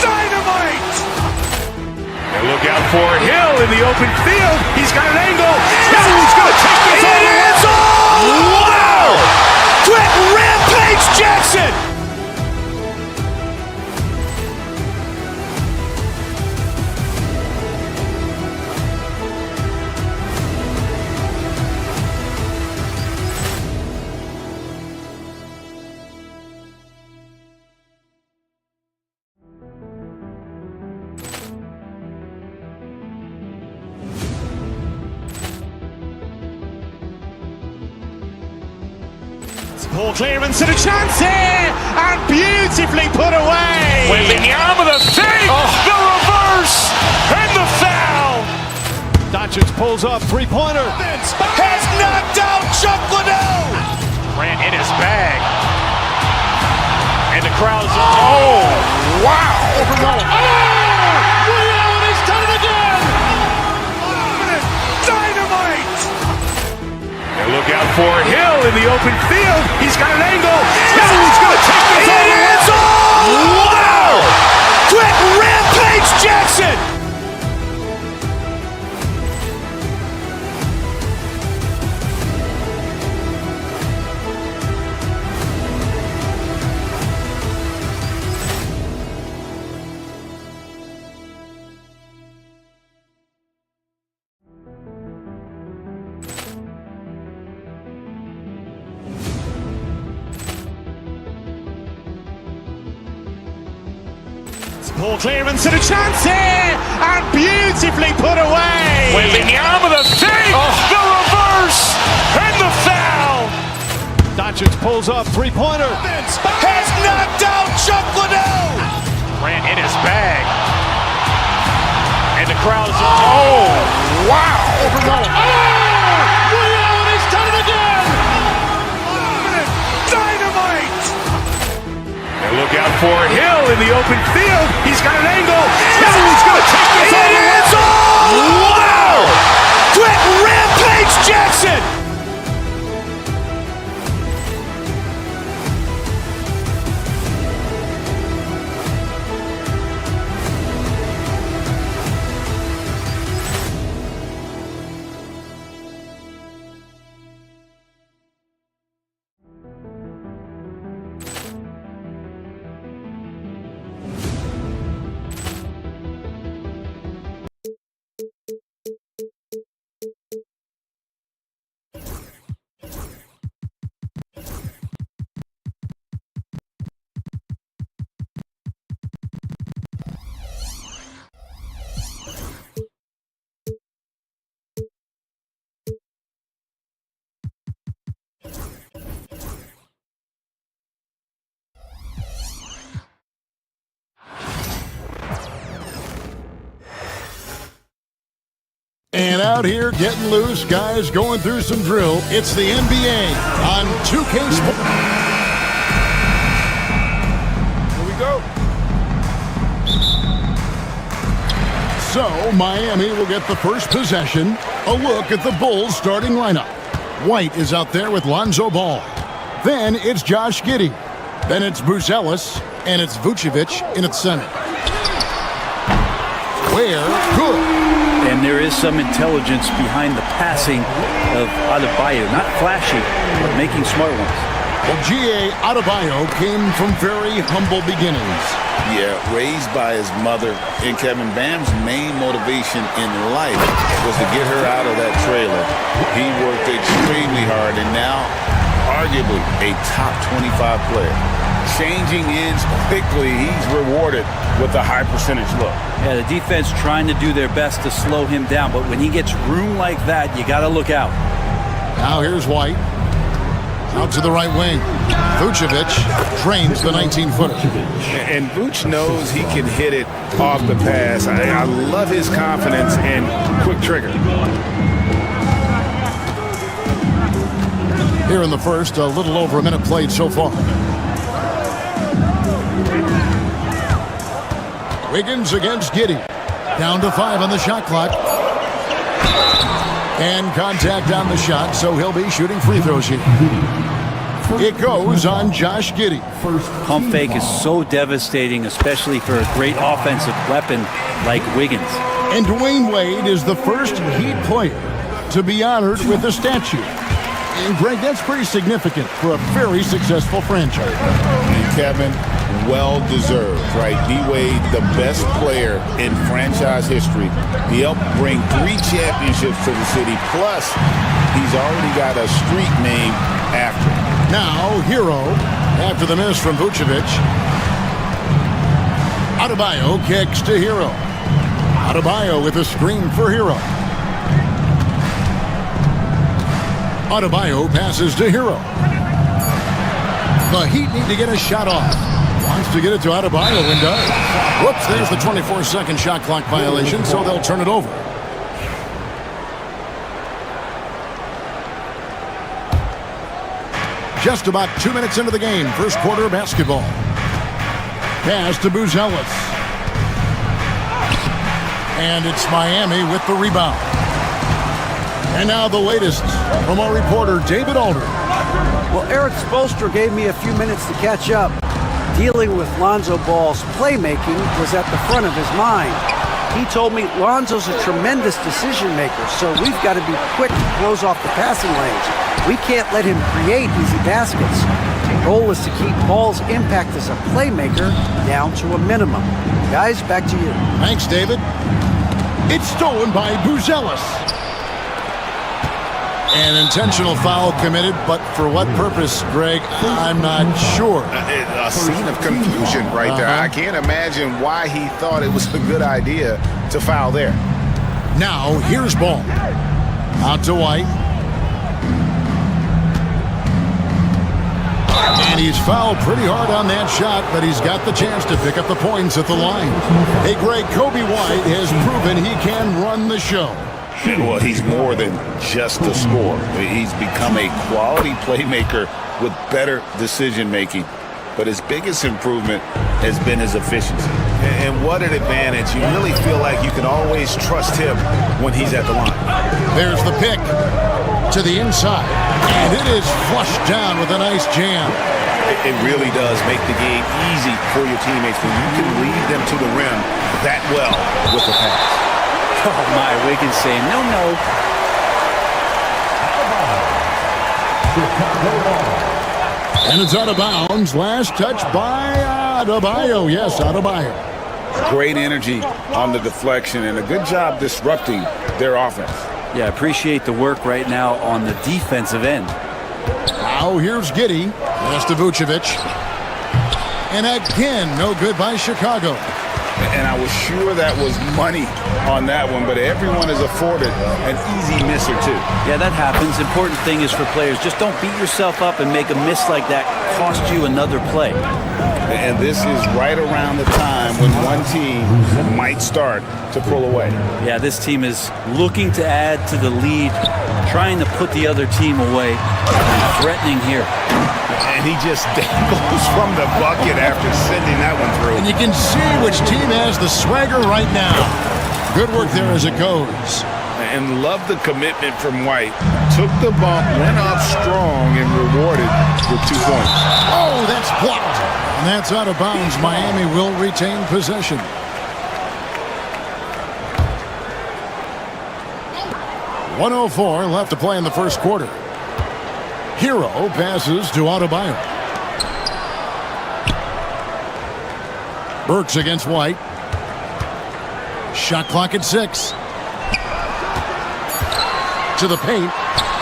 B: Dynamite.
I: And look out for Hill in the open field. He's got an angle. He's going to take this all the way.
B: It's all! Wow! Quick rampage Jackson! Ball clearance and a chance here, and beautifully put away. Wembanyama the save, the reverse, and the foul. Doncic pulls up, three-pointer. Has knocked out Chuck Liddell. Grant in his bag. And the crowd's oh, wow. Overruled. Oh, and he's done it again. Dynamite.
I: And look out for Hill in the open field. He's got an angle. He's going to take this all the way.
B: It's all! Wow! Quick rampage Jackson! Ball clearance and a chance here, and beautifully put away. Wembanyama the save, the reverse, and the foul. Doncic pulls up, three-pointer. Has knocked out Chuck Liddell. Ran in his bag. And the crowd is... Oh, wow. He's done it again. Dynamite.
I: And look out for Hill in the open field. He's got an angle. He's going to take this all the way.
B: Wow! Brett Rampage Jackson.
E: And out here getting loose, guys going through some drill. It's the NBA on 2K Sports.
A: Here we go.
E: So Miami will get the first possession. A look at the Bulls starting lineup. White is out there with Lonzo Ball. Then it's Josh Giddey. Then it's Bruce Ellis. And it's Vucevic in its center. Where good.
P: And there is some intelligence behind the passing of Adebayo. Not flashy, but making smart ones.
E: Well, G.A. Adebayo came from very humble beginnings.
F: Yeah, raised by his mother. And Kevin, Bam's main motivation in life was to get her out of that trailer. He worked extremely hard and now arguably a top 25 player. Changing ends quickly, he's rewarded with a high percentage look.
P: Yeah, the defense trying to do their best to slow him down, but when he gets room like that, you got to look out.
E: Now here's White. Out to the right wing. Vucevic drains the 19-footer.
F: And Vuce knows he can hit it off the pass. I love his confidence and quick trigger.
E: Here in the first, a little over a minute played so far. Wiggins against Giddey. Down to 5 on the shot clock. And contact on the shot, so he'll be shooting free throws here. It goes on Josh Giddey.
P: Pump fake is so devastating, especially for a great offensive weapon like Wiggins.
E: And Dwayne Wade is the first Heat player to be honored with a statue. And Greg, that's pretty significant for a very successful franchise.
F: And Kevin, well-deserved, right? D-Wade, the best player in franchise history. He helped bring 3 championships to the city. Plus, he's already got a street name after him.
E: Now, Hero, after the miss from Vucevic. Adebayo kicks to Hero. Adebayo with a screen for Hero. Adebayo passes to Hero. The Heat need to get a shot off. Wants to get it to Adebayo and does. Whoops, there's the 24-second shot clock violation, so they'll turn it over. Just about 2 minutes into the game, first quarter basketball. Pass to Bruce Ellis. And it's Miami with the rebound. And now the latest from our reporter, David Alder.
H: Well, Eric Spoelstra gave me a few minutes to catch up. Dealing with Lonzo Ball's playmaking was at the front of his mind. He told me Lonzo's a tremendous decision maker, so we've got to be quick to close off the passing lanes. We can't let him create easy baskets. The goal is to keep Ball's impact as a playmaker down to a minimum. Guys, back to you.
E: Thanks, David. It's stolen by Bruce Ellis. An intentional foul committed, but for what purpose, Greg? I'm not sure.
F: A scene of confusion right there. I can't imagine why he thought it was a good idea to foul there.
E: Now, here's ball. Out to White. And he's fouled pretty hard on that shot, but he's got the chance to pick up the points at the line. Hey, Greg, Kobe White has proven he can run the show.
F: Well, he's more than just a scorer. He's become a quality playmaker with better decision-making. But his biggest improvement has been his efficiency.
A: And what an advantage. You really feel like you can always trust him when he's at the line.
E: There's the pick to the inside. And it is flushed down with a nice jam.
F: It really does make the game easy for your teammates when you can lead them to the rim that well with the pass.
P: Oh, my. Wiggins saying, no.
E: And it's out of bounds. Last touch by Adebayo. Yes, Adebayo.
F: Great energy on the deflection and a good job disrupting their offense.
P: Yeah, appreciate the work right now on the defensive end.
E: Now here's Giddey. Pass to Vucevic. And again, no good by Chicago.
F: And I was sure that was money on that one, but everyone is afforded an easy miss or two.
P: Yeah, that happens. Important thing is for players, just don't beat yourself up and make a miss like that cost you another play.
F: And this is right around the time when one team might start to pull away.
P: Yeah, this team is looking to add to the lead, trying to put the other team away, and threatening here.
F: And he just dangles from the bucket after sending that one through.
E: And you can see which team has the swagger right now. Good work there as it goes.
F: And love the commitment from White. Took the bump, went up strong, and rewarded with 2 points.
E: Oh, that's blocked. And that's out of bounds. Miami will retain possession. .104 left to play in the first quarter. Hero passes to Adebayo. Burks against White. Shot clock at 6. To the paint.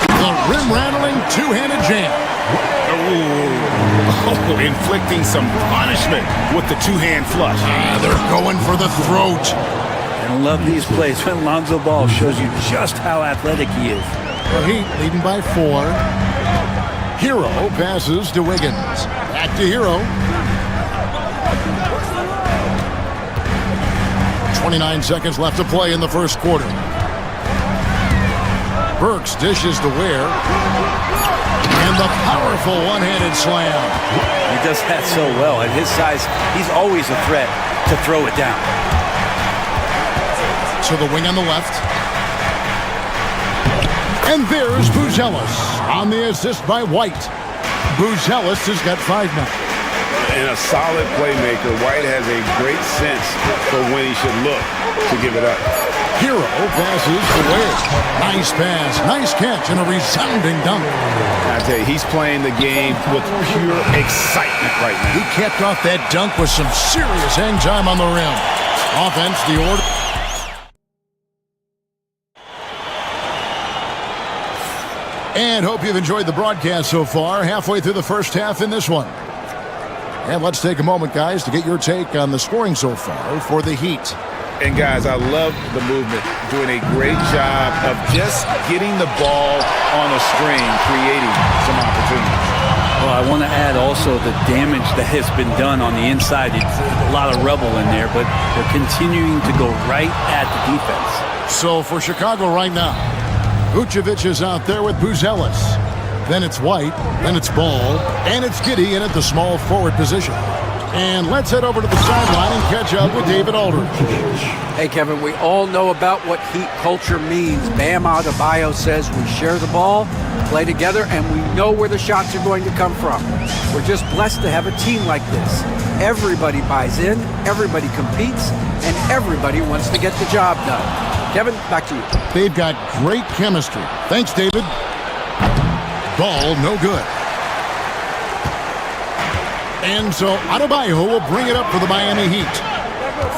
E: The rim-rattling two-handed jam.
F: Oh, inflicting some punishment with the two-hand flush.
E: They're going for the throat.
P: I love these plays when Lonzo Ball shows you just how athletic he is.
E: The Heat leading by 4. Hero passes to Wiggins. Back to Hero. 29 seconds left to play in the first quarter. Burks dishes to Ware. And the powerful one-handed slam.
P: He does that so well. At his size, he's always a threat to throw it down.
E: To the wing on the left. And there's Buzelis on the assist by White. Buzelis has got 5 now.
F: And a solid playmaker, White has a great sense for when he should look to give it up.
E: Hero passes to Ware. Nice pass, nice catch, and a resounding dunk.
F: I tell you, he's playing the game with pure excitement right now.
E: He kept off that dunk with some serious hang time on the rim. Offense, the order. And hope you've enjoyed the broadcast so far. Halfway through the first half in this one. And let's take a moment, guys, to get your take on the scoring so far for the Heat.
F: And, guys, I love the movement. Doing a great job of just getting the ball on a string, creating some opportunities.
P: Well, I want to add also the damage that has been done on the inside. It's a lot of rubble in there, but they're continuing to go right at the defense.
E: So for Chicago right now, Vucevic is out there with Buzelis. Then it's White, then it's Ball, and it's Giddey in at the small forward position. And let's head over to the sideline and catch up with David Aldridge.
H: Hey, Kevin, we all know about what Heat culture means. Bam Adebayo says we share the ball, play together, and we know where the shots are going to come from. We're just blessed to have a team like this. Everybody buys in, everybody competes, and everybody wants to get the job done. Kevin, back to you.
E: They've got great chemistry. Thanks, David. Ball, no good. And so Adebayo will bring it up for the Miami Heat.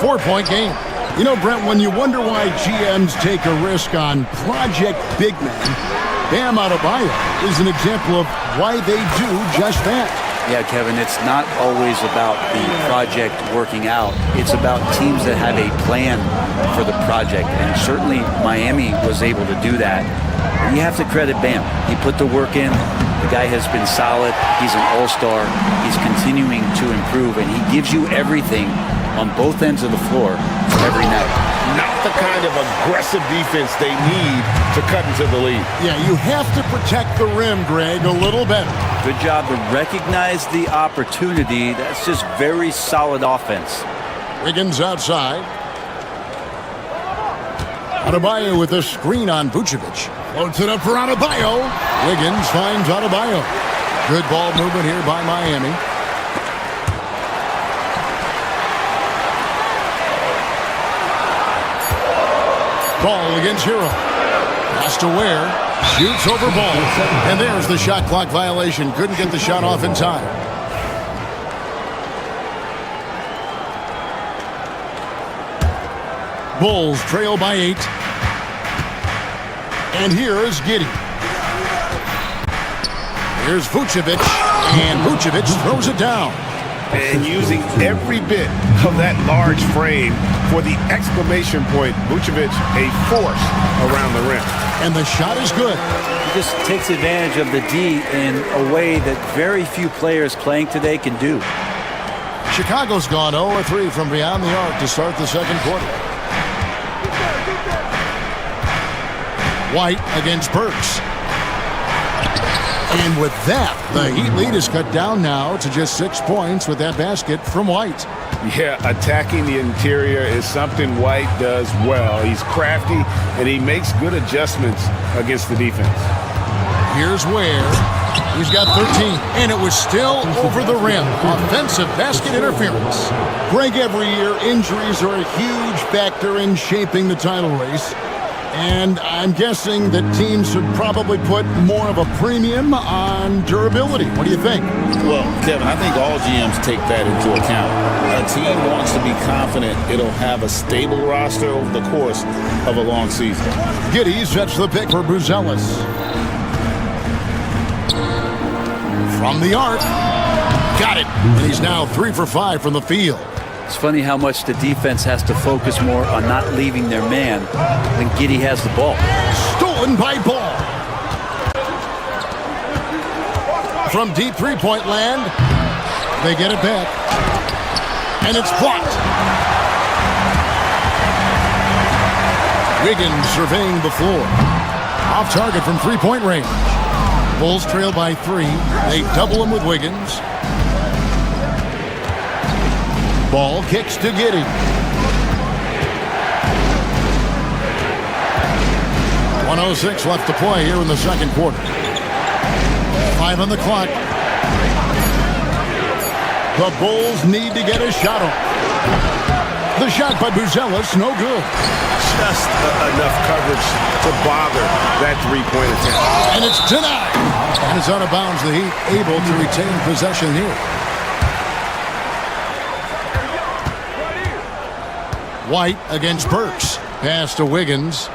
E: 4-point game. You know, Brent, when you wonder why GMs take a risk on project big men, Bam Adebayo is an example of why they do just that.
P: Yeah, Kevin, it's not always about the project working out. It's about teams that have a plan for the project, and certainly Miami was able to do that. And you have to credit Bam. He put the work in. The guy has been solid. He's an all-star. He's continuing to improve, and he gives you everything on both ends of the floor every night.
F: Not the kind of aggressive defense they need to cut into the lead.
E: Yeah, you have to protect the rim, Greg, a little better.
P: Good job to recognize the opportunity. That's just very solid offense.
E: Wiggins outside. Adebayo with a screen on Vucevic. Floats it up for Adebayo. Wiggins finds Adebayo. Good ball movement here by Miami. Ball against Hero. Pass to Ware. Shoots over Ball. And there's the shot clock violation. Couldn't get the shot off in time. Bulls trail by 8. And here is Giddey. Here's Vucevic. And Vucevic throws it down.
A: And using every bit of that large frame for the exclamation point, Vucevic a force around the rim.
E: And the shot is good.
P: He just takes advantage of the D in a way that very few players playing today can do.
E: Chicago's gone 0-3 from beyond the arc to start the second quarter. White against Burks. And with that, the Heat lead is cut down now to just 6 points with that basket from White.
F: Yeah, attacking the interior is something White does well. He's crafty, and he makes good adjustments against the defense.
E: Here's Ware. He's got 13, and it was still over the rim. Offensive basket interference. Greg, every year, injuries are a huge factor in shaping the title race. And I'm guessing that teams should probably put more of a premium on durability. What do you think?
F: Well, Kevin, I think all GMs take that into account. A team wants to be confident it'll have a stable roster over the course of a long season.
E: Giddey sets the pick for Buzelis. From the arc. Got it. And he's now 3 for 5 from the field.
P: It's funny how much the defense has to focus more on not leaving their man when Giddey has the ball.
E: Stolen by Ball. From deep three-point land, they get it back. And it's blocked. Wiggins surveying the floor. Off target from three-point range. Bulls trail by 3. They double him with Wiggins. Ball kicks to Giddey. 1:06 left to play here in the second quarter. 5 on the clock. The Bulls need to get a shot off. The shot by Buzelis, no good.
A: Just enough coverage to bother that three-point attempt.
E: And it's denied. And it's out of bounds. The Heat able to retain possession here. White against Burks. Pass to Wiggins.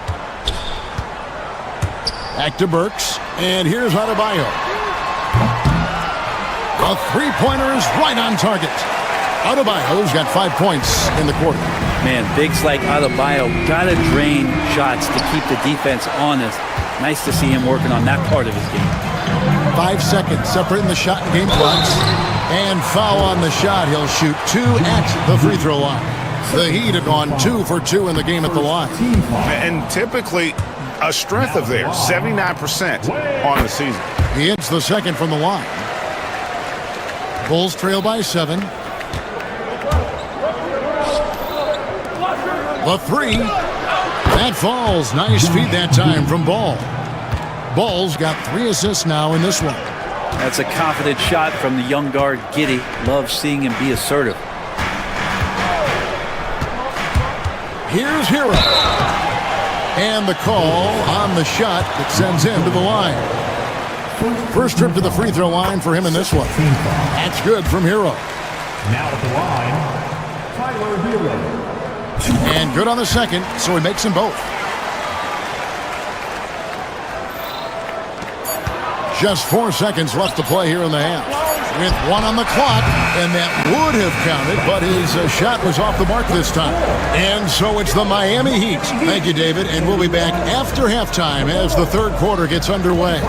E: Back to Burks. And here's Adebayo. A three-pointer is right on target. Adebayo's got 5 points in the quarter.
P: Man, bigs like Adebayo gotta drain shots to keep the defense honest. Nice to see him working on that part of his game.
E: 5 seconds separating the shot and game clocks. And foul on the shot. He'll shoot 2 at the free throw line. The Heat have gone 2 for 2 in the game at the line.
F: And typically a strength of theirs, 79% on the season.
E: He hits the second from the line. Bulls trail by 7. The 3. That falls. Nice feed that time from Ball. Ball's got 3 assists now in this one.
P: That's a confident shot from the young guard Giddey. Love seeing him be assertive.
E: Here's Hero. And the call on the shot that sends him to the line. First trip to the free throw line for him in this one. That's good from Hero.
G: Now at the line, Tyler Hero.
E: And good on the second, so he makes them both. Just 4 seconds left to play here in the half. With 1 on the clock, and that would have counted, but his shot was off the mark this time. And so it's the Miami Heat. Thank you, David, and we'll be back after halftime as the third quarter gets underway.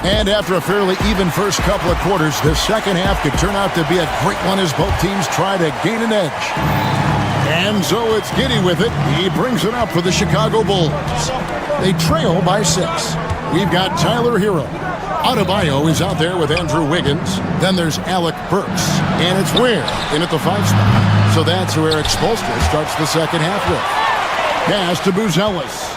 E: And after a fairly even first couple of quarters, the second half could turn out to be a great one as both teams try to gain an edge. And so it's Giddey with it. He brings it up for the Chicago Bulls. They trail by 6. We've got Tyler Hero. Adebayo is out there with Andrew Wiggins. Then there's Alec Burks. And it's Ware in at the 5 spot. So that's who Eric Spoelstra starts the second half with. Pass to Buzelis.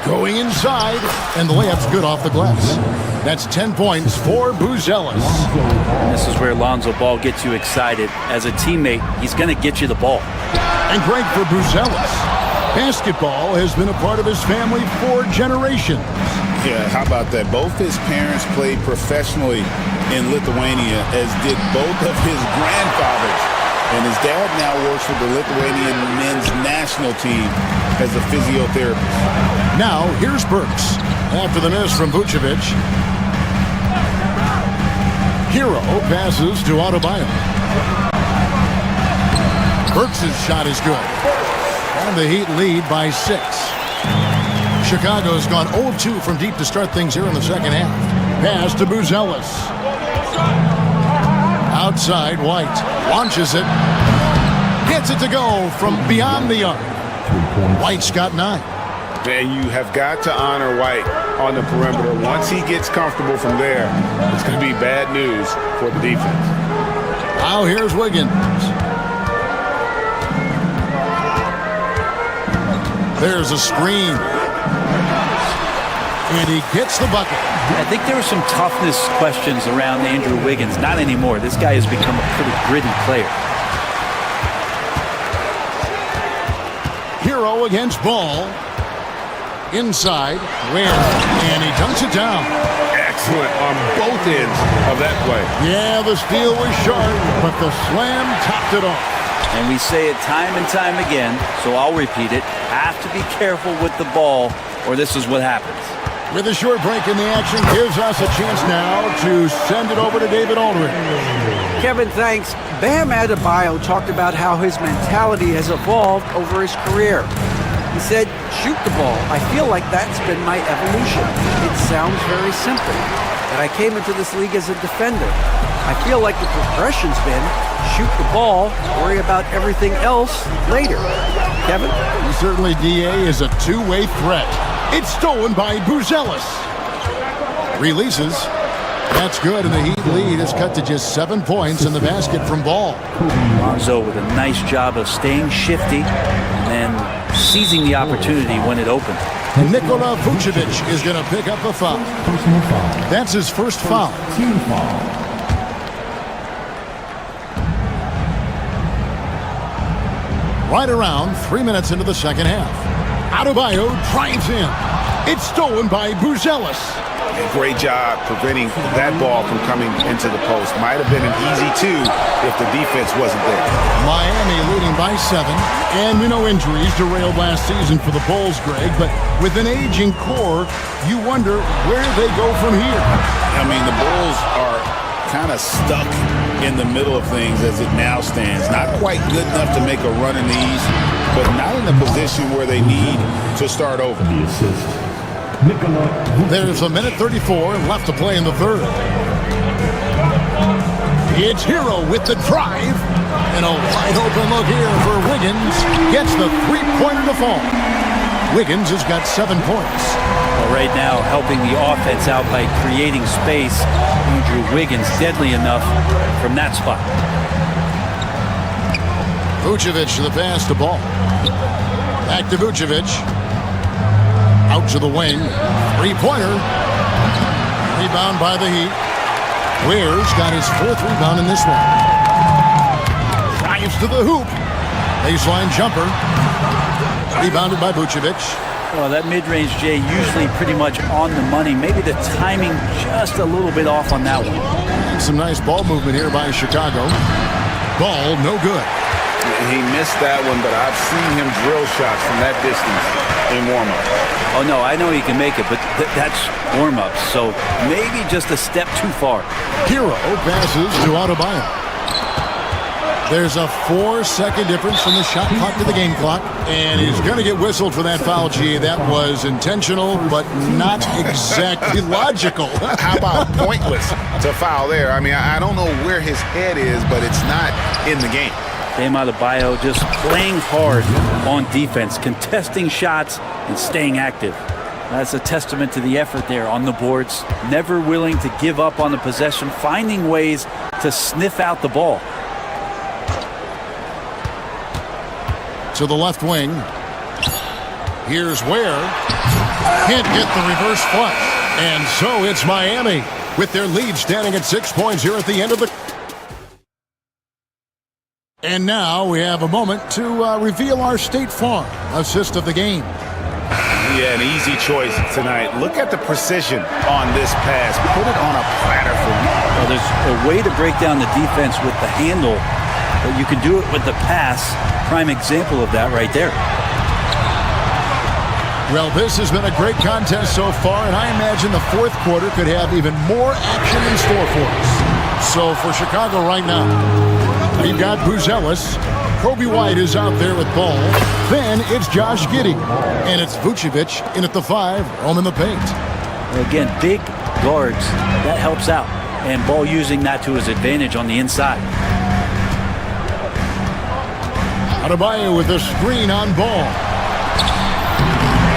E: Going inside, and the layup's good off the glass. That's 10 points for Buzelis.
P: And this is where Lonzo Ball gets you excited. As a teammate, he's going to get you the ball.
E: And great for Buzelis. Basketball has been a part of his family for generations.
F: Yeah, how about that? Both his parents played professionally in Lithuania, as did both of his grandfathers. And his dad now works with the Lithuanian men's national team as a physiotherapist.
E: Now, here's Burks. After the miss from Vucevic. Hero passes to Adebayo. Burks' shot is good. And the Heat lead by 6. Chicago's gone 0-2 from deep to start things here in the second half. Pass to Buzelis. Outside, White launches it. Gets it to go from beyond the arc. White's got 9.
F: And you have got to honor White on the perimeter. Once he gets comfortable from there, it's going to be bad news for the defense.
E: Now here's Wiggins. There's a screen. And he gets the bucket.
P: I think there were some toughness questions around Andrew Wiggins. Not anymore. This guy has become a pretty gritty player.
E: Hero against Ball. Inside, Ware, and he dunks it down.
F: Excellent on both ends of that play.
E: Yeah, the steal was sharp, but the slam topped it off.
P: And we say it time and time again, so I'll repeat it. Have to be careful with the ball, or this is what happens.
E: With a short break in the action, gives us a chance now to send it over to David Aldridge.
H: Kevin, thanks. Bam Adebayo talked about how his mentality has evolved over his career. He said, shoot the ball. I feel like that's been my evolution. It sounds very simple, but I came into this league as a defender. I feel like the progression's been shoot the ball, worry about everything else later. Kevin?
E: Certainly, DA is a two-way threat. It's stolen by Buzelis. Releases. That's good, and the Heat lead is cut to just 7 points in the basket from Ball.
P: Lonzo with a nice job of staying shifty and then seizing the opportunity when it opened.
E: Nikola Vucevic is going to pick up a foul. That's his first foul.
G: Team foul.
E: Right around 3 minutes into the second half. Adebayo drives in. It's stolen by Buzelis.
F: Great job preventing that ball from coming into the post. Might have been an easy 2 if the defense wasn't there.
E: Miami leading by 7. And we know injuries derailed last season for the Bulls, Greg. But with an aging core, you wonder where they go from here.
F: I mean, the Bulls are kind of stuck in the middle of things as it now stands. Not quite good enough to make a run in the East, but not in a position where they need to start over.
G: The assist.
E: There's a minute 34 left to play in the third. It's Hero with the drive. And a wide open look here for Wiggins. Gets the three-pointer to fall. Wiggins has got 7 points.
P: Well, right now, helping the offense out by creating space. Andrew Wiggins deadly enough from that spot.
E: Vucevic to the pass to Ball. Back to Vucevic. Out to the wing. Three-pointer. Rebound by the Heat. Ware's got his 4th rebound in this one. Drives to the hoop. Baseline jumper. Rebounded by Vucevic.
P: Well, that mid-range, Jay, usually pretty much on the money. Maybe the timing just a little bit off on that one.
E: And some nice ball movement here by Chicago. Ball, no good.
F: He missed that one, but I've seen him drill shots from that distance in warm-up.
P: Oh, no, I know he can make it, but that's warm-up, so maybe just a step too far.
E: Hero passes to Adebayo. There's a 4-second difference from the shot clock to the game clock, and he's going to get whistled for that foul, G. That was intentional, but not exactly logical.
F: How about pointless to foul there? I mean, I don't know where his head is, but it's not in the game.
P: Bam Adebayo just playing hard on defense, contesting shots and staying active. That's a testament to the effort there on the boards. Never willing to give up on the possession, finding ways to sniff out the ball.
E: To the left wing. Here's Ware. Can't get the reverse flush. And so it's Miami with their lead standing at 6 points here at the end of the... And now we have a moment to reveal our State Farm assist of the game.
F: Yeah, an easy choice tonight. Look at the precision on this pass. Put it on a platter for me.
P: Well, there's a way to break down the defense with the handle, but you can do it with the pass. Prime example of that right there.
E: Well, this has been a great contest so far, and I imagine the fourth quarter could have even more action in store for us. So for Chicago right now, we've got Buzelis. Kobe White is out there with ball. Then it's Josh Giddey. And it's Vucevic in at the 5, roaming the paint.
P: Again, big guards. That helps out. And Ball using that to his advantage on the inside.
E: Adebayo with a screen on Ball.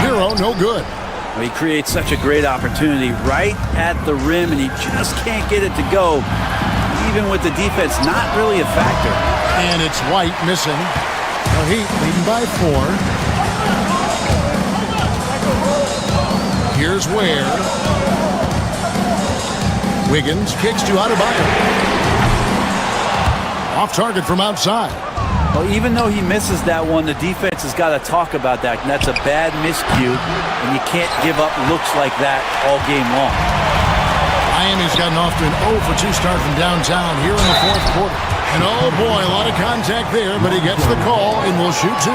E: Hero, no good.
P: Well, he creates such a great opportunity right at the rim, and he just can't get it to go. Even with the defense not really a factor.
E: And it's White missing. The Heat leading by 4. Here's Ware. Wiggins kicks to Adebayo. Off target from outside.
P: Well, even though he misses that one, the defense has got to talk about that. And that's a bad miscue, and you can't give up looks like that all game long.
E: Miami's gotten off to an 0-for-2 start from downtown here in the fourth quarter. And oh boy, a lot of contact there, but he gets the call and will shoot 2.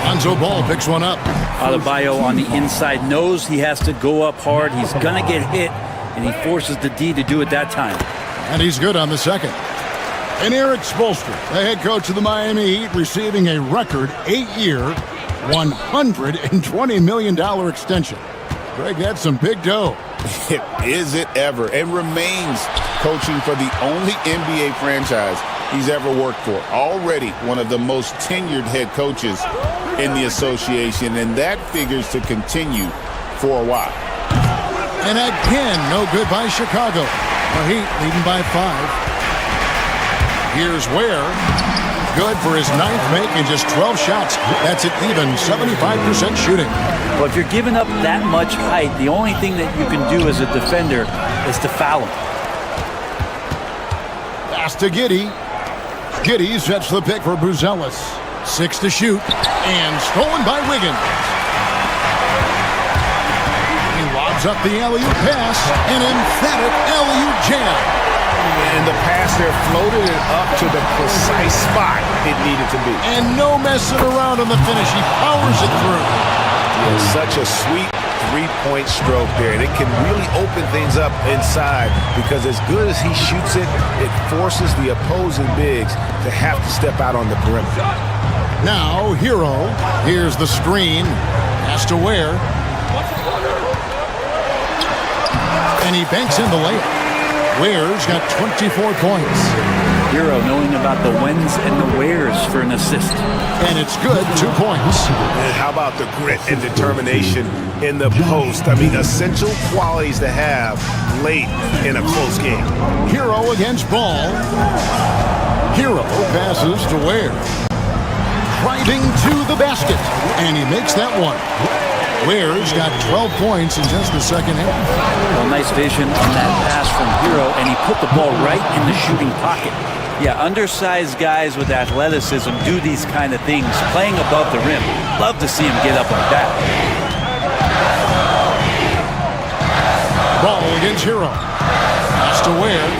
E: Lonzo Ball picks one up.
P: Adebayo on the inside knows he has to go up hard. He's going to get hit, and he forces the D to do it that time.
E: And he's good on the second. And Eric Spoelstra, the head coach of the Miami Heat, receiving a record 8-year, $120 million extension. Greg, that's some big dough.
F: Is it ever? And remains coaching for the only NBA franchise he's ever worked for. Already one of the most tenured head coaches in the association, and that figures to continue for a while.
E: And again, no good by Chicago. The Heat leading by 5. Here's Ware. Good for his 9th make in just 12 shots. That's an even 75% shooting.
P: Well, if you're giving up that much height, the only thing that you can do as a defender is to foul him.
E: Pass to Giddey. Giddey sets the pick for Buzelis. 6 to shoot. And stolen by Wiggins. He lobs up the alley-oop pass. An emphatic alley-oop jam.
F: And the pass there floated it up to the precise spot it needed to be.
E: And no messing around on the finish. He powers it through.
A: It's such a sweet three-point stroke there. And it can really open things up inside because as good as he shoots it, it forces the opposing bigs to have to step out on the perimeter.
E: Now, Hero. Here's the screen. Has to Ware. And he banks in the layup. Ware's got 24 points.
P: Hero knowing about the whens and the wheres for an assist.
E: And it's good, 2 points.
A: And how about the grit and determination in the post? I mean, essential qualities to have late in a close game.
E: Hero against Ball. Hero passes to Ware. Driving to the basket. And he makes that one. Ware's got 12 points in just the second half.
P: Well, nice vision on that pass from Hero, and he put the ball right in the shooting pocket. Yeah, undersized guys with athleticism do these kind of things, playing above the rim. Love to see him get up like that.
E: Ball against Hero. Pass to Ware.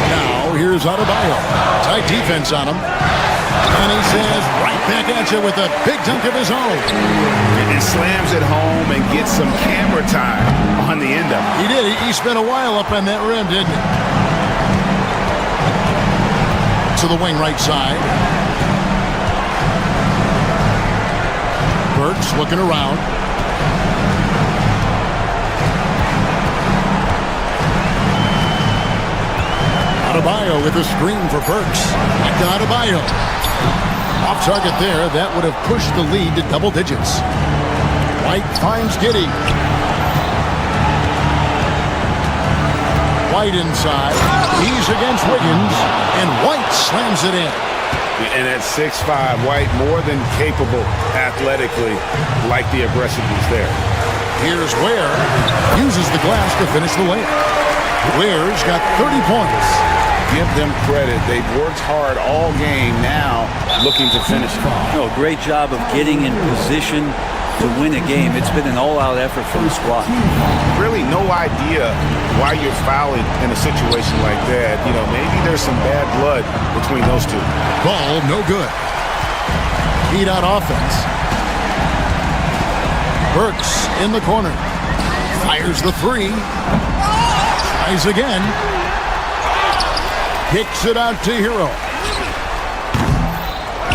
E: Now here's Adebayo. Tight defense on him. And he says right back at you with a big dunk of his own.
F: And slams it home and gets some camera time on the end of it.
E: He did. He spent a while up on that rim, didn't he? To the wing right side. Burks looking around. Adebayo with a screen for Burks. Back to Adebayo. Off target there. That would have pushed the lead to double digits. White finds Giddey. White inside. He's against Wiggins. And White slams it in.
F: And at 6'5", White more than capable athletically, like the aggressiveness there.
E: Here's Ware. Uses the glass to finish the layup. Ware's got 30 points.
F: Give them credit. They've worked hard all game, now looking to finish it.
P: No, great job of getting in position to win a game. It's been an all-out effort from the squad.
F: Really no idea why you're fouling in a situation like that. You know, maybe there's some bad blood between those two.
E: Ball no good. Heat on offense. Burks in the corner. Fires the three. Tries again. Kicks it out to Hero.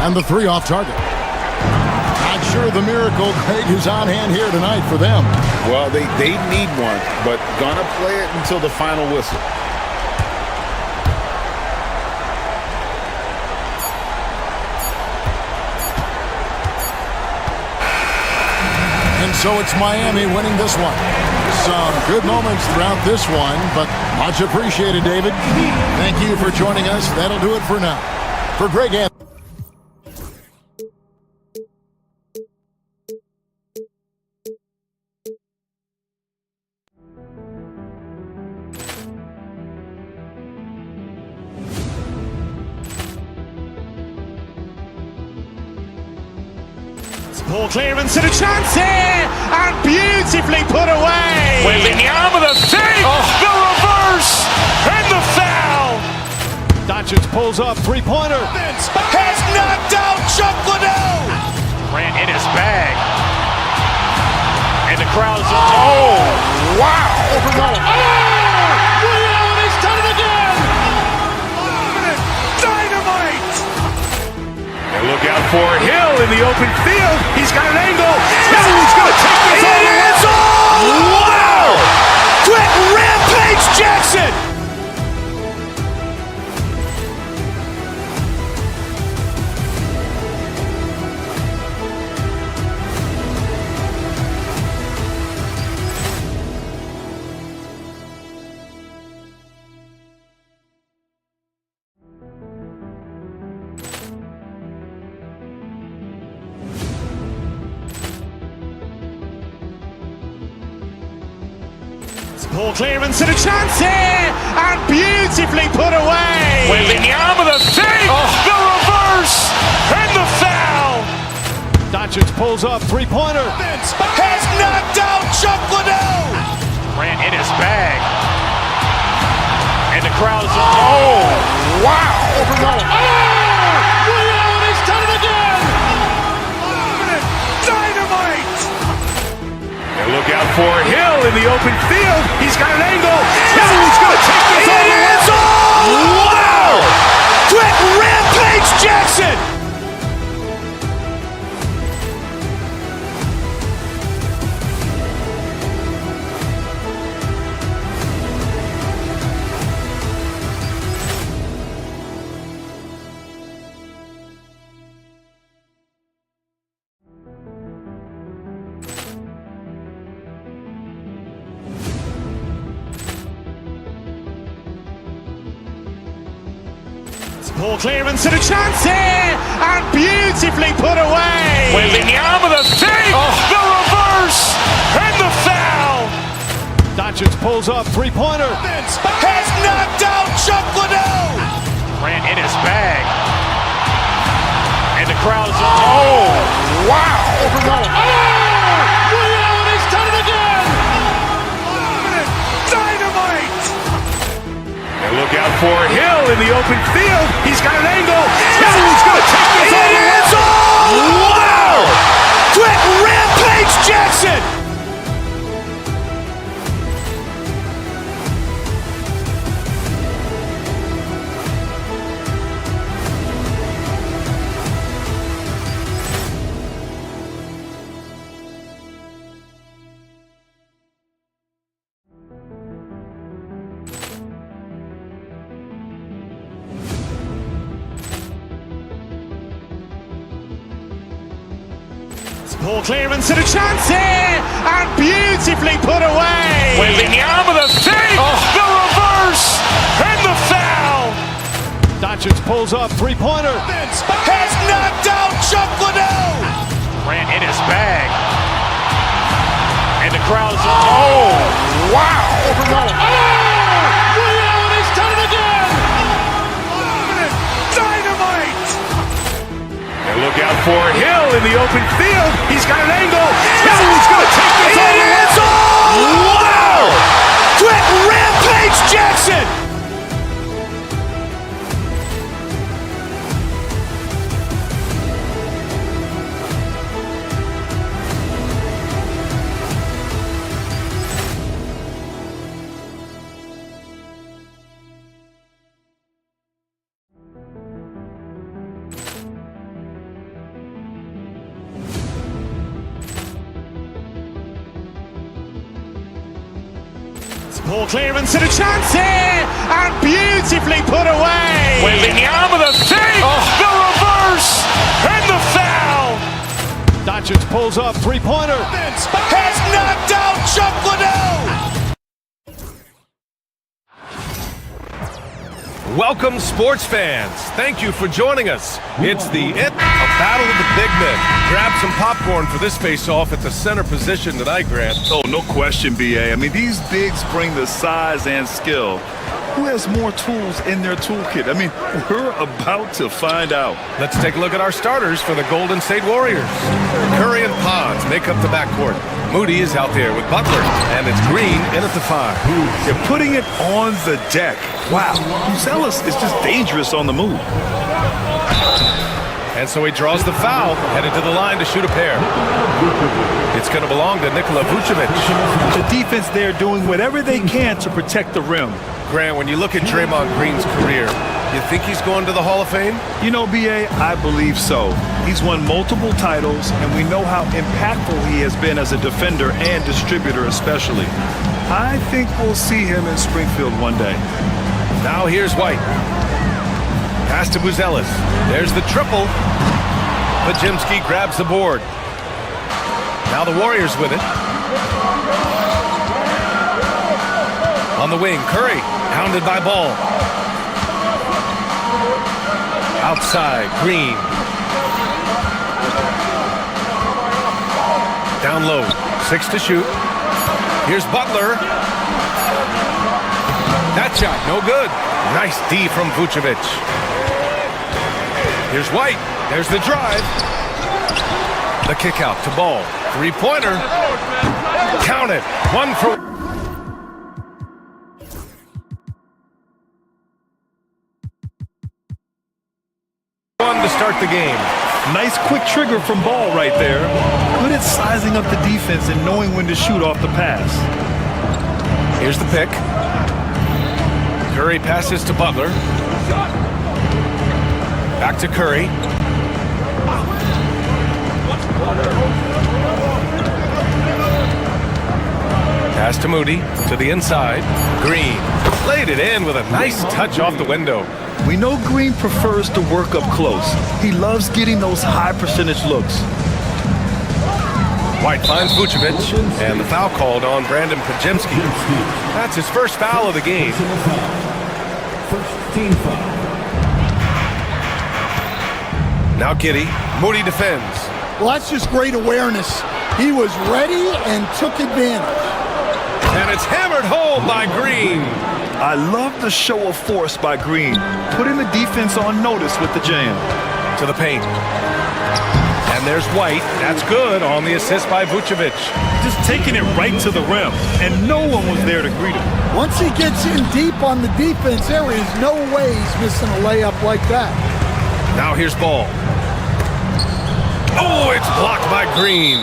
E: And the three off target. Not sure the miracle Craig is on hand here tonight for them.
F: Well, they need one, but gonna play it until the final whistle.
E: And so it's Miami winning this one. Some good moments throughout this one, but much appreciated, David. Thank you for joining us. That'll do it for now. For Greg Anthony.
B: Ball clearance and a chance here, and beautifully put away. Wembanyama the fake, the reverse, and the foul. Doncic pulls up, three-pointer. Has knocked out Chuck Liddell. Ran in his bag. And the crowd is... Oh, wow.
E: Overrun.
B: And he's done it again. Dynamite.
I: And look out for Hill in the open field. He's got an angle. Now he's going to take this all the way.
B: Wow! Quick Rampage Jackson. Ball clearance and a chance here, and beautifully put away. Wembanyama the fake, the reverse, and the foul. Doncic pulls up, three-pointer. Has knocked out Chuck Liddell. Ran in his bag. And the crowd is... Oh, wow.
E: Overrun.
B: And he's done it again. Dynamite.
I: And look out for Hill in the open field. He's got an angle. Now he's going to take this all the way.
B: Wow! Quick Rampage Jackson. Ball clearance and a chance here, and beautifully put away. Wembanyama the fake, the reverse, and the foul. Doncic pulls up, three-pointer. Has knocked out Chuck Liddell. Ran in his bag. And the crowd is... Oh, wow.
E: Overrun.
B: And he's
I: in the open field. He's got an angle. Oh, he's going to take this all the way.
B: Wow! Quick Rampage Jackson! Ball clearance and a chance here, and beautifully put away.
I: Wembanyama the save, the reverse, and the foul.
B: Doncic pulls up, three-pointer. Has knocked out Chuck Liddell.
I: Grant in his bag. And the crowd is, oh, wow.
B: He's done it again.
I: Dynamite. And look out for Hill in the open field. He's got an angle. Oh, he's going to take this all the way.
B: Wow! Quick Rampage Jackson! Ball clearance and a chance here, and beautifully put away.
I: Wembanyama the save, the reverse, and the foul.
B: Doncic pulls up, three-pointer. Has knocked out Chuck Liddell.
K: Welcome, sports fans. Thank you for joining us. It's a battle of the big men. Grab some popcorn for this face-off at the center position tonight, Grant.
L: Oh, no question, B.A. I mean, these bigs bring the size and skill. Who has more tools in their toolkit? I mean, we're about to find out.
K: Let's take a look at our starters for the Golden State Warriors. Curry and Pons make up the backcourt. Moody is out there with Butler, and it's Green in at the 5.
L: They're putting it on the deck. Wow, Zealous is just dangerous on the move.
K: And so he draws the foul, headed to the line to shoot a pair. It's going to belong to Nikola Vucevic.
L: The defense there doing whatever they can to protect the rim.
K: Grant, when you look at Draymond Green's career, you think he's going to the Hall of Fame?
L: You know, B.A., I believe so. He's won multiple titles, and we know how impactful he has been as a defender and distributor especially. I think we'll see him in Springfield one day.
K: Now here's White. Pass to Buzelis. There's the triple. Pajimski grabs the board. Now the Warriors with it. On the wing, Curry, hounded by Ball. Outside, Green. Down low, 6 to shoot. Here's Butler. That shot, no good. Nice D from Vucevic. Here's White. There's the drive. The kick out to Ball. Three-pointer. Count it. 1 for... to start the game.
L: Nice quick trigger from Ball right there. Good at sizing up the defense and knowing when to shoot off the pass.
K: Here's the pick. Curry passes to Butler. Back to Curry. Pass to Moody, to the inside. Green laid it in with a nice touch off the window.
L: We know Green prefers to work up close. He loves getting those high percentage looks.
K: White finds Vucevic, and the foul called on Brandon Pajimski. That's his first foul of the game.
G: First team foul.
K: Now Giddey. Moody defends.
J: Well, that's just great awareness. He was ready and took advantage.
K: And it's hammered home by Green.
L: I love the show of force by Green, putting the defense on notice with the jam.
K: To the paint. And there's White. That's good on the assist by Vucevic.
L: Just taking it right to the rim, and no one was there to greet him.
J: Once he gets in deep on the defense, there is no way he's missing a layup like that.
K: Now here's Ball. Oh, it's blocked by Green.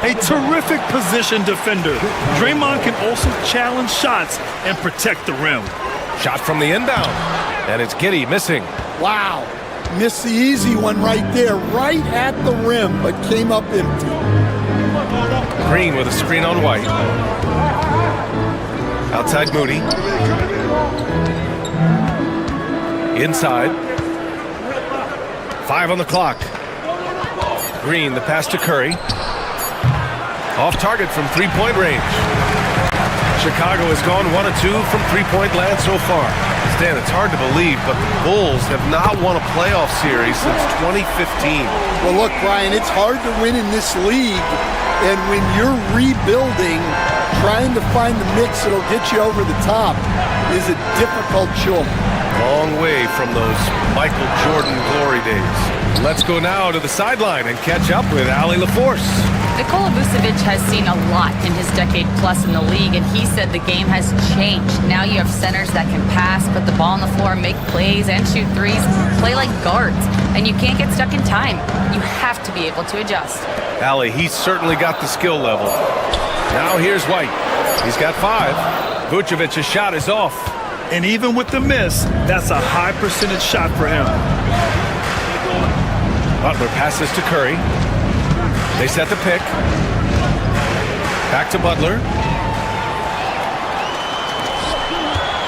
L: A terrific position defender. Draymond can also challenge shots and protect the rim.
K: Shot from the inbound, and it's Giddey missing.
J: Wow. Missed the easy one right there, right at the rim, but came up empty.
K: Green with a screen on White. Outside Moody. Inside. 5 on the clock. Green, the pass to Curry. Off target from three-point range. Chicago has gone 1 of 2 from three-point land so far. Stan, it's hard to believe, but the Bulls have not won a playoff series since 2015.
J: Well, look, Brian, it's hard to win in this league, and when you're rebuilding, trying to find the mix that'll get you over the top is a difficult chore.
K: Long way from those Michael Jordan glory days. Let's go now to the sideline and catch up with Allie LaForce.
M: Nikola Vucevic has seen a lot in his decade plus in the league, and he said the game has changed. Now you have centers that can pass, put the ball on the floor, make plays, and shoot threes, play like guards, and you can't get stuck in time. You have to be able to adjust.
K: Allie, he's certainly got the skill level. Now here's White. He's got 5. Vucevic's shot is off.
L: And even with the miss, that's a high percentage shot for him.
K: Butler passes to Curry. They set the pick. Back to Butler.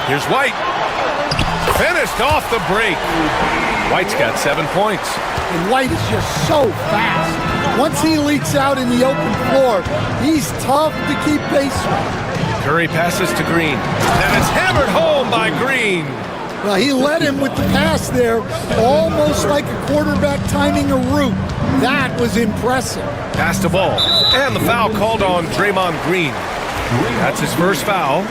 K: Here's White. Finished off the break. White's got 7 points.
J: And White is just so fast. Once he leaks out in the open floor, he's tough to keep pace with.
K: Curry passes to Green. And it's hammered home by Green.
J: Well, he led him with the pass there, almost like a quarterback timing a route. That was impressive.
K: Pass to Ball. And the foul called on Draymond Green. That's his first foul.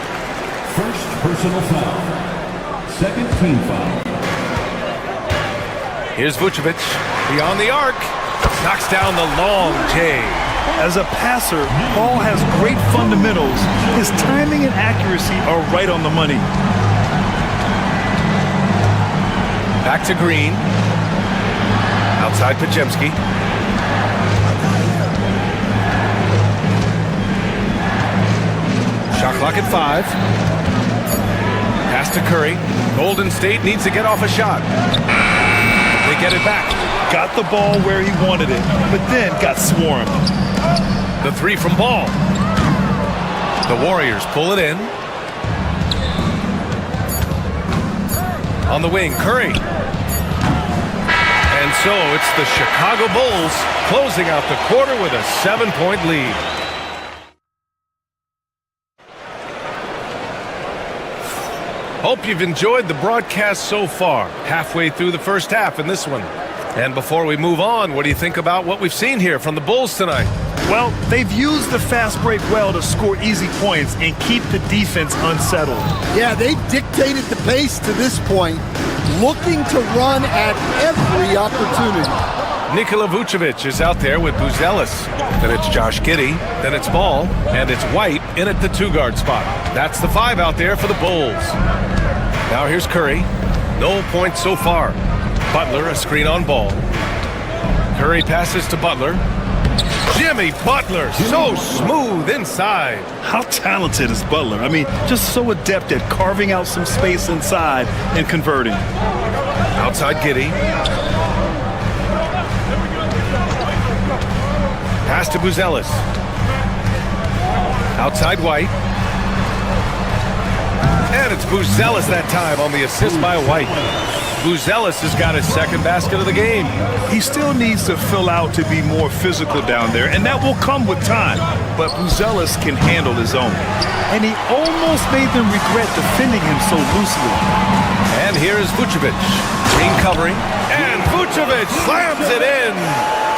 G: First personal foul. Second team foul.
K: Here's Vucevic. Beyond the arc. Knocks down the long J.
L: As a passer, Ball has great fundamentals. His timing and accuracy are right on the money.
K: Back to Green. Outside Pajemski. Shot clock at 5. Pass to Curry. Golden State needs to get off a shot. They get it back.
L: Got the ball where he wanted it, but then got swarmed.
K: The 3 from Ball. The Warriors pull it in. On the wing, Curry. And so it's the Chicago Bulls closing out the quarter with a 7-point lead. Hope you've enjoyed the broadcast so far. Halfway through the first half in this one. And before we move on, what do you think about what we've seen here from the Bulls tonight?
L: Well, they've used the fast break well to score easy points and keep the defense unsettled.
J: Yeah, they've dictated the pace to this point, looking to run at every opportunity.
K: Nikola Vucevic is out there with Buzelis. Then it's Josh Giddey. Then it's Ball. And it's White in at the 2-guard spot. That's the 5 out there for the Bulls. Now here's Curry. No points so far. Butler, a screen on Ball. Curry passes to Butler. Jimmy Butler, so smooth inside.
L: How talented is Butler? I mean, just so adept at carving out some space inside and converting.
K: Outside Giddey. Pass to Buzelis. Outside White. And it's Buzelis that time on the assist by White. Buzelis has got his second basket of the game.
L: He still needs to fill out to be more physical down there, and that will come with time. But Buzelis can handle his own. And he almost made them regret defending him so loosely.
K: And here's Vucevic. Green covering. And Vucevic slams it in.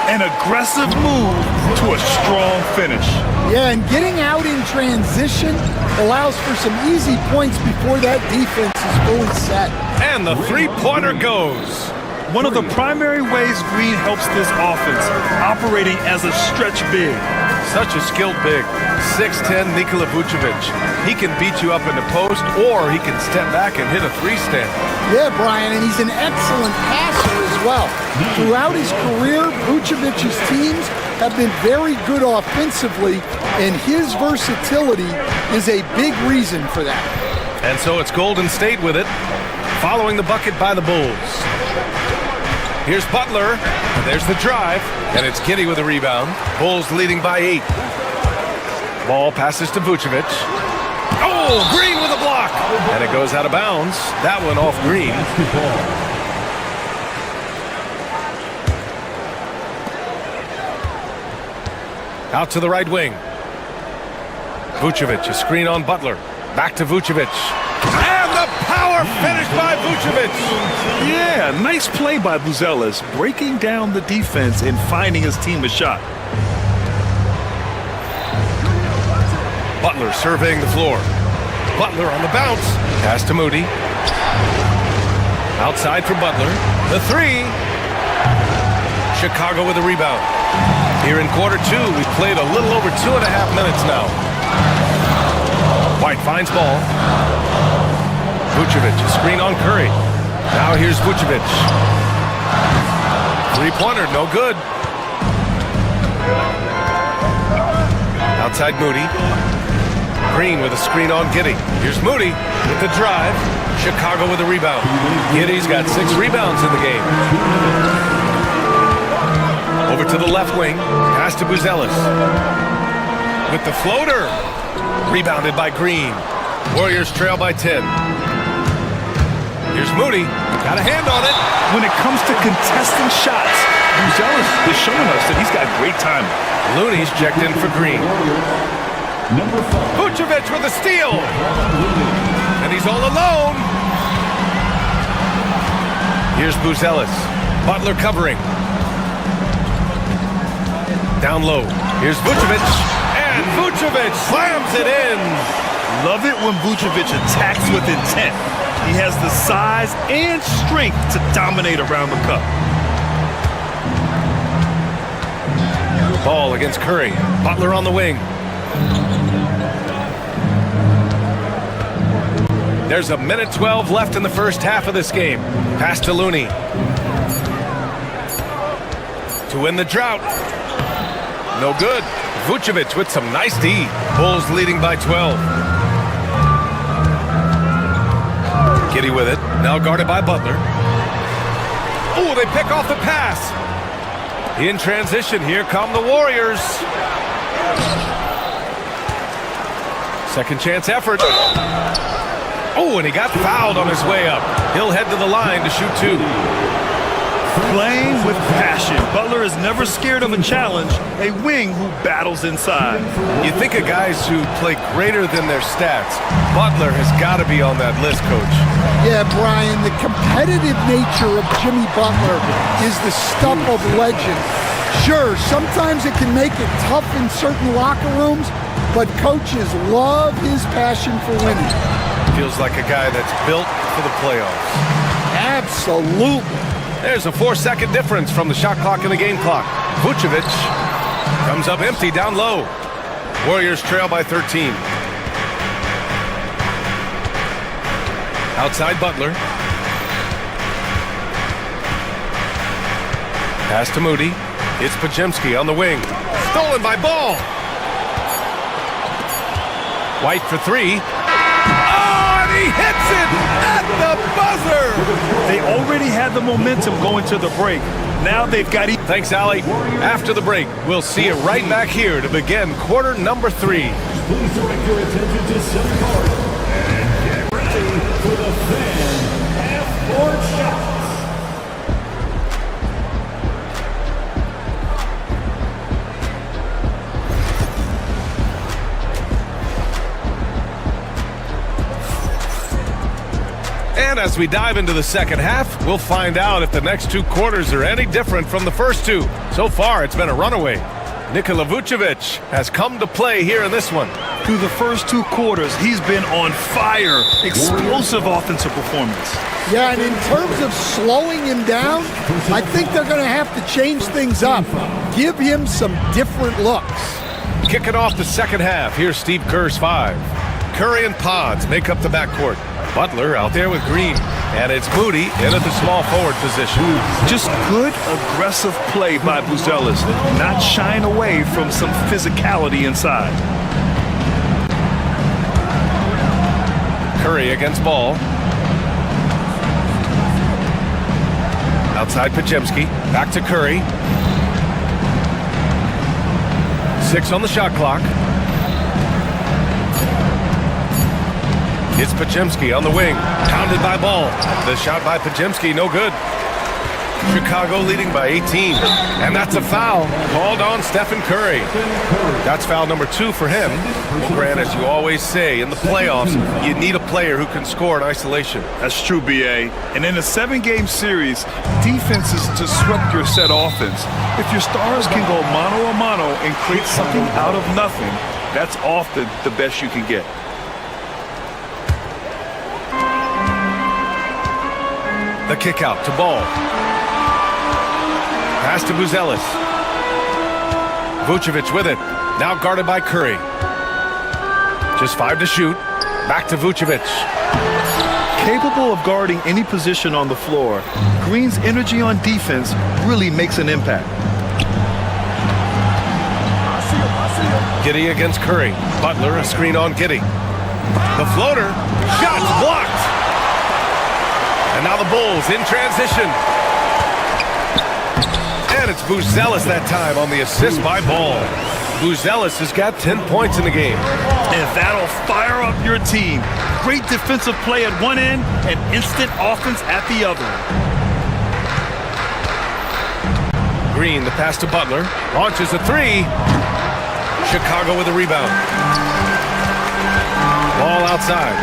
L: An aggressive move to a strong finish.
J: Yeah, and getting out in transition allows for some easy points before that defense is fully set.
K: And the 3-pointer goes.
L: One of the primary ways Green helps this offense, operating as a stretch big.
K: Such a skilled big. 6'10" Nikola Vucevic. He can beat you up in the post, or he can step back and hit a three-stand.
J: Yeah, Brian, and he's an excellent passer as well. Throughout his career, Vucevic's teams have been very good offensively, and his versatility is a big reason for that.
K: And so it's Golden State with it, following the bucket by the Bulls. Here's Butler. There's the drive, and it's Giddey with a rebound. Bulls leading by 8. Ball passes to Vucevic. Oh, Green with a block. And it goes out of bounds. That one off Green. Out to the right wing. Vucevic, a screen on Butler. Back to Vucevic. And the power finish by Vucevic.
L: Yeah, nice play by Buzelis, breaking down the defense and finding his team a shot.
K: Butler surveying the floor. Butler on the bounce. Pass to Moody. Outside for Butler. The three. Chicago with a rebound. Here in quarter 2, we've played a little over 2.5 minutes now. White finds ball. Vucevic, a screen on Curry. Now here's Vucevic. Three-pointer, no good. Outside Moody. Green with a screen on Giddey. Here's Moody with the drive. Chicago with a rebound. Giddey's got 6 rebounds in the game. Over to the left wing. Pass to Buzelis. With the floater. Rebounded by Green. Warriors trail by 10. Here's Moody. Got a hand on it.
L: When it comes to contesting shots, Buzelis is showing us that he's got great timing.
K: Looney's checked in for Green. Vucevic with a steal. And he's all alone. Here's Buzelis. Butler covering. Down low. Here's Vucevic. And Vucevic slams it in.
L: Love it when Vucevic attacks with intent. He has the size and strength to dominate around the cup.
K: Ball against Curry. Butler on the wing. There's a minute 12 left in the first half of this game. Pass to Looney. To win the drought. No good. Vucevic with some nice D. Bulls leading by 12. Giddey with it. Now guarded by Butler. Oh, they pick off the pass. In transition, here come the Warriors. Second chance effort. Oh, and he got fouled on his way up. He'll head to the line to shoot 2.
L: Playing with passion. Butler is never scared of a challenge, a wing who battles inside.
K: You think of guys who play greater than their stats. Butler has got to be on that list, Coach.
J: Yeah, Brian, the competitive nature of Jimmy Butler is the stuff of legend. Sure, sometimes it can make it tough in certain locker rooms, but coaches love his passion for winning.
K: Feels like a guy that's built for the playoffs.
J: Absolutely.
K: There's a 4-second difference from the shot clock and the game clock. Vucevic comes up empty down low. Warriors trail by 13. Outside Butler. Pass to Moody. It's Podziemski on the wing. Stolen by Ball. White for 3. He hits it at the buzzer.
L: They already had the momentum going to the break. Now they've got...
K: Thanks, Allie. After the break, we'll see you right back here to begin quarter number 3.
G: Please direct your attention to center court and get ready for the fan half-court shots.
K: And as we dive into the second half, we'll find out if the next 2 quarters are any different from the first 2. So far, it's been a runaway. Nikola Vucevic has come to play here in this one.
L: Through the first 2 quarters, he's been on fire. Explosive offensive performance.
J: Yeah, and in terms of slowing him down, I think they're going to have to change things up. Give him some different looks.
K: Kicking off the second half, here's Steve Kerr's 5. Curry and Pods make up the backcourt. Butler out there with Green. And it's Moody in at the small forward position.
L: Just good, aggressive play by Buzelis, not shying away from some physicality inside.
K: Curry against Ball. Outside Podziemski. Back to Curry. 6 on the shot clock. It's Podziemski on the wing. Pounded by Ball. The shot by Podziemski, no good. Chicago leading by 18. And that's a foul called on Stephen Curry. That's foul number 2 for him. Well, Grant, as you always say, in the playoffs, you need a player who can score in isolation.
L: That's true, B.A. And in a 7-game series, defense is to swept your set offense. If your stars can go mano a mano and create something out of nothing, that's often the best you can get.
K: The kick out to Ball. Pass to Buzelis. Vucevic with it. Now guarded by Curry. Just 5 to shoot. Back to Vucevic.
L: Capable of guarding any position on the floor, Green's energy on defense really makes an impact.
K: Giddey against Curry. Butler, a screen on Giddey. The floater. Shots blocked. And now the Bulls in transition. And it's Buzelis that time on the assist by Ball. Buzelis has got 10 points in the game.
L: And that'll fire up your team. Great defensive play at one end and instant offense at the other.
K: Green, the pass to Butler. Launches a 3. Chicago with a rebound. Ball outside.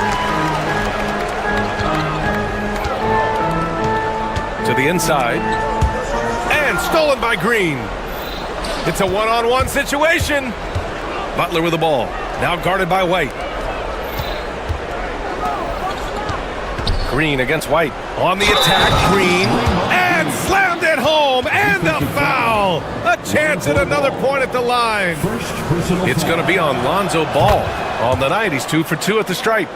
K: To the inside. And stolen by Green. It's a one-on-one situation. Butler with the ball. Now guarded by White. Green against White. On the attack, Green. And slammed it home. And the foul. A chance at another point at the line. It's going to be on Lonzo Ball. On the night, he's 2 for 2 at the stripe.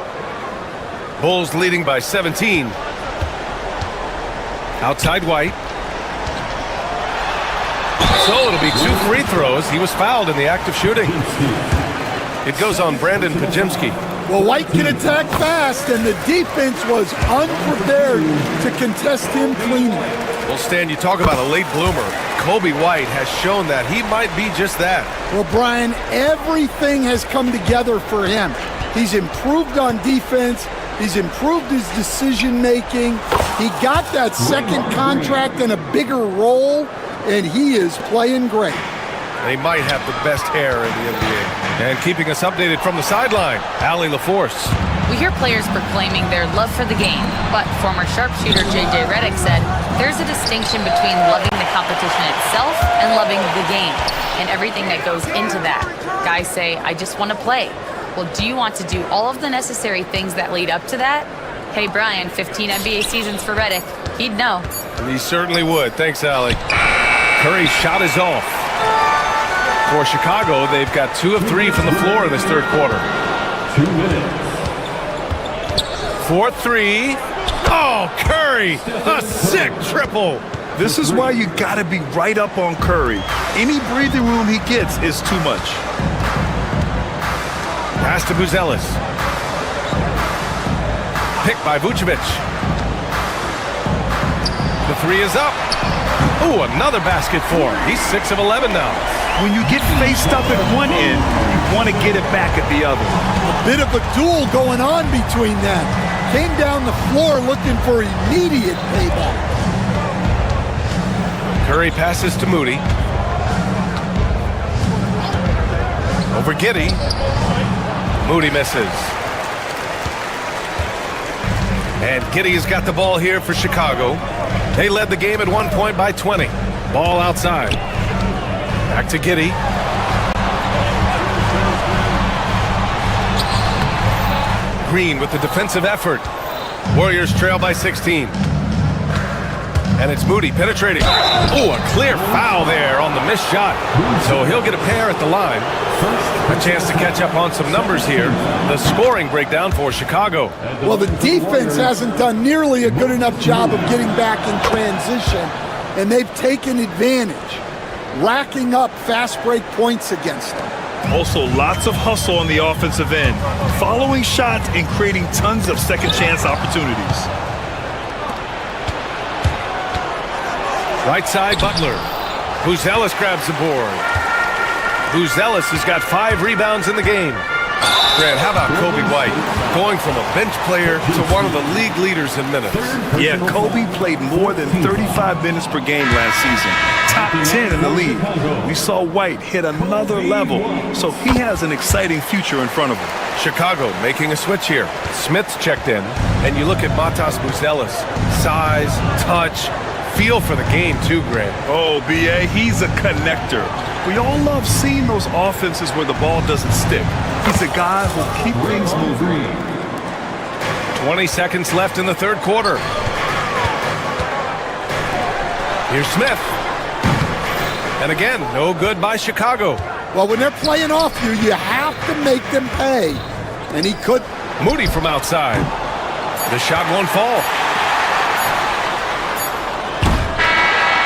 K: Bulls leading by 17. Outside White. So it'll be 2 free throws. He was fouled in the act of shooting. It goes on Brandon Podziemski.
J: Well, White can attack fast, and the defense was unprepared to contest him cleanly.
K: Well, Stan, you talk about a late bloomer. Kobe White has shown that he might be just that.
J: Well, Brian, everything has come together for him. He's improved on defense. He's improved his decision-making. He got that second contract and a bigger role, and he is playing great.
K: They might have the best hair in the NBA. And keeping us updated from the sideline, Allie LaForce.
M: We hear players proclaiming their love for the game, but former sharpshooter J.J. Redick said there's a distinction between loving the competition itself and loving the game, and everything that goes into that. Guys say, I just want to play. Well, do you want to do all of the necessary things that lead up to that? Hey, Brian, 15 NBA seasons for Redick. He'd know.
K: He certainly would. Thanks, Allie. Curry's shot is off. For Chicago, they've got 2 of 3 from the floor in this third quarter.
G: 2 minutes.
K: 4-3. Oh, Curry! A sick triple.
L: This is why you got to be right up on Curry. Any breathing room he gets is too much.
K: Pass to Buzelis. Picked by Vucevic. The 3 is up. Ooh, another basket for him. He's 6 of 11 now.
L: When you get faced up at one end, you want to get it back at the other.
J: A bit of a duel going on between them. Came down the floor looking for immediate payback.
K: Curry passes to Moody. Over Giddey. Moody misses. And Giddey has got the ball here for Chicago. They led the game at 1 point by 20. Ball outside. Back to Giddey. Green with the defensive effort. Warriors trail by 16. And it's Moody penetrating. Oh, a clear foul there on the missed shot. So he'll get a pair at the line. A chance to catch up on some numbers here. The scoring breakdown for Chicago.
J: Well, the defense hasn't done nearly a good enough job of getting back in transition, and they've taken advantage, racking up fast break points against them.
L: Also, lots of hustle on the offensive end, following shots and creating tons of second chance opportunities.
K: Right side, Butler. Buzelis grabs the board. Buzelis has got 5 rebounds in the game. Grant, how about Kobe White? Going from a bench player to one of the league leaders in minutes.
L: Yeah, Kobe played more than 35 minutes per game last season. Top 10 in the league. We saw White hit another level, so he has an exciting future in front of him.
K: Chicago making a switch here. Smith's checked in, and you look at Matas Buzelis. Size, touch, feel for the game too, Grant.
L: Oh, B.A., he's a connector. We all love seeing those offenses where the ball doesn't stick. He's a guy who'll keep things moving.
K: 20 seconds left in the third quarter. Here's Smith. And again, no good by Chicago.
J: Well, when they're playing off you, you have to make them pay. And he could.
K: Moody from outside. The shot won't fall.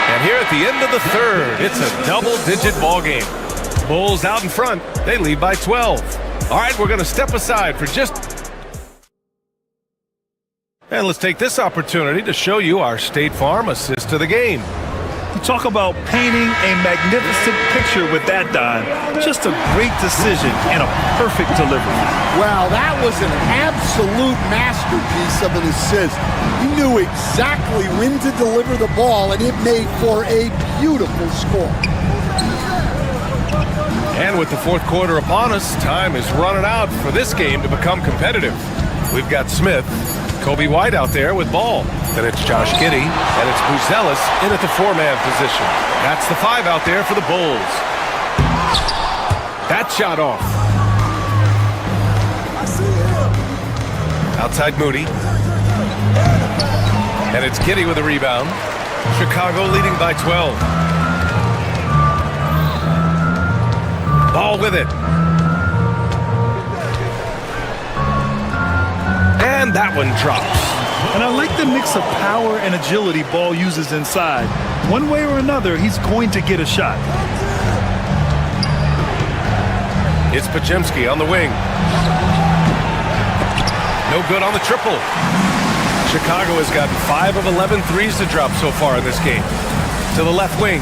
K: And here at the end of the third, it's a double-digit ball game. Bulls out in front. They lead by 12. All right, we're going to step aside for just... And let's take this opportunity to show you our State Farm assist to the game.
L: You talk about painting a magnificent picture with that, Don. Just a great decision and a perfect delivery.
J: Wow, that was an absolute masterpiece of an assist. He knew exactly when to deliver the ball, and it made for a beautiful score.
K: And with the fourth quarter upon us, time is running out for this game to become competitive. We've got Smith, Kobe White out there with ball. Then it's Josh Giddey, and it's Buzelis in at the 4-man position. That's the 5 out there for the Bulls. That shot off. Outside Moody. And it's Giddey with a rebound. Chicago leading by 12. Ball with it. And that one drops.
L: And I like the mix of power and agility Ball uses inside. One way or another, he's going to get a shot.
K: It's Podziemski on the wing. No good on the triple. Chicago has gotten 5 of 11 threes to drop so far in this game. To the left wing.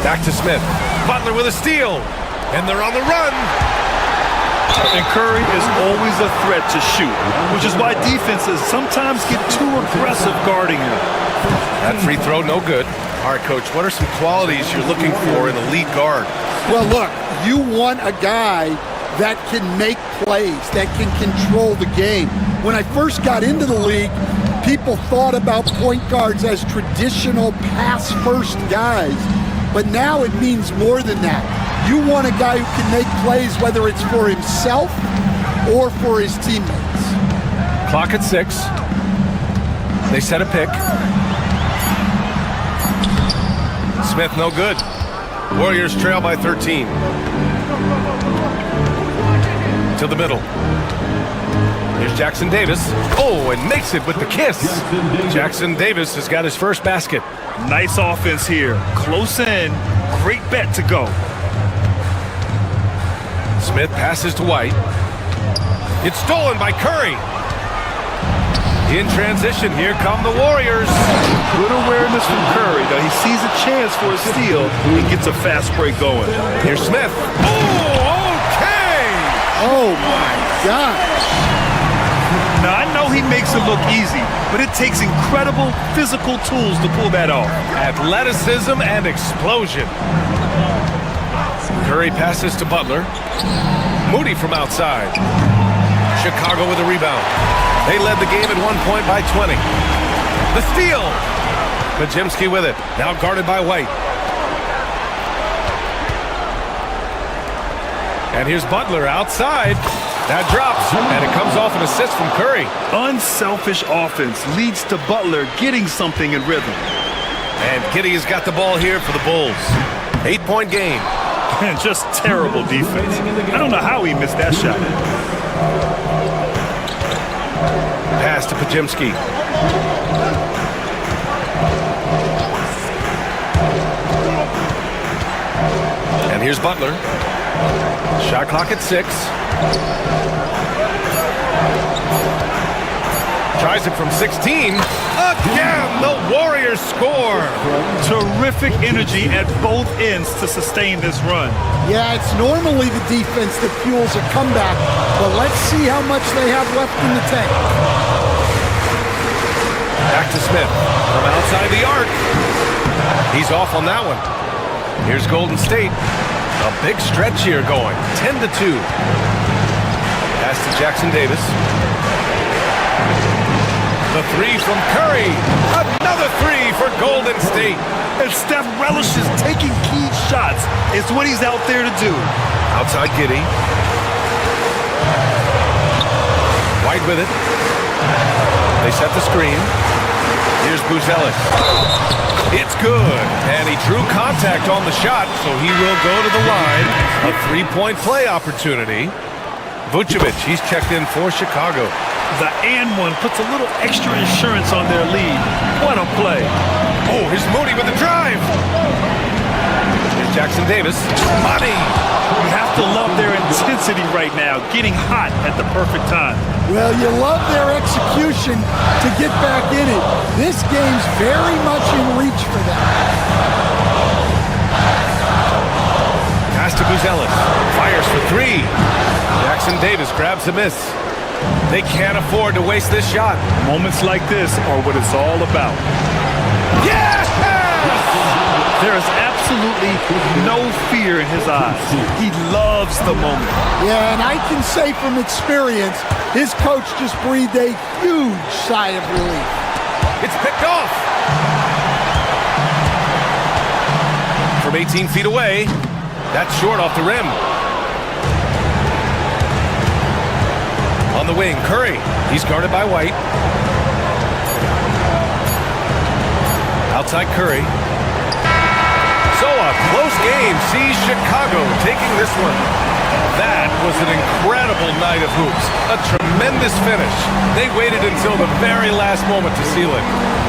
K: Back to Smith. Butler with a steal. And they're on the run.
L: And Curry is always a threat to shoot, which is why defenses sometimes get too aggressive guarding him.
K: That free throw, no good. All right, Coach, what are some qualities you're looking for in a lead guard?
J: Well, look, you want a guy that can make plays, that can control the game. When I first got into the league, people thought about point guards as traditional pass-first guys, but now it means more than that. You want a guy who can make plays, whether it's for himself or for his teammates.
K: Clock at 6. They set a pick. Smith, no good. Warriors trail by 13. To the middle. Here's Jackson Davis. Oh, and makes it with the kiss. Jackson Davis has got his first basket.
L: Nice offense here. Close in. Great bet to go.
K: Smith passes to White. It's stolen by Curry. In transition, here come the Warriors.
L: Good awareness from Curry. Now he sees a chance for a steal and gets a fast break going.
K: Here's Smith. Oh, okay.
J: Oh, my gosh.
L: Now, I know he makes it look easy, but it takes incredible physical tools to pull that off.
K: Athleticism and explosion. Curry passes to Butler. Moody from outside. Chicago with a rebound. They led the game at one point by 20. The steal. Podziemski with it. Now guarded by White. And here's Butler outside. That drops, and it comes off an assist from Curry.
L: Unselfish offense leads to Butler getting something in rhythm.
K: And Giddey has got the ball here for the Bulls. 8-point game.
L: And just terrible defense. I don't know how he missed that shot.
K: Pass to Pajemski. And here's Butler. Shot clock at 6. Tries it from 16. Again, the Warriors score.
L: Terrific energy at both ends to sustain this run.
J: Yeah, it's normally the defense that fuels a comeback, but let's see how much they have left in the tank.
K: Back to Smith from outside the arc. He's off on that one. Here's Golden State. A big stretch here going. 10-2. Pass to Jackson Davis. The 3 from Curry. Another 3 for Golden State.
L: And Steph relishes taking key shots. It's what he's out there to do.
K: Outside Giddey. White with it. They set the screen. Here's Buzelis. It's good. And he drew contact on the shot, so he will go to the line. A 3-point play opportunity. Vucevic, he's checked in for Chicago.
L: The and one puts a little extra insurance on their lead. What a play.
K: Oh, here's Moody with the drive. Here's Jackson Davis. Money.
L: You have to love their intensity right now, getting hot at the perfect time.
J: Well, you love their execution to get back in it. This game's very much in reach for them.
K: Pass to Buzelis. Fires for 3. Jackson Davis grabs a miss. They can't afford to waste this shot.
L: Moments like this are what it's all about.
K: Yes!
L: There is absolutely no fear in his eyes. He loves the moment.
J: Yeah, and I can say from experience, his coach just breathed a huge sigh of relief.
K: It's picked off. From 18 feet away, that's short off the rim. On the wing, Curry. He's guarded by White. Outside Curry. So a close game sees Chicago taking this one. That was an incredible night of hoops. A tremendous finish. They waited until the very last moment to seal it.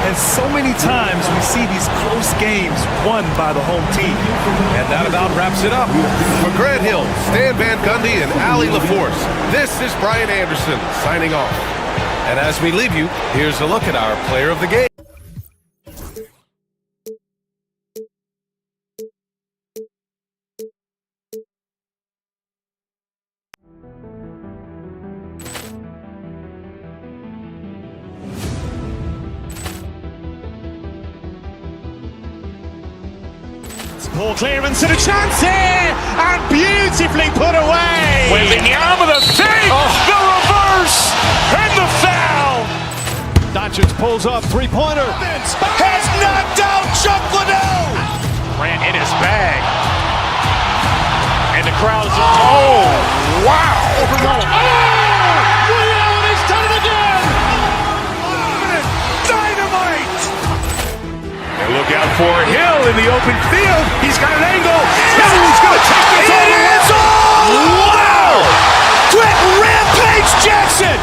L: And so many times we see these close games won by the home team.
K: And that about wraps it up. For Grant Hill, Stan Van Gundy, and Allie LaForce, this is Brian Anderson signing off. And as we leave you, here's a look at our player of the game.
B: Ball clearance and a chance here, and beautifully put away. Wembanyama the save, the reverse, and the foul. Doncic pulls up, three-pointer. Has knocked out Chuck Liddell. Grant in his bag. And the crowd is... Oh, wow. He's done it again. Dynamite.
I: And look out for Hill in the open field. He's got an angle. He's going to take this all the way.
B: Wow! Grant Rampage Jackson.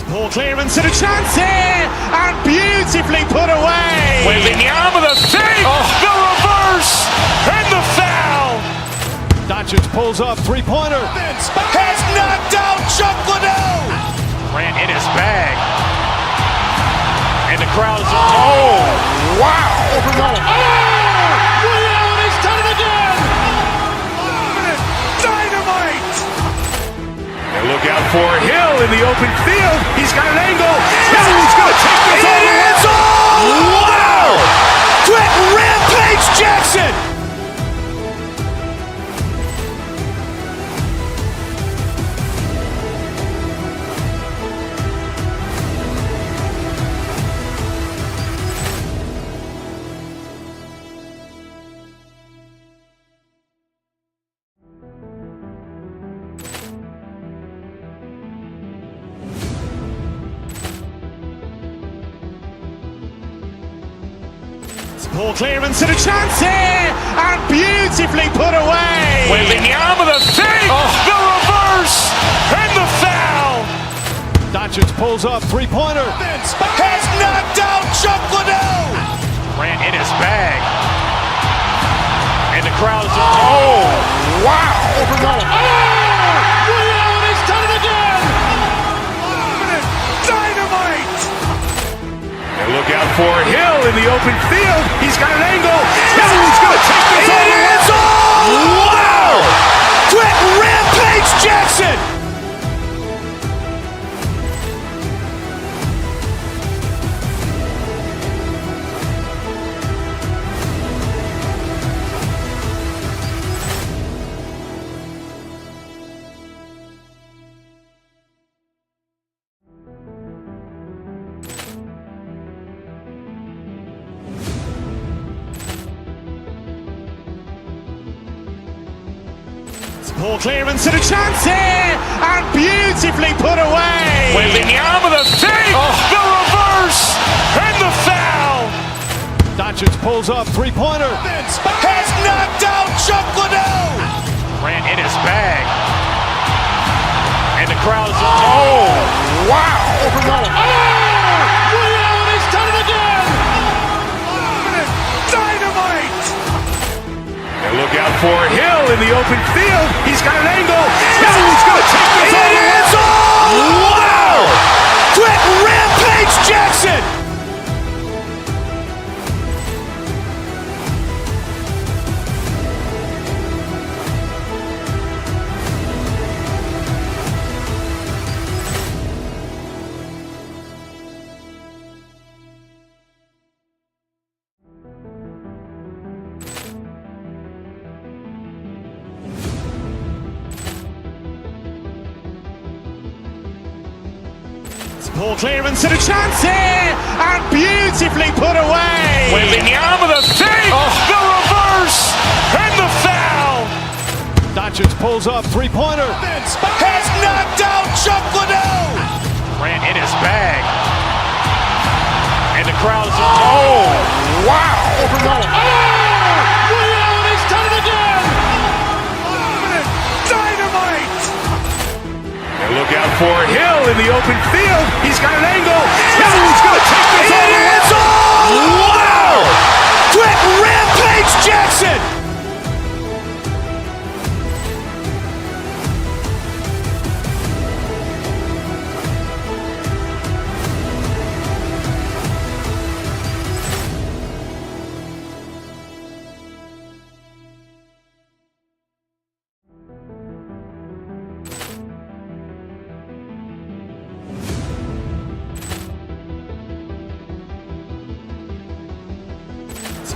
B: Ball clearance and a chance here, and beautifully put away. Wembanyama the save, the reverse, and the foul. Doncic pulls up, three-pointer. Has knocked out Chuck Liddell. Grant in his bag. And the crowd is... Oh, wow. He's done it again. Dynamite.
I: And look look out for Hill in the open field. He's got an angle. He's going to take this all the way.
B: Wow! Quick rampage Jackson! Ball clearance and a chance here, and beautifully put away.
I: Wembanyama the save, the reverse, and the foul.
B: Doncic pulls up, three-pointer. Has knocked out Chuck Liddell.
I: Grant in his bag. And the crowd is... Oh, wow.
B: Leon has done it again. Dynamite.
I: And look out for Hill in the open field. He's got an angle. He's going to take this all the way.
B: Wow! Quick rampage Jackson. Ball clearance and a chance here, and beautifully put away.
I: Wembanyama the save, the reverse, and the foul.
B: Doncic pulls up, three-pointer. Has knocked out Chuck Liddell.
I: Grant in his bag. And the crowd is... Oh, wow.
B: Leon has done it again. Dynamite.
I: And look out for Hill in the open field. He's got an angle. He's going to take this all the way.
B: Wow! Quick rampage Jackson. Ball clearance and a chance here, and beautifully put away.
I: Wembanyama the save, the reverse, and the foul.
B: Doncic pulls up, three-pointer. Has knocked out Chuck Liddell.
I: Grant in his bag. And the crowd is... Oh, wow.
B: Leon has done it again. Dynamite.
I: And look out for Hill in the open field. He's got an angle. He's going to take this all the way.
B: Wow! Quick rampage Jackson.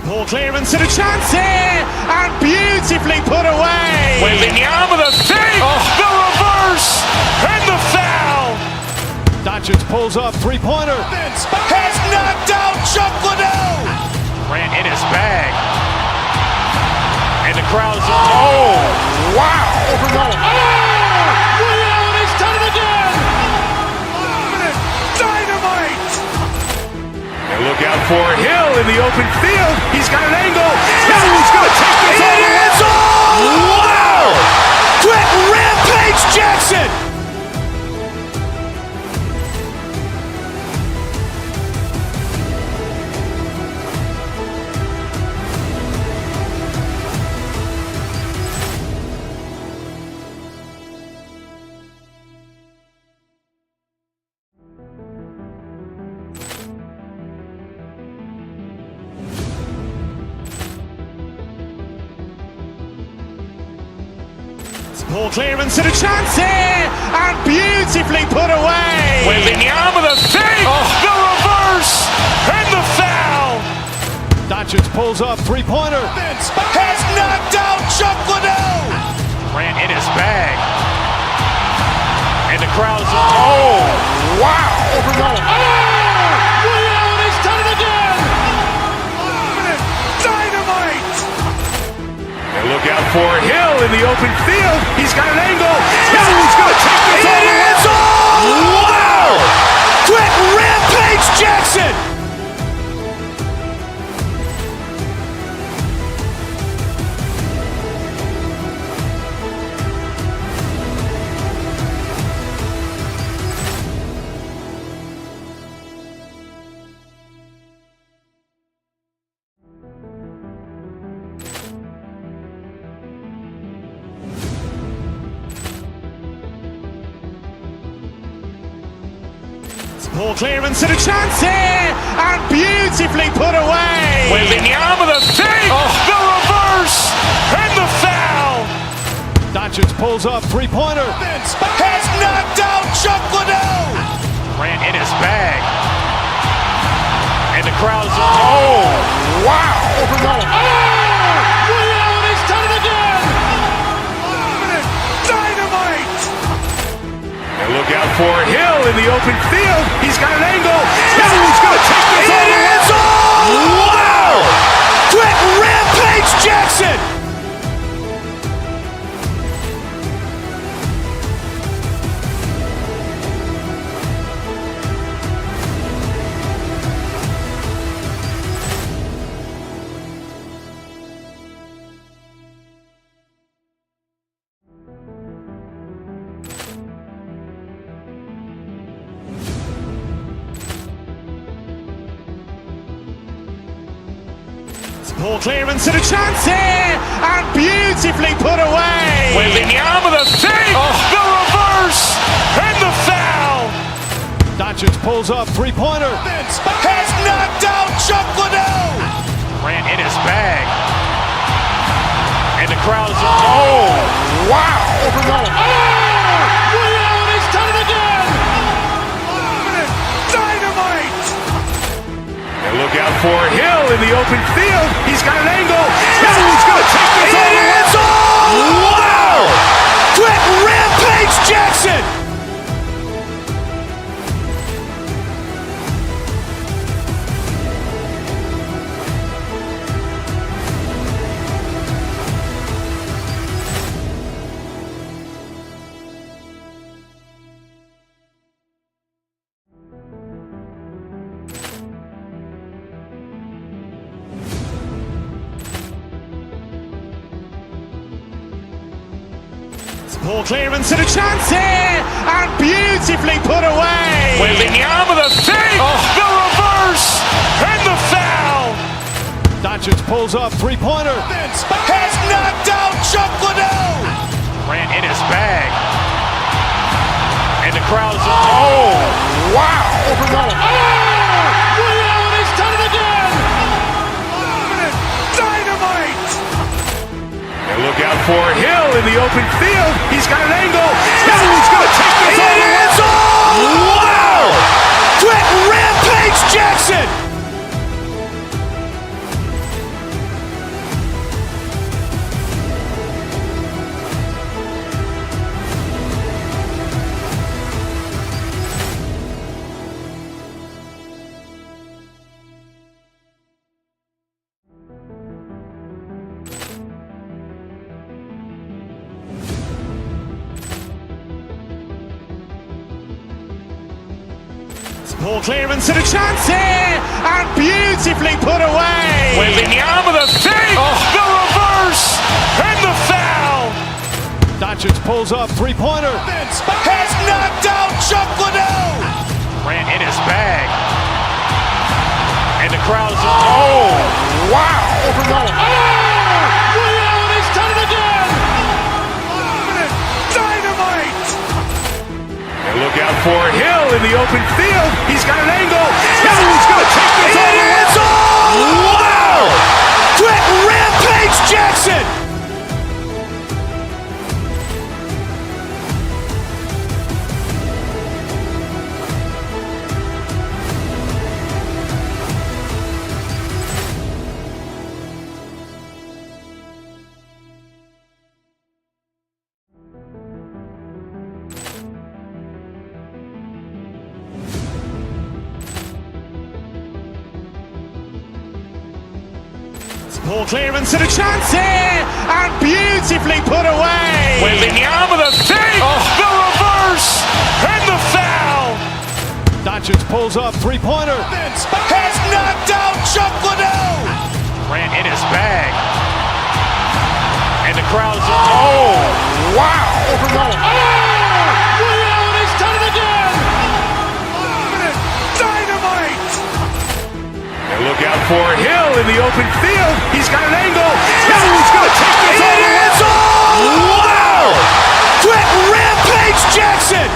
B: Ball clearance and a chance here, and beautifully put away.
I: Wembanyama the save, the reverse, and the foul.
B: Doncic pulls up, three-pointer. Has knocked out Chuck Liddell.
I: Grant in his bag. And the crowd is... Oh, wow.
B: Leon has done it again. Dynamite.
I: And look out for Hill in the open field. He's got an angle. He's going to take this all the way.
B: Wow! Quick rampage Jackson. Ball clearance and a chance here, and beautifully put away. Wembanyama the save, the reverse, and the foul. Doncic pulls up, three-pointer. Has knocked out Chuck Liddell. Grant in his bag. And the crowd's
F: Wow!
B: Leon has done it again. Dynamite.
I: And look out for Hill in the open field. He's got an angle. Hill's going to take this all the way.
B: Wow! Quick Rampage Jackson. Ball clearance and a chance here, and beautifully put away. Wembanyama the save, the reverse, and the foul. Doncic pulls up, three-pointer. Has knocked out Chuck Liddell. Grant in his bag. And the crowd's
F: Wow!
B: Leon has done it again. Dynamite.
I: And look out for Hill in the open field. He's got an angle. Hill's going to take this all the way.
B: Wow! Quick Rampage Jackson. Ball clearance and a chance here, and beautifully put away. Wembanyama the save, the reverse, and the foul. Doncic pulls up, three-pointer. Has knocked out Chuck Liddell. Grant in his bag. And the crowd's
F: Wow!
B: Leon has done it again. Dynamite.
I: And look out for Hill in the open field. He's got an angle. Hill's going to take this all the way.
B: Wow! Quick Rampage Jackson. Ball clearance and a chance here, and beautifully put away. Wembanyama the save, the reverse, and the foul. Doncic pulls up, three-pointer. Has knocked out Chuck Liddell. Grant in his bag. And the crowd's
F: Wow!
B: Leon has done it again. Dynamite.
I: And look out for Hill in the open field. He's got an angle. Hill's going to take this all the way.
B: Wow! Quick Rampage Jackson. Ball clearance and a chance here, and beautifully put away. Wembanyama the save, the reverse, and the foul. Doncic pulls up, three-pointer. Has knocked out Chuck Liddell. Grant in his bag. And the crowd's
F: Wow!
B: Leon has done it again. Dynamite.
I: And look out for Hill in the open field. He's got an angle. Hill's going to take this all the way.
B: Wow! Quick Rampage Jackson. Ball clearance and a chance here, and beautifully put away. Wembanyama with a save, the reverse, and the foul. Doncic pulls up, three-pointer. Has knocked out Chuck Liddell. Grant in his bag. And the crowd is, wow. He's done it again. Dynamite.
I: And look out for Hill in the open field. He's got an angle. He's going to take this all the way.
B: Wow. Quick Rampage Jackson.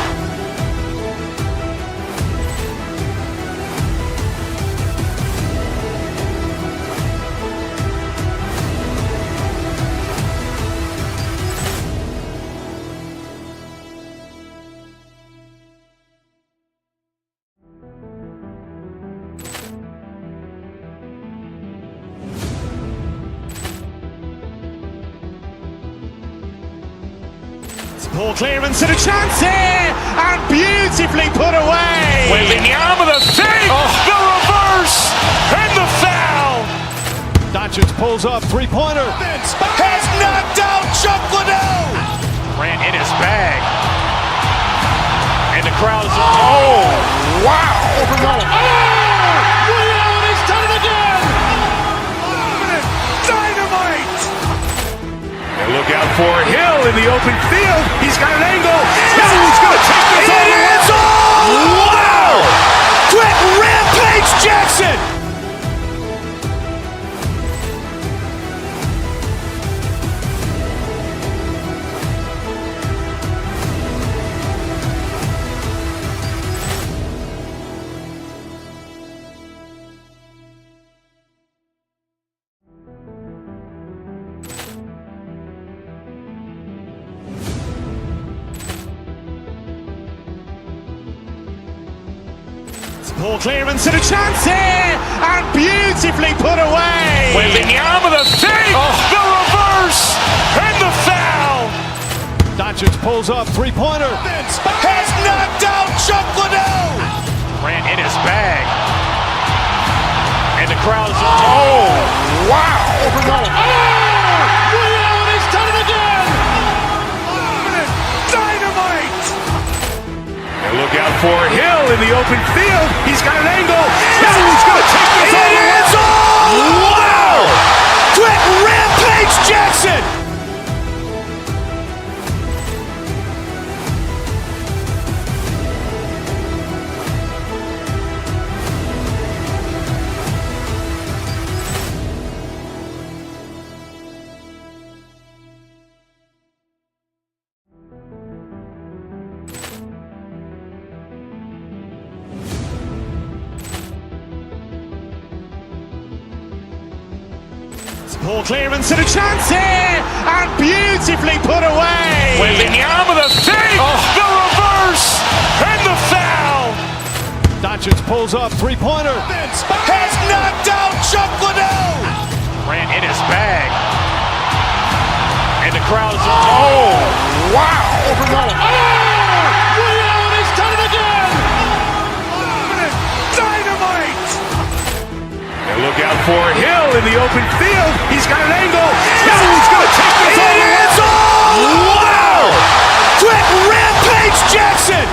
B: Ball clearance and a chance here, and beautifully put away. Wembanyama with a save, the reverse, and the foul. Doncic pulls up, three-pointer. Has knocked out Chuck Liddell. Grant in his bag. And the crowd is, wow. He's done it again. Dynamite.
I: And look out for Hill in the open field. He's got an angle. He's going to take this all the way.
B: Wow. Quick Rampage Jackson. Ball clearance and a chance here, and beautifully put away. Wembanyama with a save, the reverse, and the foul. Doncic pulls up, three-pointer. Has knocked out Chuck Liddell. Grant in his bag. And the crowd is, wow. He's done it again. Dynamite.
I: And look out for Hill in the open field. He's got an angle. He's going to take this all the way.
B: Wow. Quick Rampage Jackson. Ball clearance and a chance here, and beautifully put away. Wembanyama with a save, the reverse, and the foul. Doncic pulls up, three-pointer. Has knocked out Chuck Liddell. Grant in his bag. And the crowd is, wow. He's done it again. Dynamite.
I: And look out for Hill in the open field. He's got an angle. He's going to take this all the way.
B: Wow. Quick Rampage Jackson.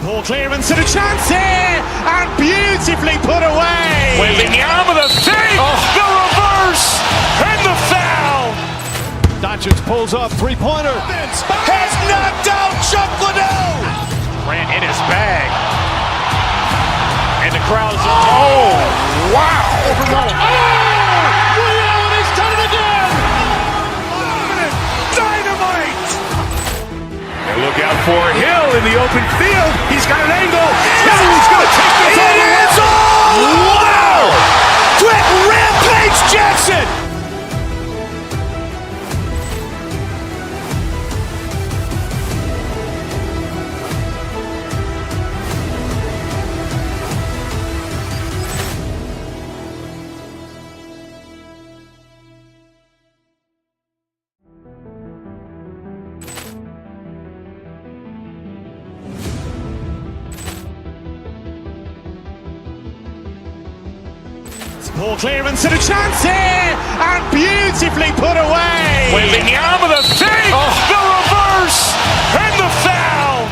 B: Ball clearance and a chance here, and beautifully put away. Wembanyama with a save, the reverse, and the foul. Doncic pulls up, three-pointer. Has knocked out Chuck Liddell. Grant in his bag. And the crowd is, wow. He's done it again. Dynamite.
I: And look out for Hill in the open field. He's got an angle. He's going to take this all the way.
B: Wow. Quick Rampage Jackson. Ball clearance and a chance here, and beautifully put away. Wembanyama the save, the reverse, and the foul.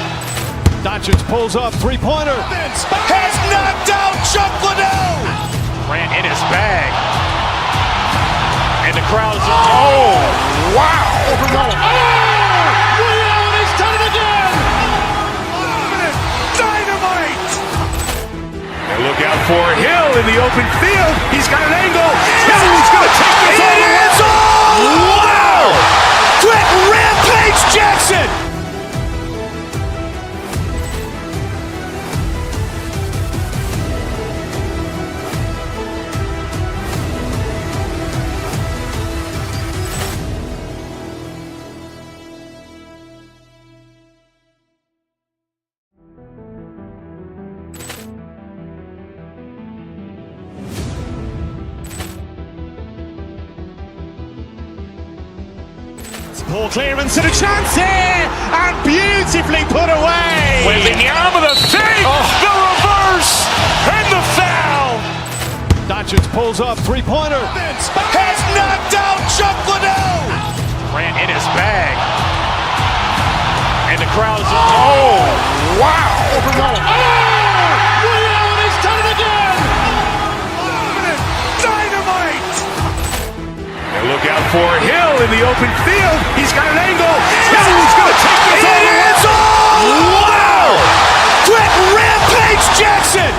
B: Doncic pulls up, three-pointer. Has knocked out Chuck Liddell. Grant in his bag. And the crowd is... Oh, wow. Ray Allen has done it again. Dynamite.
I: And look out for Hill in the open field. He's got an angle. Hill's going to take this all the way.
B: Wow. Quick Rampage Jackson. Ball clearance and a chance here, and beautifully put away. Wembanyama the save, the reverse, and the foul. Doncic pulls up, three-pointer. Has knocked out Chuck Liddell. Grant in his bag. And the crowd is... Oh, wow. Ray Allen has done it again. Dynamite.
I: And look out for Hill in the open field. He's got an angle. Hill's going to take this all the way.
B: Wow. Quick Rampage Jackson.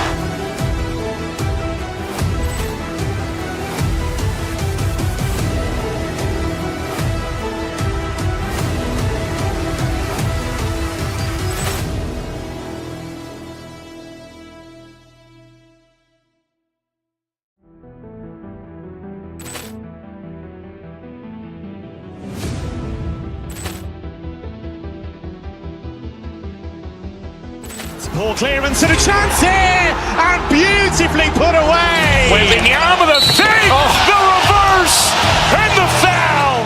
B: Ball clearance and a chance here, and beautifully put away. Wembanyama the save, the reverse, and the foul.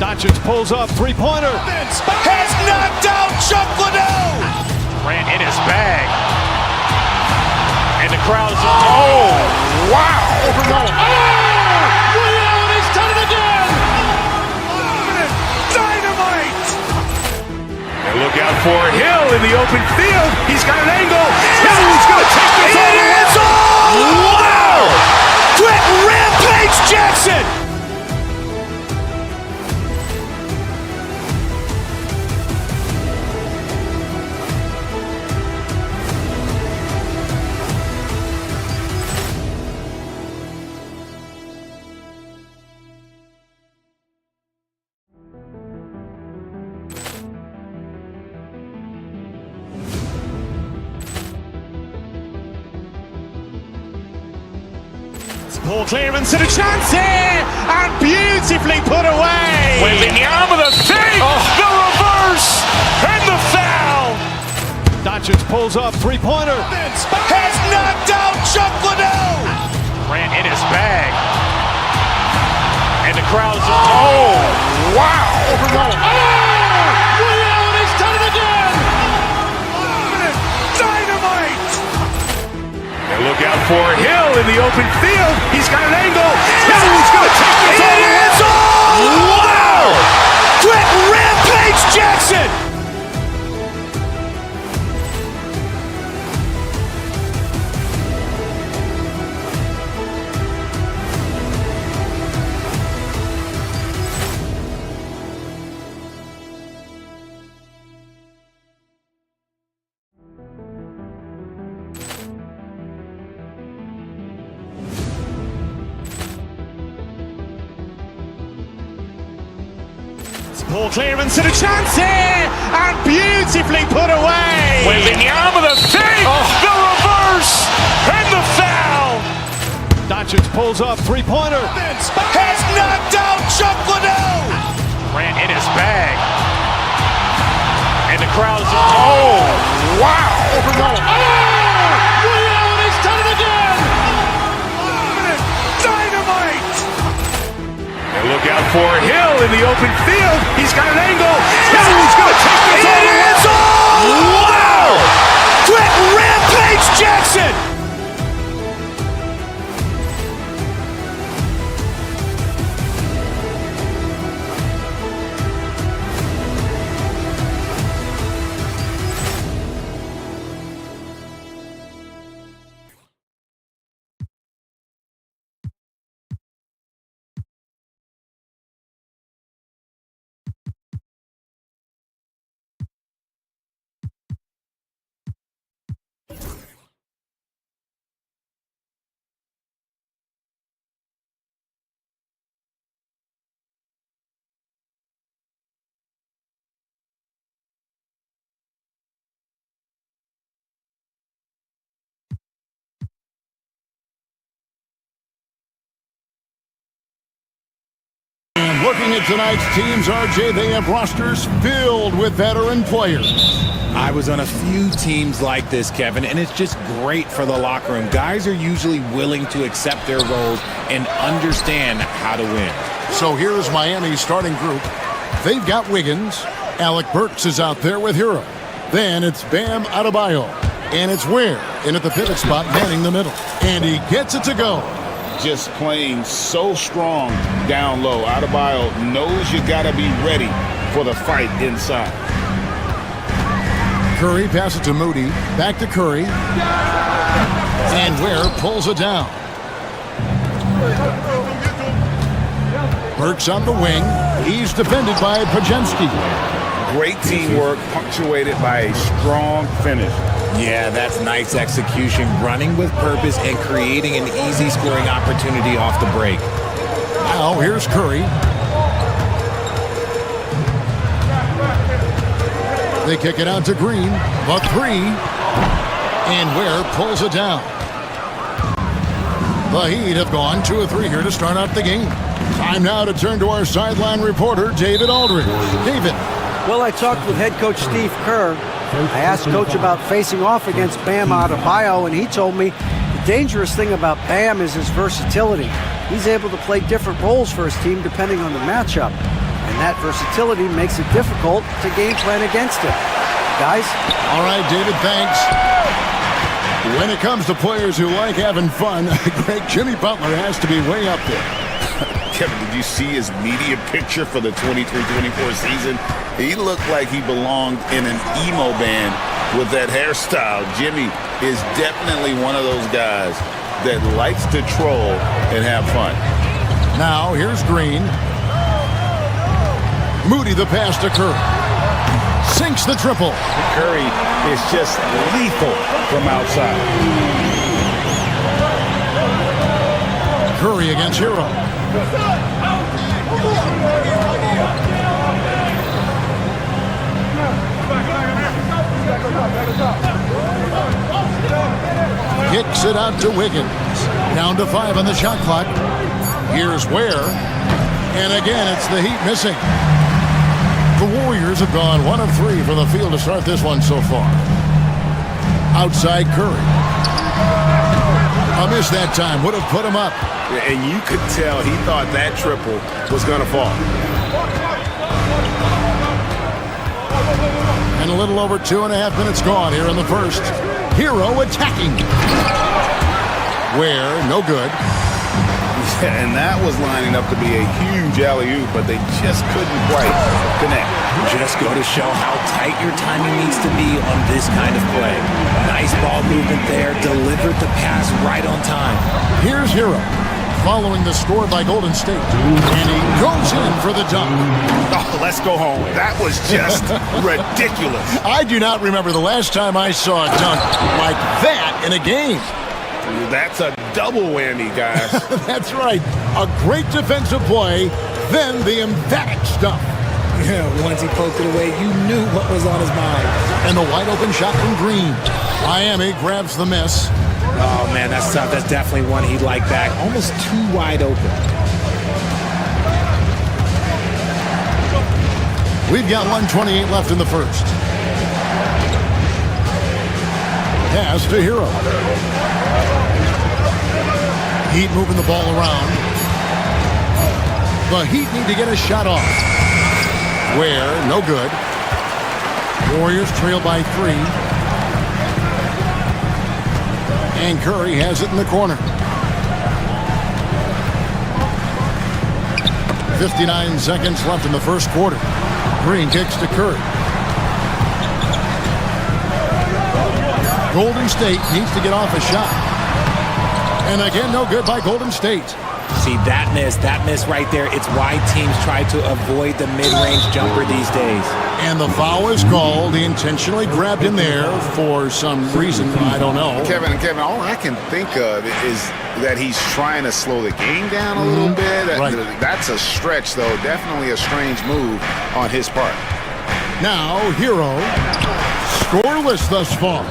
B: Doncic pulls up, three-pointer. Has knocked out Chuck Liddell. Grant in his bag. And the crowd is... Oh, wow. Ray Allen has done it again. Dynamite.
I: And look out for Hill in the open field. He's got an angle. Hill's going to take this all the way.
B: Wow. Quick Rampage Jackson. Ball clearance and a chance here, and beautifully put away. Wembanyama the save, the reverse, and the foul. Doncic pulls up, three-pointer. Has knocked out Chuck Liddell. Grant in his bag. And the crowd is... Oh, wow. Ray Allen has done it again. Dynamite.
I: And look out for Hill in the open field. He's got an angle. Hill's going to take this all the way.
B: Wow. Quick Rampage Jackson. Ball clearance and a chance here, and beautifully put away. Wembanyama the save, the reverse, and the foul. Doncic pulls up, three-pointer. Has knocked out Chuck Liddell. Grant in his bag. And the crowd is... Oh, wow. Ray Allen has done it again. Dynamite.
I: And look out for Hill in the open field. He's got an angle. Hill's going to take this all the way.
B: Wow. Quick Rampage Jackson.
E: Looking at tonight's teams, RJ, they have rosters filled with veteran players.
C: I was on a few teams like this, Kevin, and it's just great for the locker room. Guys are usually willing to accept their roles and understand how to win.
E: So here's Miami's starting group. They've got Wiggins. Alec Burks is out there with Hero. Then it's Bam Adebayo. And it's Ware in at the pivot spot, manning the middle. And he gets it to go.
F: Just playing so strong down low. Adebayo knows you got to be ready for the fight inside.
E: Curry passes to Moody. Back to Curry. And Ware pulls it down. Burks on the wing. He's defended by Pajemski.
F: Great teamwork punctuated by a strong finish.
C: Yeah, that's nice execution, running with purpose and creating an easy scoring opportunity off the break.
E: Now here's Curry. They kick it out to Green. The three. And Ware pulls it down. The Heat have gone 2 of 3 here to start out the game. Time now to turn to our sideline reporter, David Aldridge. David.
H: Well, I talked with head coach Steve Kerr. I asked Coach about facing off against Bam Adebayo, and he told me the dangerous thing about Bam is his versatility. He's able to play different roles for his team depending on the matchup, and that versatility makes it difficult to game plan against him. Guys?
E: All right, David, thanks. When it comes to players who like having fun, great Jimmy Butler has to be way up there.
F: Kevin, did you see his media picture for the 23-24 season? He looked like he belonged in an emo band with that hairstyle. Jimmy is definitely one of those guys that likes to troll and have fun.
E: Now, here's Green. Moody the pass to Curry. Sinks the triple.
F: Curry is just lethal from outside.
E: Curry against Hero. Kicks it out to Wiggins. Down to 5 on the shot clock. Here's Ware. And again, it's the Heat missing. The Warriors have gone 1 of 3 from the field to start this one so far. Outside Curry. A miss that time would have put him up.
A: And you could tell he thought that triple was going to fall.
E: And a little over 2.5 minutes gone here in the first. Hero attacking. Ware, no good.
F: And that was lining up to be a huge alley-oop, but they just couldn't quite connect.
C: Just go to show how tight your timing needs to be on this kind of play. Nice ball movement there, delivered the pass right on time.
E: Here's Hero, following the score by Golden State. And he goes in for the dunk.
F: Oh, let's go home. That was just ridiculous.
E: I do not remember the last time I saw a dunk like that in a game.
A: That's a double whammy, guys.
E: That's right. A great defensive play, then the emphatic stuff.
C: Yeah, once he poked it away, you knew what was on his mind.
E: And the wide open shot from Green. Miami grabs the miss.
C: Oh, man, that's tough. That's definitely one he'd like back. Almost too wide open.
E: We've got 1:28 left in the first. Pass to Hero. Heat moving the ball around. The Heat need to get a shot off. Ware, no good. Warriors trail by 3. And Curry has it in the corner. 59 seconds left in the first quarter. Green kicks to Curry. Golden State needs to get off a shot. And again, no good by Golden State.
C: See, that miss right there, it's why teams try to avoid the mid-range jumper these days.
E: And the foul is called. He intentionally grabbed him there for some reason. I don't know.
F: Kevin, all I can think of is that he's trying to slow the game down a little bit.
E: Right.
F: That's a stretch, though. Definitely a strange move on his part.
E: Now, Hero, scoreless thus far.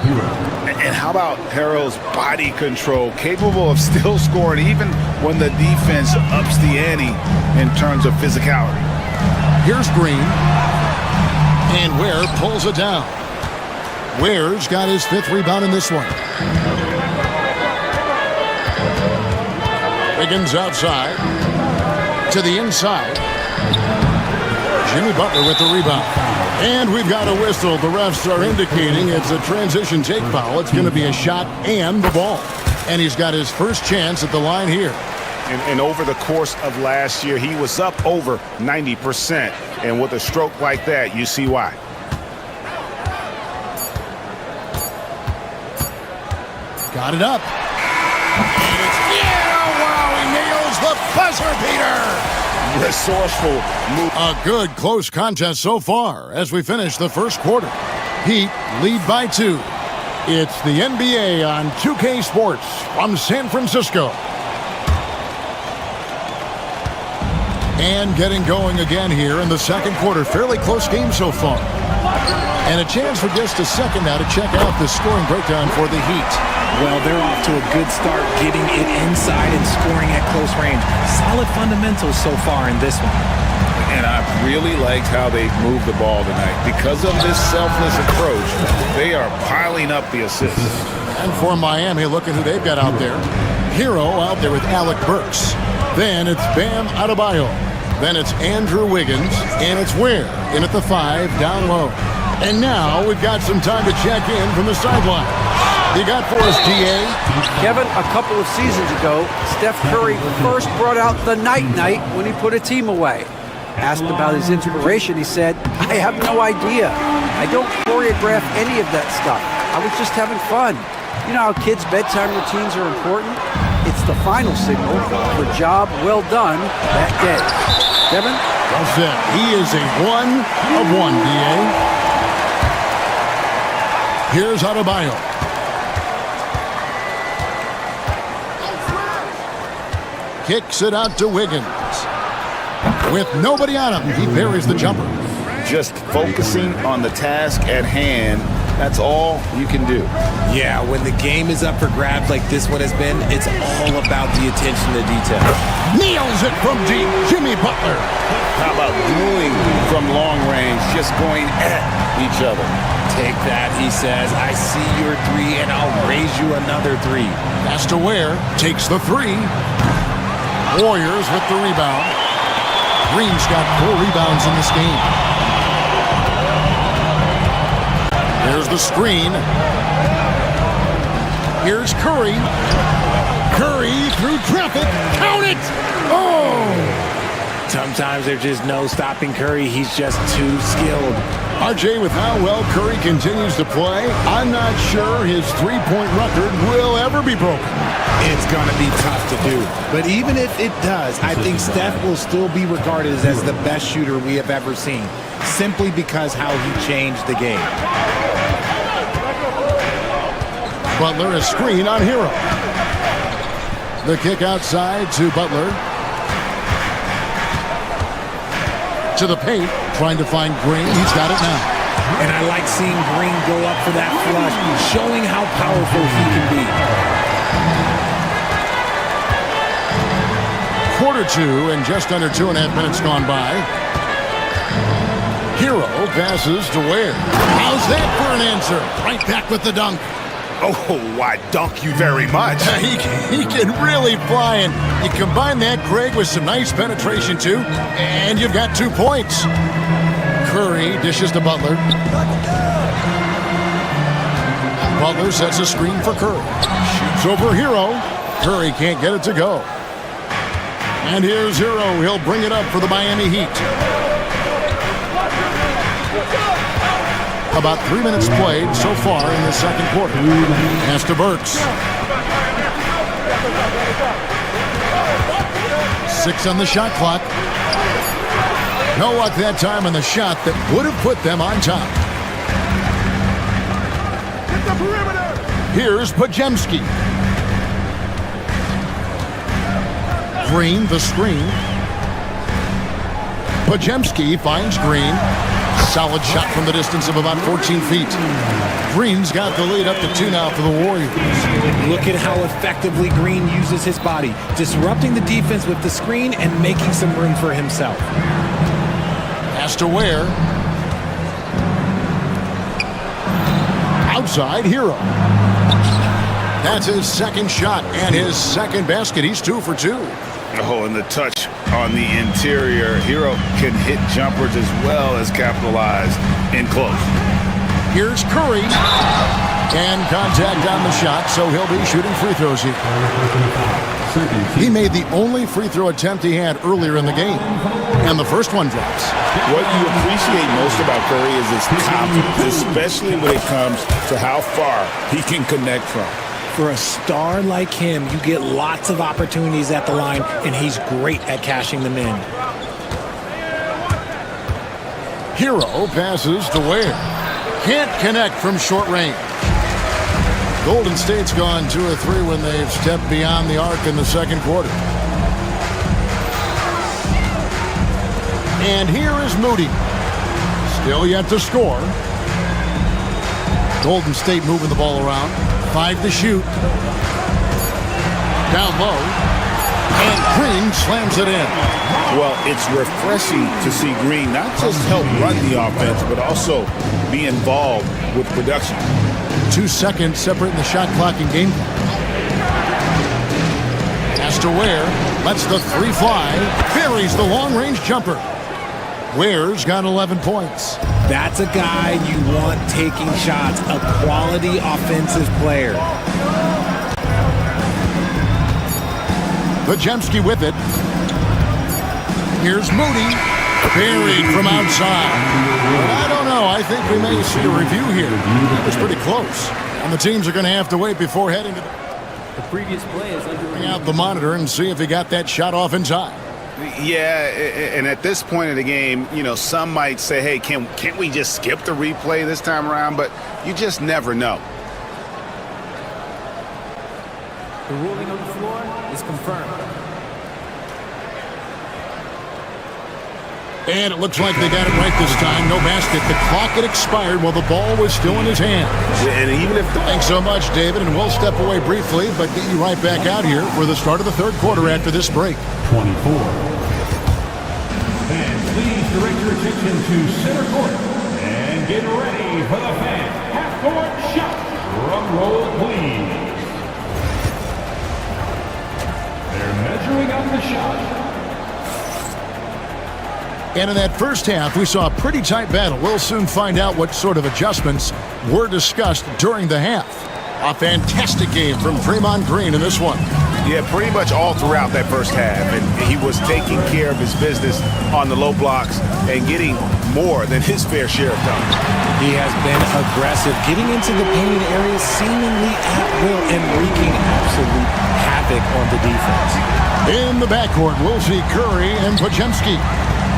F: And how about Hero's body control, capable of still scoring even when the defense ups the ante in terms of physicality.
E: Here's Green. And Ware pulls it down. Ware's got his 5th rebound in this one. Wiggins outside. To the inside. Jimmy Butler with the rebound. And we've got a whistle. The refs are indicating it's a transition take foul. It's going to be a shot and the ball. And he's got his first chance at the line here.
F: And over the course of last year, he was up over 90%. And with a stroke like that, you see why.
E: Got it up. And it's, wow, he nails the buzzer beater.
F: Resourceful move.
E: A good close contest so far as we finish the first quarter. Heat lead by 2. It's the NBA on 2K Sports from San Francisco. And getting going again here in the second quarter. Fairly close game so far. And a chance for just a second now to check out the scoring breakdown for the Heat.
C: Well, they're off to a good start getting it inside and scoring at close range. Solid fundamentals so far in this one.
F: And I really liked how they moved the ball tonight. Because of this selfless approach, they are piling up the assists.
E: And for Miami, look at who they've got out there. Hero out there with Alec Burks. Then it's Bam Adebayo. Then it's Andrew Wiggins. And it's Ware in at the 5 down low. And now we've got some time to check in from the sideline. You got for us, DA?
H: Kevin, a couple of seasons ago, Steph Curry first brought out the night-night when he put a team away. Asked about his inspiration, he said, I have no idea. I don't choreograph any of that stuff. I was just having fun. You know how kids' bedtime routines are important? It's the final signal for job well done that day. Kevin?
E: Well said. He is a 1 of 1, DA. Here's Adebayo. Kicks it out to Wiggins. With nobody on him, he buries the jumper.
F: Just focusing on the task at hand, that's all you can do.
C: Yeah, when the game is up for grabs like this one has been, it's all about the attention to detail.
E: Nails it from deep, Jimmy Butler.
F: How about dueling from long range, just going at each other?
C: Take that, he says. I see your 3, and I'll raise you another 3.
E: Pass to Ware, takes the 3. Warriors with the rebound. Green's got 4 rebounds in this game. Here's the screen. Here's Curry. Curry through traffic. Count it! Oh!
C: Sometimes there's just no stopping Curry. He's just too skilled.
E: RJ, with how well Curry continues to play, I'm not sure his three-point record will ever be broken.
C: It's going to be tough to do. But even if it does, I think Steph will still be regarded as the best shooter we have ever seen, simply because how he changed the game.
E: Butler, a screen on Hero. The kick outside to Butler. To the paint, trying to find Green. He's got it now.
C: And I like seeing Green go up for that flush, showing how powerful he can be.
E: Quarter 2 and just under 2.5 minutes gone by. Hero passes to Ware. How's that for an answer? Right back with the dunk.
F: Oh, I dunk you very much.
E: He can really fly, and you combine that, Craig, with some nice penetration, too, and you've got 2 points. Curry dishes to Butler. Butler sets a screen for Curry. Shoots over Hero. Curry can't get it to go. And here's Hero. He'll bring it up for the Miami Heat. About 3 minutes played so far in the second quarter. Pass to Burks. 6 on the shot clock. No luck that time on the shot that would have put them on top. Here's Podziemski. Green, the screen. Podziemski finds Green. Solid shot from the distance of about 14 feet. Green's got the lead up to 2 now for the Warriors.
C: Look at how effectively Green uses his body, disrupting the defense with the screen and making some room for himself.
E: Pass to Ware. Outside, Hero. That's his second shot and his second basket. He's 2 for 2.
F: Oh, and the touch on the interior. Hero can hit jumpers as well as capitalize in close.
E: Here's Curry. And contact on the shot, so he'll be shooting free throws here. He made the only free throw attempt he had earlier in the game. And the first one drops.
F: What you appreciate most about Curry is his confidence, especially when it comes to how far he can connect from.
C: For a star like him, you get lots of opportunities at the line, and he's great at cashing them in.
E: Hero passes to Ware. Can't connect from short range. Golden State's gone 2 of 3 when they've stepped beyond the arc in the second quarter. And here is Moody. Still yet to score. Golden State moving the ball around. 5 to shoot. Down low. And Green slams it in.
F: Well, it's refreshing to see Green not just help run the offense, but also be involved with production.
E: 2 seconds separating the shot clock and game clock. Pass to Ware. Lets the 3 fly. Buries the long-range jumper. Ware's got 11 points.
C: That's a guy you want taking shots, a quality offensive player.
E: Pajemski with it. Here's Moody. Buried from outside. But I don't know. I think we may see a review here. That was pretty close. And the teams are going to have to wait before heading to
N: the previous play is
E: bring out the monitor and see if he got that shot off in time.
F: Yeah, and at this point in the game, you know, some might say, hey, can't we just skip the replay this time around? But you just never know.
N: The ruling on the floor is confirmed.
E: And it looks like they got it right this time. No basket. The clock had expired while the ball was still in his hands.
F: And even if...
E: Thanks so much, David, and we'll step away briefly, but get you right back out here for the start of the third quarter after this break.
G: 24. Fans, please direct your attention to center court and get ready for the fan half-court shot. Drum roll, please. They're measuring up the shot.
E: And in that first half, we saw a pretty tight battle. We'll soon find out what sort of adjustments were discussed during the half. A fantastic game from Draymond Green in this one.
F: Yeah, pretty much all throughout that first half. And he was taking care of his business on the low blocks and getting more than his fair share of time.
C: He has been aggressive, getting into the painted areas seemingly at will and wreaking absolute havoc on the defense.
E: In the backcourt, we'll see Curry and Pajemski.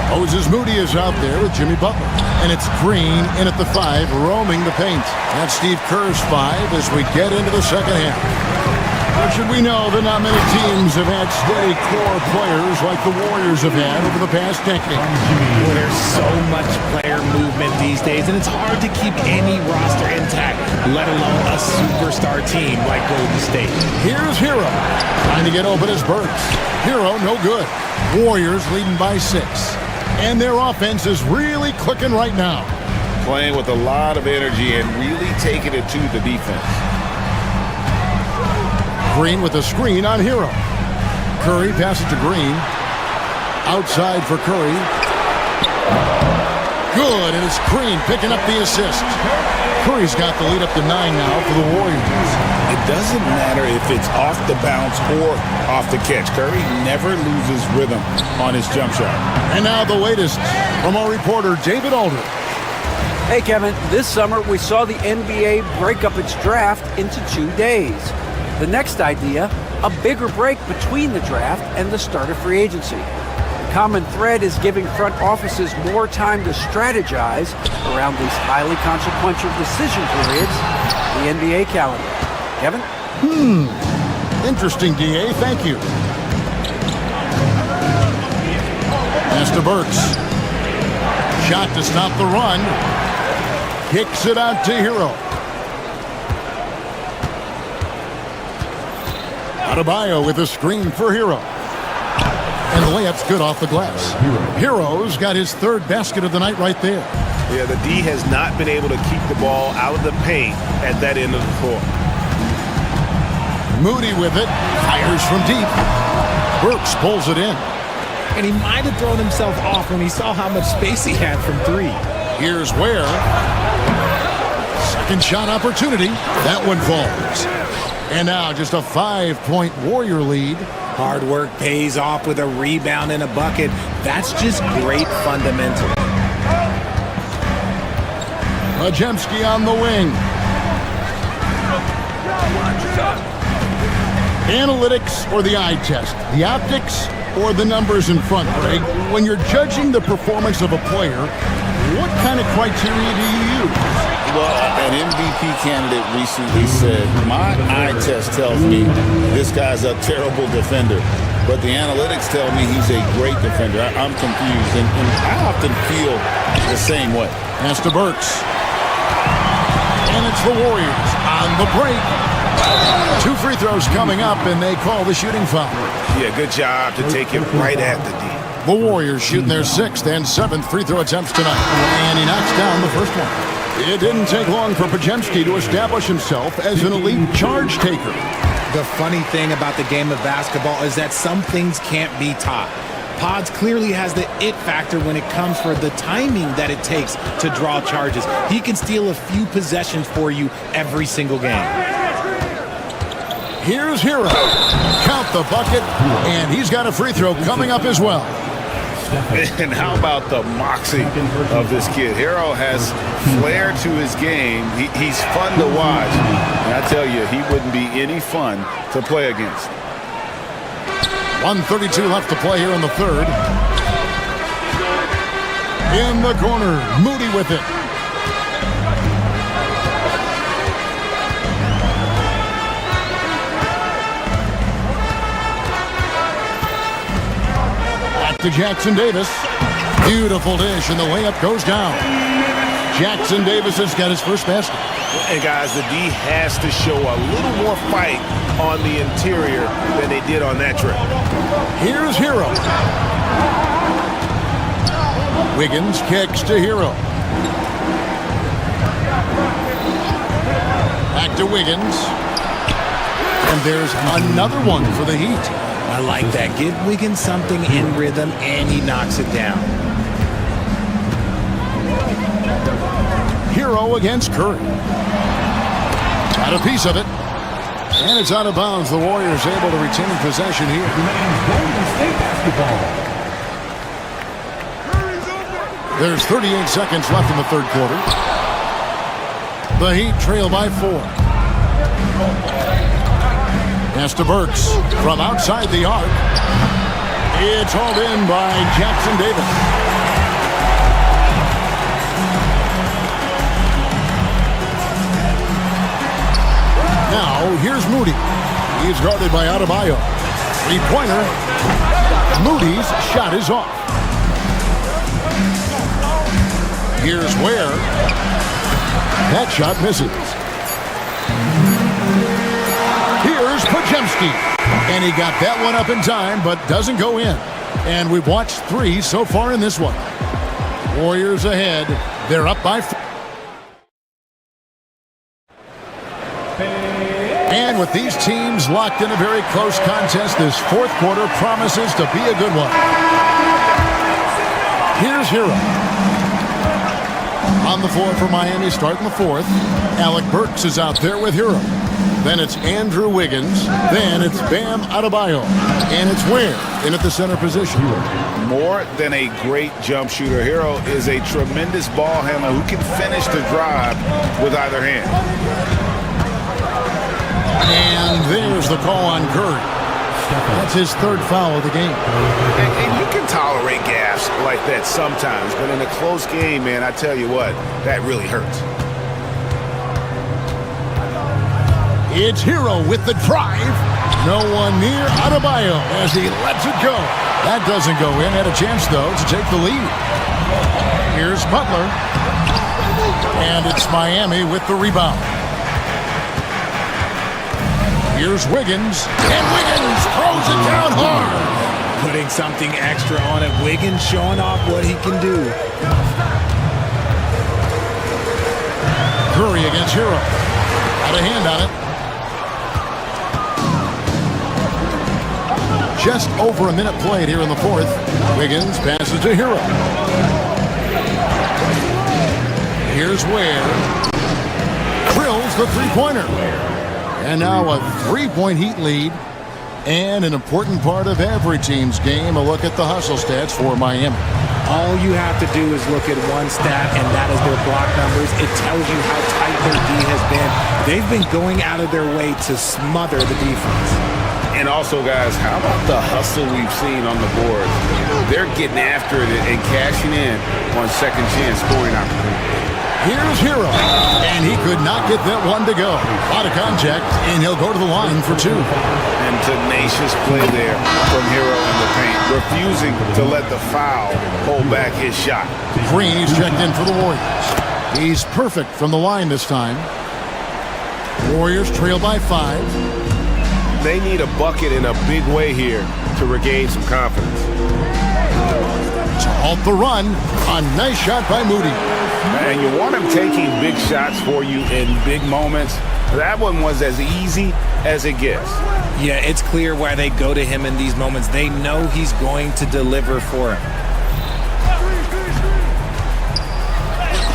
E: Moses Moody is out there with Jimmy Butler. And it's Green in at the 5, roaming the paint. That's Steve Kerr's 5 as we get into the second half. Or should we know that not many teams have had steady core players like the Warriors have had over the past decade.
C: Well, there's so much player movement these days, and it's hard to keep any roster intact, let alone a superstar team like Golden State.
E: Here's Hero, trying to get open as Burks. Hero, no good. Warriors leading by 6. And their offense is really clicking right now.
F: Playing with a lot of energy and really taking it to the defense.
E: Green with a screen on Hero. Curry passes to Green. Outside for Curry. Good, and it's Green picking up the assist. Curry's got the lead up to 9 now for the Warriors.
F: It doesn't matter if it's off the bounce or off the catch. Curry never loses rhythm on his jump shot.
E: And now the latest from our reporter, David Aldridge.
H: Hey, Kevin, this summer we saw the NBA break up its draft into 2 days. The next idea, a bigger break between the draft and the start of free agency. The common thread is giving front offices more time to strategize around these highly consequential decision periods, the NBA calendar. Kevin?
E: Interesting, DA. Thank you. Pass to Burks. shot to stop the run. Kicks it out to Hero. Adebayo with a screen for Hero. And the layup's good off the glass. Hero's got his third basket of the night right there.
A: Yeah, the D has not been able to keep the ball out of the paint at that end of the floor.
E: Moody with it. Fires from deep. Burks pulls it in.
C: And he might have thrown himself off when he saw how much space he had from three.
E: Here's Ware. Second shot opportunity. That one falls. And now just a 5-point Warrior lead.
C: Hard work pays off with a rebound and a bucket. That's just great fundamental.
E: Majemski on the wing. Analytics or the eye test? The optics or the numbers in front, Greg? When you're judging the performance of a player, what kind of criteria do you use?
F: Well, an MVP candidate recently said, my eye test tells me this guy's a terrible defender, but the analytics tell me he's a great defender. I'm confused, and I often feel the same way.
E: Pass to Burks. And it's the Warriors on the break. 2 free throws coming up, and they call the shooting foul.
A: Yeah, good job to take it right at the D.
E: The Warriors shooting their 6th and 7th free throw attempts tonight. And he knocks down the first one. It didn't take long for Pajemski to establish himself as an elite charge taker.
C: The funny thing about the game of basketball is that some things can't be taught. Pods clearly has the it factor when it comes for the timing that it takes to draw charges. He can steal a few possessions for you every single game.
E: Here's Hero. Count the bucket, and he's got a free throw coming up as well.
A: And how about the moxie of this kid? Hero has flair to his game. He's fun to watch. And I tell you, he wouldn't be any fun to play against.
E: 1:32 left to play here in the third. In the corner, Moody with it. To Jackson Davis. Beautiful dish, and the layup goes down. Jackson Davis has got his first basket.
A: And guys, the D has to show a little more fight on the interior than they did on that trip.
E: Here's Hero. Wiggins kicks to Hero. Back to Wiggins. And there's another one for the Heat.
C: I like that. Give Wiggins something in rhythm, and he knocks it down.
E: Hero against Curry. Got a piece of it. And it's out of bounds. The Warriors able to retain possession here. There's 38 seconds left in the third quarter. The Heat trail by 4. Pass to Burks from outside the arc. It's hauled in by Jackson Davis. Now, here's Moody. He's guarded by Adebayo. Three-pointer. Moody's shot is off. Here's Ware. That shot misses. Here's Pajemski. And he got that one up in time, but doesn't go in. And we've watched 3 so far in this one. Warriors ahead. They're up by 4. And with these teams locked in a very close contest, this fourth quarter promises to be a good one. Here's Hero. On the floor for Miami, starting the fourth. Alec Burks is out there with Hero. Then it's Andrew Wiggins. Then it's Bam Adebayo. And it's Ware in at the center position.
F: More than a great jump shooter, Hero is a tremendous ball handler who can finish the drive with either hand.
E: And there's the call on Curry. That's his third foul of the game.
A: And you can tolerate gaffes like that sometimes, but in a close game, man, I tell you what, that really hurts.
E: It's Hero with the drive. No one near Adebayo as he lets it go. That doesn't go in. Had a chance, though, to take the lead. Here's Butler. And it's Miami with the rebound. Here's Wiggins. And Wiggins throws it down hard.
C: Putting something extra on it. Wiggins showing off what he can do.
E: Curry against Hero. Got a hand on it. Just over a minute played here in the fourth. Wiggins passes to Hero. Here's Ware. Drills the three-pointer. And now a three-point Heat lead. And an important part of every team's game, a look at the hustle stats for Miami.
C: All you have to do is look at one stat, and that is their block numbers. It tells you how tight their D has been. They've been going out of their way to smother the defense.
F: And also, guys, how about the hustle we've seen on the boards? They're getting after it and cashing in on second chance scoring opportunities.
E: Here's Hero, and he could not get that one to go. Out of contact, and he'll go to the line for two.
F: And tenacious play there from Hero in the paint, refusing to let the foul hold back his shot.
E: Green, he's checked in for the Warriors. He's perfect from the line this time. Warriors trail by 5.
A: They need a bucket in a big way here to regain some confidence.
E: To halt the run, a nice shot by Moody.
F: And you want him taking big shots for you in big moments. That one was as easy as it gets.
C: Yeah, it's clear why they go to him in these moments. They know he's going to deliver for him.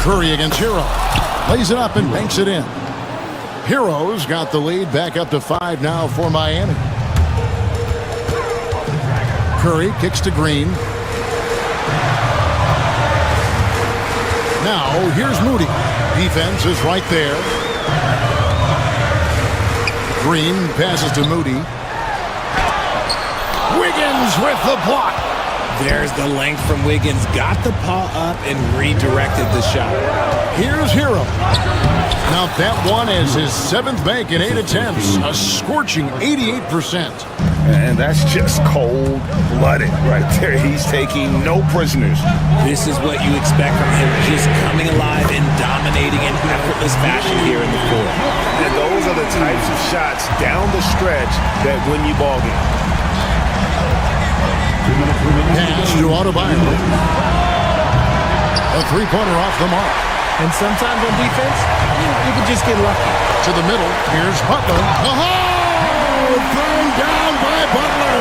E: Curry against Hero. Lays it up and banks it in. Hero's got the lead back up to 5 now for Miami. Curry kicks to Green. Now, here's Moody. Defense is right there. Green passes to Moody. Wiggins with the block.
C: There's the length from Wiggins. Got the paw up and redirected the shot.
E: Here's Hero. Now that one is his 7th bank in 8 attempts. A scorching 88%.
F: And that's just cold-blooded right there. He's taking no prisoners.
C: This is what you expect from him, just coming alive and dominating in effortless fashion here in the fourth.
F: And those are the types of shots down the stretch that win you ball games.
E: Pass to Adebayo. A three-pointer off the mark.
C: And sometimes on defense, you can just get lucky.
E: To the middle, here's Butler. Oh, thrown down by Butler.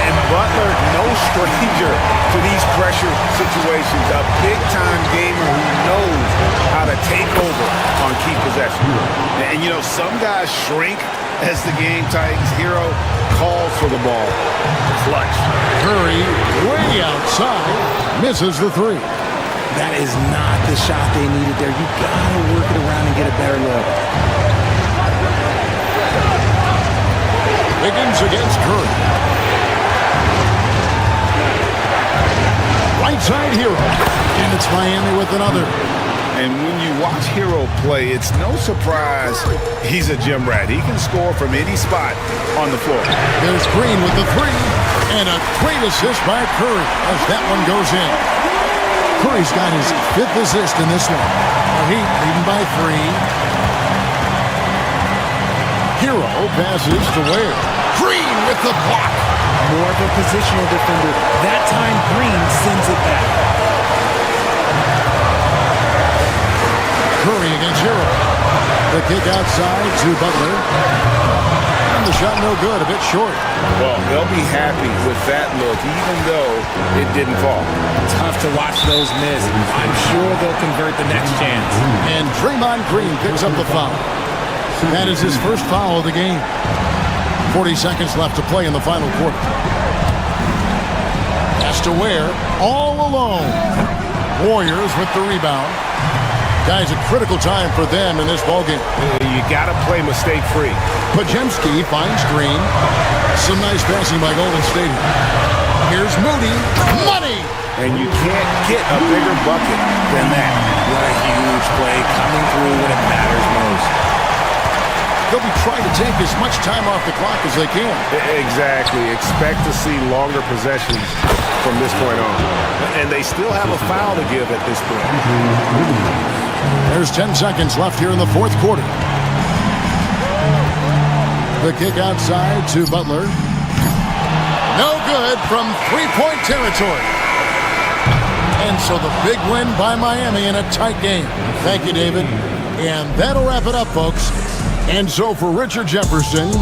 F: And Butler, no stranger to these pressure situations. A big-time gamer who knows how to take over on key possessions. And, you know, some guys shrink as the game tightens. Hero calls for the ball. Clutch.
E: Curry way outside. Misses the three.
C: That is not the shot they needed there. You gotta work it around and get a better look.
E: Wiggins against Curry. Right side Hero. And it's Miami with another.
F: And when you watch Hero play, it's no surprise he's a gym rat. He can score from any spot on the floor.
E: There's Green with the three. And a great assist by Curry as that one goes in. Curry's got his 5th assist in this one. The Heat leading by 3. Hero passes to Ware. Green with the block.
C: More of a positional defender. That time Green sends it back.
E: Curry against Hero. The kick outside to Butler. And the shot no good, a bit short.
F: Well, they'll be happy with that look, even though it didn't fall.
C: Tough to watch those miss. I'm sure they'll convert the next chance.
E: And Draymond Green picks up the foul. That is his first foul of the game. 40 seconds left to play in the final quarter. Has to Ware, all alone. Warriors with the rebound. Guys, a critical time for them in this ballgame.
A: You got to play mistake-free.
E: Pajemski finds Green. Some nice passing by Golden State. Here's Moody. Money!
A: And you can't get a bigger bucket than that.
C: What a huge play coming through when it matters most.
E: they'll be trying to take as much time off the clock as they can.
A: Exactly. Expect to see longer possessions from this point on. And they still have a foul to give at this point.
E: There's 10 seconds left here in the fourth quarter. The kick outside to Butler. No good from three-point territory. And so the big win by Miami in a tight game. Thank you, David. And that'll wrap it up, folks. And so for Richard Jefferson...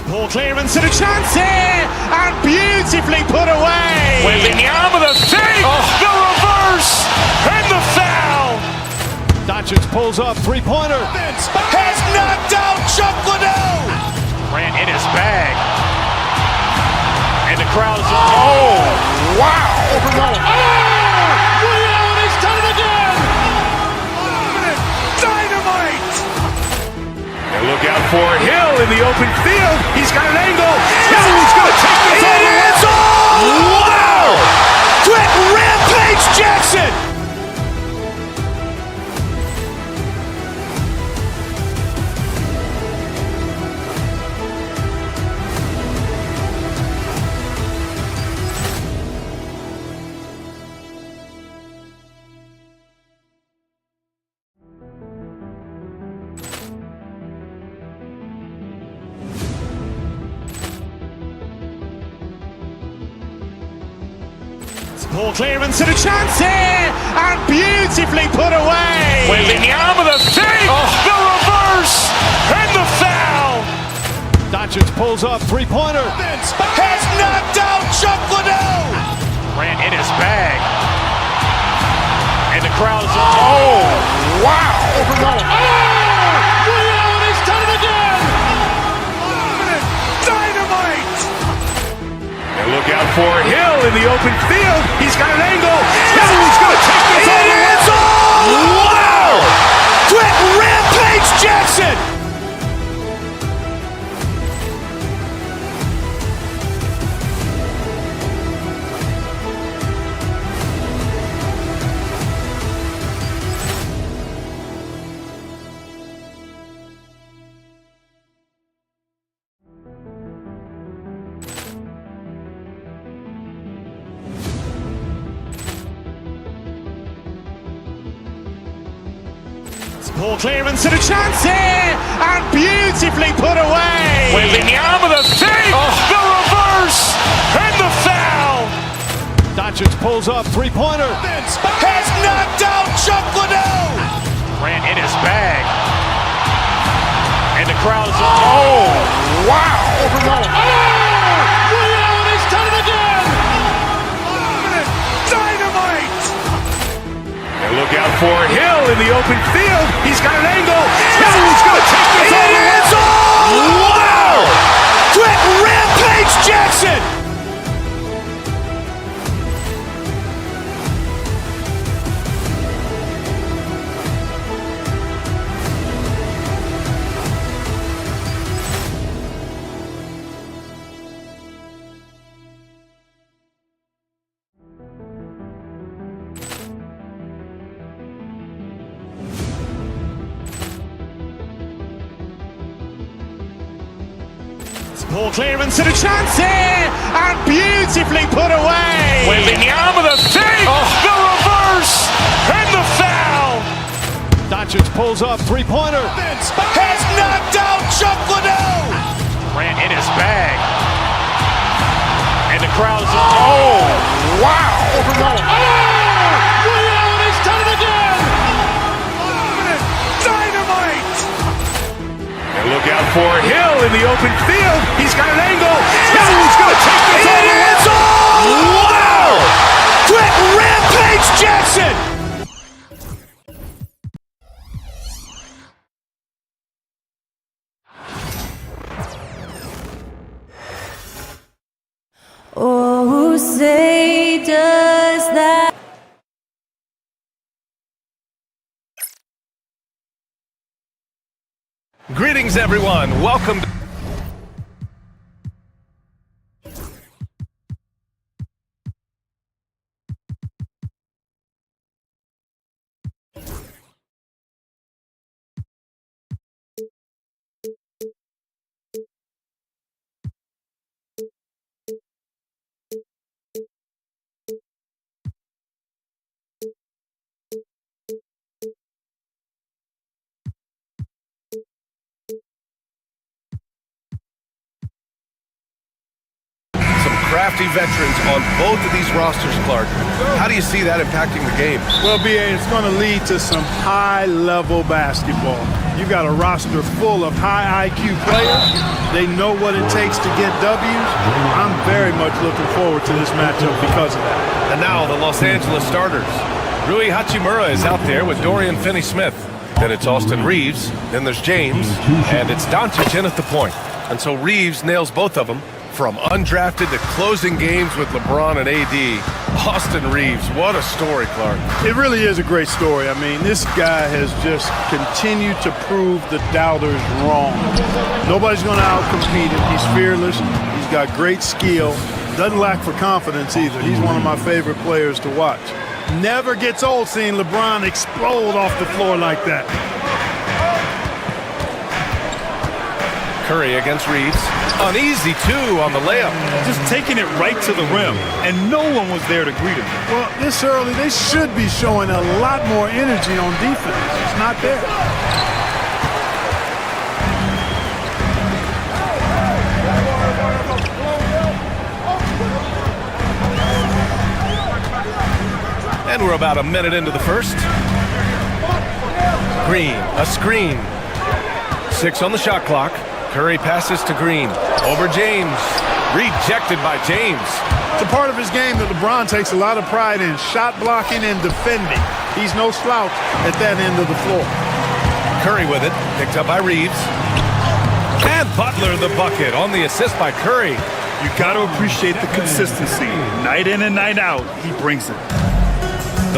B: Ball clearance and a chance here, and beautifully put away. Wembanyama the save, the reverse, and the foul. Doncic pulls up, three-pointer. Has knocked out Chuck Liddell. Ran in his bag. And the crowd is... Oh, wow. Overrun. Allen has done it again. Dynamite.
I: Look out for Hill in the open field. He's got an angle. Hill's going to take this all the way.
B: Wow! Quick Rampage Jackson! Ball clearance and a chance here, and beautifully put away. Wembanyama the save, the reverse, and the foul. Doncic pulls up, three-pointer. Has knocked out Chuck Liddell. Ran in his bag. And the crowd is... Oh, wow. Overrun. Allen has done it again. Dynamite.
I: And look out for Hill in the open field. He's got an angle. Hill's going to take this all the way.
B: Wow! Quick Rampage Jackson! Ball clearance and a chance here, and beautifully put away. Wembanyama the save, the reverse, and the foul. Doncic pulls up, three-pointer. Has knocked out Chuck Liddell. Ran in his bag. And the crowd is... Oh, wow. Overrun. Allen has done it again. Dynamite.
I: And look out for Hill in the open field. He's got an angle. Hill's going to take this all the way.
B: Wow! Quick Rampage Jackson! Ball clearance and a chance here, and beautifully put away. Wembanyama the save, the reverse, and the foul. Doncic pulls up, three-pointer. Has knocked out Chuck Liddell. Ran in his bag. And the crowd is... Oh, wow. Overrun. Allen has done it again. Dynamite.
I: And look out for Hill in the open field. He's got an angle. Hill's going to take this all the way.
B: Wow! Quick Rampage Jackson!
D: Oh who say does that.
K: Greetings, everyone. Welcome to some crafty veterans on both of these rosters, Clark. How do you see that impacting the game?
L: Well, BA, it's going to lead to some high-level basketball. You got a roster full of high IQ players. They know what it takes to get W's. I'm very much looking forward to this matchup because of that.
K: And now the Los Angeles starters. Rui Hachimura is out there with Dorian Finney-Smith. Then it's Austin Reeves. Then there's James. And it's Doncic in at the point. And so Reeves nails both of them. From undrafted to closing games with LeBron and AD, Austin Reeves, what a story, Clark.
L: It really is a great story. I mean, this guy has just continued to prove the doubters wrong. Nobody's going to outcompete him. He's fearless. He's got great skill. Doesn't lack for confidence either. He's one of my favorite players to watch. Never gets old seeing LeBron explode off the floor like that.
K: Curry against Reeves. Uneasy, too, on the layup.
L: Just taking it right to the rim, and no one was there to greet him. Well, this early, they should be showing a lot more energy on defense. It's not there.
K: And we're about a minute into the first. Green, a screen. 6 on the shot clock. Curry passes to Green. Over James. Rejected by James.
L: It's a part of his game that LeBron takes a lot of pride in, shot blocking and defending. He's no slouch at that end of the floor.
K: Curry with it. Picked up by Reeves. And Butler the bucket on the assist by Curry.
L: You got to appreciate the consistency. Night in and night out, he brings it.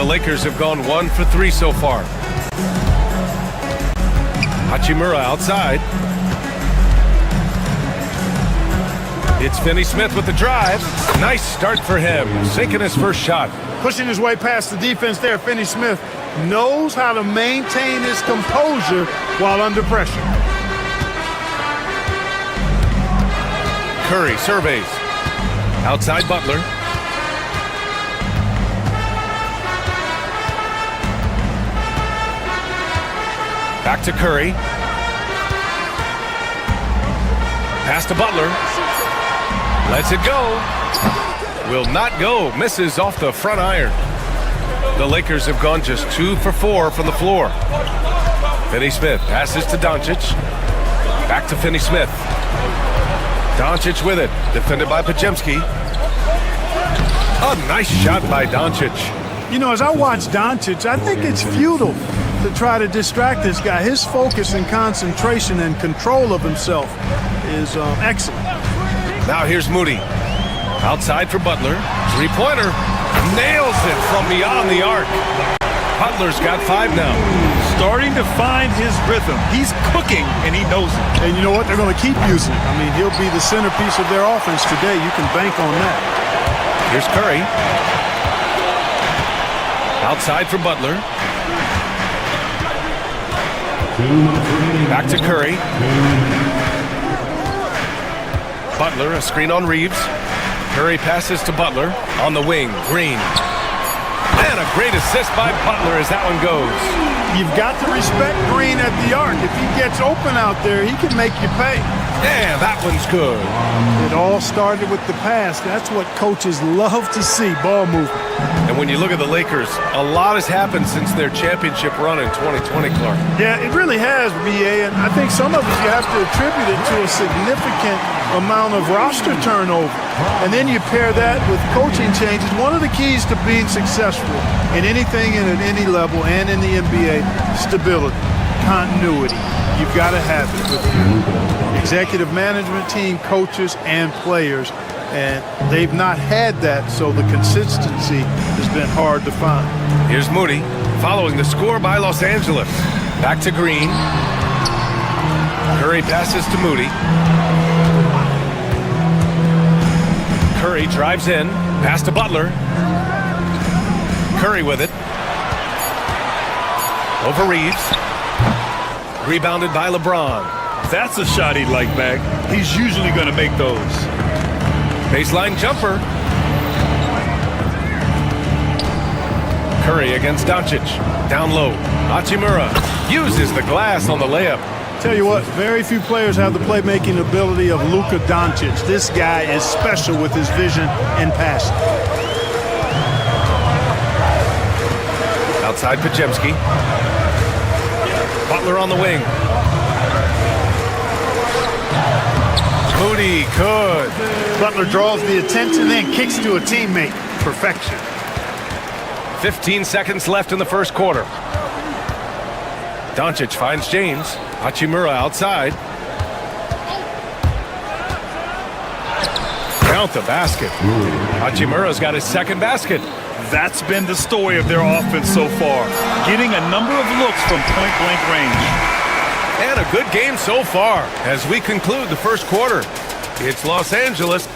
K: The Lakers have gone 1 for 3 so far. Hachimura outside. It's Finney-Smith with the drive. Nice start for him, sinking his first shot.
L: Pushing his way past the defense there, Finney-Smith knows how to maintain his composure while under pressure.
K: Curry surveys. Outside Butler. Back to Curry. Pass to Butler. Lets it go. Will not go. Misses off the front iron. The Lakers have gone just 2 for 4 from the floor. Finney-Smith passes to Doncic. Back to Finney-Smith. Doncic with it. Defended by Podziemski. A nice shot by Doncic.
L: You know, as I watch Doncic, I think it's futile to try to distract this guy. His focus and concentration and control of himself is excellent.
K: Now here's Moody. Outside for Butler. Three-pointer. Nails it from beyond the arc. Butler's got 5 now.
L: Starting to find his rhythm. He's cooking, and he knows it. And you know what? They're going to keep using it. I mean, he'll be the centerpiece of their offense today. You can bank on that.
K: Here's Curry. Outside for Butler. Back to Curry. Butler, a screen on Reeves. Curry passes to Butler. On the wing, Green. And a great assist by Butler as that one goes.
L: You've got to respect Green at the arc. If he gets open out there, he can make you pay.
K: Yeah, that one's good.
L: It all started with the pass. That's what coaches love to see, ball movement.
K: And when you look at the Lakers, a lot has happened since their championship run in 2020, Clark.
L: Yeah, it really has, BA, and I think some of it you have to attribute it to a significant amount of roster turnover. And then you pair that with coaching changes. One of the keys to being successful in anything and at any level and in the NBA, stability, continuity. You've got to have it with your executive management team, coaches, and players. And they've not had that, so the consistency has been hard to find.
K: Here's Moody following the score by Los Angeles. Back to Green. Curry passes to Moody. Curry drives in. Pass to Butler. Curry with it. Over Reeves. Rebounded by LeBron.
L: That's a shot he'd like back. He's usually going to make those.
K: Baseline jumper. Curry against Doncic. Down low. Hachimura uses the glass on the layup.
L: Tell you what, very few players have the playmaking ability of Luka Doncic. This guy is special with his vision and passion.
K: Outside Pajemski. Butler on the wing. Moody could.
L: Butler draws the attention, then kicks to a teammate. Perfection.
K: 15 seconds left in the first quarter. Doncic finds James. Hachimura outside. Count the basket. Hachimura's got his second basket.
L: That's been the story of their offense so far. Getting a number of looks from point-blank range.
K: And a good game so far as we conclude the first quarter. It's Los Angeles.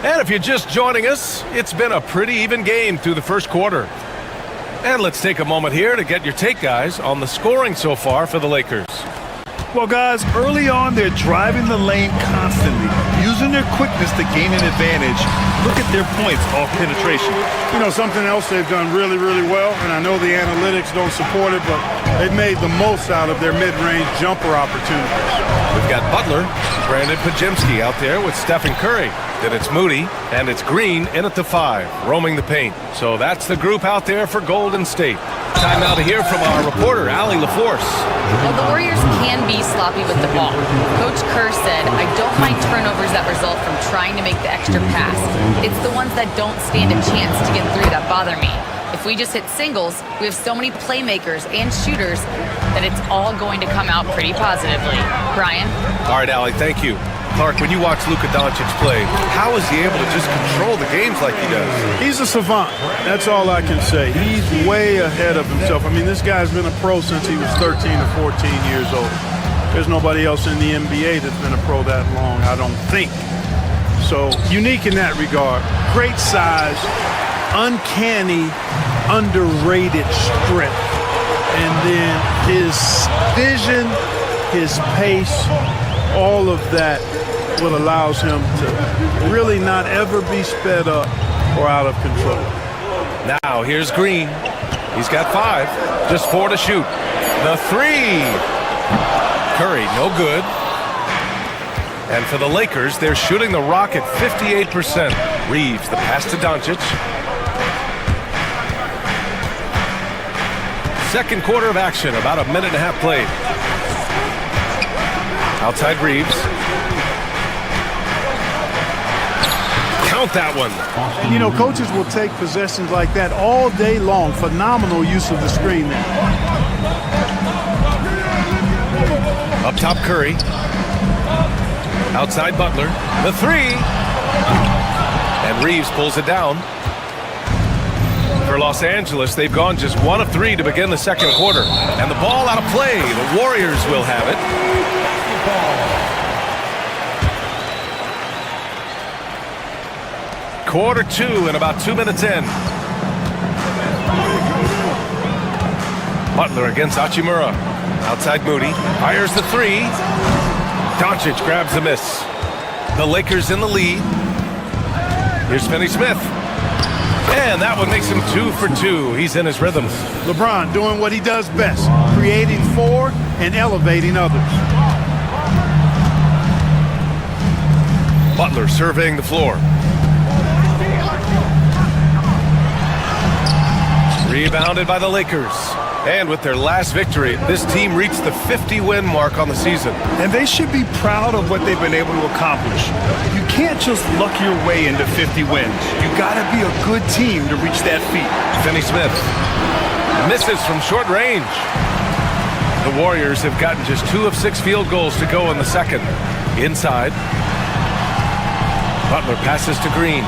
K: And if you're just joining us, it's been a pretty even game through the first quarter. And let's take a moment here to get your take, guys, on the scoring so far for the Lakers.
L: Well, guys, early on, they're driving the lane constantly, using their quickness to gain an advantage. Look at their points off penetration.
Q: You know, something else they've done really, really well, and I know the analytics don't support it, but they've made the most out of their mid-range jumper opportunities.
K: We've got Butler, Brandon Pajemski out there with Stephen Curry. Then it's Moody, and it's Green in at the 5, roaming the paint. So that's the group out there for Golden State. Time now to hear from our reporter, Allie LaForce.
M: Well, the Warriors can be sloppy with the ball. Coach Kerr said, I don't mind turnovers that result from trying to make the extra pass. It's the ones that don't stand a chance to get through that bother me. If we just hit singles, we have so many playmakers and shooters that it's all going to come out pretty positively. Brian?
K: All right, Allie, thank you. Clark, when you watch Luka Doncic play, how is he able to just control the games like he does?
Q: He's a savant. That's all I can say. He's way ahead of himself. I mean, this guy's been a pro since he was 13 or 14 years old. There's nobody else in the NBA that's been a pro that long, I don't think. So, unique in that regard. Great size, uncanny, underrated strength. And then his vision, his pace, all of that what allows him to really not ever be sped up or out of control.
K: Now here's Green. He's got 5, just 4 to shoot. The 3. Curry, no good. And for the Lakers, they're shooting the rock at 58%. Reeves, the pass to Doncic. Second quarter of action, about a minute and a half played. Outside Reeves. Count that one.
Q: And, you know, coaches will take possessions like that all day long. Phenomenal use of the screen there.
K: Up top, Curry. Outside Butler. The 3. And Reeves pulls it down. For Los Angeles, they've gone just 1 of 3 to begin the second quarter. And the ball out of play. The Warriors will have it. Quarter 2 and about 2 minutes in. Butler against Hachimura. Outside Moody. Fires the 3. Doncic grabs the miss. The Lakers in the lead. Here's Finney-Smith. And that one makes him 2 for 2. He's in his rhythm.
Q: LeBron doing what he does best, creating for and elevating others.
K: Butler surveying the floor. Rebounded by the Lakers. And with their last victory, this team reached the 50-win mark on the season.
L: And they should be proud of what they've been able to accomplish. You can't just luck your way into 50 wins. You gotta be a good team to reach that feat.
K: Finney-Smith misses from short range. The Warriors have gotten just 2 of 6 field goals to go in the second. Inside. Butler passes to Green.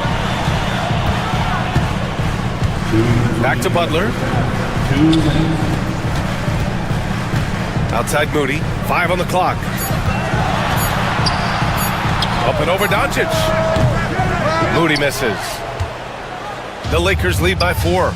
K: Back to Butler. Outside Moody. 5 on the clock. Up and over Doncic. Moody misses. The Lakers lead by 4.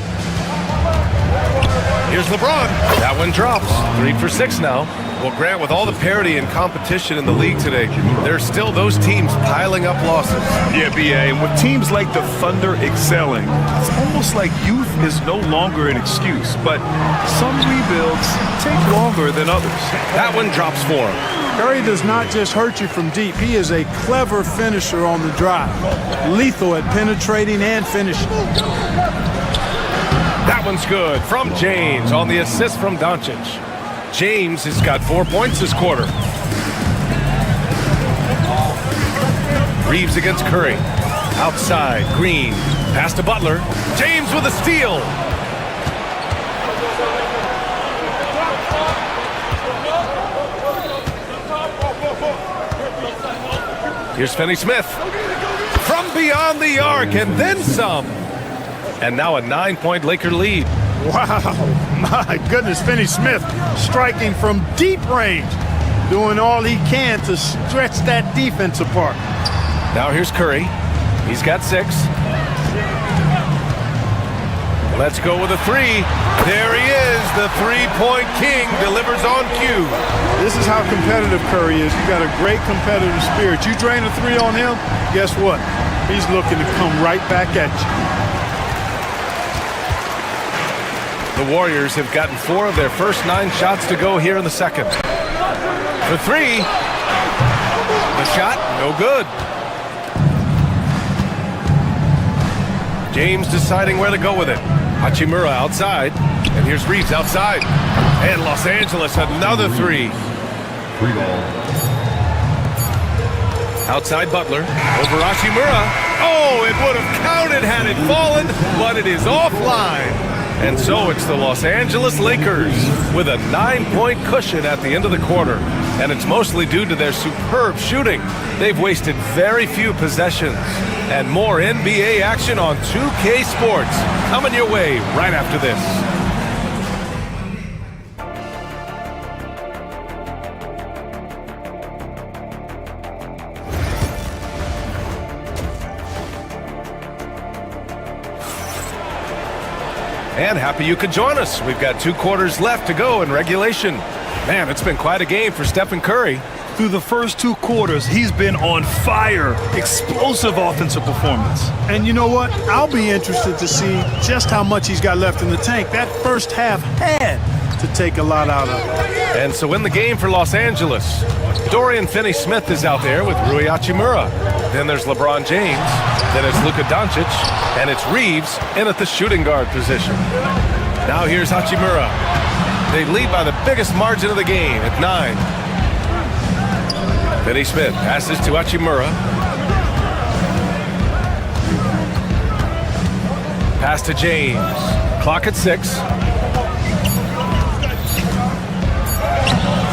K: Here's LeBron. That one drops. 3 for 6 now. Well, Grant, with all the parity and competition in the league today, there's still those teams piling up losses.
L: Yeah, B.A., and with teams like the Thunder excelling, it's almost like youth is no longer an excuse. But some rebuilds take longer than others.
K: That one drops for him.
Q: Curry does not just hurt you from deep. He is a clever finisher on the drive. Lethal at penetrating and finishing.
K: That one's good from James on the assist from Doncic. James has got 4 points this quarter. Reeves against Curry. Outside, Green. Pass to Butler. James with a steal. Here's Finney-Smith. From beyond the arc and then some. And now a 9-point Laker lead.
Q: Wow, my goodness, Finney-Smith striking from deep range, doing all he can to stretch that defense apart.
K: Now here's Curry. He's got 6. Let's go with a 3. There he is, the 3-point king, delivers on cue.
Q: This is how competitive Curry is. You got a great competitive spirit. You drain a 3 on him, guess what? He's looking to come right back at you.
K: The Warriors have gotten 4 of their first 9 shots to go here in the second. For 3. The shot, no good. James deciding where to go with it. Hachimura outside. And here's Reeves outside. And Los Angeles, another 3. Outside Butler. Over Hachimura. Oh, it would have counted had it fallen, but it is offline. And so it's the Los Angeles Lakers with a 9-point cushion at the end of the quarter. And it's mostly due to their superb shooting. They've wasted very few possessions. And more NBA action on 2K Sports coming your way right after this. And happy you could join us. We've got 2 quarters left to go in regulation. Man, it's been quite a game for Stephen Curry.
L: Through the first 2 quarters, he's been on fire. Explosive offensive performance.
Q: And you know what? I'll be interested to see just how much he's got left in the tank. That first half had to take a lot out of it.
K: And so in the game for Los Angeles, Dorian Finney-Smith is out there with Rui Hachimura. Then there's LeBron James. Then it's Luka Doncic. And it's Reeves in at the shooting guard position. Now here's Hachimura. They lead by the biggest margin of the game at 9. Finney-Smith passes to Hachimura. Pass to James. Clock at 6.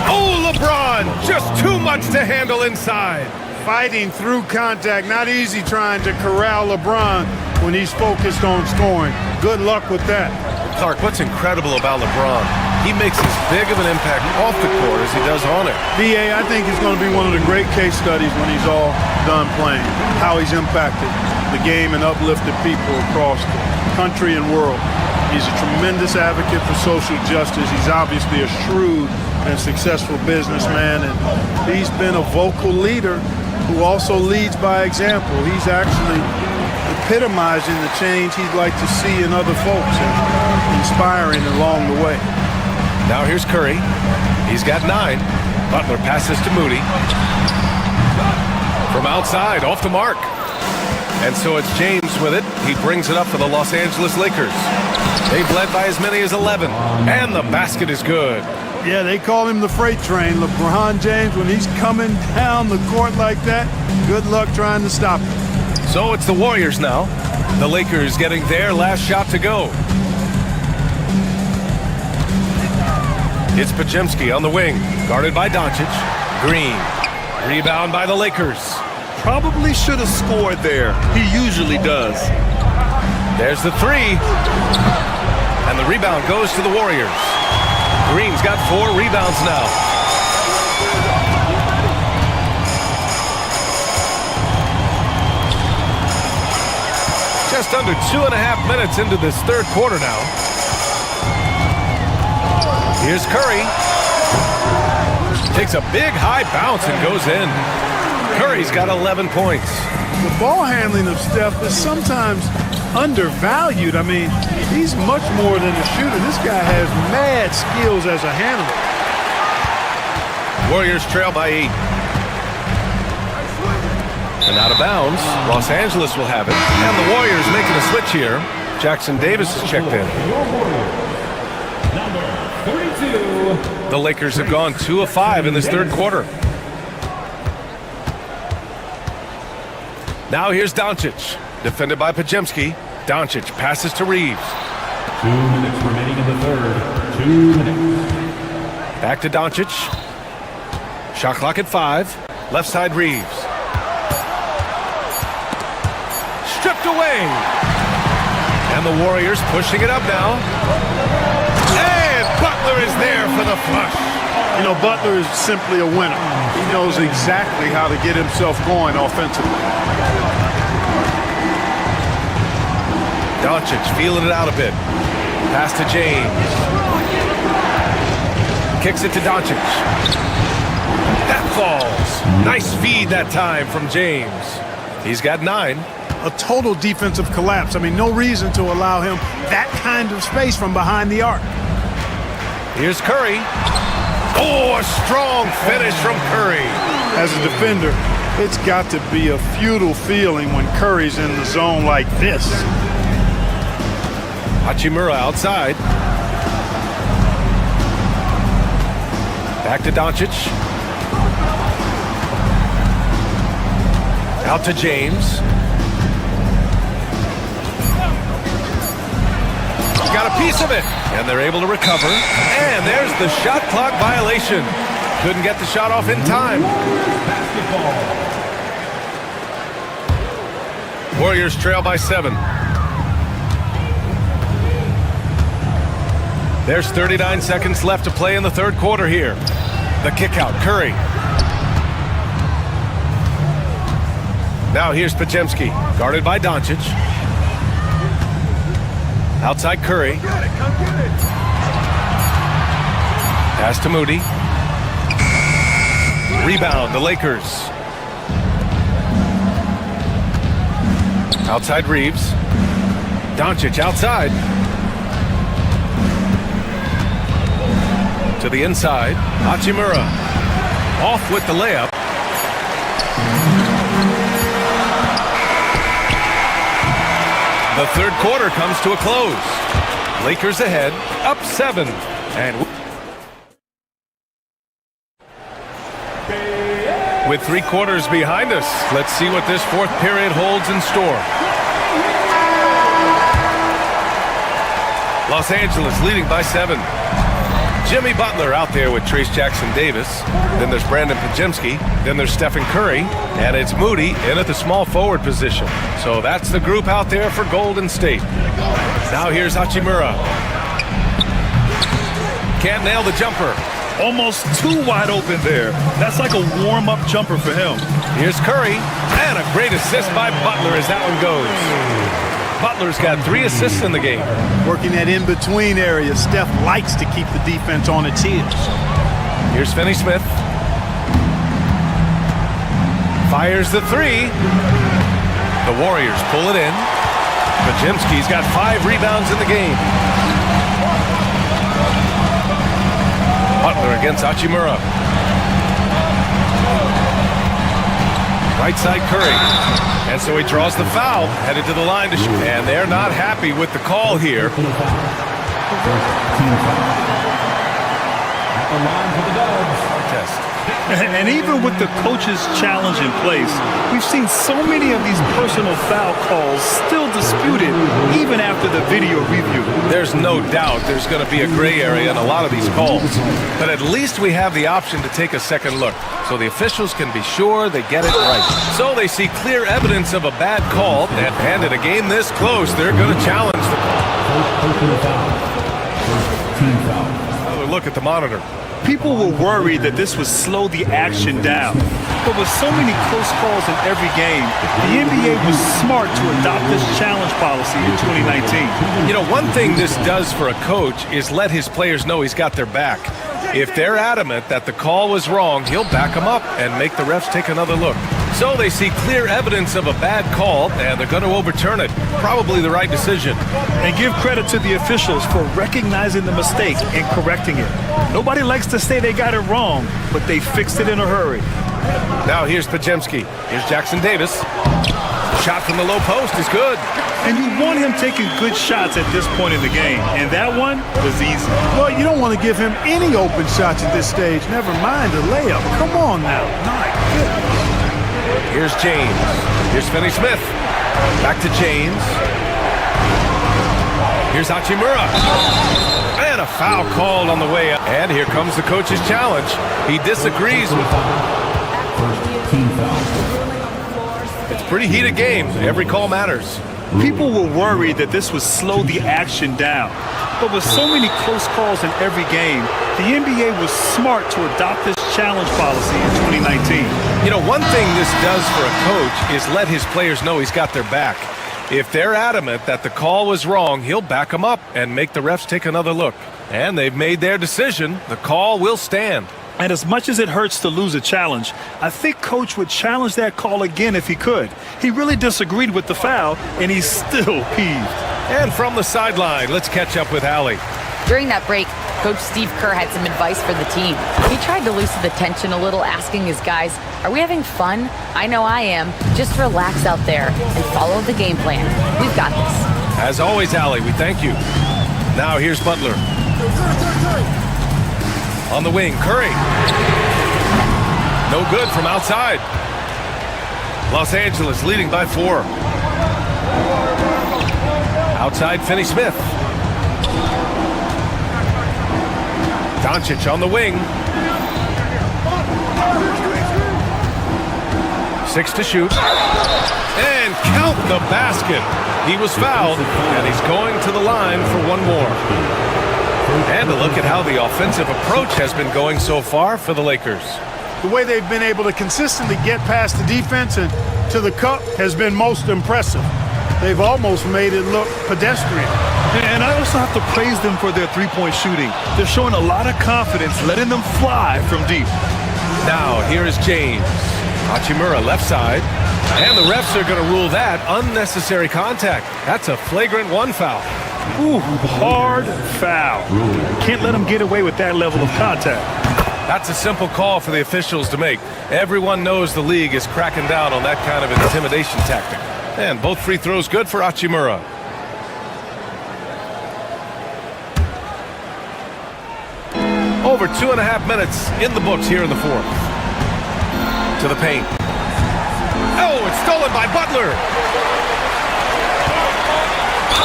K: Oh, LeBron! Just too much to handle inside.
Q: Fighting through contact. Not easy trying to corral LeBron when he's focused on scoring. Good luck with that.
K: Clark, what's incredible about LeBron? He makes as big of an impact off the court as he does on it.
Q: B.A., I think it's going to be one of the great case studies when he's all done playing. How he's impacted the game and uplifted people across the country and world. He's a tremendous advocate for social justice. He's obviously a shrewd and successful businessman, and he's been a vocal leader who also leads by example. He's actually epitomizing the change he'd like to see in other folks and inspiring along the way.
K: Now here's Curry. He's got 9. Butler passes to Moody. From outside, off the mark. And so it's James with it. He brings it up for the Los Angeles Lakers. They've led by as many as 11. And the basket is good.
Q: Yeah, they call him the freight train. LeBron James, when he's coming down the court like that, good luck trying to stop him.
K: So it's the Warriors now. The Lakers getting their last shot to go. It's Pajemski on the wing, guarded by Doncic. Green. Rebound by the Lakers.
Q: Probably should have scored there. He usually does.
K: There's the three. And the rebound goes to the Warriors. Green's got 4 rebounds now. Just under 2.5 minutes into this third quarter now. Here's Curry. Takes a big high bounce and goes in. Curry's got 11 points.
Q: The ball handling of Steph is sometimes undervalued. I mean, he's much more than a shooter. This guy has mad skills as a handler.
K: Warriors trail by 8. And out of bounds, Los Angeles will have it. And the Warriors making a switch here. Jackson Davis is checked in.
G: Number 32.
K: The Lakers have gone 2 of 5 in this third quarter. Now here's Doncic, defended by Pajemski. Doncic passes to Reeves.
G: 2 minutes remaining in the third. 2 minutes.
K: Back to Doncic. Shot clock at 5. Left side Reeves. Stripped away. And the Warriors pushing it up now. And Butler is there for the flush.
Q: You know, Butler is simply a winner. He knows exactly how to get himself going offensively.
K: Doncic feeling it out a bit. Pass to James. Kicks it to Doncic. That falls. Nice feed that time from James. He's got 9.
Q: A total defensive collapse. I mean, no reason to allow him that kind of space from behind the arc.
K: Here's Curry. Oh, a strong finish from Curry.
Q: As a defender, it's got to be a futile feeling when Curry's in the zone like this.
K: Hachimura outside. Back to Doncic. Out to James. Got a piece of it. And they're able to recover. And there's the shot clock violation. Couldn't get the shot off in time. Warriors trail by 7. There's 39 seconds left to play in the third quarter here. The kick out, Curry. Now here's Pajemski, guarded by Doncic. Outside Curry. Pass to Moody. Rebound, the Lakers. Outside Reeves. Doncic outside. To the inside. Hachimura. Off with the layup. The third quarter comes to a close. Lakers ahead, up 7. And with 3 quarters behind us, let's see what this fourth period holds in store. Los Angeles leading by 7. Jimmy Butler out there with Trace Jackson Davis. Then there's Brandon Pajemski. Then there's Stephen Curry. And it's Moody in at the small forward position. So that's the group out there for Golden State. Now here's Hachimura. Can't nail the jumper.
Q: Almost too wide open there. That's like a warm-up jumper for him.
K: Here's Curry. And a great assist by Butler as that one goes. Butler's got 3 assists in the game.
Q: Working that in-between area, Steph likes to keep the defense on its heels.
K: Here's Finney-Smith. Fires the 3. The Warriors pull it in. Pajemski's got 5 rebounds in the game. Butler against Hachimura. Right side Curry. And so he draws the foul, headed to the line to shoot. And they're not happy with the call here.
G: At the line for the Dubs.
K: Test.
L: And even with the coach's challenge in place, we've seen so many of these personal foul calls still disputed even after the video review.
K: There's no doubt there's going to be a gray area in a lot of these calls. But at least we have the option to take a second look, so the officials can be sure they get it right. So they see clear evidence of a bad call, and in a game this close, they're going to challenge the call. Another look at the monitor.
L: People were worried that this would slow the action down. But with so many close calls in every game, the NBA was smart to adopt this challenge policy in 2019.
K: You know, one thing this does for a coach is let his players know he's got their back. If they're adamant that the call was wrong, he'll back them up and make the refs take another look. So they see clear evidence of a bad call, and they're going to overturn it. Probably the right decision.
L: And give credit to the officials for recognizing the mistake and correcting it. Nobody likes to say they got it wrong, but they fixed it in a hurry.
K: Now here's Pajemski. Here's Jackson Davis. Shot from the low post is good.
L: And you want him taking good shots at this point in the game. And that one was easy.
Q: Well, you don't want to give him any open shots at this stage. Never mind a layup. Come on now. My goodness.
K: Here's James. Here's Finney-Smith. Back to James. Here's Hachimura. And a foul called on the way up. And here comes the coach's challenge. He disagrees with team foul. It's a pretty heated game. Every call matters.
L: People were worried that this would slow the action down. But with so many close calls in every game, the NBA was smart to adopt this challenge policy in 2019.
K: You know, one thing this does for a coach is let his players know he's got their back. If they're adamant that the call was wrong, he'll back them up and make the refs take another look. And they've made their decision. The call will stand.
L: And as much as it hurts to lose a challenge, I think Coach would challenge that call again if he could. He really disagreed with the foul, and he's still peeved.
K: And from the sideline, let's catch up with Allie.
M: During that break, Coach Steve Kerr had some advice for the team. He tried to loosen the tension a little, asking his guys, are we having fun? I know I am. Just relax out there and follow the game plan. We've got this.
K: As always, Allie, we thank you. Now here's Butler. On the wing, Curry. No good from outside. Los Angeles leading by 4. Outside, Finney-Smith. Doncic on the wing. 6 to shoot. And count the basket. He was fouled, and he's going to the line for one more. And a look at how the offensive approach has been going so far for the Lakers.
Q: The way they've been able to consistently get past the defense and to the cup has been most impressive. They've almost made it look pedestrian.
L: And I also have to praise them for their three-point shooting. They're showing a lot of confidence, letting them fly from deep.
K: Now, here is James. Hachimura left side. And the refs are going to rule that unnecessary contact. That's a flagrant 1 foul.
L: Ooh, hard foul. Can't let them get away with that level of contact.
K: That's a simple call for the officials to make. Everyone knows the league is cracking down on that kind of intimidation tactic. And both free throws good for Hachimura. Over 2.5 minutes in the books here in the fourth. To the paint. Oh, it's stolen by Butler.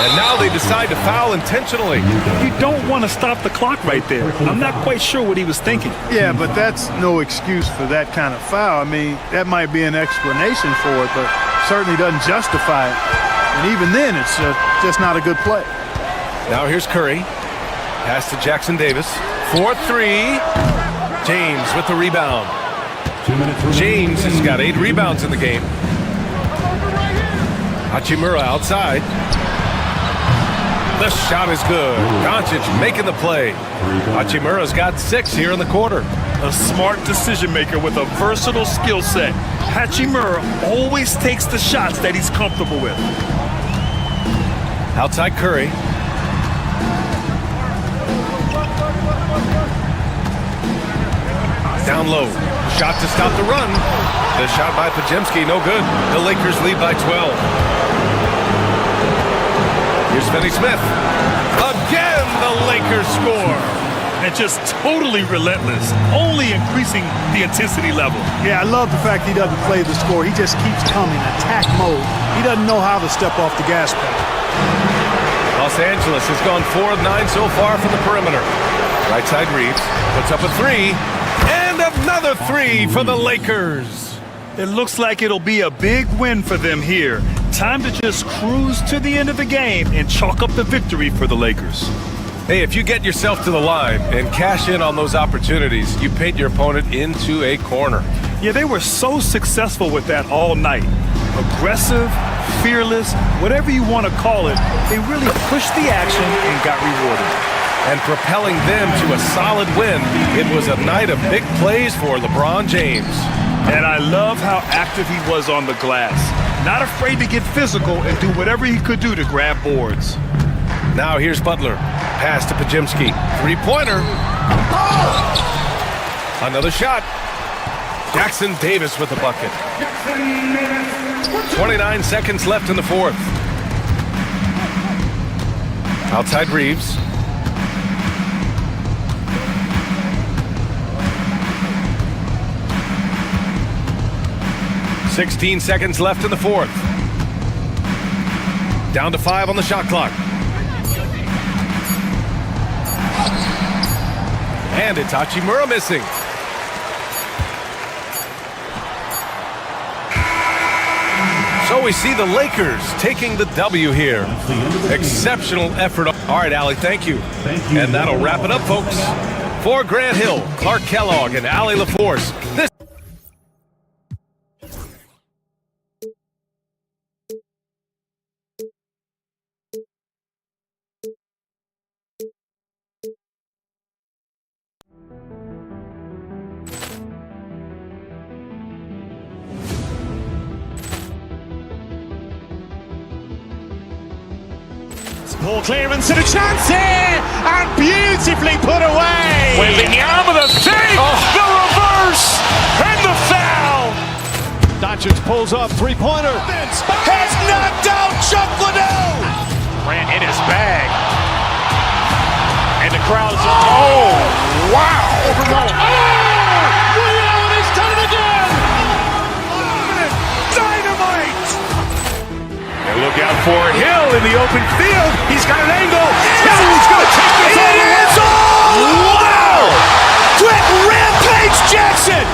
K: And now they decide to foul intentionally.
L: You don't want to stop the clock right there. I'm not quite sure what he was thinking.
Q: Yeah, but that's no excuse for that kind of foul. I mean, that might be an explanation for it, but certainly doesn't justify it. And even then, it's just not a good play.
K: Now here's Curry. Pass to Jackson Davis. 4-3. James with the rebound. James has got 8 rebounds in the game. Hachimura outside. The shot is good. Doncic making the play. Hachimura's got 6 here in the quarter.
L: A smart decision maker with a versatile skill set. Hachimura always takes the shots that he's comfortable with.
K: Outside Curry. Down low. Shot to stop the run. The shot by Pajemski, no good. The Lakers lead by 12. Here's Finney-Smith. Again, the Lakers score.
L: and just totally relentless, only increasing the intensity level.
Q: Yeah, I love the fact he doesn't play the score. He just keeps coming, attack mode. He doesn't know how to step off the gas pedal.
K: Los Angeles has gone 4 of 9 so far from the perimeter. Right side Reeves puts up a 3, and another 3 for the Lakers.
L: It looks like it'll be a big win for them here. Time to just cruise to the end of the game and chalk up the victory for the Lakers.
K: Hey, if you get yourself to the line and cash in on those opportunities, you paint your opponent into a corner.
L: Yeah, they were so successful with that all night. Aggressive, fearless, whatever you want to call it, they really pushed the action and got rewarded.
K: And propelling them to a solid win, it was a night of big plays for LeBron James.
L: And I love how active he was on the glass. Not afraid to get physical and do whatever he could do to grab boards.
K: Now here's Butler. Pass to Pajimski. Three-pointer. Another shot. Jackson Davis with the bucket. 29 seconds left in the fourth. Outside Reeves. "16 seconds left in the fourth. Down to 5 on the shot clock. And it's Hachimura missing. So we see the Lakers taking the W here. Exceptional effort. All right, Allie, thank you. And that'll wrap it up, folks. For Grant Hill, Clark Kellogg, and Allie LaForce, this
B: Ball clearance and a chance here, and beautifully put away. Wembanyama the fake, the reverse, and the foul. Doncic pulls up, three-pointer. Has knocked out Chuck Liddell. Grant in his bag. And the crowd is, oh, wow. Liddell, he's done it again. Dynamite.
I: And look out for Hill in the open field. He's got an angle. He's going to take this all the way.
B: Wow! Quick rampage Jackson!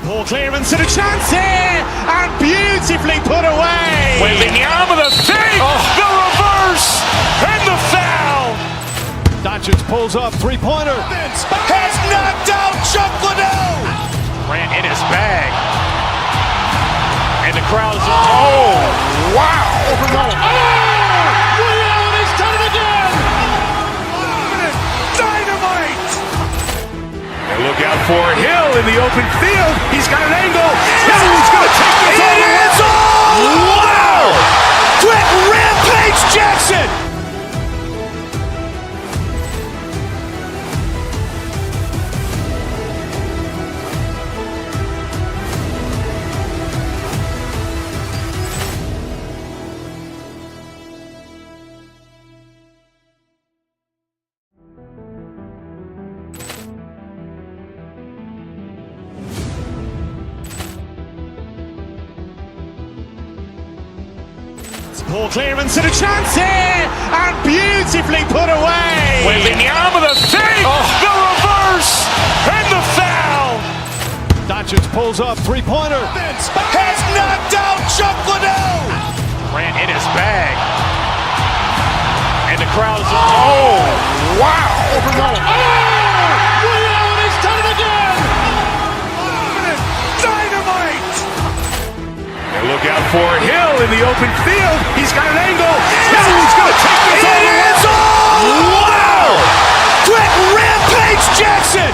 B: Ball clearance and a chance here, and beautifully put away. Wembanyama the fake, the reverse, and the foul. Doncic pulls up, three-pointer. Has knocked out Chuck Liddell. Grant in his bag. And the crowd is, oh, wow. Liddell, he's done it again. Dynamite.
I: And look out for Hill in the open field. He's got an angle. He's going to take this all the way.
B: Wow! Quick rampage Jackson! Ball clearance and a chance here, and beautifully put away. Wembanyama the fake, the reverse, and the foul. Doncic pulls up, three-pointer. Has knocked out Chuck Liddell. Grant in his bag. And the crowd is, oh, wow. Liddell, he's done it again. Dynamite.
I: And look out for Hill in the open field. He's got an angle. He's going to take this all the way.
B: Wow! Quick rampage Jackson!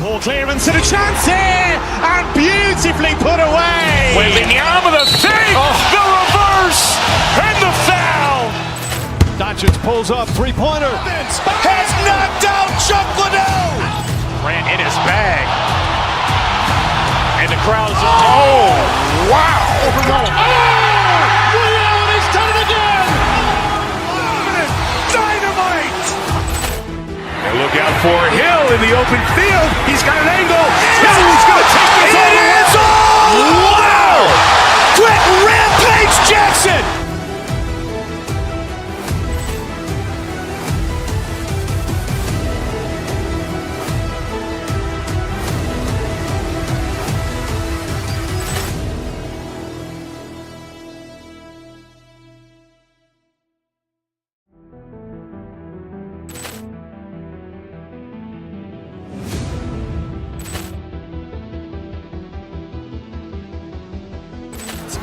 B: Ball clearance and a chance here, and beautifully put away. Wembanyama the save, the reverse, and the foul. Doncic pulls up, three-pointer. Has knocked out Chuck Liddell. Grant in his bag. And the crowd's wow. Overrun. Ray Allen has done it again. Dynamite.
I: And look out for Hill in the open field. He's got an angle. He's going to take this all the way.
B: Wow. Quick rampage Jackson.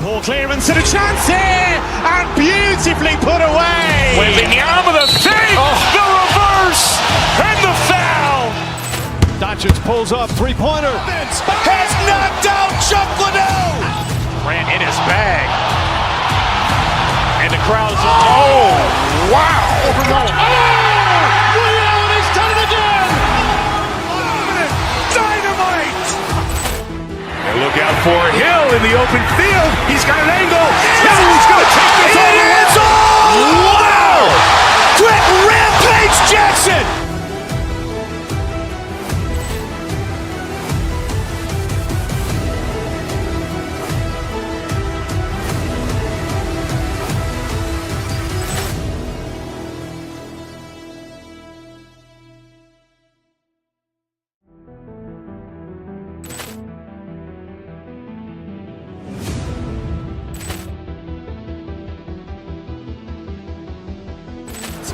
B: Ball clearance and a chance here, and beautifully put away. Wembanyama the save, the reverse, and the foul. Doncic pulls up, three-pointer. Has knocked out Chuck Liddell. Grant in his bag. And the crowd's wow. Overrun. Ray Allen has done it again. Dynamite.
I: And look out for Hill in the open field. He's got an angle. He's going to take this all the way.
B: Wow. Quick rampage Jackson.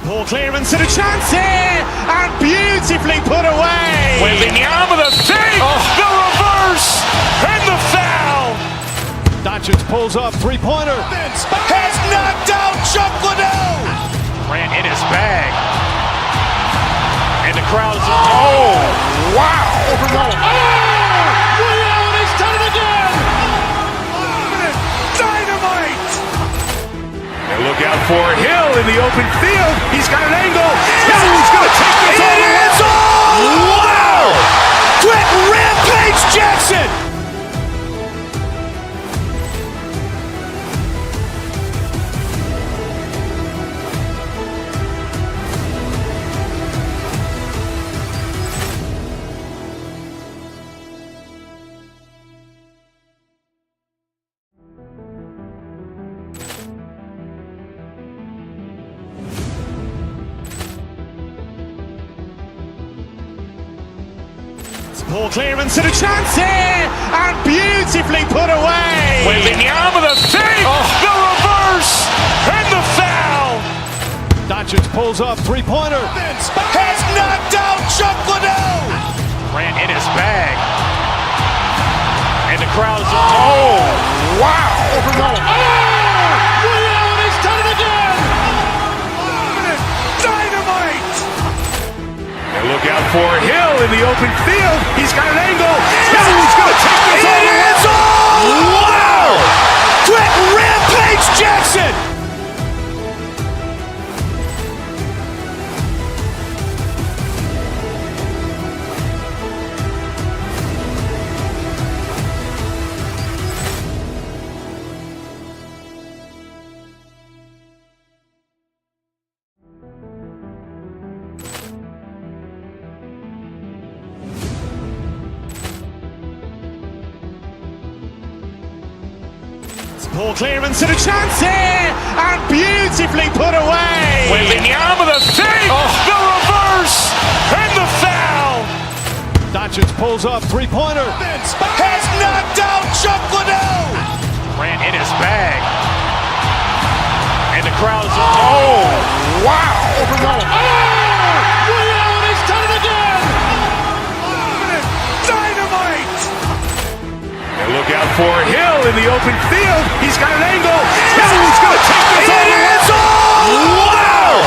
B: Ball clearance and a chance here, and beautifully put away. Wembanyama the save, the reverse, and the foul. Doncic pulls up, three-pointer. Has knocked out Chuck Liddell. Grant in his bag. And the crowd's wow. Overrun. Ray Allen has done it again. Dynamite.
I: And look out for Hill in the open field. He's got an angle. He's going to take this all the way.
B: Wow. Quick rampage Jackson. Ball clearance and a chance here, and beautifully put away. Wembanyama the save, the reverse, and the foul. Doncic pulls up, three-pointer. Has knocked out Chuck Liddell. Grant in his bag. And the crowd's wow. Overrun. Ray Allen has done it again. Dynamite.
I: And look out for Hill in the open field. He's got an angle. He's going to take this all the way.
B: Wow. Quick rampage Jackson. Ball clearance and a chance here, and beautifully put away. Wembanyama the save, the reverse, and the foul. Doncic pulls up, three-pointer. Has knocked out Chuck Liddell. Grant in his bag. And the crowd's wow. Overrun. Ray Allen has done it again. Dynamite.
I: And look out for Hill in the open field. He's got an angle. He's going to take this all the way.
B: Wow.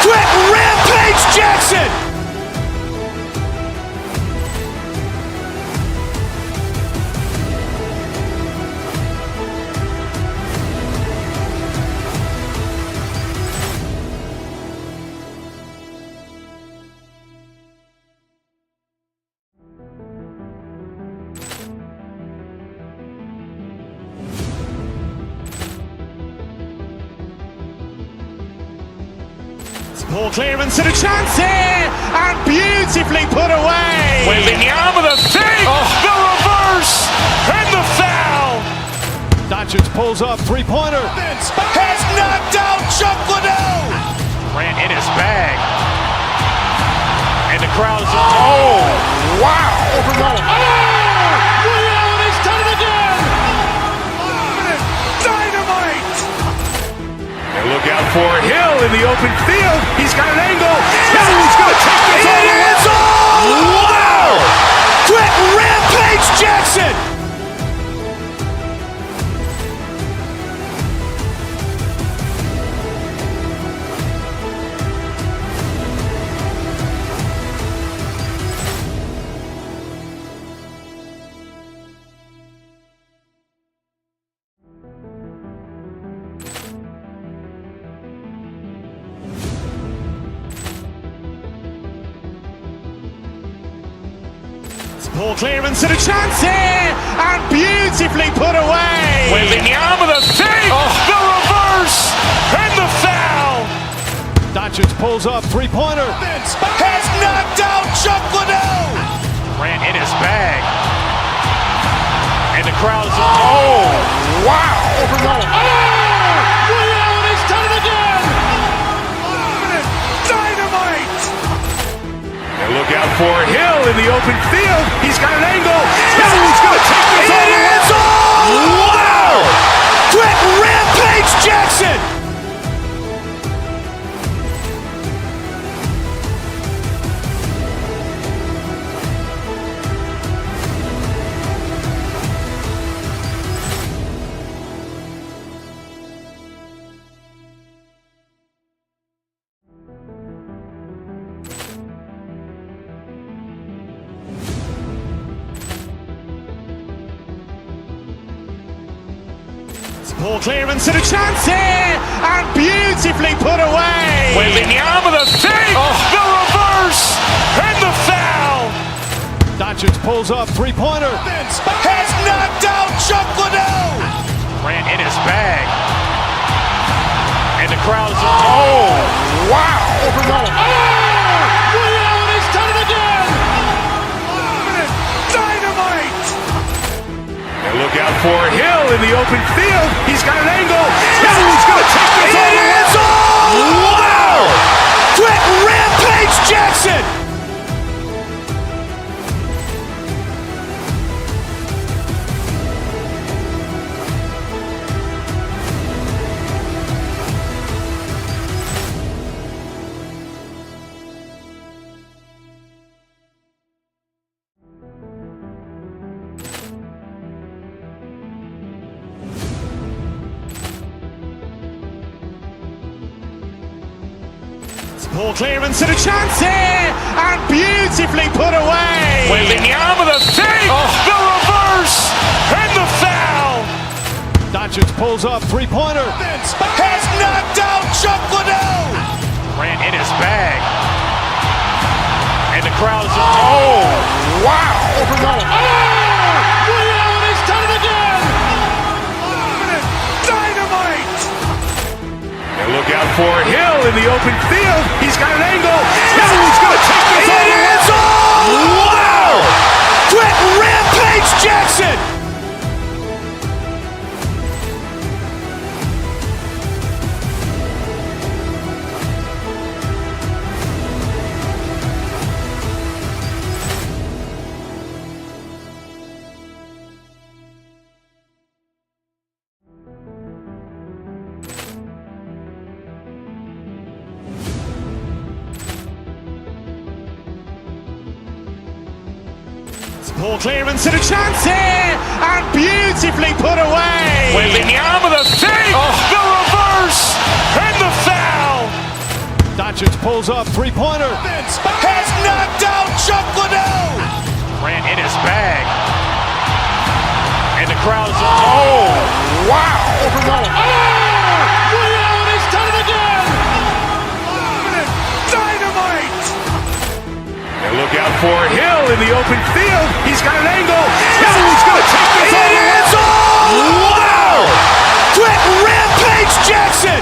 B: Quick rampage Jackson. Ball clearance and a chance here, and beautifully put away. Wembanyama the fake, the reverse, and the foul. Doncic pulls up, three-pointer. Has knocked out Chuck Liddell. Grant in his bag. And the crowd is, wow. Ray Allen has done it again. Dynamite.
I: And look out for Hill in the open field. He's got an angle. He's going to take this all the way.
B: Wow. Quick Rampage Jackson. Ball clearance and a chance here, and beautifully put away. Wembanyama the fake, the reverse, and the foul. Doncic pulls up, three-pointer. Has knocked out Chuck Liddell. Grant in his bag. And the crowd is, wow. Ray Allen has done it again. Dynamite.
I: And look out for Hill in the open field. He's got an angle. He's going to take this all the way.
B: Wow! Quick Rampage Jackson. Ball clearance and a chance here, and beautifully put away. Wembanyama the fake, the reverse, and the foul. Doncic pulls up, three-pointer. Has knocked out Chuck Liddell. Grant in his bag. And the crowd is, wow. Ray Allen has done it again. Dynamite.
I: And look out for Hill in the open field. He's got an angle. He's going to take this all the way.
B: Wow! Quick Rampage Jackson. Ball clearance and a chance here, and beautifully put away. Wembanyama the fake, the reverse, and the foul. Doncic pulls up, three-pointer. Has knocked out Chuck Liddell. Grant in his bag. And the crowd is, wow. Ray Allen has done it again. Dynamite.
I: And look out for Hill in the open field. He's got an angle. He's going to take this all the way.
B: Wow! Quick Rampage Jackson. Ball clearance and a chance here, and beautifully put away. Wembanyama the fake, the reverse, and the foul. Doncic pulls up, three-pointer. Has knocked out Chuck Liddell. Grant in his bag. And the crowd is, wow. Ray Allen has done it again. Dynamite.
I: And look out for Hill in the open field. He's got an angle. He's going to take this all the way.
B: Wow! Quick Rampage Jackson.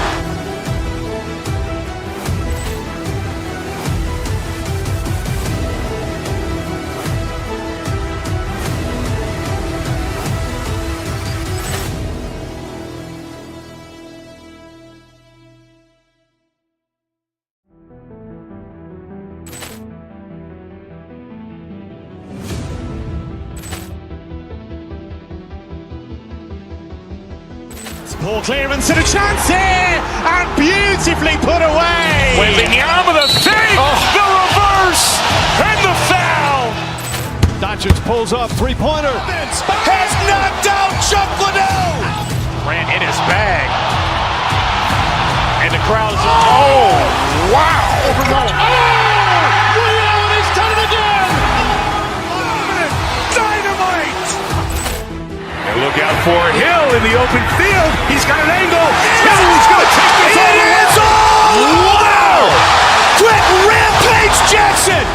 B: Ball clearance and a chance here, and beautifully put away. Wembanyama the save, the reverse, and the foul. Doncic pulls up, three-pointer. Has knocked out Chuck Liddell. Grant in his bag. And the crowd is, oh, wow. Overruled. Ray Allen has done it again. Dynamite.
I: And look out for Hill in the open field. He's got an angle. He's going to take this all the way.
B: Wow. Quick Rampage Jackson.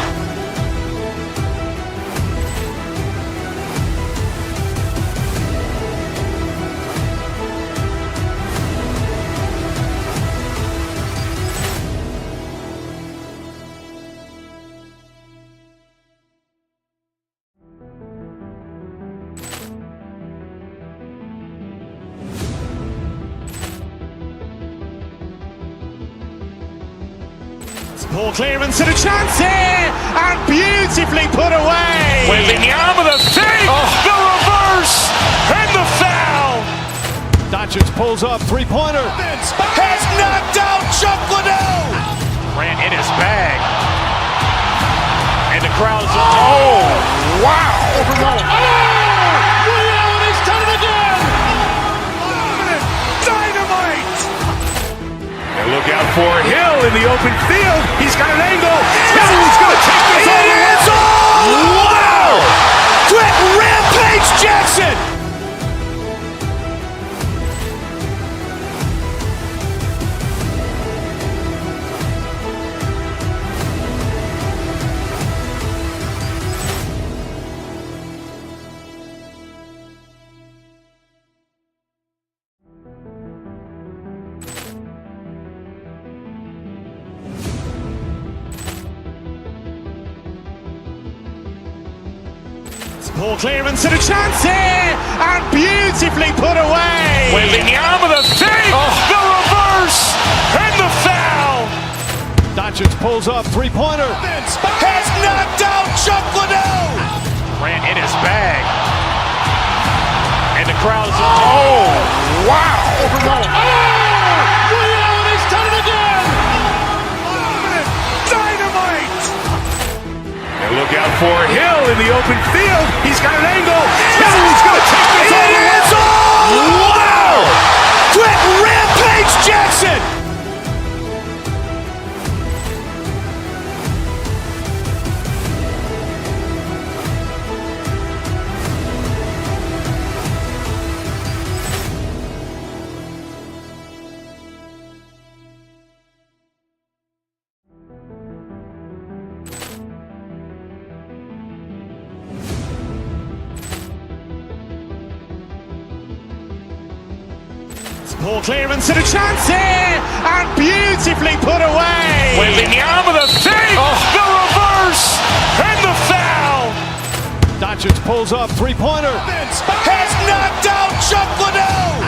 B: Ball clearance and a chance here, and beautifully put away. Wembanyama the save, the reverse, and the foul. Doncic pulls up, three-pointer. Has knocked out Chuck Liddell. Grant in his bag. And the crowd is, oh, wow. Overruled. Ray Allen has done it again. Dynamite.
I: And look out for Hill in the open field. He's got an angle. He's going to take this all the way.
B: Wow. Quick Rampage Jackson. Ball clearance and a chance here, and beautifully put away. Wembanyama the save, the reverse, and the foul. Doncic pulls up, three-pointer. Has knocked out Chuck Liddell. Grant in his bag. And the crowd is, oh, wow. Overruled. Ray Allen has done it again. Dynamite.
I: And look out for Hill in the open field. He's got an angle. He's going to take this all the way.
B: Wow. Quick Rampage Jackson. Ball clearance and a chance here, and beautifully put away. Wembanyama the save, the reverse, and the foul. Doncic pulls up, three-pointer. Has knocked out Chuck Liddell.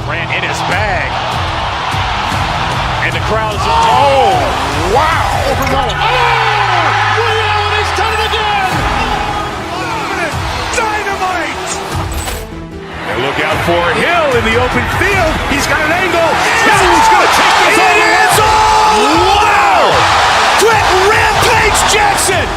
B: Grant in his bag. And the crowd is, oh, wow. Overruled. Ray Allen has done it again. Dynamite.
I: And look out for Hill in the open field. He's got an angle. He's going to take this all the way.
B: Wow. Quick Rampage Jackson.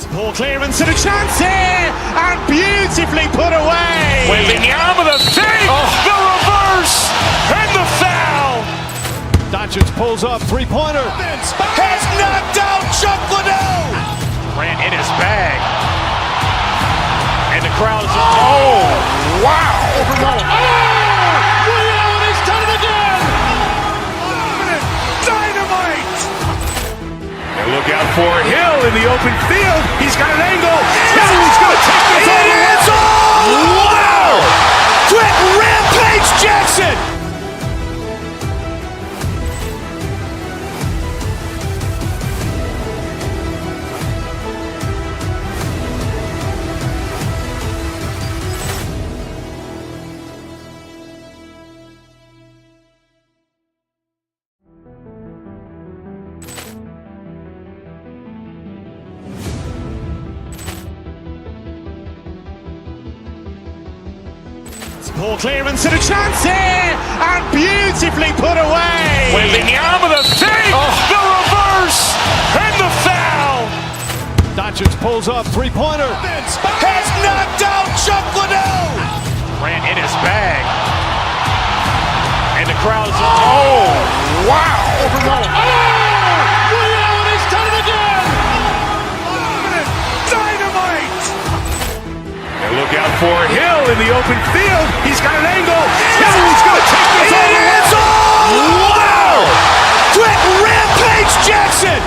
B: Ball clearance and a chance here, and beautifully put away. Wembanyama the save, the reverse, and the foul. Doncic pulls up, three-pointer. Has knocked out Chuck Liddell. Grant in his bag. And the crowd is, oh, wow. Overruled. Ray Allen has done it again. Dynamite.
I: And look out for Hill in the open field. He's got an angle. He's going to take this all the way.
B: Wow. Quick Rampage Jackson. Poor clearance and a chance here, and beautifully put away. Wembanyama the save, the reverse, and the foul. Doncic pulls up, three-pointer. Has knocked out Chuck Liddell. Grant in his bag. And the crowd is... Oh, wow. Liddell, he's done it again. Dynamite.
I: And look out for Hill in the open field. He's got an angle. He's going to take this all the way.
B: Wow! Quick Rampage Jackson.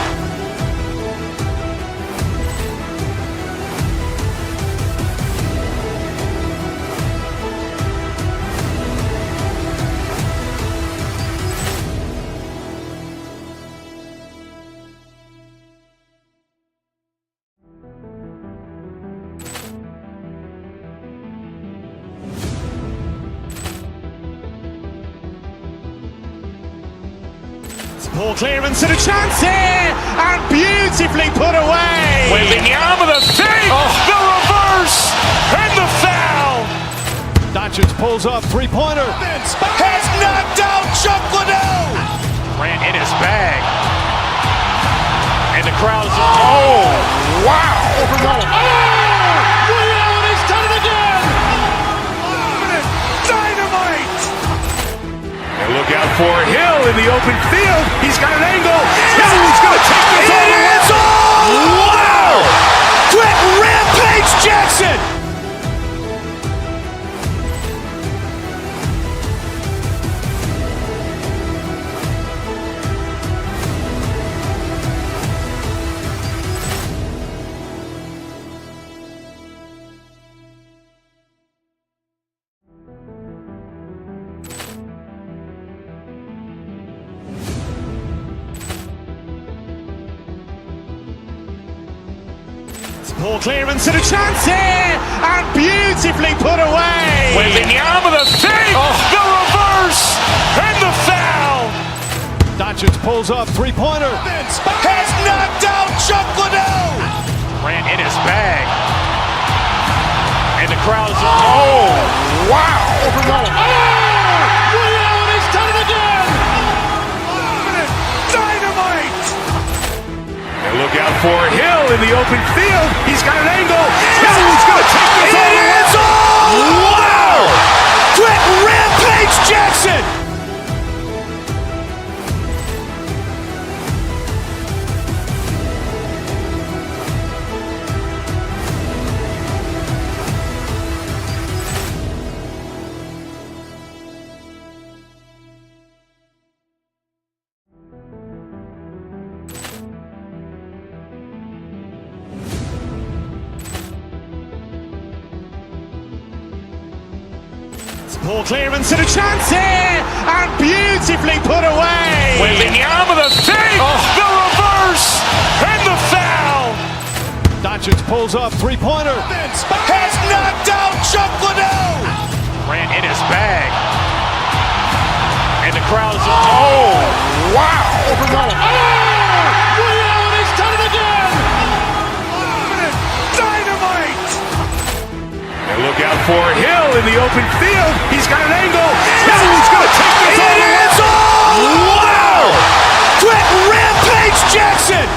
B: Poor clearance and a chance here, and beautifully put away. Wembanyama the save, the reverse, and the foul. Doncic pulls up, three-pointer. Has knocked out Chuck Liddell. Grant in his bag. And the crowd is... Oh, wow. Liddell, he's done it again. Dynamite.
I: And look out for Hill in the open field. He's got an angle. He's going to take this all the way.
B: Wow! Quick Rampage Jackson. Poor clearance and a chance here, and beautifully put away. Wembanyama the save, the reverse, and the foul. Doncic pulls up, three-pointer. Has knocked out Chuck Liddell. Grant in his bag. And the crowd is... Oh, wow. Liddell, he's done it again. Dynamite.
I: And look out for Hill in the open field. He's got an angle. He's going to take this all the way.
B: Wow! Quick Rampage Jackson. Poor clearance and a chance here, and beautifully put away. Wembanyama the save, the reverse, and the foul. Doncic pulls up, three-pointer. Has knocked out Chuck Liddell. Grant in his bag. And the crowd is... Oh, wow. Liddell, he's done it again. Dynamite.
I: And look out for Hill in the open field. He's got an angle. He's going to take this all the way.
B: Wow! Quick Rampage Jackson.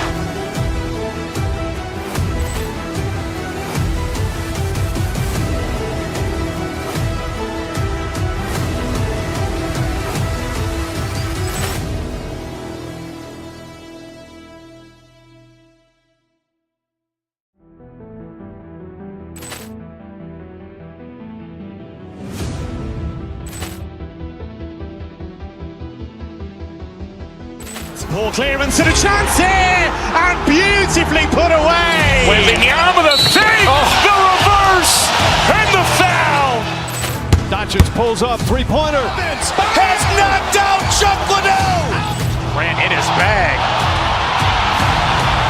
B: Poor clearance and a chance here, and beautifully put away. Wembanyama the save, the reverse, and the foul. Doncic pulls up, three-pointer. Has knocked out Chuck Liddell. Grant in his bag.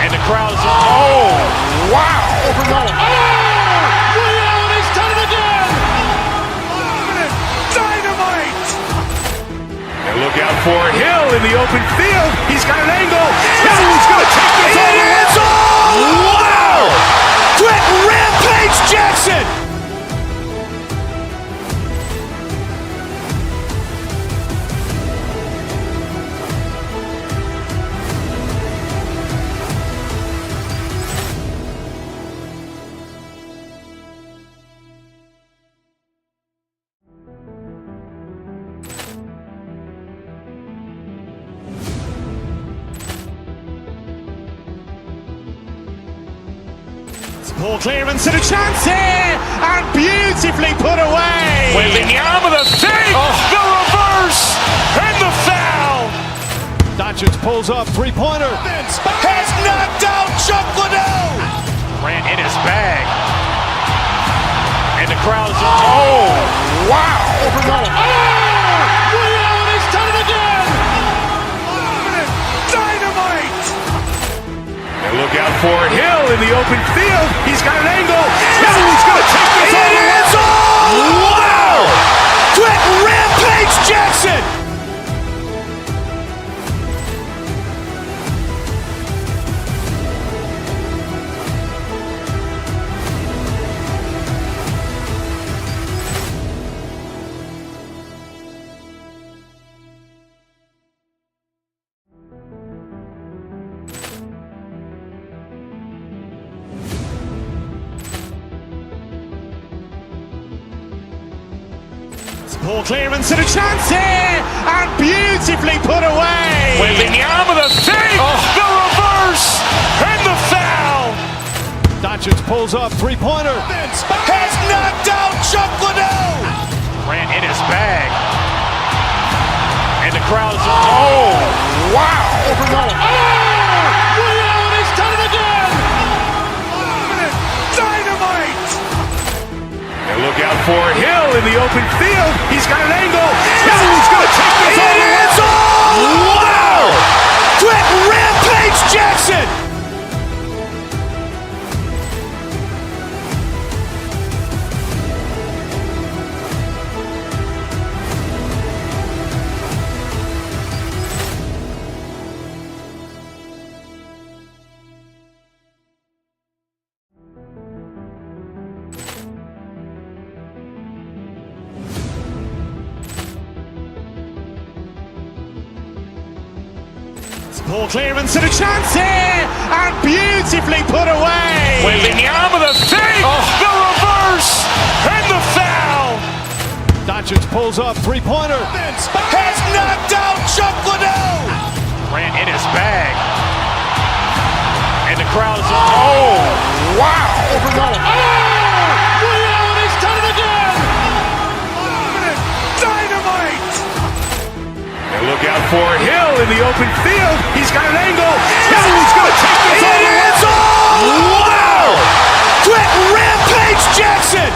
B: And the crowd is... Oh, wow. Liddell, he's done it again. Dynamite.
I: And look out for Hill in the open field. He's got an angle. He's going to take this all the way.
B: Wow! Quick Rampage Jackson. Ball clearance and a chance here, and beautifully put away. Wembanyama the save, the reverse, and the foul. Doncic pulls up, three-pointer. Has knocked out Chuck Liddell. Ran in his bag. And the crowd is, oh, wow. Overrun. Oh, Ray Allen has done it again. Dynamite.
I: And look out for Hill in the open field. He's got an angle. He's going to take this all the way.
B: Wow. Quick Rampage Jackson. Ball clearance and a chance here, and beautifully put away. Wembanyama the save, the reverse, and the foul. Doncic pulls up, three-pointer. Has knocked out Chuck Liddell. Ran in his bag. And the crowd is, oh, wow. Overrun. Oh, Ray Allen has done it again. Dynamite.
I: And look out for Hill in the open field. He's got an angle. He's going to take this all the way.
B: Wow! Quick Rampage Jackson. Ball clearance and a chance here, and beautifully put away. Wembanyama the save, the reverse, and the foul. Doncic pulls up, three-pointer. Has knocked out Chuck Liddell. Ran in his bag. And the crowd is, oh, wow. Overrun. Oh, Ray Allen has done it again. Dynamite.
I: And look out for Hill in the open field. He's got an angle. He's going to take this all the way.
B: Wow! Quick Rampage Jackson.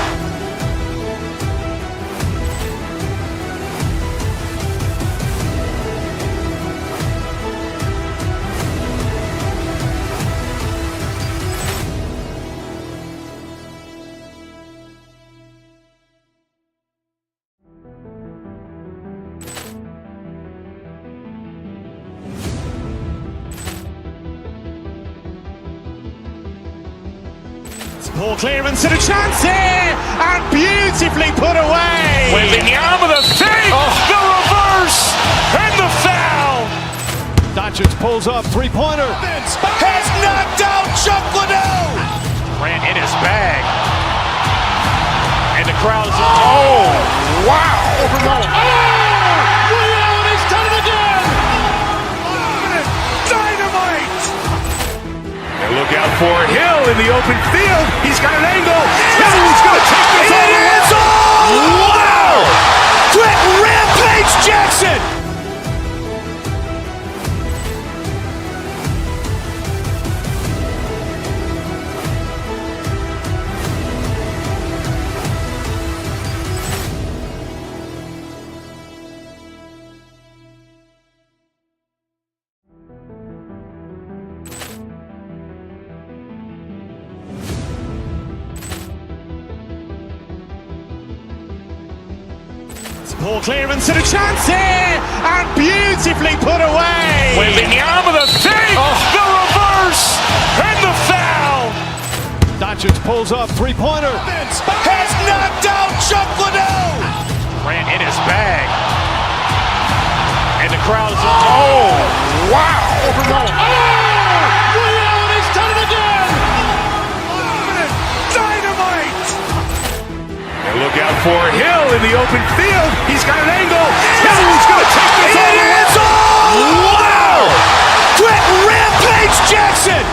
B: Ball clearance and a chance here, and beautifully put away. Wembanyama the save, the reverse, and the foul. Doncic pulls up, three-pointer. Has knocked out Chuck Liddell. Ran in his bag. And the crowd is, oh, wow. Overrun. Oh, Ray Allen has done it again. Dynamite.
I: And look out for Hill in the open field. He's got an angle. He's going to take this all the way.
B: Wow! Quick Rampage Jackson. Ball clearance and a chance here, and beautifully put away. Wembanyama the save, the reverse, and the foul. Doncic pulls up, three-pointer. Has knocked out Chuck Liddell. Ran in his bag. And the crowd is, oh, wow. Overrun. Oh, Ray Allen has done it again. Dynamite.
I: And look out for Hill in the open field. He's got an angle. He's going to take this all the way.
B: Wow! Quick Rampage Jackson.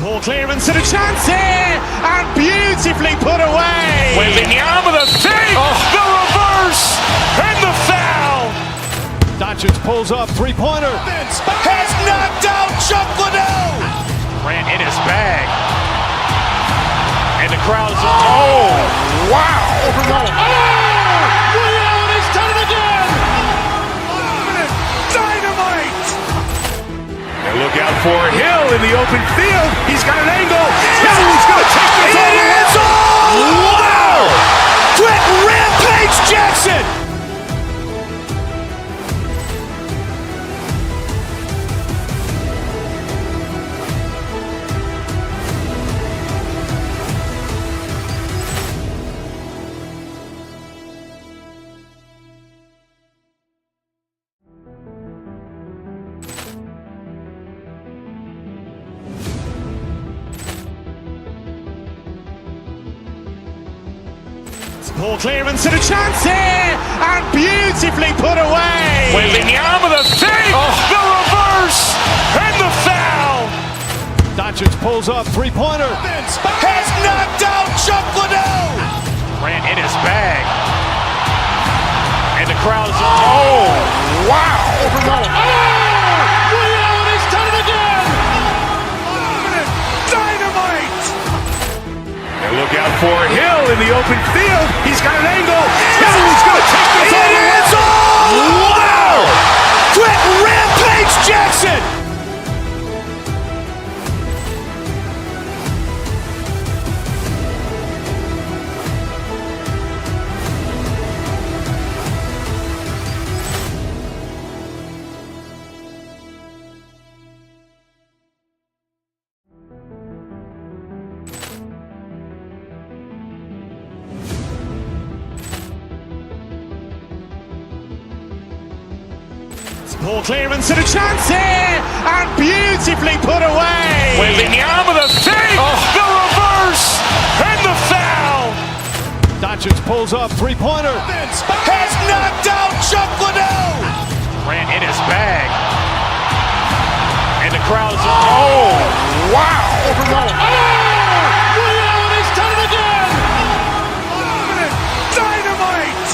B: Poor clearance and a chance here, and beautifully put away. Wembanyama the save, the reverse, and the foul. Doncic pulls up, three-pointer. Has knocked out Chuck Liddell. Ran in his bag. And the crowd is, wow. Leon has done it again. Dynamite.
I: And look out for Hill in the open field. He's got an angle. Hill's going to take this all the way.
B: Wow! Brett Rampage Jackson. Poor clearance and a chance here, and beautifully put away. Wembanyama the save, the reverse, and the foul. Doncic pulls up, three-pointer. Has knocked out Chuck Liddell. Ran in his bag. And the crowd is, wow. Leon has done it again. Dynamite.
I: And look out for Hill in the open field. He's got an angle. Hill's going to take this all the way.
B: Wow! Brett Rampage Jackson. Poor clearance and a chance here, and beautifully put away. Wembanyama the save, the reverse, and the foul. Doncic pulls up, three-pointer. Has knocked out Chuck Liddell. Ran in his bag. And the crowd is, wow. Leon has done it again. Dynamite.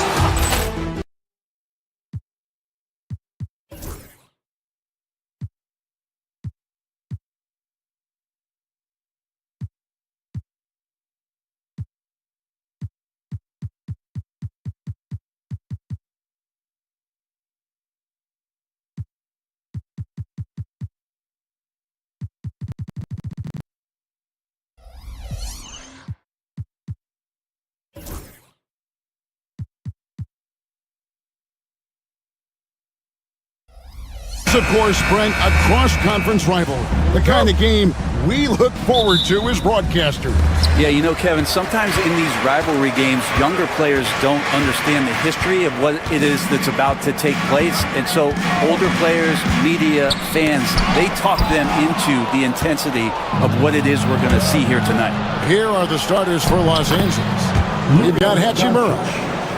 E: Of course, Brent, a cross-conference rival. The kind of game we look forward to as broadcasters.
P: Yeah, you know, Kevin, sometimes in these rivalry games, younger players don't understand the history of what it is that's about to take place. And so older players, media, fans, they talk them into the intensity of what it is we're going to see here tonight.
E: Here are the starters for Los Angeles. You've got Hachimura.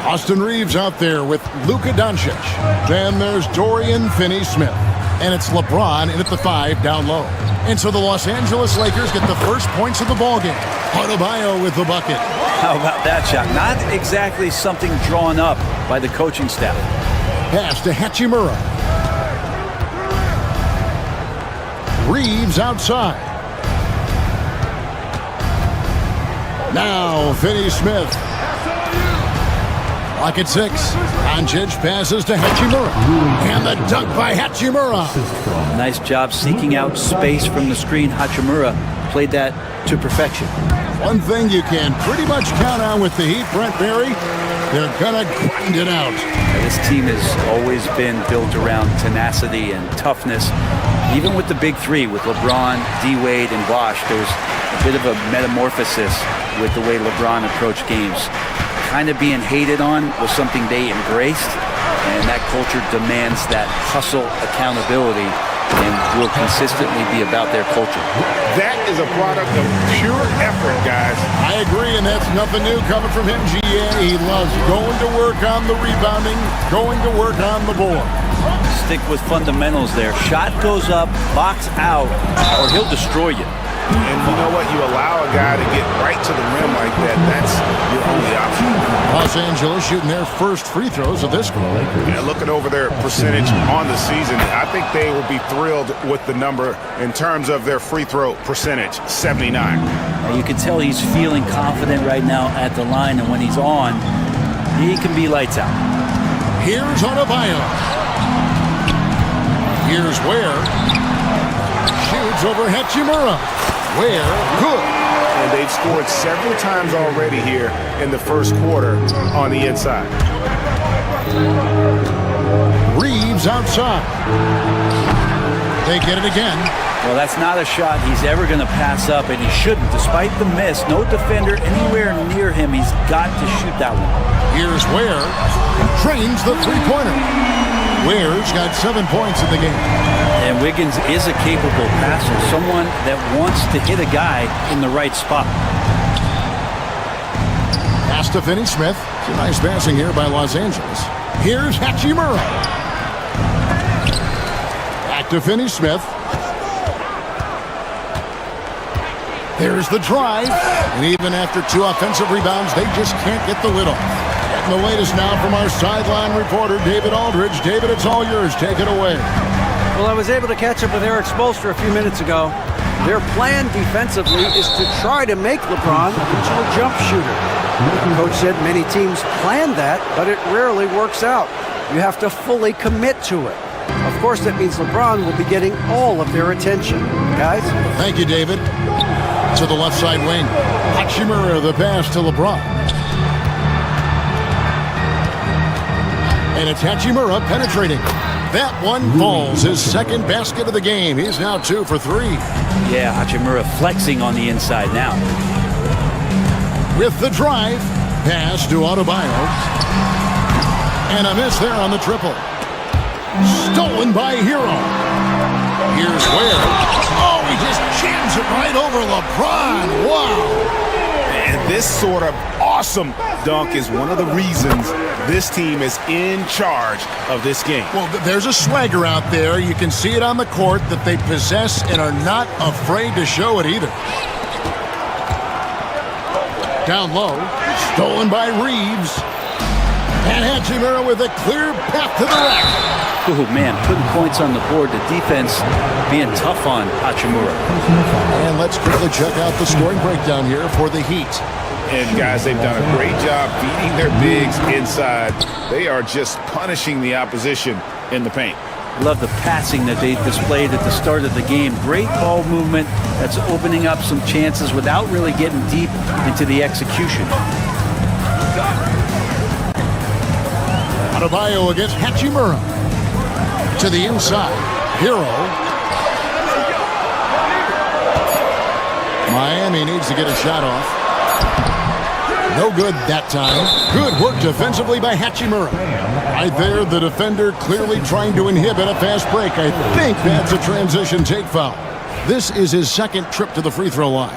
E: Austin Reeves out there with Luka Doncic. Then there's Dorian Finney-Smith. And it's LeBron in at the 5 down low. And so the Los Angeles Lakers get the first points of the ballgame. Adebayo with the bucket.
P: How about that shot? Not exactly something drawn up by the coaching staff.
E: Pass to Hachimura. Reeves outside. Now Finney-Smith. Lock at 6. Doncic passes to Hachimura. And the dunk by Hachimura.
P: Nice job seeking out space from the screen. Hachimura played that to perfection.
E: One thing you can pretty much count on with the Heat, Brent Barry, they're going to grind it out.
P: This team has always been built around tenacity and toughness. Even with the big three, with LeBron, D-Wade, and Bosh, there was a bit of a metamorphosis with the way LeBron approached games. Kind of being hated on was something they embraced, and that culture demands that hustle accountability and will consistently be about their culture.
F: That is a product of pure effort, guys.
E: I agree, and that's nothing new coming from him, GA. He loves going to work on the rebounding, going to work on the board.
P: Stick with fundamentals there. Shot goes up, box out, or he'll destroy you.
F: And you know what? You allow a guy to get right to the rim like that. That's your only option.
E: Los Angeles shooting their first free throws of this quarter.
F: Yeah, looking over their percentage on the season, I think they will be thrilled with the number in terms of their free throw percentage, 79.
P: You can tell he's feeling confident right now at the line, and when he's on, he can be lights out.
E: Here's Adebayo. Here's Ware. Shoots over Hachimura. Ware, good.
F: And they've scored several times already here in the first quarter on the inside.
E: Reeves outside. They get it again.
P: Well, that's not a shot he's ever going to pass up, and he shouldn't. Despite the miss, no defender anywhere near him. He's got to shoot that one.
E: Here's Ware. Trains the three-pointer. Ware's got 7 points in the game.
P: And Wiggins is a capable passer, someone that wants to hit a guy in the right spot.
E: Pass to Finney-Smith. Some nice passing here by Los Angeles. Here's Hachimura. Back to Finney-Smith. There's the drive. And even after 2 offensive rebounds, they just can't get the lid off. Getting the latest now from our sideline reporter, David Aldridge. David, it's all yours. Take it away.
H: Well, I was able to catch up with Eric Spoelstra a few minutes ago. Their plan defensively is to try to make LeBron into a jump shooter. The coach said many teams plan that, but it rarely works out. You have to fully commit to it. Of course, that means LeBron will be getting all of their attention. Guys?
E: Thank you, David. To the left side wing. Hachimura, the pass to LeBron. And it's Hachimura penetrating. That one falls. His second basket of the game. He's now 2 for 3.
P: Yeah, Hachimura flexing on the inside now.
E: With the drive. Pass to Adebayo. And a miss there on the triple. Stolen by Hero. Here's Ware. Oh, he just jams it right over LeBron. Wow.
F: And this sort of awesome dunk is one of the reasons this team is in charge of this game.
E: Well, there's a swagger out there. You can see it on the court that they possess and are not afraid to show it either. Down low. Stolen by Reeves. And Hachimura with a clear path to the rack.
P: Oh, man, putting points on the board. The defense being tough on Hachimura.
E: And let's quickly check out the scoring breakdown here for the Heat.
F: And, guys, they've done a great job feeding their bigs inside. They are just punishing the opposition in the paint.
P: I love the passing that they displayed at the start of the game. Great ball movement that's opening up some chances without really getting deep into the execution.
E: Adebayo against Hachimura. To the inside. Hero. Miami needs to get a shot off. No good that time. Good work defensively by Hachimura. Right there, the defender clearly trying to inhibit a fast break. I think that's a transition take foul. This is his second trip to the free throw line.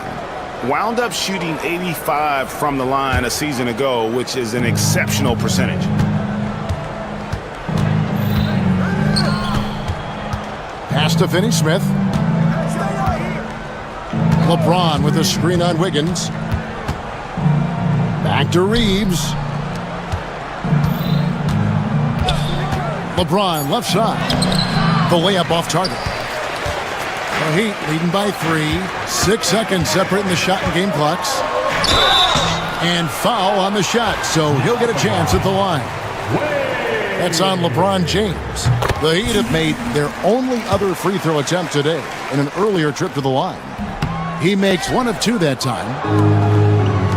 F: Wound up shooting 85 from the line a season ago, which is an exceptional percentage.
E: Pass to Finney-Smith. LeBron with a screen on Wiggins. Back to Reeves. LeBron left side. The layup off target. The Heat leading by 3. 6 seconds separating the shot and game clocks. And foul on the shot, so he'll get a chance at the line. That's on LeBron James. The Heat have made their only other free throw attempt today in an earlier trip to the line. He makes 1 of 2 that time.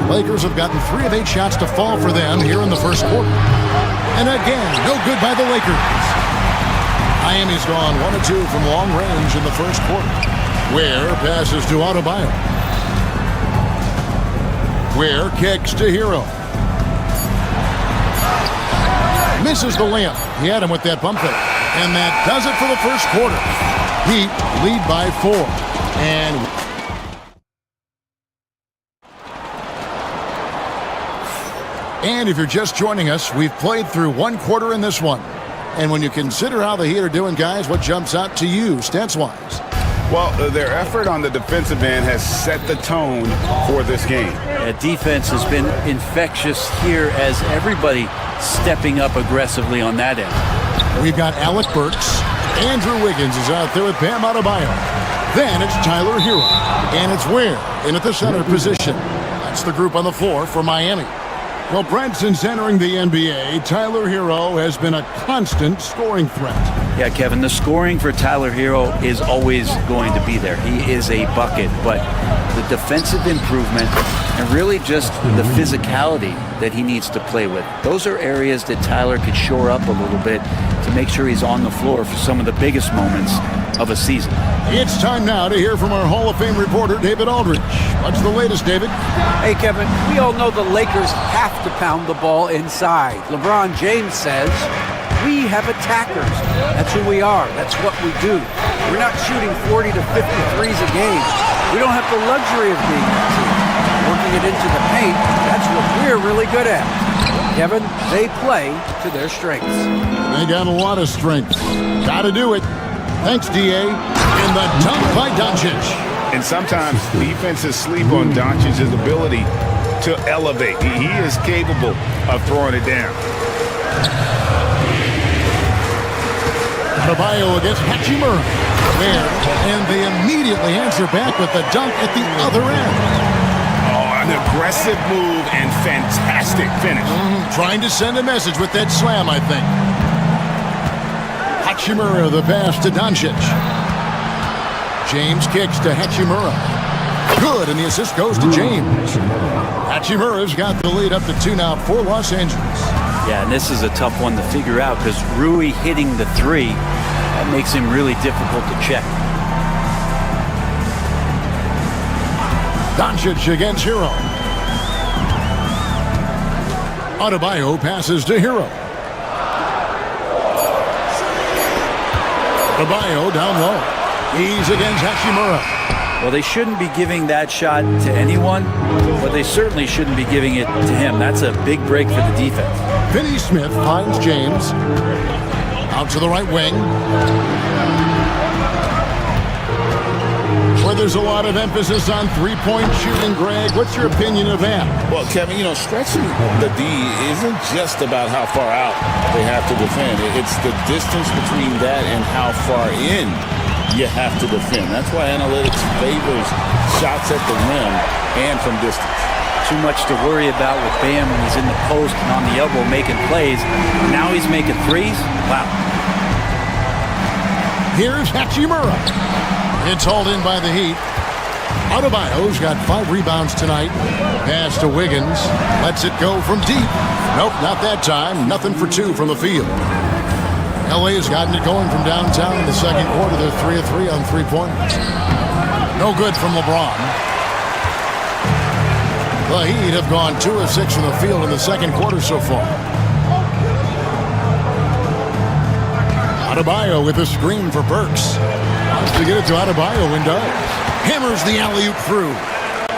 E: Lakers have gotten 3 of 8 shots to fall for them here in the first quarter. And again, no good by the Lakers. Miami's gone 1 of 2 from long range in the first quarter. Ware passes to Adebayo. Ware kicks to Hero. Misses the layup. He had him with that pump fake. And that does it for the first quarter. Heat lead by 4. And if you're just joining us, we've played through 1 quarter in this one. And when you consider how the Heat are doing, guys, what jumps out to you stats-wise?
F: Well, their effort on the defensive end has set the tone for this game.
P: Defense has been infectious here as everybody stepping up aggressively on that end.
E: We've got Alec Burks. Andrew Wiggins is out there with Bam Adebayo. Then it's Tyler Hero. And it's Ware in at the center position. That's the group on the floor for Miami. Well, Brent, since entering the NBA, Tyler Hero has been a constant scoring threat.
P: Yeah, Kevin, the scoring for Tyler Hero is always going to be there. He is a bucket, but the defensive improvement and really just the physicality that he needs to play with, those are areas that Tyler could shore up a little bit to make sure he's on the floor for some of the biggest moments of a season.
E: It's time now to hear from our Hall of Fame reporter, David Aldridge. What's the latest, David?
H: Hey, Kevin, we all know the Lakers have to pound the ball inside. LeBron James says, we have attackers. That's who we are. That's what we do. We're not shooting 40 to 50 threes a game. We don't have the luxury of being that team. Working it into the paint, that's what we're really good at. Kevin, they play to their strengths.
E: They got a lot of strength. Gotta do it. Thanks, D.A. And the dunk by Doncic.
F: And sometimes defenses sleep on Doncic's ability to elevate. He is capable of throwing it down.
E: Adebayo against Hachimura. There, and they immediately answer back with the dunk at the other end.
F: Oh, an aggressive move and fantastic finish.
E: Trying to send a message with that slam, I think. Hachimura, the pass to Doncic. James kicks to Hachimura. Good, and the assist goes to James. Hachimura's got the lead up to 2 now for Los Angeles.
P: Yeah, and this is a tough one to figure out because Rui hitting the three, that makes him really difficult to check.
E: Doncic against Hero. Adebayo passes to Hero. Adebayo down low. He's against Hachimura.
P: Well, they shouldn't be giving that shot to anyone, but they certainly shouldn't be giving it to him. That's a big break for the defense.
E: Finney Smith finds James. Out to the right wing. Where there's a lot of emphasis on three-point shooting, Greg. What's your opinion of that?
F: Well, Kevin, stretching the D isn't just about how far out they have to defend. It's the distance between that and how far in you have to defend. That's why analytics favors shots at the rim and from distance.
P: Too much to worry about with Bam when he's in the post and on the elbow making plays. Now he's making threes. Wow.
E: Here's Hachimura. It's hauled in by the Heat. Adebayo's got 5 rebounds tonight. Pass to Wiggins. Lets it go from deep. Nope, not that time. Nothing for 2 from the field. LA's gotten it going from downtown in the second quarter. They're 3 of 3 on three-pointers. No good from LeBron. The Heat have gone 2 of 6 from the field in the second quarter so far. Adebayo with a screen for Burks. Wants to get it to Adebayo and does. Hammers the alley-oop through.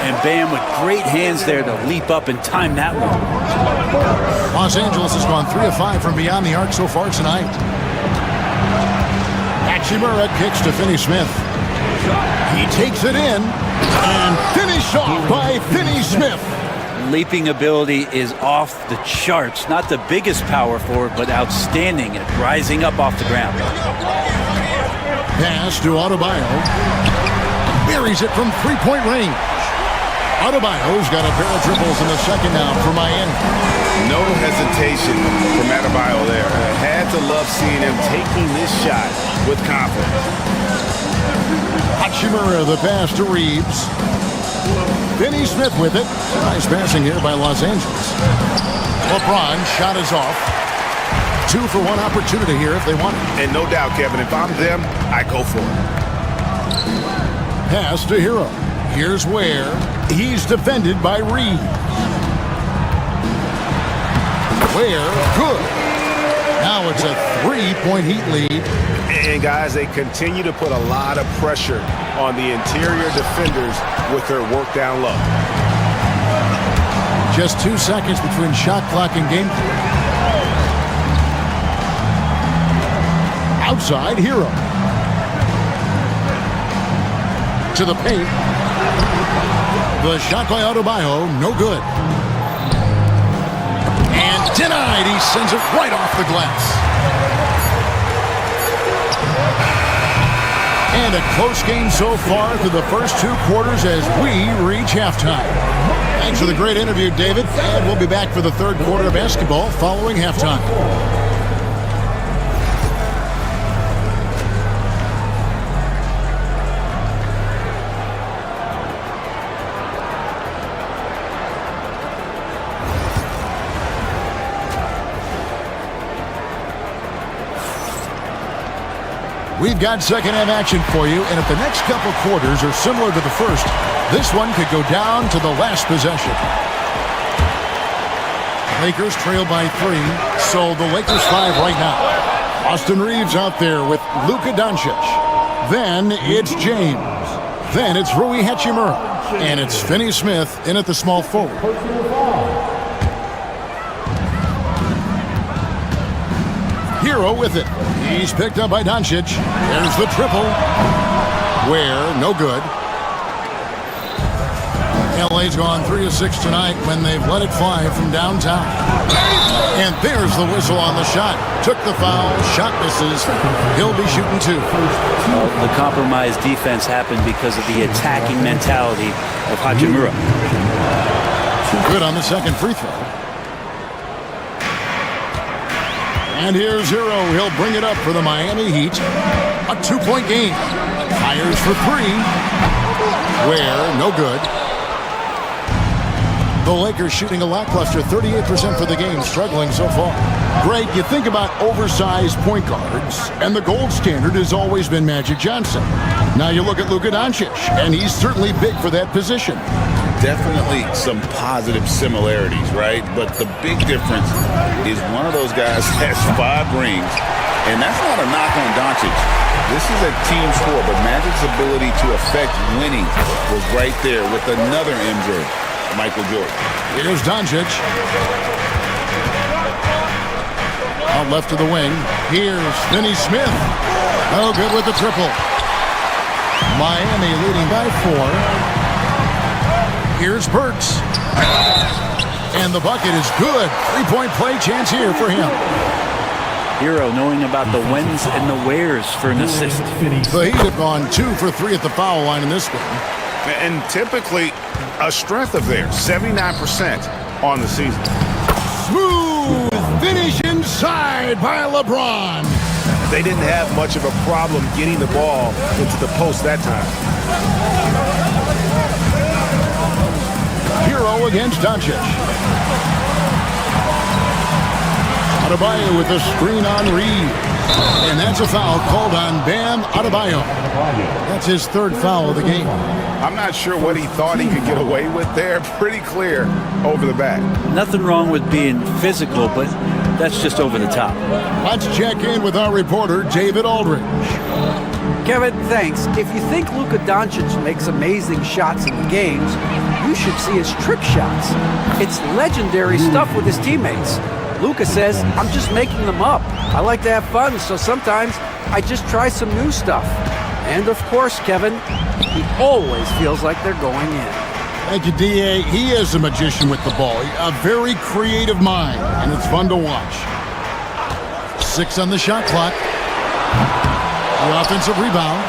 P: And Bam with great hands there to leap up and time that one.
E: Los Angeles has gone 3 of 5 from beyond the arc so far tonight. Hachimura kicks to Finney Smith. He takes it in and finished off by Finney Smith.
P: Leaping ability is off the charts. Not the biggest power forward, but outstanding at rising up off the ground.
E: Pass to Adebayo. Buries it from three-point range. Adebayo's got a pair of triples in the second now for Miami.
F: No hesitation from Adebayo there. I had to love seeing him taking this shot with confidence.
E: Hachimura, the pass to Reeves. Finney Smith with it. Nice passing here by Los Angeles. LeBron shot is off. 2 for 1 opportunity here if they want it.
F: And no doubt, Kevin, if I'm them, I go for it.
E: Pass to Hero. Here's Ware. He's defended by Reeves. Ware, good. Now it's a 3-point Heat lead.
A: And guys, they continue to put a lot of pressure on the interior defenders with their work down low.
E: Just 2 seconds between shot clock and game clock. Outside, Hero. to the paint. The shot by Adebayo, no good. And denied. He sends it right off the glass. And a close game so far through the first 2 quarters as we reach halftime. Thanks for the great interview, David. And we'll be back for the 3rd quarter of basketball following halftime. We've got second half action for you, and if the next couple quarters are similar to the first, this one could go down to the last possession. Lakers trail by 3, so the Lakers 5 right now. Austin Reeves out there with Luka Doncic. Then it's James. Then it's Rui Hachimura. And it's Finney Smith in at the small forward. Hero with it. He's picked up by Doncic. There's the triple. Where? No good. LA's gone 3 of 6 tonight when they've let it fly from downtown. And there's the whistle on the shot. Took the foul. Shot misses. He'll be shooting 2.
P: The compromised defense happened because of the attacking mentality of Hachimura.
E: Good on the second free throw. And here's Hero. He'll bring it up for the Miami Heat. A 2-point game. Fires for 3. Where? No good. The Lakers shooting a lackluster 38% for the game, struggling so far. Greg, you think about oversized point guards, and the gold standard has always been Magic Johnson. Now you look at Luka Doncic, and he's certainly big for that position.
F: Definitely some positive similarities, right? But the big difference is one of those guys has 5 rings, and that's not a knock on Doncic. This is a team sport, but Magic's ability to affect winning was right there with another MJ, Michael Jordan.
E: Here's Doncic. Out left to the wing. Here's Finney Smith. No good with the triple. Miami leading by 4. Here's Burks. And the bucket is good. 3-point play chance here for him.
P: Hero knowing about the whens and the wheres for an assist.
E: The Heat have gone 2 for 3 at the foul line in this one.
F: And typically a strength of theirs, 79% on the season.
E: Smooth finish inside by LeBron.
A: They didn't have much of a problem getting the ball into the post that time.
E: Hero against Doncic. Adebayo with a screen on Reed. And that's a foul called on Bam Adebayo. That's his 3rd foul of the game.
F: I'm not sure what he thought he could get away with there. Pretty clear over the back.
P: Nothing wrong with being physical, but that's just over the top.
E: Let's check in with our reporter, David Aldridge.
H: Kevin, thanks. If you think Luka Doncic makes amazing shots in the games, you should see his trick shots. It's legendary stuff with his teammates. Luka says, I'm just making them up. I like to have fun, so sometimes I just try some new stuff. And of course, Kevin, he always feels like they're going in.
E: Thank you, D.A. He is a magician with the ball. A very creative mind, and it's fun to watch. 6 on the shot clock. The offensive rebound.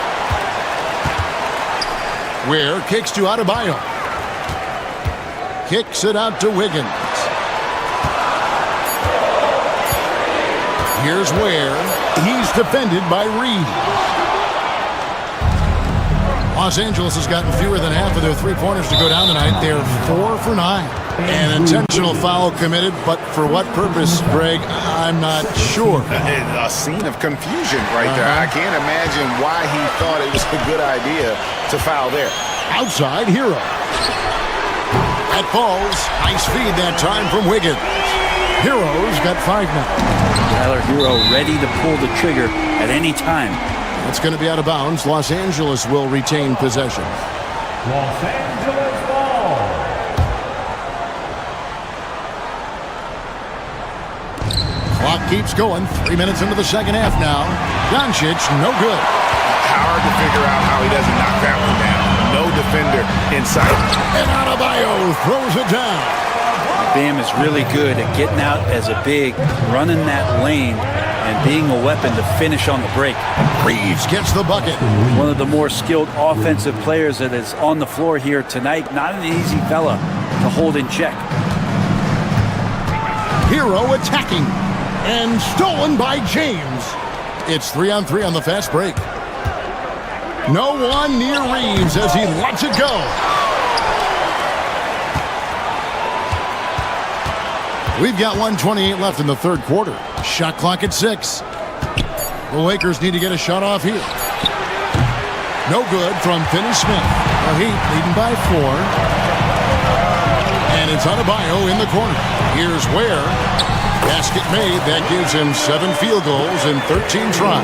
E: Ware kicks to Adebayo. Kicks it out to Wiggins. Here's Ware. He's defended by Reed. Los Angeles has gotten fewer than half of their 3-pointers to go down tonight. They're 4 for 9. An intentional foul committed, but for what purpose, Greg, I'm not sure.
F: A scene of confusion right there. I can't imagine why he thought it was a good idea to foul there.
E: Outside, Hero. That falls. Nice feed that time from Wiggins. Hero's got 5 now.
P: Tyler Hero ready to pull the trigger at any time.
E: It's going to be out of bounds. Los Angeles will retain possession.
G: Los Angeles ball.
E: Clock keeps going. 3 minutes into the second half now. Doncic, no good.
F: Hard to figure out how he doesn't knock that one down.
A: in sight.
E: And Adebayo throws it down.
P: Bam is really good at getting out as a big, running that lane, and being a weapon to finish on the break.
E: Reeves gets the bucket.
P: One of the more skilled offensive players that is on the floor here tonight. Not an easy fella to hold in check.
E: Hero attacking. And stolen by James. It's 3-on-3 on the fast break. No one near Reeves as he lets it go. We've got 1:28 left in the third quarter. Shot clock at 6. The Lakers need to get a shot off here. No good from Finney-Smith. The Heat leading by 4. And it's Adebayo in the corner. Here's Ware. Basket made. That gives him 7 field goals in 13 tries.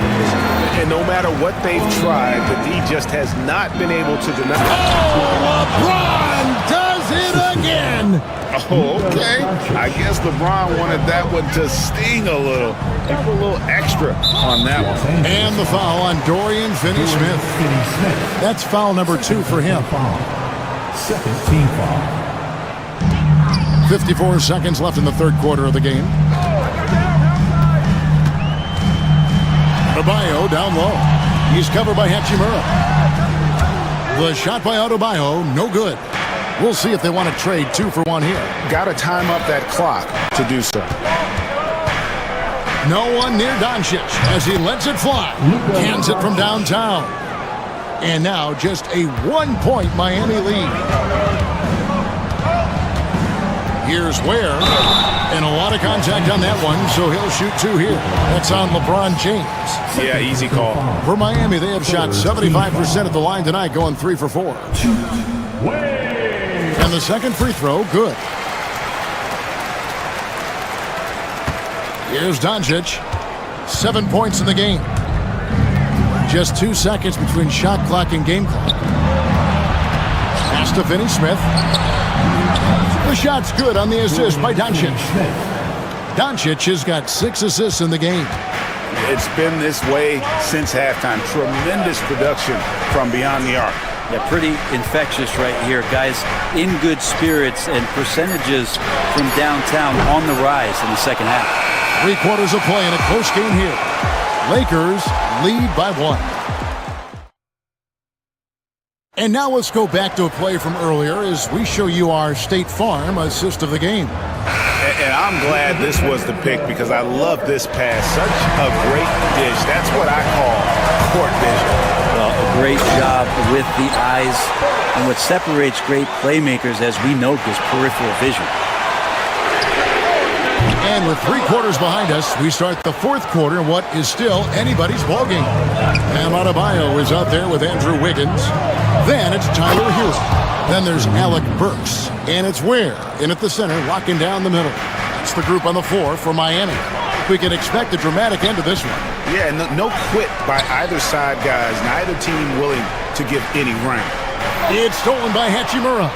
A: And no matter what they've tried, the D just has not been able to deny.
E: Oh, LeBron does it again.
F: Oh, okay. I guess LeBron wanted that one to sting a little. Give a little extra on that one.
E: And the foul on Dorian Finney-Smith. That's foul number 2 for him.
G: Second team foul.
E: 54 seconds left in the third quarter of the game. Adebayo down low. He's covered by Hachimura. The shot by Adebayo, no good. We'll see if they want to trade 2 for 1 here.
F: Got to time up that clock to do so.
E: No one near Doncic as he lets it fly. Cans it from downtown. And now just a 1-point Miami lead. Here's Ware. And a lot of contact on that one, so he'll shoot 2 here. That's on LeBron James.
A: Yeah, easy call.
E: For Miami, they have shot 75% at the line tonight, going 3 for 4. And the second free throw, good. Here's Doncic. 7 points in the game. Just 2 seconds between shot clock and game clock. Pass to Finney-Smith. The shot's good on the assist by Doncic. Doncic has got 6 assists in the game.
F: It's been this way since halftime. Tremendous production from beyond the arc.
P: Yeah, pretty infectious right here. Guys in good spirits and percentages from downtown on the rise in the second half.
E: 3 quarters of play in a close game here. Lakers lead by 1. And now let's go back to a play from earlier as we show you our State Farm assist of the game.
A: And I'm glad this was the pick because I love this pass. Such a great dish. That's what I call court vision.
P: Well, a great job with the eyes. And what separates great playmakers, as we note, is peripheral vision.
E: And with 3 quarters behind us, we start the fourth quarter in what is still anybody's ballgame. Bam Adebayo is out there with Andrew Wiggins. Then it's Tyler Hero. Then there's Alec Burks. And it's Ware in at the center, locking down the middle. That's the group on the floor for Miami. We can expect a dramatic end to this one.
F: Yeah, no quit by either side, guys. Neither team willing to give any rain.
E: It's stolen by Hachimura.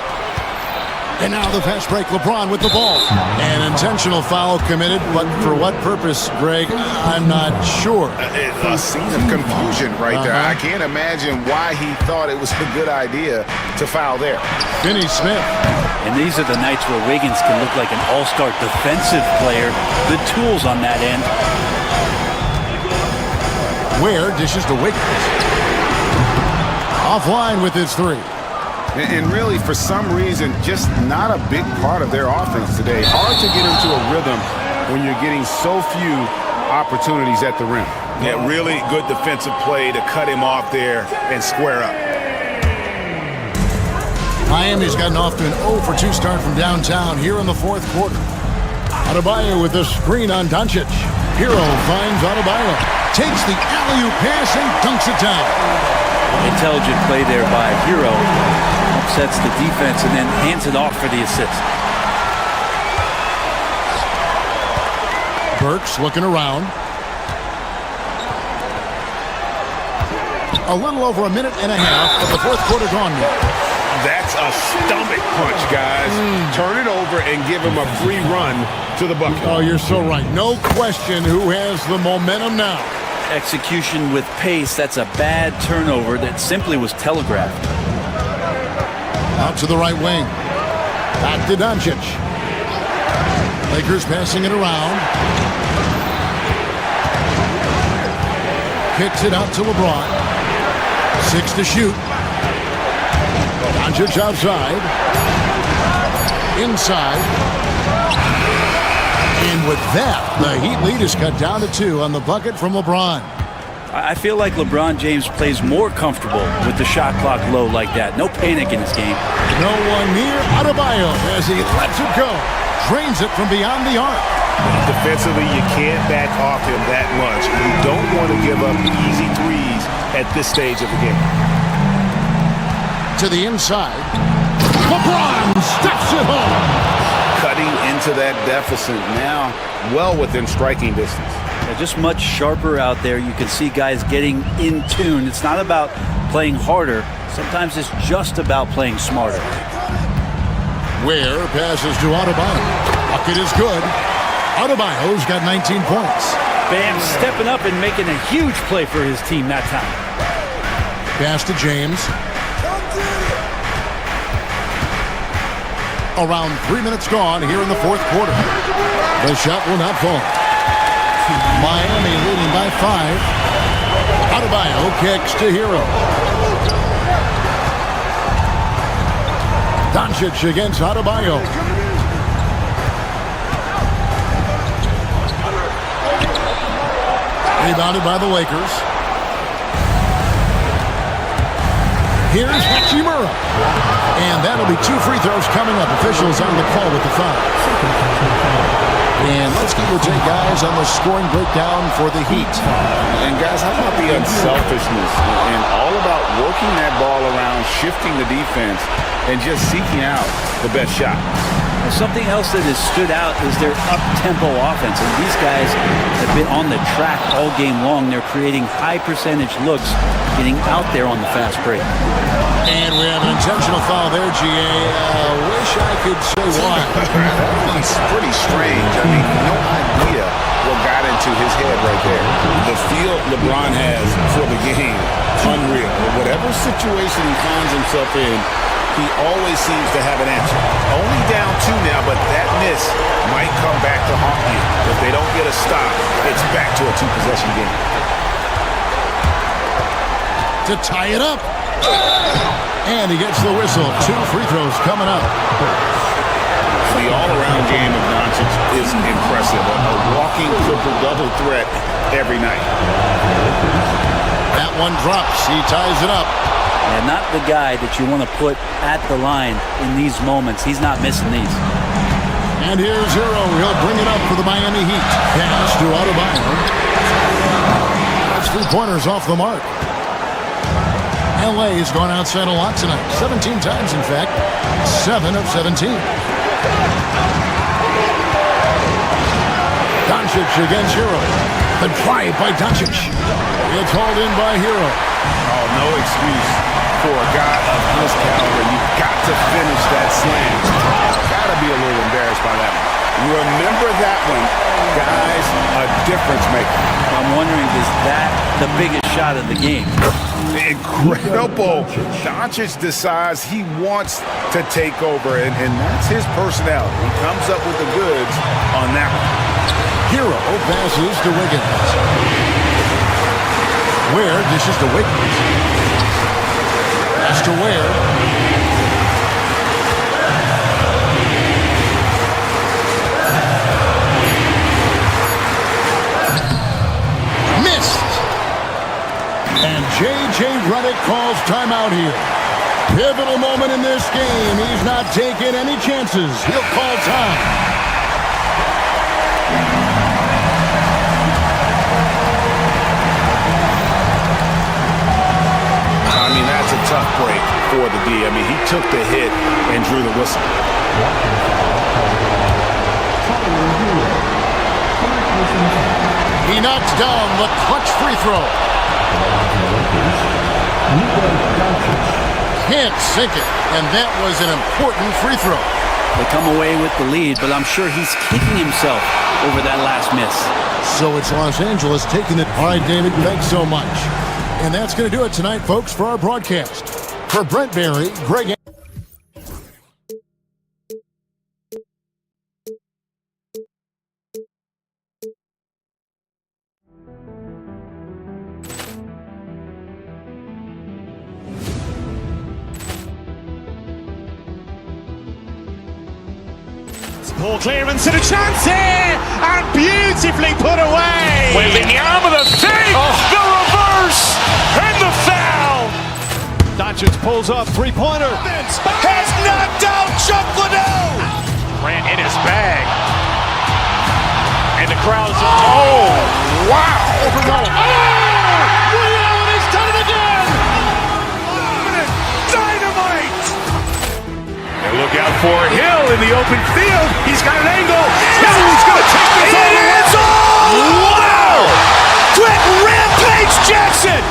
E: And now the fast break, LeBron with the ball. An intentional foul committed, but for what purpose, Greg? I'm not sure.
F: A scene of confusion right there. I can't imagine why he thought it was a good idea to foul there.
E: Finney-Smith.
P: And these are the nights where Wiggins can look like an all-star defensive player. The tools on that end.
E: Ware dishes to Wiggins. Offline with his 3.
F: And really, for some reason, just not a big part of their offense today. Hard to get into a rhythm when you're getting so few opportunities at the rim.
A: Yeah, really good defensive play to cut him off there and square up.
E: Miami's gotten off to an 0 for 2 start from downtown here in the fourth quarter. Adebayo with the screen on Doncic. Hero finds Adebayo. Takes the alley-oop pass and dunks it down.
P: Intelligent play there by Hero. Upsets the defense and then hands it off for the assist.
E: Burks looking around. A little over a minute and a half of the fourth quarter gone now.
A: That's a stomach punch, guys. Turn it over and give him a free run to the bucket.
E: Oh, you're so right. No question who has the momentum now.
P: Execution with pace. That's a bad turnover that simply was telegraphed.
E: Out to the right wing. Back to Doncic. Lakers passing it around. Kicks it out to LeBron. 6 to shoot. Doncic outside. Inside. And with that, the Heat lead is cut down to 2 on the bucket from LeBron.
P: I feel like LeBron James plays more comfortable with the shot clock low like that. No panic in his game.
E: No one near Adebayo as he lets it go. Drains it from beyond the arc.
A: Defensively, you can't back off him that much. You don't want to give up easy threes at this stage of the game.
E: To the inside. LeBron steps it home.
F: Cutting into that deficit now, well within striking distance.
P: Just much sharper out there. You can see guys getting in tune. It's not about playing harder. Sometimes it's just about playing smarter.
E: Ware passes to Adebayo. Bucket is good. Adebayo's got 19 points.
P: Bam stepping up and making a huge play for his team that time.
E: Pass to James. Around 3 minutes gone here in the fourth quarter. The shot will not fall. Miami leading by 5. Adebayo kicks to Hero. Doncic against Adebayo. Rebounded by the Lakers. Here's Hachimura. And that'll be 2 free throws coming up. Officials on the call with the foul. And let's get your take, guys, on the scoring breakdown for the Heat.
F: And, guys, how about the unselfishness and all about working that ball around, shifting the defense, and just seeking out the best shot?
P: Something else that has stood out is their up-tempo offense. And these guys have been on the track all game long. They're creating high-percentage looks, getting out there on the fast break.
E: And we have an intentional foul there, GA. Wish I could say why.
F: He's pretty strange. I mean, no idea what got into his head right there. The feel LeBron has for the game, unreal. Whatever situation he finds himself in, he always seems to have an answer. Only down 2 now, but that miss might come back to haunt you. If they don't get a stop, it's back to a 2-possession game.
E: To tie it up. And he gets the whistle. 2 free throws coming up.
F: The all-around game of Doncic is impressive. A walking triple-double threat every night.
E: That one drops. He ties it up.
P: And not the guy that you want to put at the line in these moments. He's not missing these.
E: And here's Hero. He'll bring it up for the Miami Heat. Pass to Adebayo. That's 3-pointers off the mark. LA has gone outside a lot tonight. 17 times, in fact. 7 of 17. Doncic against Hero. The drive by Doncic. It's hauled in by Hero.
F: Oh, no excuse for a guy of his caliber. You've got to finish that slam. Got to be a little embarrassed by that one. Remember that one. Guys, a difference maker.
P: I'm wondering, is that the biggest shot of the game?
F: Incredible. Doncic decides he wants to take over, and that's his personality. He comes up with the goods on that one.
E: Hero passes to Wiggins. Ware dishes to Wiggins. Pass to Ware. Missed. And J.J. Redick calls timeout here. Pivotal moment in this game. He's not taking any chances. He'll call time.
F: I mean, that's a tough break for the D. I mean, he took the hit and drew the whistle.
E: He knocks down the clutch free throw. Can't sink it, and that was an important free throw.
P: They come away with the lead, but I'm sure he's kicking himself over that last miss.
E: So it's Los Angeles taking it. All right, David, thanks so much. And that's going to do it tonight, folks, for our broadcast. For Brent Barry, Greg...
B: Ball clearance and a chance here, and beautifully put away. Wembanyama the save, the reverse, and the foul. Doncic pulls up, three-pointer. Has knocked out Chuck Liddell. Grant in his bag. And the crowd's wow. Ray Allen has done it again. Dynamite.
I: And look out for Hill in the open field. He's got an angle. Hill's going to take this all the way.
B: Wow! Quick Rampage Jackson.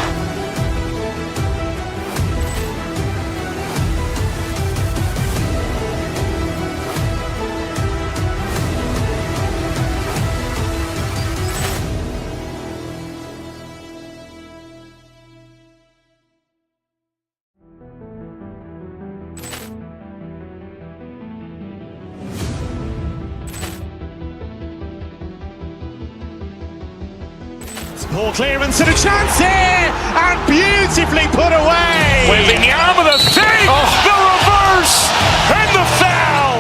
B: Ball clearance and a chance here, and beautifully put away. Wembanyama the save, the reverse, and the foul.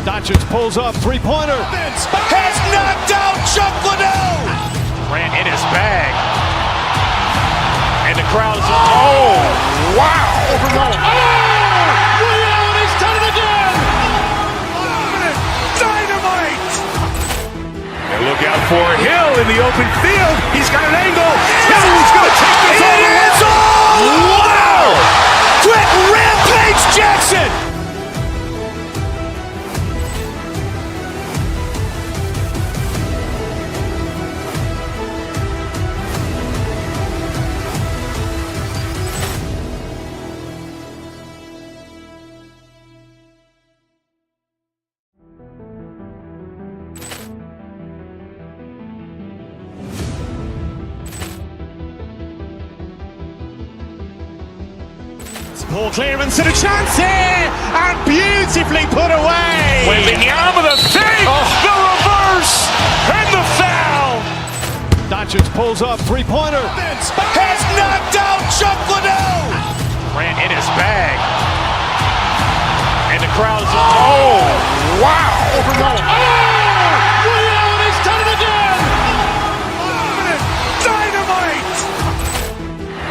B: Doncic pulls up, three-pointer. Has knocked out Chuck Liddell. Grant in his bag. And the crowd's wow. Ray Allen has done it again. Dynamite.
I: And look out for Hill in the open field. He's got an angle. Hill's going to take this all the way.
B: Wow! Quick Rampage Jackson. Ball clearance and a chance here, and beautifully put away. Wembanyama the save, the reverse, and the foul. Doncic pulls up, three-pointer. Has knocked out Chuck Liddell. Grant in his bag. And the crowd's wow. Ray Allen has done it again. Dynamite.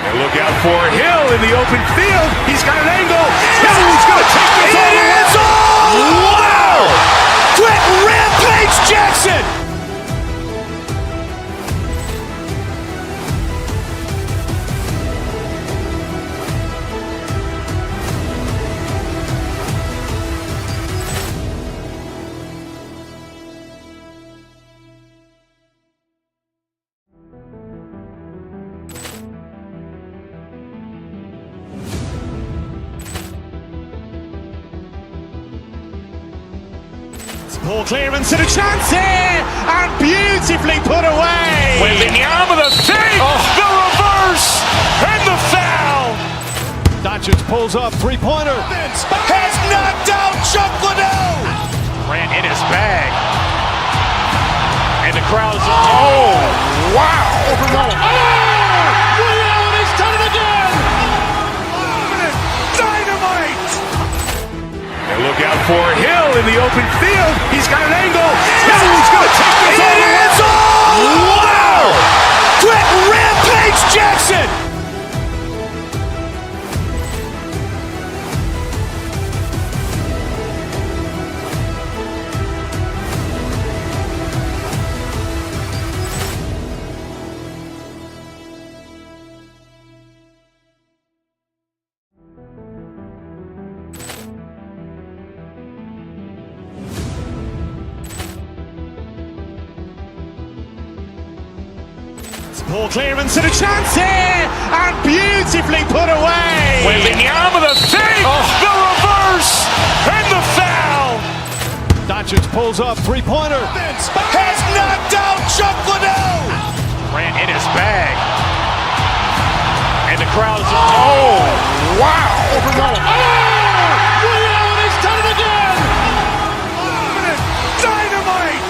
I: And look out for Hill in the open field. He's got an angle. Hill's going to take this all the way.
B: Wow! Quick Rampage Jackson. Ball clearance and a chance here, and beautifully put away. Wembanyama the save, the reverse, and the foul. Doncic pulls up, three-pointer. Has knocked out Chuck Liddell. Grant in his bag. And the crowd's wow. Ray Allen has done it again. Dynamite.
I: And look out for Hill in the open field. He's got an angle. Hill's going to take this all the way.
B: Wow! Quick Rampage Jackson. Ball clearance and a chance here, and beautifully put away. Wembanyama the save, the reverse, and the foul. Doncic pulls up, three-pointer. Has knocked out Chuck Liddell. Grant in his bag. And the crowd's wow. Ray Allen has done it again. Dynamite.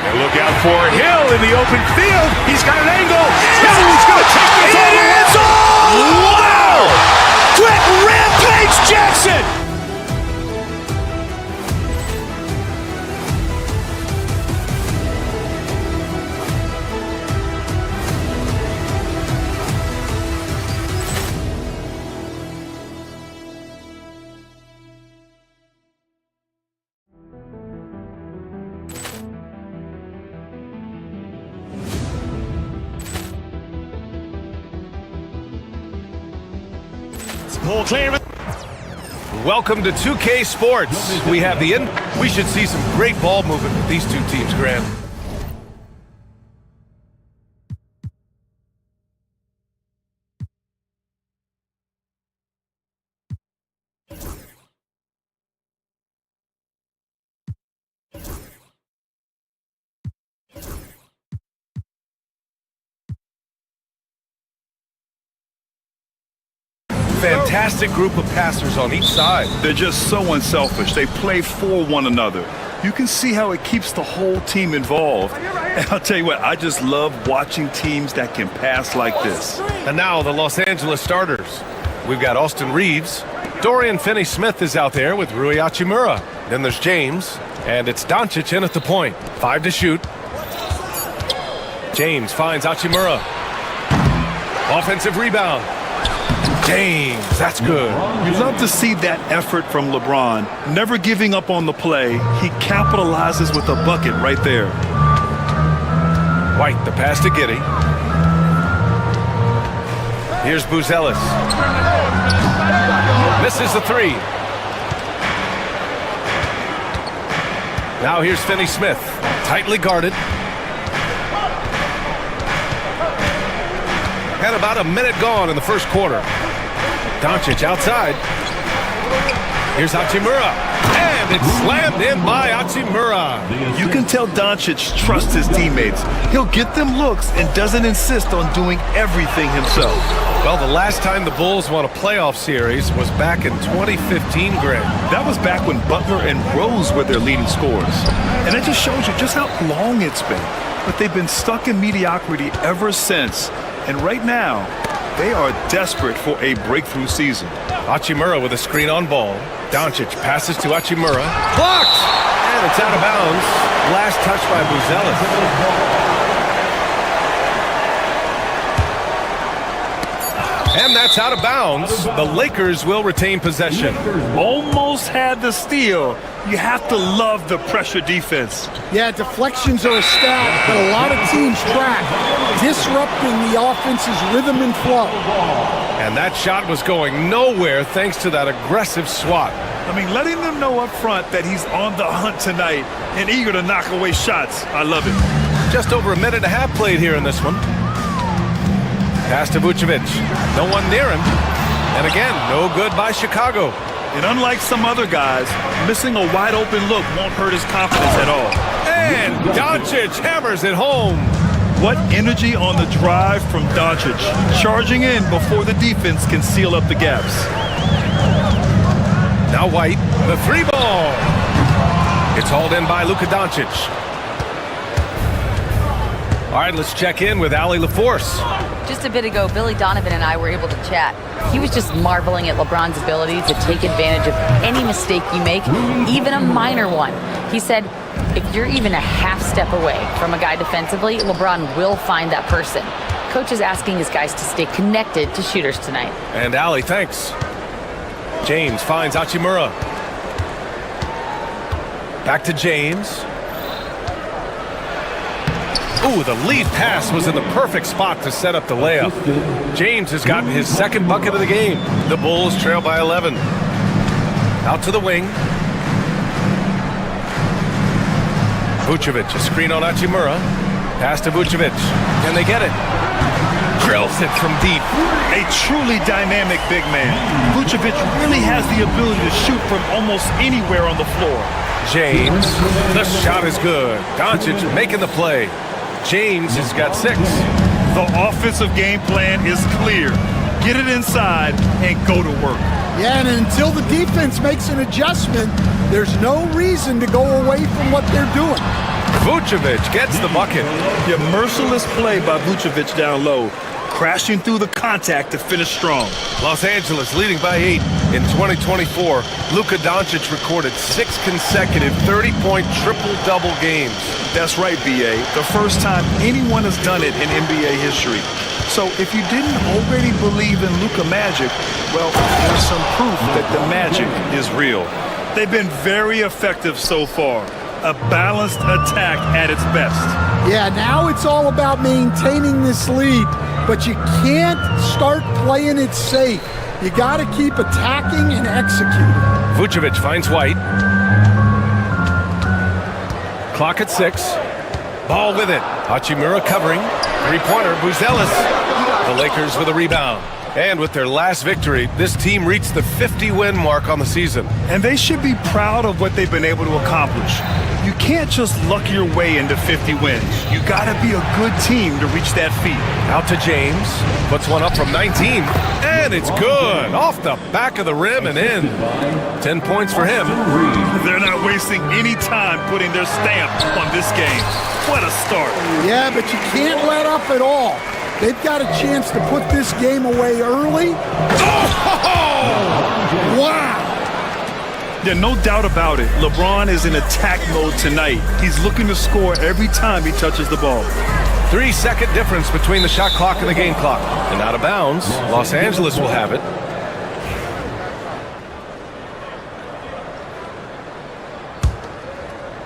I: And look out for Hill in the open field. He's got an angle. Hill's going to take this all the way.
B: Wow! Quick Rampage Jackson. Ball clear.
K: Welcome to 2K Sports. We have we should see some great ball movement with these two teams, Grant. Fantastic group of passers on each side.
L: They're just so unselfish. They play for one another. You can see how it keeps the whole team involved. And I'll tell you what, I just love watching teams that can pass like this.
K: And now the Los Angeles starters. We've got Austin Reeves. Dorian Finney-Smith is out there with Rui Hachimura. Then there's James. And it's Doncic in at the point. 5 to shoot. James finds Hachimura. Offensive rebound. James, that's good.
L: You love to see that effort from LeBron. Never giving up on the play. He capitalizes with a bucket right there.
K: White, the pass to Giddey. Here's Buzelis. Misses the three. Now here's Finney-Smith. Tightly guarded. And about a minute gone in the first quarter. Doncic outside. Here's Hachimura. And it's slammed in by Hachimura.
L: You can tell Doncic trusts his teammates. He'll get them looks and doesn't insist on doing everything himself.
K: Well, the last time the Bulls won a playoff series was back in 2015, Greg.
L: That was back when Butler and Rose were their leading scorers. And it just shows you just how long it's been. But they've been stuck in mediocrity ever since. And right now, they are desperate for a breakthrough season.
K: Hachimura with a screen on ball. Doncic passes to Hachimura. Blocked! And it's out of bounds. Last touch by Buzelis. And that's out of bounds. The Lakers will retain possession.
L: Almost had the steal. You have to love the pressure defense.
J: Yeah, deflections are a stat, but a lot of teams track, disrupting the offense's rhythm and flow.
K: And that shot was going nowhere thanks to that aggressive swat.
L: I mean, letting them know up front that he's on the hunt tonight and eager to knock away shots. I love it.
K: Just over a minute and a half played here in this one. Pass to Vucevic. No one near him. And again, no good by Chicago.
L: And unlike some other guys, missing a wide-open look won't hurt his confidence at all.
K: And Doncic hammers it home.
L: What energy on the drive from Doncic, charging in before the defense can seal up the gaps.
K: Now White, the three ball. It's hauled in by Luka Doncic. All right, let's check in with Allie LaForce.
M: Just a bit ago, Billy Donovan and I were able to chat. He was just marveling at LeBron's ability to take advantage of any mistake you make, even a minor one. He said, if you're even a half step away from a guy defensively, LeBron will find that person. Coach is asking his guys to stay connected to shooters tonight.
K: And Allie, thanks. James finds Hachimura. Back to James. Ooh, the lead pass was in the perfect spot to set up the layup. James has gotten his second bucket of the game. The Bulls trail by 11. Out to the wing. Vucevic, a screen on Hachimura. Pass to Vucevic. Can they get it? Drills it from deep.
L: A truly dynamic big man. Vucevic really has the ability to shoot from almost anywhere on the floor.
K: James, the shot is good. Doncic making the play. James has got 6.
L: The offensive game plan is clear. Get it inside and go to work.
J: Yeah, and until the defense makes an adjustment, there's no reason to go away from what they're doing.
K: Vucevic gets the bucket.
L: Your merciless play by Vucevic down low, crashing through the contact to finish strong.
K: Los Angeles leading by 8 in 2024. Luka Doncic recorded 6 consecutive 30-point triple-double games.
L: That's right, B.A. The first time anyone has done it in NBA history. So if you didn't already believe in Luka magic, well, there's some proof that the magic is real. They've been very effective so far. A balanced attack at its best.
J: Yeah, now it's all about maintaining this lead, but you can't start playing it safe. You got to keep attacking and executing.
K: Vucevic finds White. Clock at 6. Ball with it. Hachimura covering. Three-pointer, Buzelis. The Lakers with a rebound. And with their last victory, this team reached the 50-win mark on the season.
L: And they should be proud of what they've been able to accomplish. You can't just luck your way into 50 wins. You got to be a good team to reach that feat.
K: Out to James. Puts one up from 19. And it's good. Off the back of the rim and in. 10 points for him.
L: They're not wasting any time putting their stamp on this game. What a start.
J: Yeah, but you can't let up at all. They've got a chance to put this game away early. Oh! Wow!
L: Yeah, no doubt about it. LeBron is in attack mode tonight. He's looking to score every time he touches the ball.
K: 3-second difference between the shot clock and the game clock. And out of bounds, Los Angeles will have it.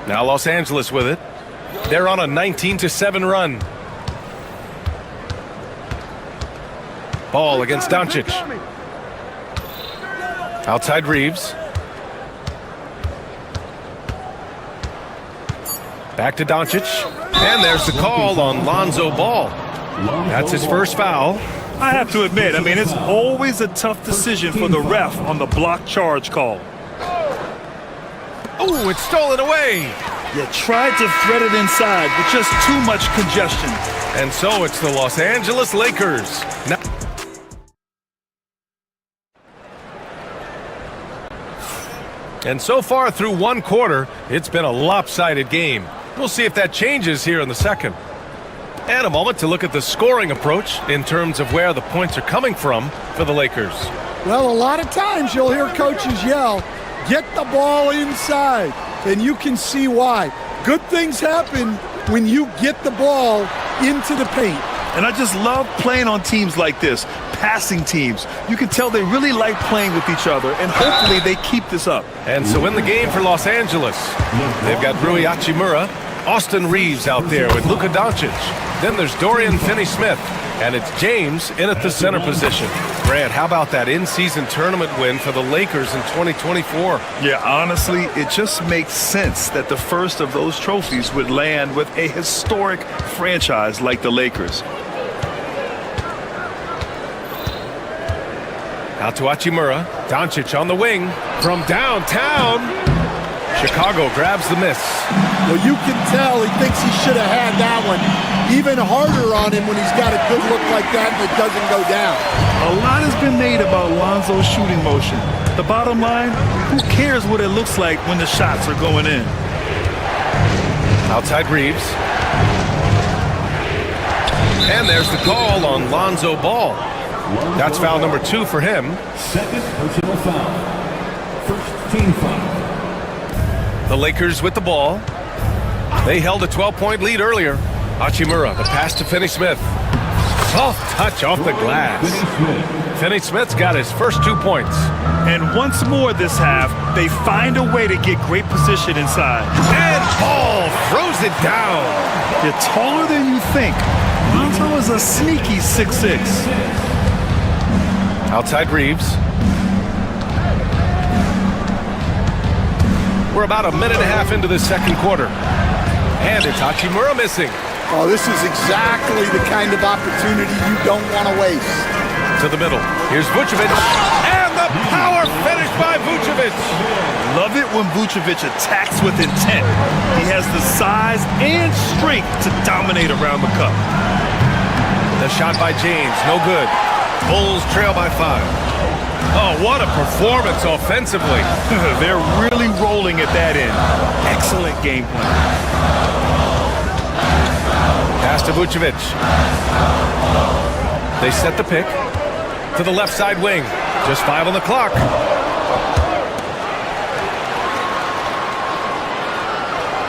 K: Now Los Angeles with it. They're on a 19-7 run. Ball against Doncic. Outside Reeves. Back to Doncic. And there's the call on Lonzo Ball. That's his first foul.
L: I have to admit, it's always a tough decision for the ref on the block charge call.
K: Oh, it's stolen away.
L: You tried to thread it inside, but just too much congestion.
K: And so it's the Los Angeles Lakers. Now and so far through one quarter, it's been a lopsided game. We'll see if that changes here in the second. And a moment to look at the scoring approach in terms of where the points are coming from for the Lakers.
J: Well, a lot of times you'll hear coaches yell, get the ball inside, and you can see why. Good things happen when you get the ball into the paint.
L: And I just love playing on teams like this, passing teams. You can tell they really like playing with each other, and hopefully they keep this up.
K: And so in the game for Los Angeles, they've got Rui Hachimura, Austin Reeves out there with Luka Doncic. Then there's Dorian Finney-Smith, and it's James in at the center position. Grant, how about that in-season tournament win for the Lakers in 2024?
L: Yeah, honestly, it just makes sense that the first of those trophies would land with a historic franchise like the Lakers.
K: Out to Hachimura. Doncic on the wing from downtown. Chicago grabs the miss.
J: Well, you can tell he thinks he should have had that one. Even harder on him when he's got a good look like that and it doesn't go down.
L: A lot has been made about Lonzo's shooting motion. The bottom line, who cares what it looks like when the shots are going in?
K: Outside Reeves. And there's the call on Lonzo Ball. That's foul number 2 for him.
G: Second personal foul. First team foul.
K: The Lakers with the ball. They held a 12-point lead earlier. Hachimura, the pass to Finney-Smith. Soft touch off the glass. Finney-Smith's got his first 2 points.
L: And once more this half, they find a way to get great position inside.
K: And Ball throws it down.
L: You're taller than you think. Lonzo is a sneaky 6'6".
K: Outside Reeves. We're about a minute and a half into the second quarter. And it's Hachimura missing.
J: Oh, this is exactly the kind of opportunity you don't want to waste.
K: To the middle. Here's Vucevic. And the power finish by Vucevic.
L: Love it when Vucevic attacks with intent. He has the size and strength to dominate around the cup.
K: The shot by James, no good. Bulls trail by 5. Oh, what a performance offensively.
L: They're really rolling at that end. Excellent game plan.
K: Pass to Vucevic. They set the pick to the left side wing. Just 5 on the clock.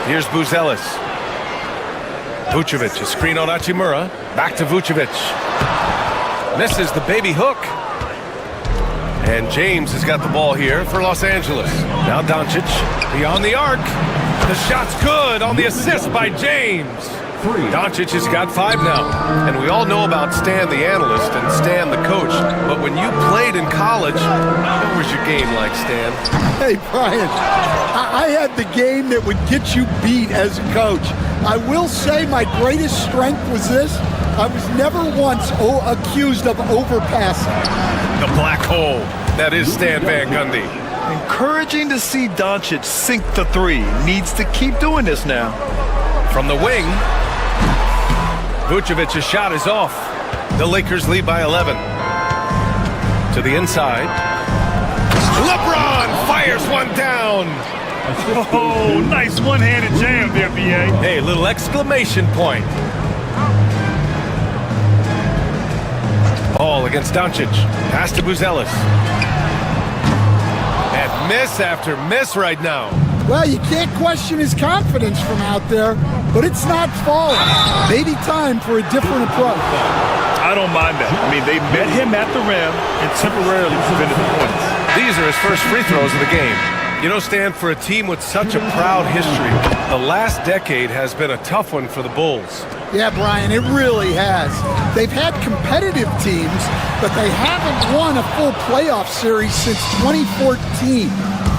K: Here's Buzelis. Vucevic, a screen on Hachimura. Back to Vucevic. Misses the baby hook. And James has got the ball here for Los Angeles. Now Doncic beyond the arc. The shot's good on the assist by James. Doncic has got 5 now. And we all know about Stan the analyst and Stan the coach. But when you played in college, what was your game like, Stan?
J: Hey, Brian, I had the game that would get you beat as a coach. I will say my greatest strength was this. I was never once accused of overpassing.
K: The black hole. That is Stan Van Gundy.
L: Encouraging to see Doncic sink the 3. Needs to keep doing this now.
K: From the wing, Vucevic's shot is off. The Lakers lead by 11. To the inside. LeBron fires one down.
L: Oh, nice one-handed jam there, B.A.
K: Hey, little exclamation point. Ball against Doncic. Pass to Buzelis. And miss after miss right now.
J: Well, you can't question his confidence from out there, but it's not falling. Maybe time for a different approach.
L: I don't mind that. I mean, they met him at the rim and temporarily prevented the points.
K: These are his first free throws of the game. You know, Stan, for a team with such a proud history, the last decade has been a tough one for the Bulls.
J: Yeah, Brian, it really has. They've had competitive teams, but they haven't won a full playoff series since 2014.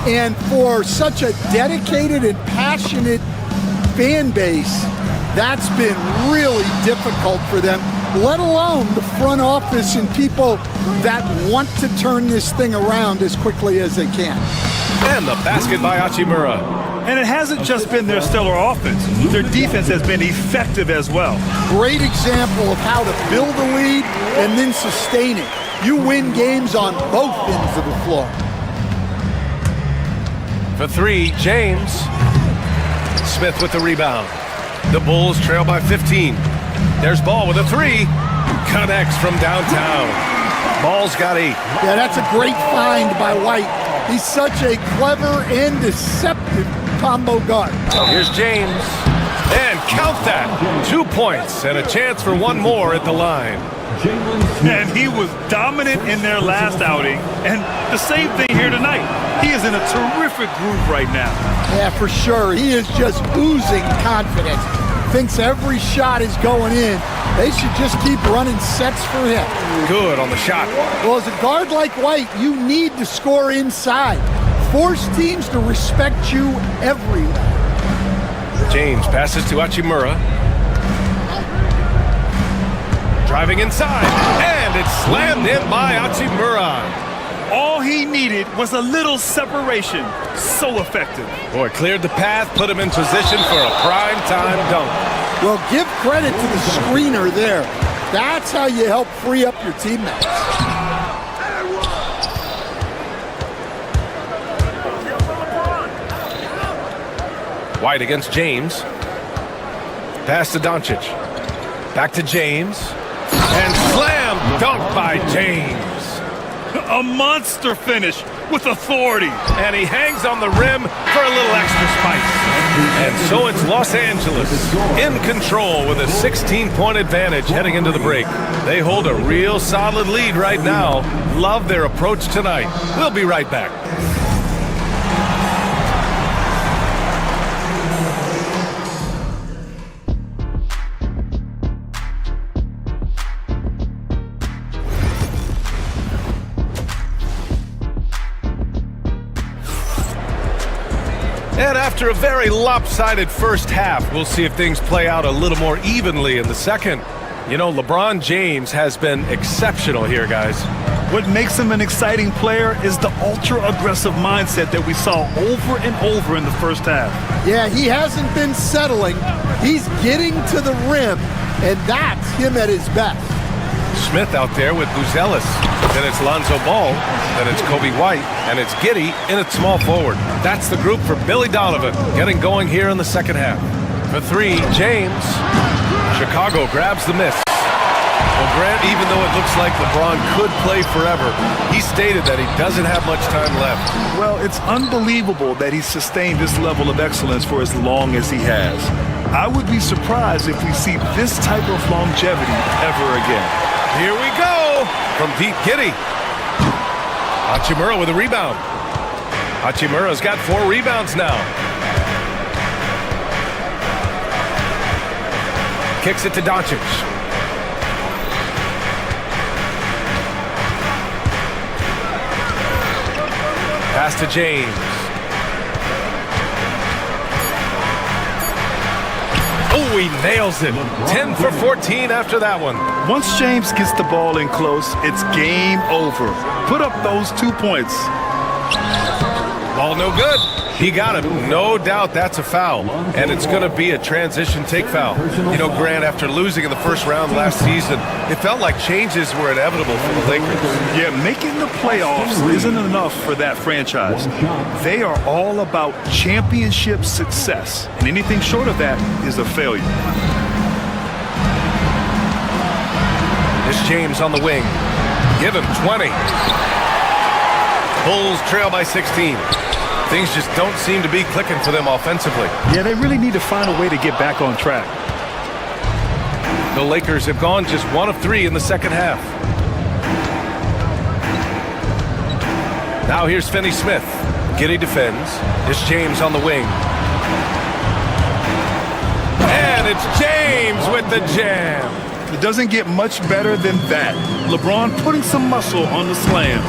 J: And for such a dedicated and passionate fan base, that's been really difficult for them, let alone the front office and people that want to turn this thing around as quickly as they can.
K: And the basket by Hachimura.
L: And it hasn't just been their stellar offense. Their defense has been effective as well.
J: Great example of how to build a lead and then sustain it. You win games on both ends of the floor.
K: For 3, James. Smith with the rebound. The Bulls trail by 15. There's Ball with a 3. Connects from downtown. Ball's got 8.
J: Yeah, that's a great find by White. He's such a clever and deceptive combo guard.
K: Here's James. And count that. 2 points and a chance for one more at the line.
L: And he was dominant in their last outing, and the same thing here tonight. He is in a terrific groove right now.
J: Yeah, for sure. He is just oozing confidence. Thinks every shot is going in. They should just keep running sets for him.
K: Good on the shot.
J: Well, as a guard like White, you need to score inside. Force teams to respect you everywhere.
K: James passes to Hachimura. Driving inside, and it's slammed in by Hachimura.
L: All he needed was a little separation. So effective.
K: Boy, cleared the path, put him in position for a prime-time dunk.
J: Well, give credit to the screener there. That's how you help free up your teammates.
K: White against James. Pass to Doncic. Back to James. And slam dunk by James.
L: A monster finish with authority.
K: And he hangs on the rim for a little extra spice. And so it's Los Angeles in control with a 16-point advantage heading into the break. They hold a real solid lead right now. Love their approach tonight. We'll be right back. And after a very lopsided first half, we'll see if things play out a little more evenly in the second. You know, LeBron James has been exceptional here, guys.
L: What makes him an exciting player is the ultra-aggressive mindset that we saw over and over in the first half.
J: Yeah, he hasn't been settling. He's getting to the rim, and that's him at his best.
K: Smith out there with Buzelis. Then it's Lonzo Ball. Then it's Kobe White. And it's Giddey in at small forward. That's the group for Billy Donovan getting going here in the second half. For 3, James. Chicago grabs the miss. Well, Grant, even though it looks like LeBron could play forever, he stated that he doesn't have much time left.
L: Well, it's unbelievable that he's sustained this level of excellence for as long as he has. I would be surprised if we see this type of longevity ever again.
K: Here we go from deep Giddey. Hachimura with a rebound. Hachimura's got 4 rebounds now. Kicks it to Doncic. Pass to James. Oh, he nails it. 10 for 14 after that one.
L: Once James gets the ball in close, it's game over. Put up those 2 points.
K: Ball no good. He got it. No doubt that's a foul. And it's going to be a transition take foul. You know, Grant, after losing in the first round last season, it felt like changes were inevitable for the Lakers.
L: Yeah, making the playoffs isn't enough for that franchise. They are all about championship success. And anything short of that is a failure.
K: This James on the wing. Give him 20. Bulls trail by 16. Things just don't seem to be clicking for them offensively.
L: Yeah, they really need to find a way to get back on track.
K: The Lakers have gone just 1 of 3 in the second half. Now here's Finney-Smith. Giddey defends. It's James on the wing. And it's James with the jam.
L: It doesn't get much better than that. LeBron putting some muscle on the slam.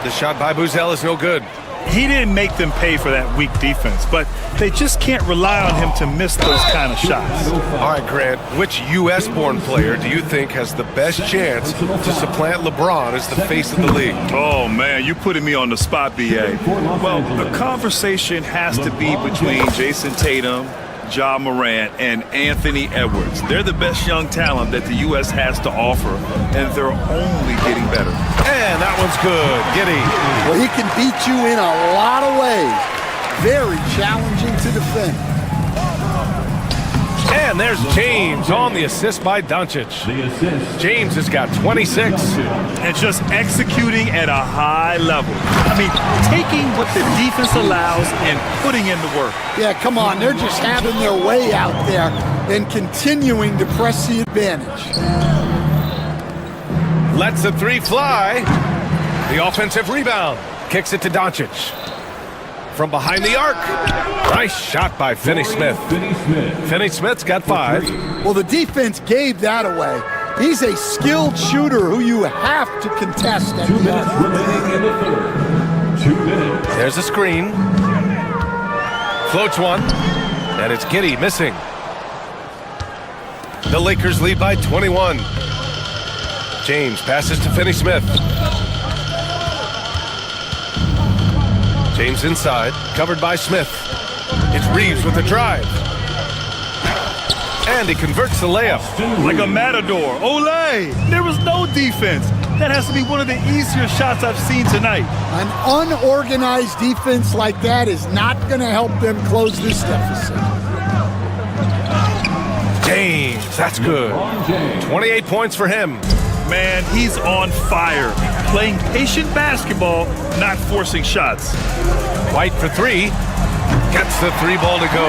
K: The shot by Buzel is no good.
L: He didn't make them pay for that weak defense, but they just can't rely on him to miss those kind of shots.
K: All right, Grant, which U.S.-born player do you think has the best chance to supplant LeBron as the face of the league?
L: Oh, man, you're putting me on the spot, B.A. Well, the conversation has to be between Jason Tatum, Ja Morant, and Anthony Edwards. They're the best young talent that the U.S. has to offer, and they're only getting better.
K: And that one's good. Giddey.
J: Well, he can beat you in a lot of ways. Very challenging to defend.
K: And there's James on the assist by Doncic. James has got 26.
L: And just executing at a high level. I mean, taking what the defense allows and putting in the work.
J: Yeah, come on. They're just having their way out there and continuing to press the advantage.
K: Lets the 3 fly. The offensive rebound. Kicks it to Doncic. From behind the arc. Nice shot by Finney-Smith. Finney-Smith's got 5.
J: Well, the defense gave that away. He's a skilled shooter who you have to contest at the end.
G: Remaining in the third. 2 minutes.
K: There's a screen. Floats one. And it's Giddey missing. The Lakers lead by 21. James passes to Finney-Smith. James inside, covered by Smith. It's Reeves with the drive. And he converts the layup.
L: Like a matador. Olay! There was no defense. That has to be one of the easier shots I've seen tonight.
J: An unorganized defense like that is not going to help them close this deficit.
K: James, that's good. 28 points for him.
L: Man, he's on fire. Playing patient basketball, not forcing shots.
K: White for 3. Gets the 3 ball to go.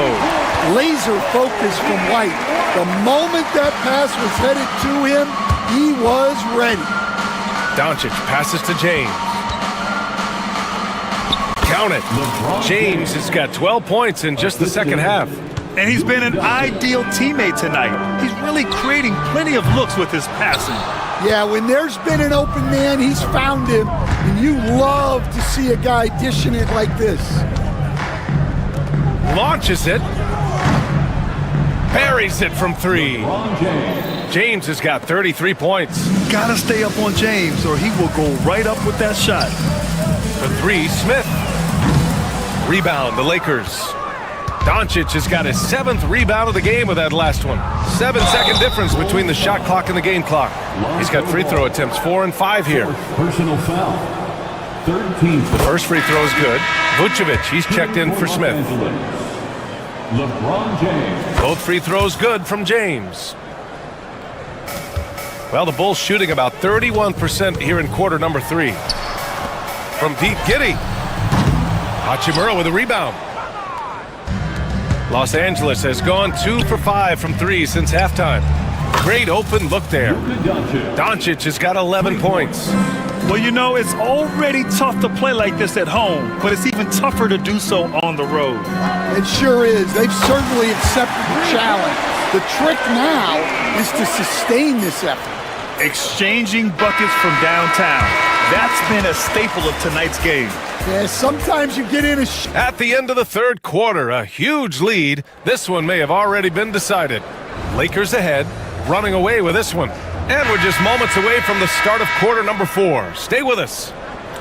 J: Laser focus from White. The moment that pass was headed to him, he was ready.
K: Doncic passes to James. Count it. James has got 12 points in just the second half.
L: And he's been an ideal teammate tonight. He's really creating plenty of looks with his passing.
J: Yeah, when there's been an open man, he's found him. And you love to see a guy dishing it like this.
K: Launches it. Buries it from 3. James has got 33 points.
L: Gotta stay up on James or he will go right up with that shot.
K: For 3, Smith. Rebound, the Lakers. Doncic has got his 7th rebound of the game with that last one. 7-second difference between the shot clock and the game clock. He's got free throw attempts 4 and 5 here.
G: Personal foul. 13th.
K: The first free throw is good. Vucevic, he's checked in for Smith.
G: LeBron James.
K: Both free throws good from James. Well, the Bulls shooting about 31% here in quarter number 3. From deep, Giddey. Hachimura with a rebound. Los Angeles has gone 2 for 5 from 3 since halftime. Great open look there. Doncic has got 11 points.
L: Well, you know, it's already tough to play like this at home, but it's even tougher to do so on the road.
J: It sure is. They've certainly accepted the challenge. The trick now is to sustain this effort.
L: Exchanging buckets from downtown. That's been a staple of tonight's game.
J: Yeah, sometimes you get in a...
K: At the end of the third quarter, a huge lead. This one may have already been decided. Lakers ahead, running away with this one. And we're just moments away from the start of quarter number 4. Stay with us.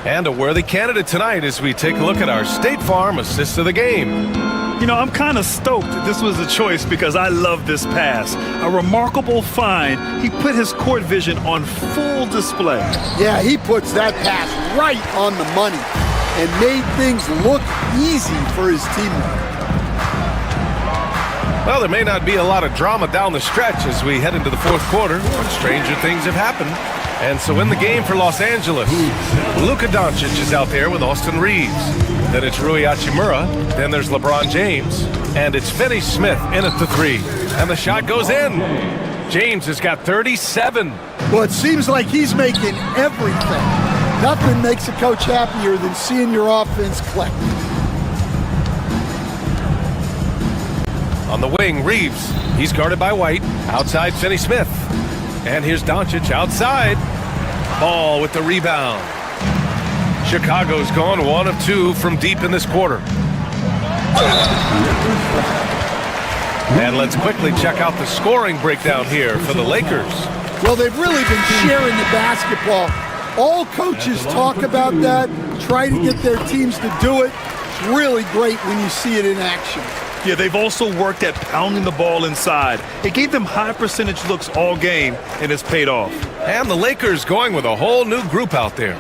K: And a worthy candidate tonight as we take a look at our State Farm assist of the game.
L: You know, I'm kind of stoked that this was a choice because I love this pass. A remarkable find. He put his court vision on full display.
J: Yeah, he puts that pass right on the money and made things look easy for his teammate.
K: Well, there may not be a lot of drama down the stretch as we head into the fourth quarter, but stranger things have happened. And so in the game for Los Angeles, Luka Doncic is out there with Austin Reeves. Then it's Rui Hachimura. Then there's LeBron James. And it's Finney Smith in at the 3. And the shot goes in. James has got 37.
J: Well, it seems like he's making everything. Nothing makes a coach happier than seeing your offense click.
K: On the wing, Reeves. He's guarded by White. Outside, Finney Smith. And here's Doncic outside. Ball with the rebound. Chicago's gone 1 of 2 from deep in this quarter. And let's quickly check out the scoring breakdown here for the Lakers.
J: Well, they've really been sharing the basketball. All coaches talk about that, try to get their teams to do it. It's really great when you see it in action.
L: Yeah, they've also worked at pounding the ball inside. It gave them high percentage looks all game, and it's paid off.
K: And the Lakers going with a whole new group out there.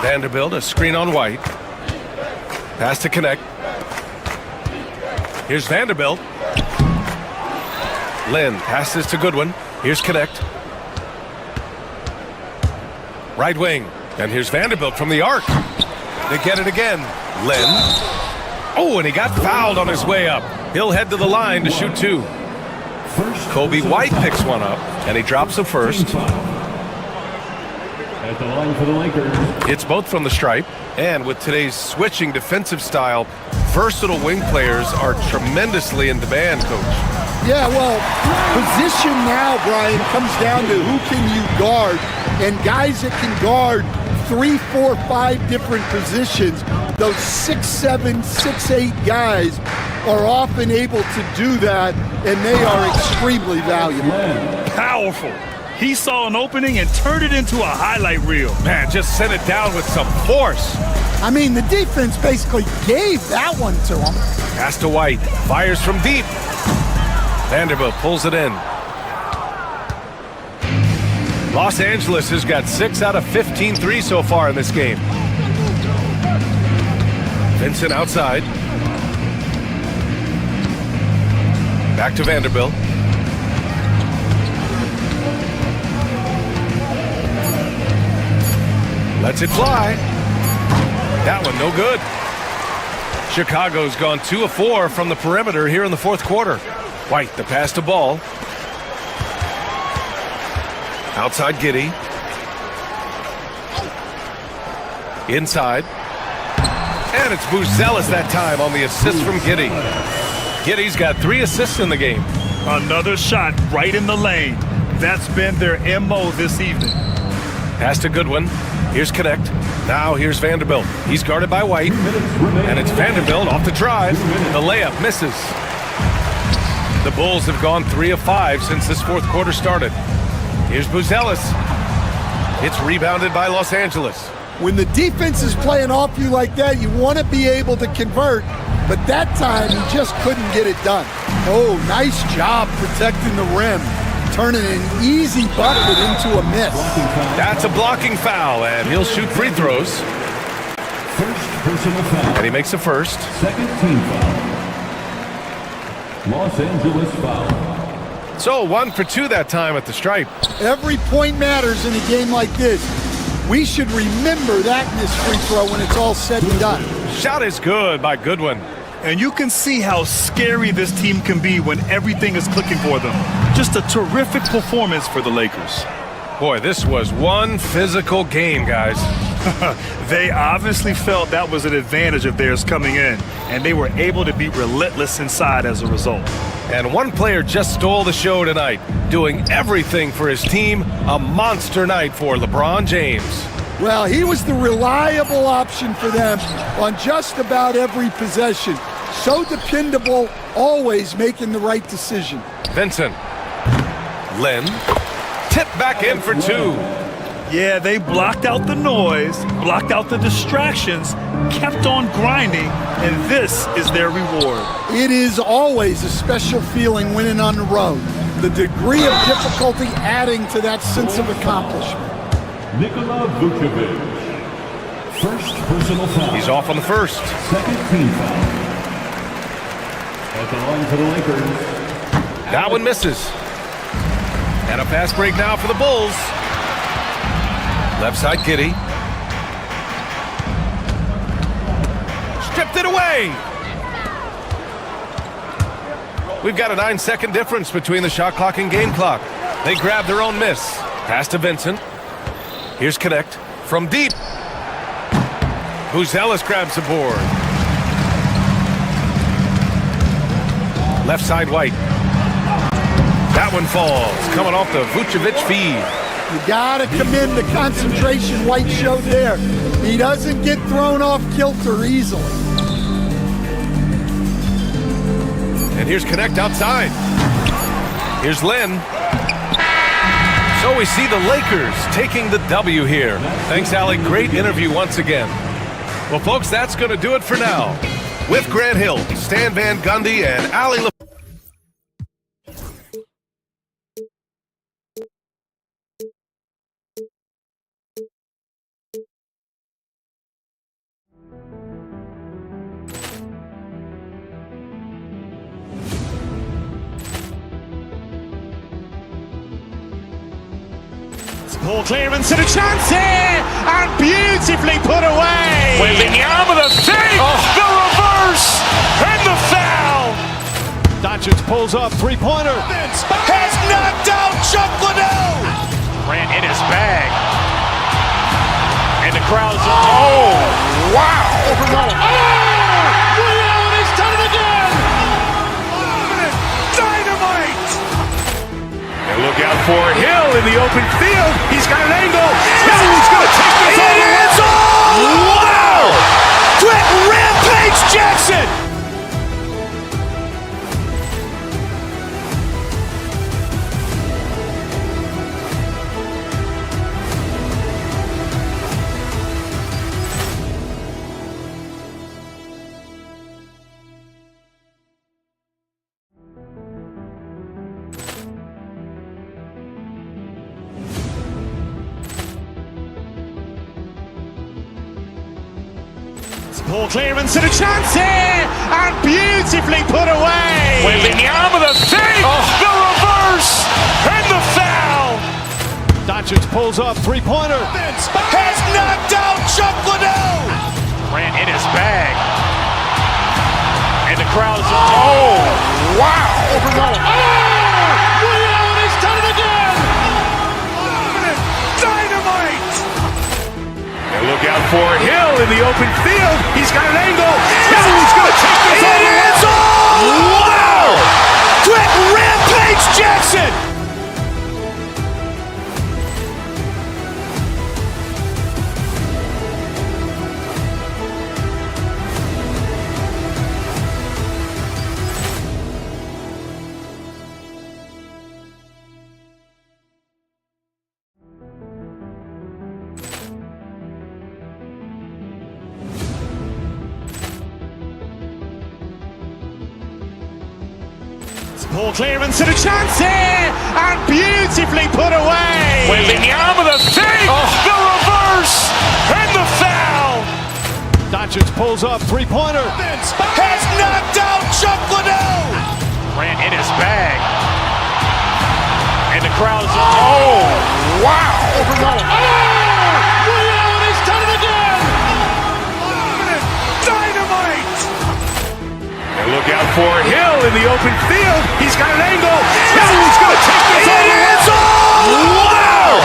K: Vanderbilt, a screen on White. Pass to connect. Here's Vanderbilt. Lynn passes to Goodwin. Here's Connect. Right wing. And here's Vanderbilt from the arc. They get it again. Lynn. Oh, and he got fouled on his way up. He'll head to the line to shoot 2. Kobe White picks one up, and he drops a first.
G: At the line for the Lakers.
K: It's both from the stripe, and with today's switching defensive style, versatile wing players are tremendously in demand, Coach.
J: Yeah, well, position now, Brian, comes down to who can you guard, and guys that can guard 3, 4, 5 different positions. Those 6'7", 6'8" guys are often able to do that, and they are extremely valuable.
L: Powerful. He saw an opening and turned it into a highlight reel.
K: Man, just sent it down with some force.
J: I mean, the defense basically gave that one to him.
K: Pass to White. Fires from deep. Vanderbilt pulls it in. Los Angeles has got 6 out of 15 threes so far in this game. Vincent outside. Back to Vanderbilt. Lets it fly. That one no good. Chicago's gone 2 of 4 from the perimeter here in the fourth quarter. White, the pass to Ball. Outside Giddey. Inside. And it's Buzelis that time on the assist from Giddey. Giddey's got 3 assists in the game.
L: Another shot right in the lane. That's been their MO this evening.
K: Pass to Goodwin. Here's Connect. Now here's Vanderbilt. He's guarded by White. And it's Vanderbilt off the drive. The layup misses. The Bulls have gone 3 of 5 since this fourth quarter started. Here's Buzelis. It's rebounded by Los Angeles.
J: When the defense is playing off you like that, you want to be able to convert, but that time he just couldn't get it done. Oh, nice job protecting the rim, turning an easy bucket into a miss.
K: That's a blocking foul, and he'll shoot free throws.
G: First personal foul.
K: And he makes a first.
G: Second team foul. Los Angeles foul.
K: So 1 for 2 that time at the stripe.
J: Every point matters in a game like this. We should remember that in this free throw when it's all said and done.
K: Shot is good by Goodwin.
L: And you can see how scary this team can be when everything is clicking for them. Just a terrific performance for the Lakers.
K: Boy, this was one physical game, guys.
L: They obviously felt that was an advantage of theirs coming in, and they were able to be relentless inside as a result.
K: And one player just stole the show tonight, doing everything for his team. A monster night for LeBron James.
J: Well, he was the reliable option for them on just about every possession. So dependable, always making the right decision.
K: Vincent. Len. Tip back in for two.
L: Yeah, they blocked out the noise, blocked out the distractions, kept on grinding, and this is their reward.
J: It is always a special feeling winning on the road. The degree of difficulty adding to that sense of accomplishment.
G: Nikola Vucevic. First personal foul.
K: He's off on the first.
G: Second team foul. At the line for the Lakers.
K: That one misses. And a fast break now for the Bulls. Left side, Giddey. Stripped it away. We've got a 9-second difference between the shot clock and game clock. They grab their own miss. Pass to Vincent. Here's Connect from deep. Ellis grabs the board. Left side, White. That one falls, coming off the Vucevic feed.
J: You gotta commend the concentration White showed there. He doesn't get thrown off kilter easily.
K: And here's Connect outside. Here's Len. So we see the Lakers taking the W here. Thanks, Allie. Great interview once again. Well, folks, that's going to do it for now. With Grant Hill, Stan Van Gundy, and Allie LaFleur.
B: Ball clearance and a chance here, and beautifully put away. Wembanyama the fake, the reverse, and the foul. Doncic pulls up, three-pointer. Has knocked out Chuck Liddell. Ran in his bag. And the crowd's oh, wow. Liddell, and he's done it again. Dynamite.
I: And look out for Hill in the open field. He's got an angle. Hill's going to take this all the way.
B: Wow! Quick Rampage Jackson! Ball clearance and a chance here, and beautifully put away. Wembanyama the fake, the reverse, and the foul. Doncic pulls up, three-pointer. Has knocked out Chuck Liddell. Ran in his bag. And the crowd's oh, wow. Liddell, and he's done it again. Dynamite.
I: And look out for Hill in the open field. He's got an angle. Hill's going to take this all the way.
B: Wow! Quick Rampage Jackson! Ball clearance and a chance here, and beautifully put away. Wembanyama the fake, the reverse, and the foul. Doncic pulls up, three-pointer. Has knocked out Chuck Liddell. Ran in his bag. And the crowd's oh, wow. Liddell, and he's done it again. Dynamite.
I: And look out for Hill in the open field. He's got an angle. Hill's going to take this all the way.
B: Wow!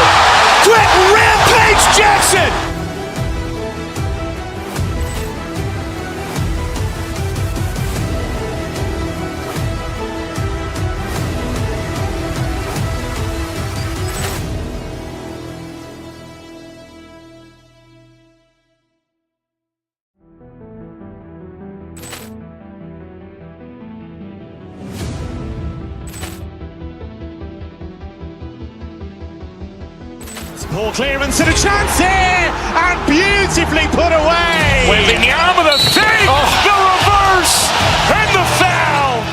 B: Quick Rampage Jackson! Poor clearance and a chance here, and beautifully put away. Wembanyama the fake, the reverse, and the foul.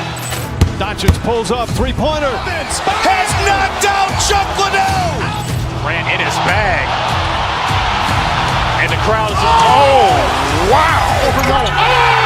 B: Doncic pulls up, three-pointer. Has knocked out Chuck Liddell. Ran in his bag. And the crowd is, oh, wow.